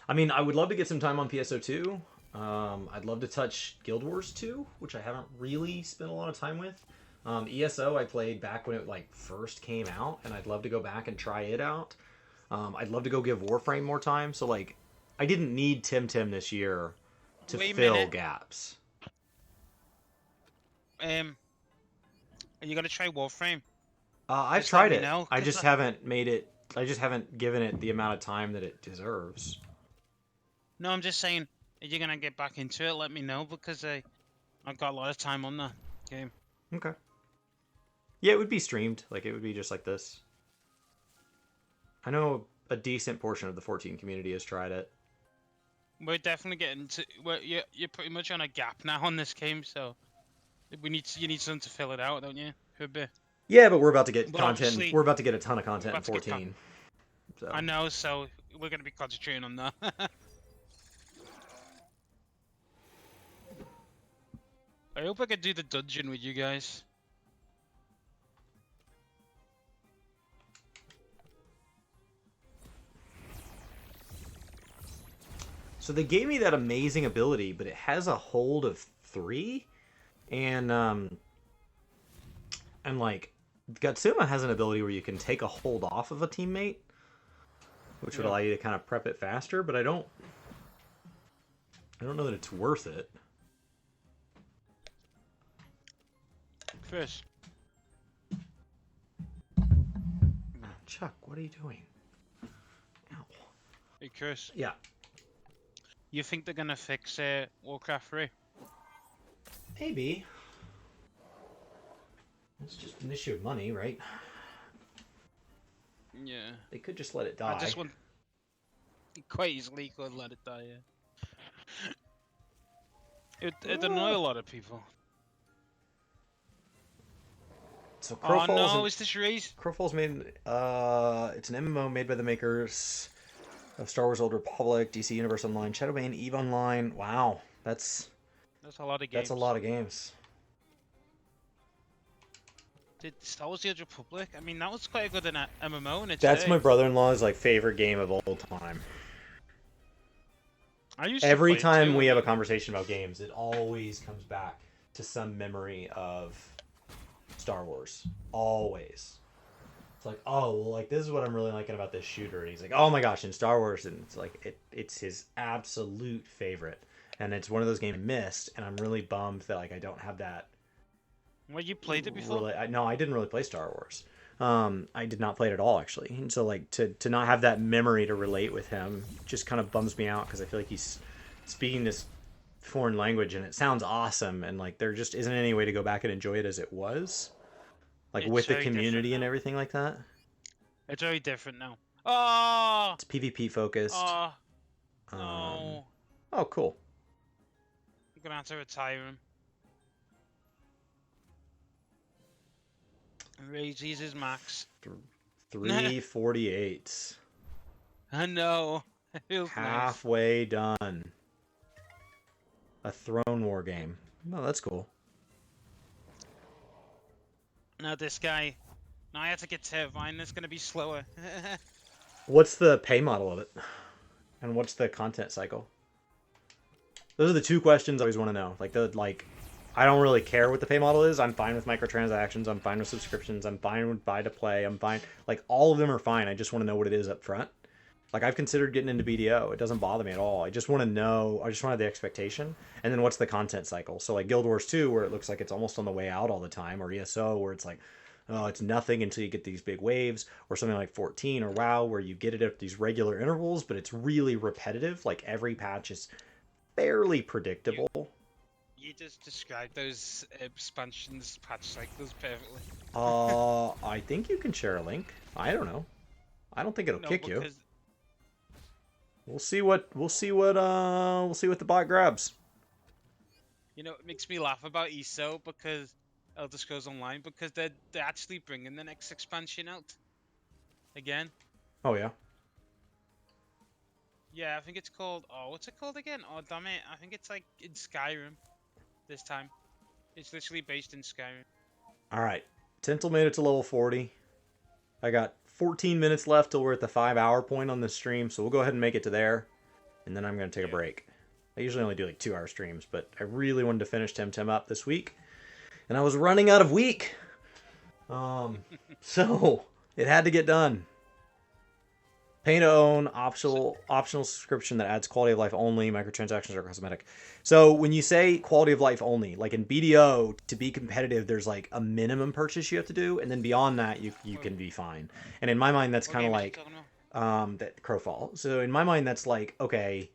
I mean, I would love to get some time on PSO2. I'd love to touch Guild Wars 2, which I haven't really spent a lot of time with. ESO I played back when it like first came out, and I'd love to go back and try it out. I'd love to go give Warframe more time. So like, I didn't need TemTem this year to fill gaps. Are you gonna try Warframe? I've tried it. I just haven't made it. I just haven't given it the amount of time that it deserves. No, I'm just saying, if you're gonna get back into it, let me know, because I've got a lot of time on that game. Okay. Yeah, it would be streamed. Like, it would be just like this. I know a decent portion of the 14 community has tried it. We're definitely getting to. You're pretty much on a gap now on this game, so you need something to fill it out, don't you? Could be. Yeah, but we're about to get content. We're about to get a ton of content in 14. So. I know, so we're gonna be concentrating on that. I hope I can do the dungeon with you guys. So they gave me that amazing ability, but it has a hold of 3, and like Gatsuma has an ability where you can take a hold off of a teammate, which would allow you to kind of prep it faster. But I don't know that it's worth it. Chris, Chuck, what are you doing? Ow. hey Chris, Yeah. you think they're gonna fix Warcraft 3? Maybe. It's just an issue of money, right? Yeah. They could just let it die. I just want. Quite easily could let it die. Yeah. It annoy a lot of people. So Oh Crowfall's no, is this race? Crowfall's made. It's an MMO made by the makers of Star Wars: Old Republic, DC Universe Online, Shadowbane, Eve Online. Wow, that's That's a lot of games. that's a lot of games. Did Star Wars: The Old Republic? I mean, that was quite a good MMO in its That's day. my brother-in-law's like favorite game of all time. I used Every to play it time too. we have a conversation about games, it always comes back to some memory of Star Wars. Always. It's like, oh, well, like this is what I'm really liking about this shooter, and he's like, oh my gosh, in Star Wars, and it's like it's his absolute favorite, and it's one of those games I missed, and I'm really bummed that like I don't have that. Well, you played it before? Really, no, I didn't really play Star Wars. I did not play it at all, actually. And so, like, to not have that memory to relate with him just kind of bums me out because I feel like he's speaking this foreign language and it sounds awesome, and like there just isn't any way to go back and enjoy it as it was, like It's with the very community different and now. everything like that. It's very different now. Oh! It's PvP focused. Oh! Um, No. oh, cool. I'm gonna have to retire him. Raise his max. 348. I know. It feels nice. Halfway done. A Throne War game. Oh, that's cool. Now this guy. Now I have to get Turbine. It's gonna be slower. What's the pay model of it? And what's the content cycle? Those are the two questions I always want to know. I don't really care what the pay model is. I'm fine with microtransactions. I'm fine with subscriptions. I'm fine with buy to play. I'm fine. Like, all of them are fine. I just want to know what it is up front. Like, I've considered getting into BDO. It doesn't bother me at all. I just want to know. I just want to have the expectation. And then what's the content cycle? So, like, Guild Wars 2, where it looks like it's almost on the way out all the time, or ESO, where it's like, oh, it's nothing until you get these big waves, or something like 14 or WoW, where you get it at these regular intervals, but it's really repetitive. Like, every patch is fairly predictable. You just described those expansions patch cycles perfectly. I think you can share a link. I don't know. I don't think it'll kick you. We'll see what the bot grabs. You know, it makes me laugh about ESO because Elder Scrolls Online because they're actually bringing the next expansion out again. Oh yeah. Yeah, I think it's called. Oh, what's it called again? Oh, damn it! I think it's like in Skyrim this time. It's literally based in Skyrim. All right. Tintle made it to level 40. I got 14 minutes left till we're at the 5-hour point on this stream, so we'll go ahead and make it to there, and then I'm going to take a break. I usually only do like 2-hour streams, but I really wanted to finish TemTem up this week, and I was running out of week. So it had to get done. Pay to own, optional subscription that adds quality of life only, microtransactions are cosmetic. So when you say quality of life only, like in BDO, to be competitive, there's like a minimum purchase you have to do, and then beyond that, you can be fine. And in my mind, that's kind of like that Crowfall. So in my mind, that's like, okay,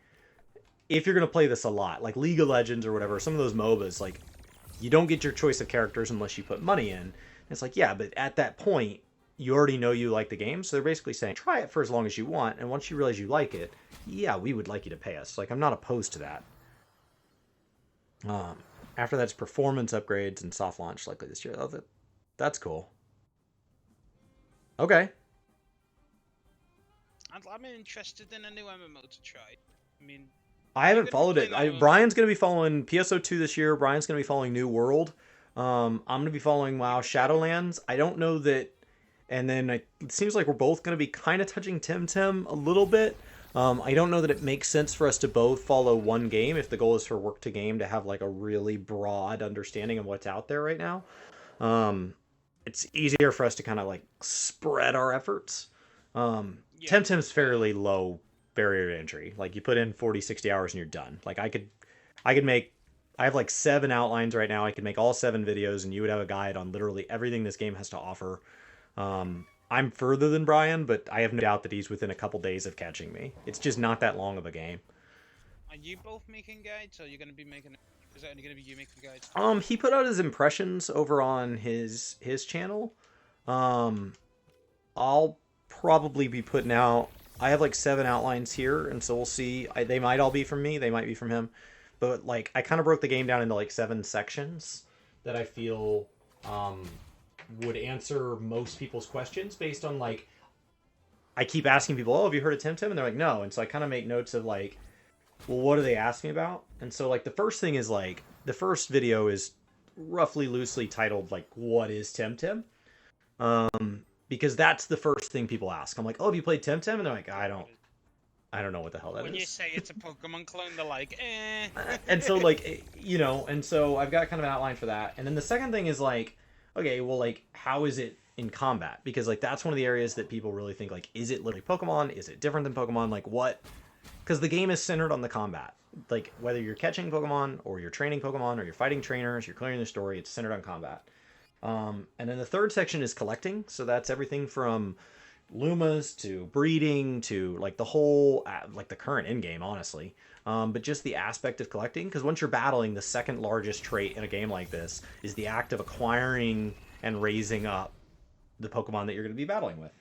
if you're gonna play this a lot, like League of Legends or whatever, some of those MOBAs, like you don't get your choice of characters unless you put money in. And it's like, yeah, but at that point, you already know you like the game, so they're basically saying, try it for as long as you want, and once you realize you like it, yeah, we would like you to pay us. Like, I'm not opposed to that. After that's performance upgrades and soft launch likely this year. Oh, that's cool. Okay. I'm interested in a new MMO to try. I mean, I haven't followed it. playing MMOs. Brian's going to be following PSO2 this year. Brian's going to be following New World. I'm going to be following WoW Shadowlands. I don't know that. And then it seems like we're both going to be kind of touching TemTem a little bit. I don't know that it makes sense for us to both follow one game if the goal is for work to game to have like a really broad understanding of what's out there right now. It's easier for us to kind of like spread our efforts. TemTem's fairly low barrier to entry. Like you put in 40, 60 hours and you're done. Like I could make, I have like 7 outlines right now. I could make all 7 videos and you would have a guide on literally everything this game has to offer. I'm further than Brian, but I have no doubt that he's within a couple days of catching me. It's just not that long of a game. Are you both making guides, or are you going to be making? Is it only going to be you making guides? He put out his impressions over on his channel. I'll probably be putting out. I have like 7 outlines here, and so we'll see. They might all be from me. They might be from him. But like, I kind of broke the game down into like 7 sections that I feel would answer most people's questions based on like. I keep asking people, "Oh, have you heard of TemTem?" And they're like, "No." And so I kind of make notes of like, well, what do they ask me about? And so like the first thing is like the first video is roughly loosely titled like, "What is TemTem?" Because that's the first thing people ask. I'm like, "Oh, have you played TemTem?" And they're like, I don't know what the hell that is. When you say it's a Pokemon clone, they're like, eh. And so like, and so I've got kind of an outline for that. And then the second thing is like, okay, well, like, how is it in combat? Because like that's one of the areas that people really think like, is it literally Pokemon? Is it different than Pokemon? Like what? Because the game is centered on the combat. Like whether you're catching Pokemon or you're training Pokemon or you're fighting trainers, you're clearing the story, it's centered on combat. And then the third section is collecting. So that's everything from Lumas to breeding to like the whole, like the current end game, honestly. But just the aspect of collecting. Because once you're battling, the second largest trait in a game like this is the act of acquiring and raising up the Pokemon that you're going to be battling with.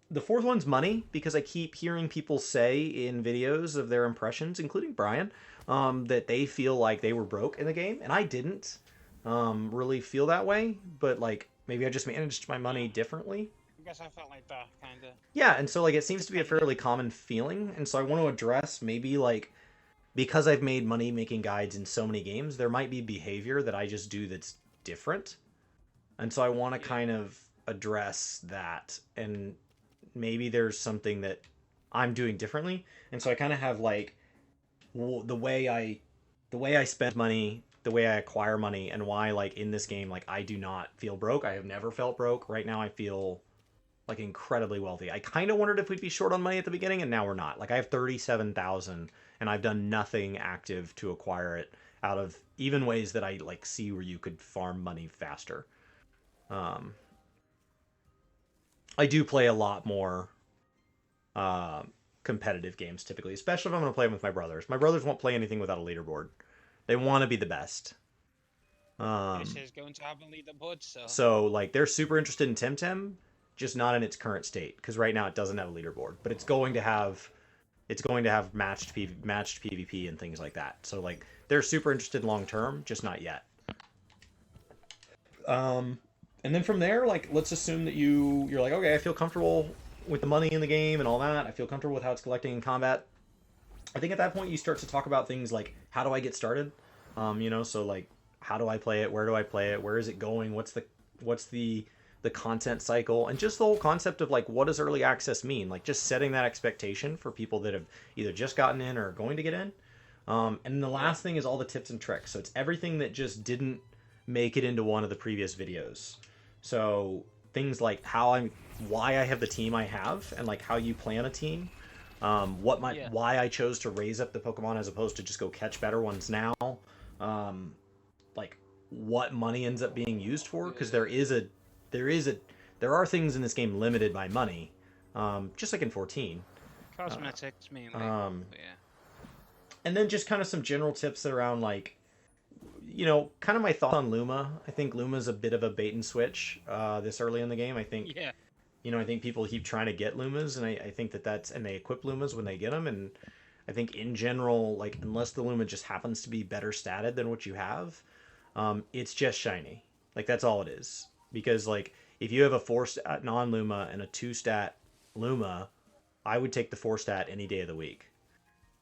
The fourth one's money, because I keep hearing people say in videos of their impressions, including Brian, that they feel like they were broke in the game. And I didn't really feel that way, but like maybe I just managed my money differently. I guess I felt like that, kind of. Yeah, and so like it seems to be a fairly common feeling, and so I want to address maybe like, because I've made money making guides in so many games, there might be behavior that I just do that's different. And so I want to kind of address that, and maybe there's something that I'm doing differently. And so I kind of have like the way I spend money, the way I acquire money, and why like in this game like I do not feel broke. I have never felt broke. Right now I feel like incredibly wealthy. I kind of wondered if we'd be short on money at the beginning, and now we're not. Like I have 37,000 and I've done nothing active to acquire it out of even ways that I like see where you could farm money faster. I do play a lot more competitive games typically, especially if I'm going to play them with my brothers. My brothers won't play anything without a leaderboard. They want to be the best. This is going to have a leaderboard, so like they're super interested in TemTem, just not in its current state, because right now it doesn't have a leaderboard, but it's going to have matched PvP and things like that. So like they're super interested long term, just not yet. And then from there, like, let's assume that you're like, okay, I feel comfortable with the money in the game and all that. I feel comfortable with how it's collecting in combat. I think at that point you start to talk about things like, how do I get started? So like, how do I play it? Where do I play it? Where is it going? What's the content cycle? And just the whole concept of like, what does early access mean? Like just setting that expectation for people that have either just gotten in or are going to get in. And the last thing is all the tips and tricks. So it's everything that just didn't make it into one of the previous videos. So things like why I have the team I have, and like how you plan a team, why I chose to raise up the Pokemon as opposed to just go catch better ones now, like what money ends up being used for, because there are things in this game limited by money, just like in 14. Cosmetics mainly. And then just kind of some general tips around like, kind of my thoughts on Luma. I think Luma's a bit of a bait and switch this early in the game. I think, I think people keep trying to get Lumas, and I think and they equip Lumas when they get them. And I think in general, like, unless the Luma just happens to be better statted than what you have, it's just shiny. Like, that's all it is. Because, like, if you have a 4-stat non-Luma and a 2-stat Luma, I would take the 4 stat any day of the week.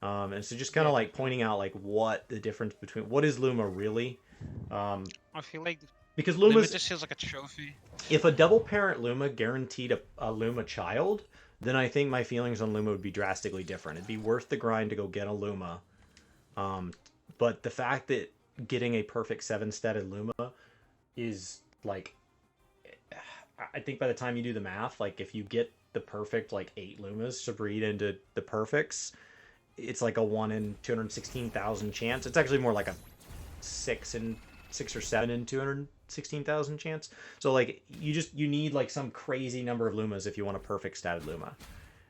And so just kind of like pointing out like what the difference between what is Luma really. I feel like Because Luma Luma's, just feels like a trophy. if a double parent Luma guaranteed a Luma child, then I think my feelings on Luma would be drastically different. It'd be worth the grind to go get a Luma. But the fact that getting a perfect 7-statted Luma is like, I think by the time you do the math, like if you get the perfect like 8 Lumas to breed into the perfects, it's like a 1 in 216,000 chance. It's actually more like a 6 or 7 in 216,000 chance. So like you need like some crazy number of Lumas if you want a perfect statted Luma.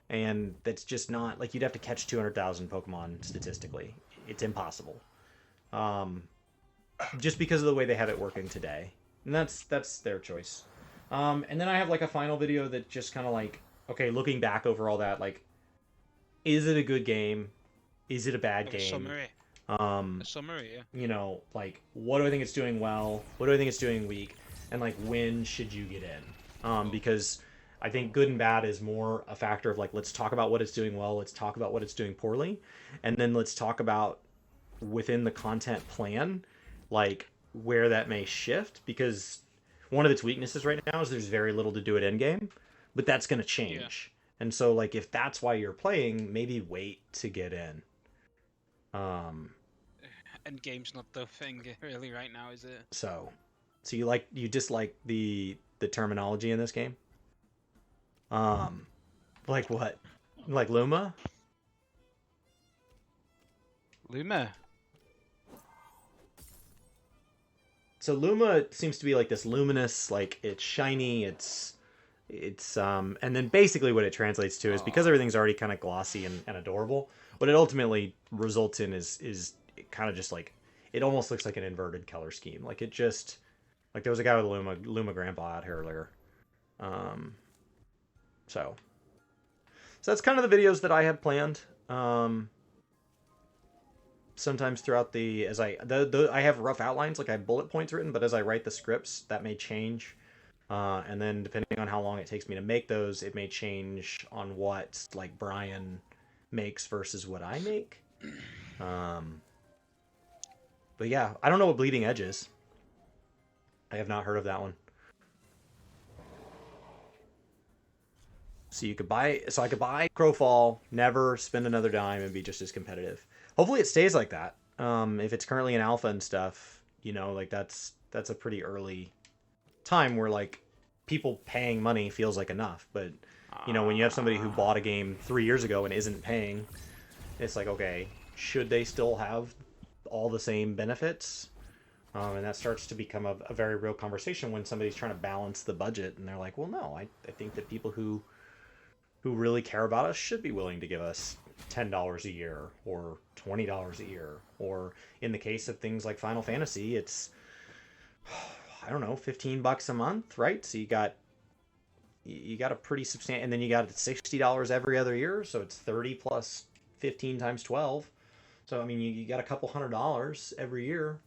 And that's just not like you'd have to catch 200,000 Pokemon statistically. It's impossible. Just because of the way they have it working today. And that's their choice. And then I have like a final video that just kind of like, okay, looking back over all that, like, is it a good game? Is it a bad game? Summary. A summary, yeah. You know, like, what do I think it's doing well? What do I think it's doing weak? And like, when should you get in? Because I think good and bad is more a factor of like, let's talk about what it's doing well, let's talk about what it's doing poorly, and then let's talk about within the content plan, like where that may shift, because one of its weaknesses right now is there's very little to do at endgame, but that's going to change. Yeah. And so like if that's why you're playing, maybe wait to get in. Endgame's not the thing really right now, is it? So you dislike the terminology in this game? Like what? Like Luma? Luma. So Luma seems to be like this luminous, like it's shiny, it's and then basically what it translates to is because everything's already kind of glossy and adorable, what it ultimately results in is it kind of just like, it almost looks like an inverted color scheme. Like it just, like there was a guy with a Luma grandpa out here earlier. So that's kind of the videos that I had planned. Sometimes throughout the, as I have rough outlines, like I have bullet points written, but as I write the scripts, that may change. And then depending on how long it takes me to make those, it may change on what like Brian makes versus what I make. But yeah, I don't know what Bleeding Edge is. I have not heard of that one. So I could buy Crowfall, never spend another dime, and be just as competitive. Hopefully it stays like that. If it's currently in alpha and stuff, you know, like that's a pretty early time where like people paying money feels like enough. But you know, when you have somebody who bought a game 3 years ago and isn't paying, it's like, okay, should they still have all the same benefits? And that starts to become a very real conversation when somebody's trying to balance the budget and they're like, well, no, I think that people who really care about us should be willing to give us $10 a year or $20 a year, or in the case of things like Final Fantasy, it's, I don't know, $15 a month, right? So you got a pretty substantial, and then you got $60 every other year, so it's 30 plus 15 times 12. So I mean, you got a couple $100 every year,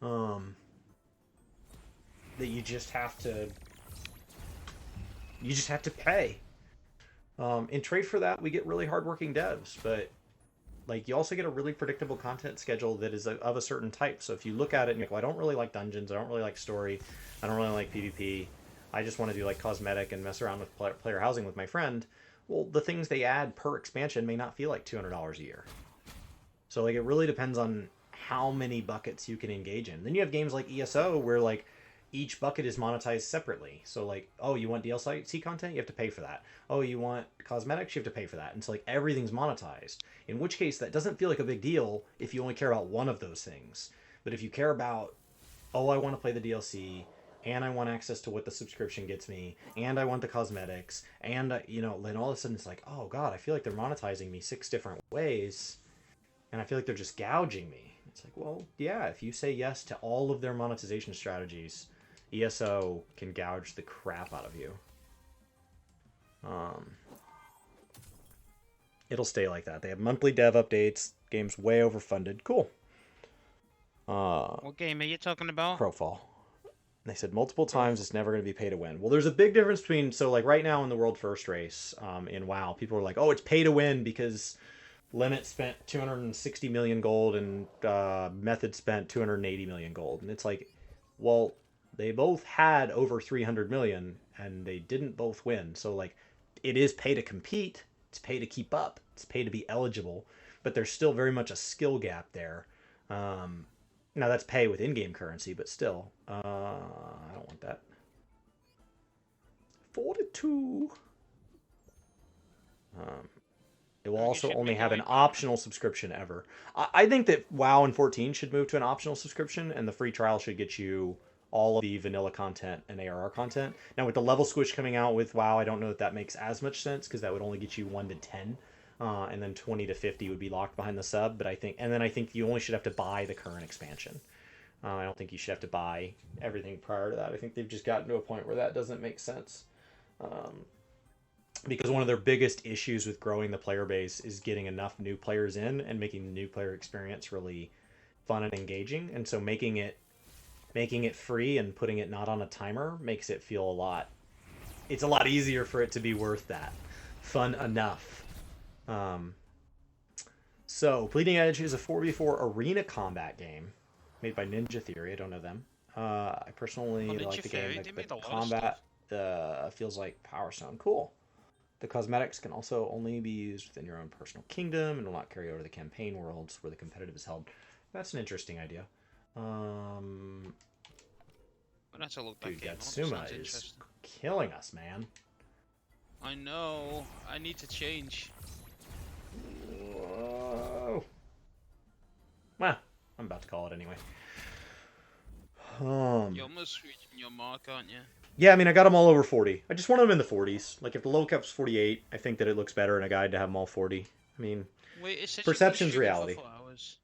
that you just have to pay. In trade for that, we get really hardworking devs, but like you also get a really predictable content schedule that is of a certain type. So if you look at it and you're like, well, I don't really like dungeons, I don't really like story, I don't really like PvP, I just want to do like cosmetic and mess around with player housing with my friend. Well, the things they add per expansion may not feel like $200 a year. So like it really depends on how many buckets you can engage in. Then you have games like ESO where like each bucket is monetized separately. So like, oh, you want DLC content? You have to pay for that. Oh, you want cosmetics? You have to pay for that. And so like everything's monetized. In which case that doesn't feel like a big deal if you only care about one of those things. But if you care about, oh, I want to play the DLC, and I want access to what the subscription gets me, and I want the cosmetics, and you know, then all of a sudden it's like, oh god, I feel like they're monetizing me 6 different ways, and I feel like they're just gouging me. It's like, well, yeah, if you say yes to all of their monetization strategies, ESO can gouge the crap out of you. It'll stay like that. They have monthly dev updates. Game's way overfunded. Cool. What game are you talking about? Crowfall. They said multiple times it's never going to be pay to win. Well, there's a big difference between, so like right now in the world first race in WoW, people are like, oh, it's pay to win because Limit spent 260 million gold and Method spent 280 million gold. And it's like, well, they both had over 300 million and they didn't both win. So like, it is pay to compete, it's pay to keep up, it's pay to be eligible, but there's still very much a skill gap there. Now that's pay with in-game currency, but still, I don't want that. 42. It will also only have an optional subscription ever. I think that WoW and 14 should move to an optional subscription, and the free trial should get you all of the vanilla content and ARR content. Now with the level squish coming out with WoW, I don't know if that makes as much sense because that would only get you 1 to 10. And then 20 to 50 would be locked behind the sub, but I think you only should have to buy the current expansion. I don't think you should have to buy everything prior to that. I think they've just gotten to a point where that doesn't make sense. Because one of their biggest issues with growing the player base is getting enough new players in and making the new player experience really fun and engaging. And so making it free and putting it not on a timer makes it feel it's a lot easier for it to be worth that. Fun enough. So Bleeding Edge is a 4v4 arena combat game made by Ninja Theory. I don't know them. I personally like the game. The combat feels like Power Stone. Cool. The cosmetics can also only be used within your own personal kingdom and will not carry over to the campaign worlds where the competitive is held. That's an interesting idea. Dude, Gatsuma is killing us, man. I know. I need to change. Whoa. Well, I'm about to call it anyway. You're almost reaching your mark, aren't you? Yeah, I mean, I got them all over 40. I just want them in the 40s. Like, if the low cap's 48, I think that it looks better in a guide to have them all 40. I mean, wait, perception's reality. For 4 hours.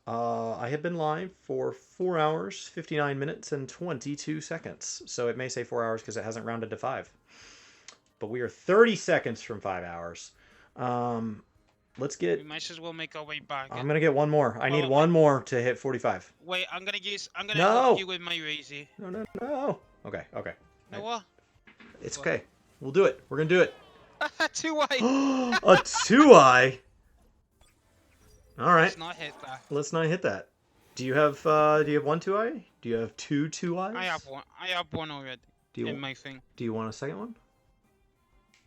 I have been live for 4 hours, 59 minutes, and 22 seconds. So it may say 4 hours because it hasn't rounded to 5. But we are 30 seconds from 5 hours. Let's get... We might as well make our way back. I'm going to get one more. I need one more to hit 45. Wait, I'm going to help you with my Razy. No. Okay. You know what? It's okay. We'll do it. We're going to do it. 2-eye. A 2-eye? All right. Let's not hit that. Do you have 1 2-eye? Do you have 2 2-eyes? I have one already in my thing. Do you want a second one?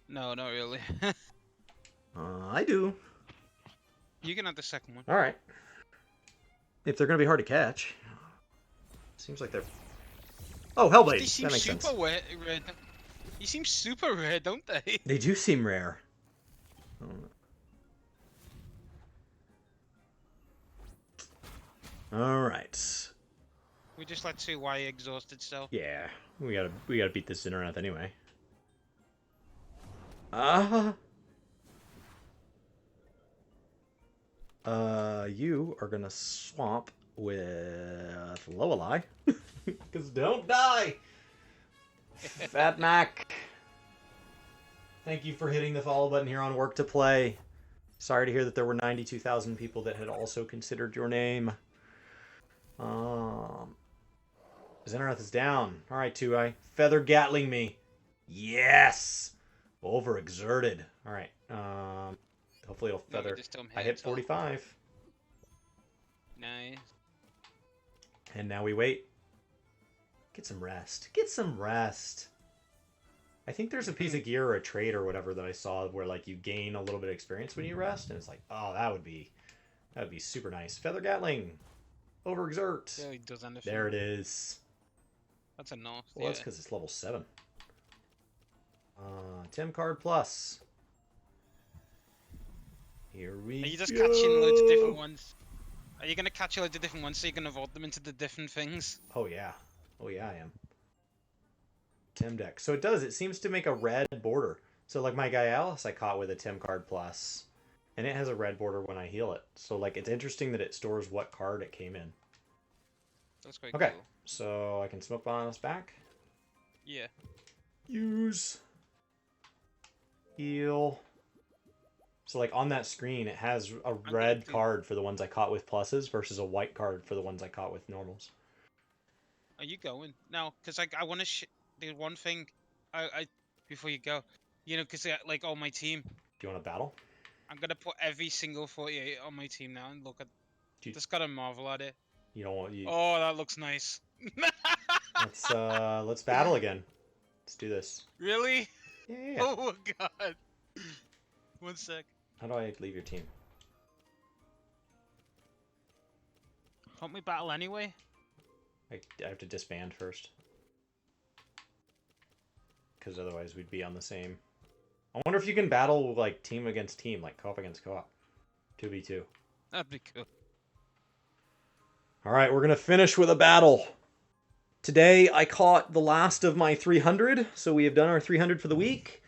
No, not really. I do. You can have the second one. All right. If they're going to be hard to catch. Seems like they're... Oh, Hellblade. They seem super rare. They seem super rare, don't they? They do seem rare. All right. We just let 2-eye exhaust itself. Yeah, we gotta beat this Zinnorath anyway. You are gonna swap with Loweli. Because don't die! Fat Mac! Thank you for hitting the follow button here on Work to Play. Sorry to hear that there were 92,000 people that had also considered your name. Zinnorath is down. Alright, 2-eye. Feather Gatling me. Yes! Overexerted. Alright. Hopefully it'll feather. I hit 45. Nice. And now we wait. Get some rest. Get some rest. I think there's a piece of gear or a trait or whatever that I saw where like you gain a little bit of experience when you rest, and it's like, oh, that would be super nice. Feather Gatling. Overexert. Yeah, he does anything. There it is. That's a no. Well, that's because it's level 7. Tem card plus. Here we go. Are you just catching loads of different ones? Are you going to catch loads of different ones so you can vote them into the different things? Oh, yeah. Oh, yeah, I am. Tem deck. So it does. It seems to make a red border. So, like, my guy Alice I caught with a Tem card plus. And it has a red border when I heal it. So, like, it's interesting that it stores what card it came in. That's quite okay, cool. So I can smoke bomb us back. Yeah. Use. Heal. So, like, on that screen, it has a red card for the ones I caught with pluses versus a white card for the ones I caught with normals. Are you going? No, because I want to do one thing. I before you go, you know, because like on my team, Do you want to battle? I'm gonna put every single 48 on my team now and look at. Do you, Just gotta marvel at it. you don't want you? Oh, that looks nice. Let's battle again. Let's do this. Really? Yeah, yeah, yeah. Oh my god. One sec. How do I leave your team? Can't we battle anyway? I have to disband first. Because otherwise we'd be on the same. I wonder if you can battle like team against team, like co-op against co-op. 2v2. That'd be cool. Alright, we're going to finish with a battle. Today I caught the last of my 300, so we have done our 300 for the week.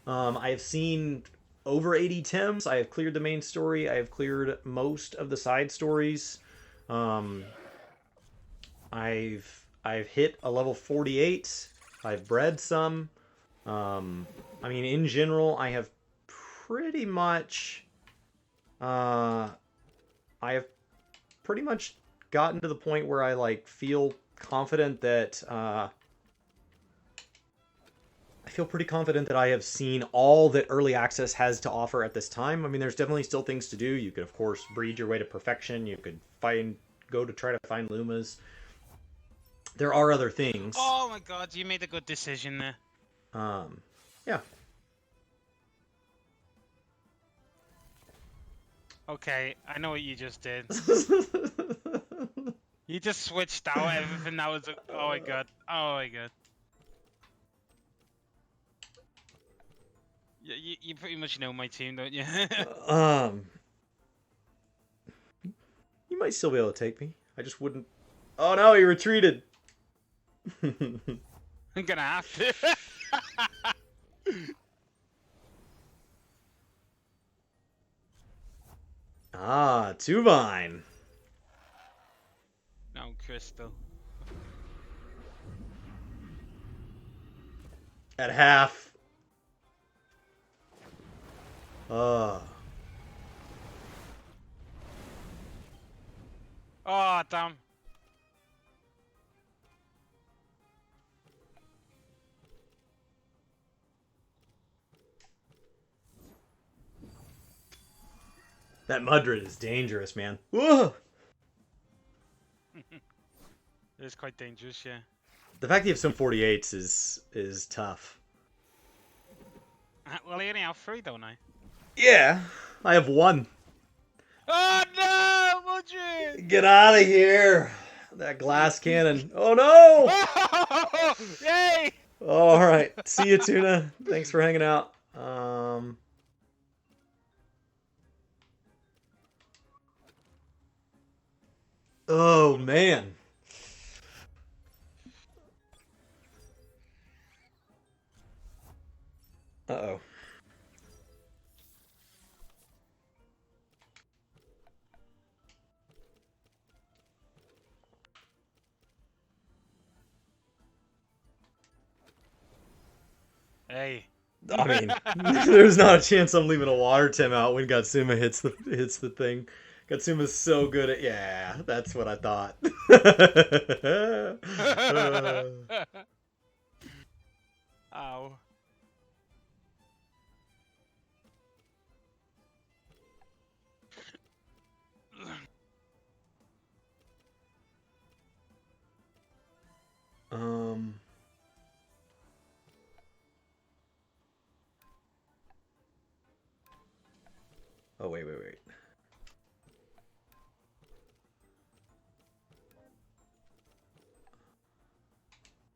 I have seen over 80 Tems. I have cleared the main story. I have cleared most of the side stories. I've hit a level 48. I've bred some. I mean, in general, I have pretty much gotten to the point where I like feel confident that I feel pretty confident that I have seen all that early access has to offer at this time. I mean, there's definitely still things to do. You could, of course, breed your way to perfection. You could go to try to find Lumas. There are other things. Oh my god, you made a good decision there. Yeah. Okay, I know what you just did. You just switched out everything that was. Oh my god. Oh my god. You pretty much know my team, don't you? You might still be able to take me. I just wouldn't. Oh no, he retreated. I'm gonna have to. Ah, Tuvine. No, Crystal. At half. Oh, damn. That Mudred is dangerous, man. Whoa! It is quite dangerous, yeah. The fact that you have some 48s is tough. Well, I only have 3, don't I? Yeah, I have 1. Oh no, Mudred! Get out of here! That glass cannon. Oh no! Oh, yay! All right. See you, Tuna. Thanks for hanging out. Oh man. Uh-oh. Hey. I mean, there's not a chance I'm leaving a water tem out when Gatsuma hits the thing. Gatsuma's so good at that's what I thought. Ow. Um. Oh, wait.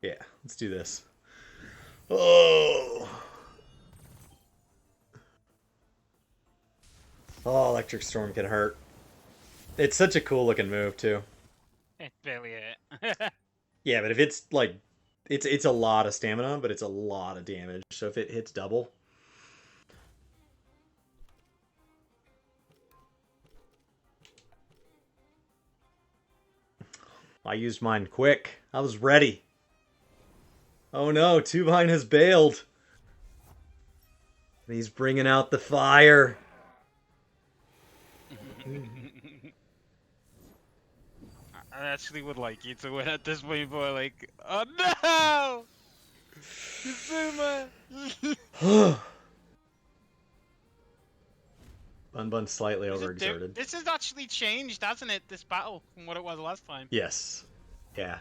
Yeah, let's do this. Oh! Oh, Electric Storm can hurt. It's such a cool looking move, too. It's barely it. Yeah, but if it's like... It's a lot of stamina, but it's a lot of damage. So if it hits double... I used mine quick. I was ready. Oh no, Tuvine has bailed. And he's bringing out the fire. I actually would like you to win at this point, but like, oh no! Kazuma! Bun slightly overexerted. This has actually changed, hasn't it? This battle from what it was last time. Yes. Yeah.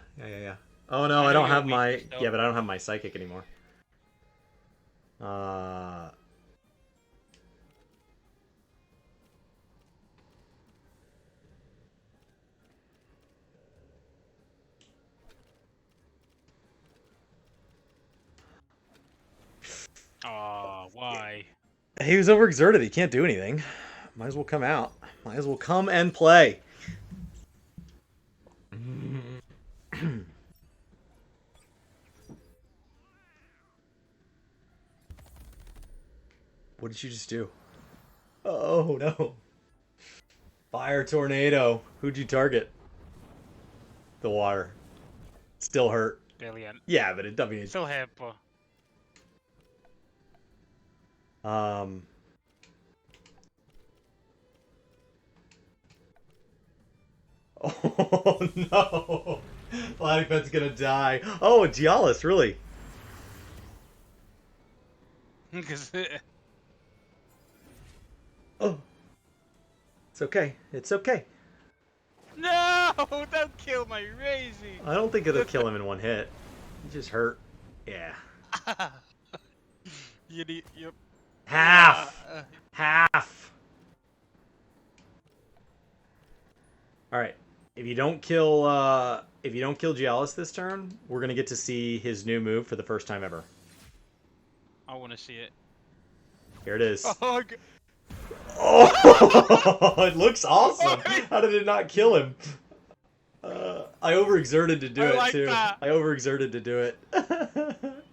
Oh no, I I know don't you're have my. weak, though. Yeah, but I don't have my psychic anymore. Aw, why? He was overexerted. He can't do anything. Might as well come out. Might as well come and play. What did you just do? Oh no. Fire tornado. Who'd you target? The water. Still hurt. Brilliant. Yeah, but it, I mean, Still hit, but... Oh no! Platypet's gonna die. Oh, Gialis, really? Because... Oh. It's okay. It's okay. No! Don't kill my Razy! I don't think it'll kill him in one hit. He just hurt. Yeah. You need... Yep. Half! Half! Alright. If you don't kill Gialis this turn, we're gonna get to see his new move for the first time ever. I want to see it. Here it is. Oh, Oh, it looks awesome. How did it not kill him? I overexerted to do I it like too. that. I overexerted to do it. that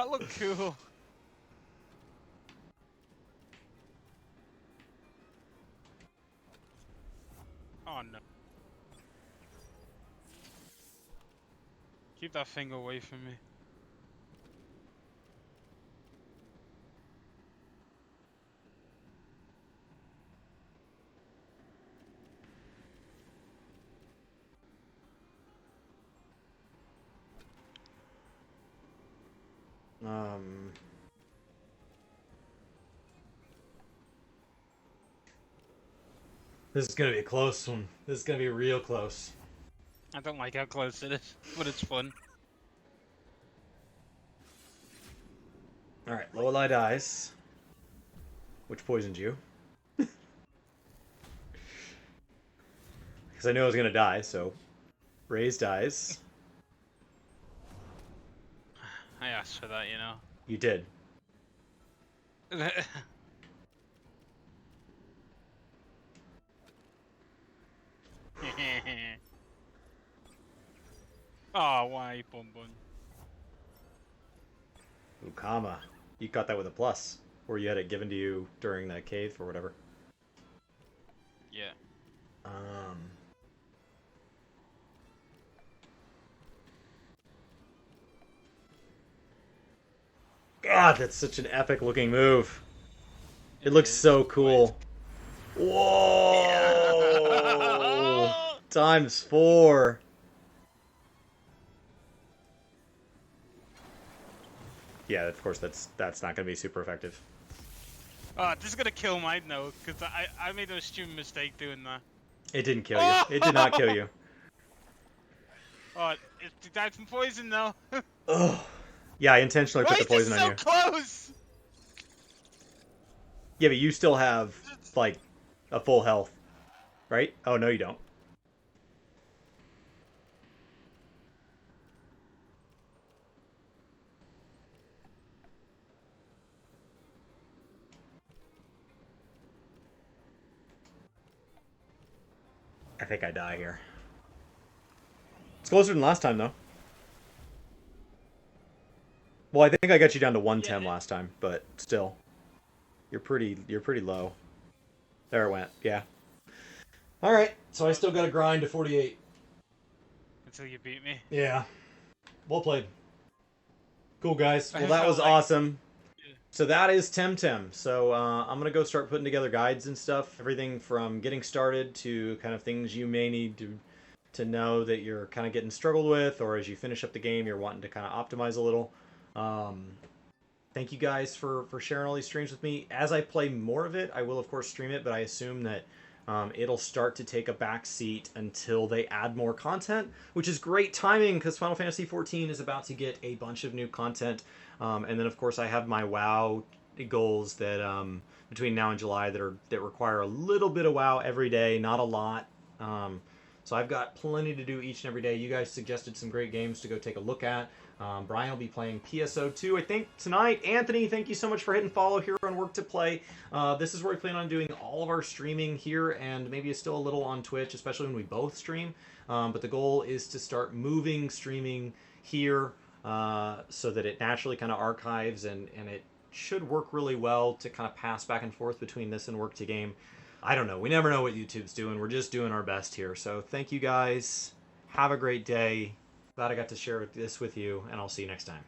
looked cool. Oh no. Keep that thing away from me. This is gonna be a close one. This is gonna be real close. I don't like how close it is, but it's fun. Alright, Lorelei dies. Which poisoned you? Because I knew I was gonna die, so... Raze dies. I asked for that, you know. You did. Oh, why, Bun Bun? Ukama. You got that with a plus. Or you had it given to you during that cave or whatever. Yeah. God, that's such an epic looking move. It looks so cool. Whoa! Times 4. Yeah, of course that's not going to be super effective. Oh, this is gonna kill mine though, because I made a stupid mistake doing that. It didn't kill you. It did not kill you. Oh, it died from poison though. Ugh. Yeah, I intentionally put the poison on you. so close! Yeah, but you still have, like, a full health. Right? Oh, no, you don't. I think I die here. It's closer than last time, though. Well, I think I got you down to 110 last time, but still. You're pretty low. There it went, yeah. Alright, so I still got to grind to 48. Until you beat me. Yeah. Well played. Cool, guys. Well, I that was felt like- awesome. So that is TemTem. So I'm going to go start putting together guides and stuff. Everything from getting started to kind of things you may need to to know that you're kind of getting struggled with, or as you finish up the game, you're wanting to kind of optimize a little. Thank you guys for sharing all these streams with me. As I play more of it, I will of course stream it, but I assume that it'll start to take a back seat until they add more content, which is great timing because Final Fantasy XIV is about to get a bunch of new content. And then of course I have my WoW goals that between now and July that require a little bit of WoW every day, not a lot. So I've got plenty to do each and every day. You guys suggested some great games to go take a look at. Brian will be playing PSO2, I think, tonight. Anthony, thank you so much for hitting follow here on Work to Play. This is where we plan on doing all of our streaming here, and maybe still a little on Twitch, especially when we both stream. But the goal is to start moving streaming here so that it naturally kind of archives, and it should work really well to kind of pass back and forth between this and Work to Game. I don't know. We never know what YouTube's doing. We're just doing our best here. So thank you guys. Have a great day. Glad I got to share this with you, and I'll see you next time.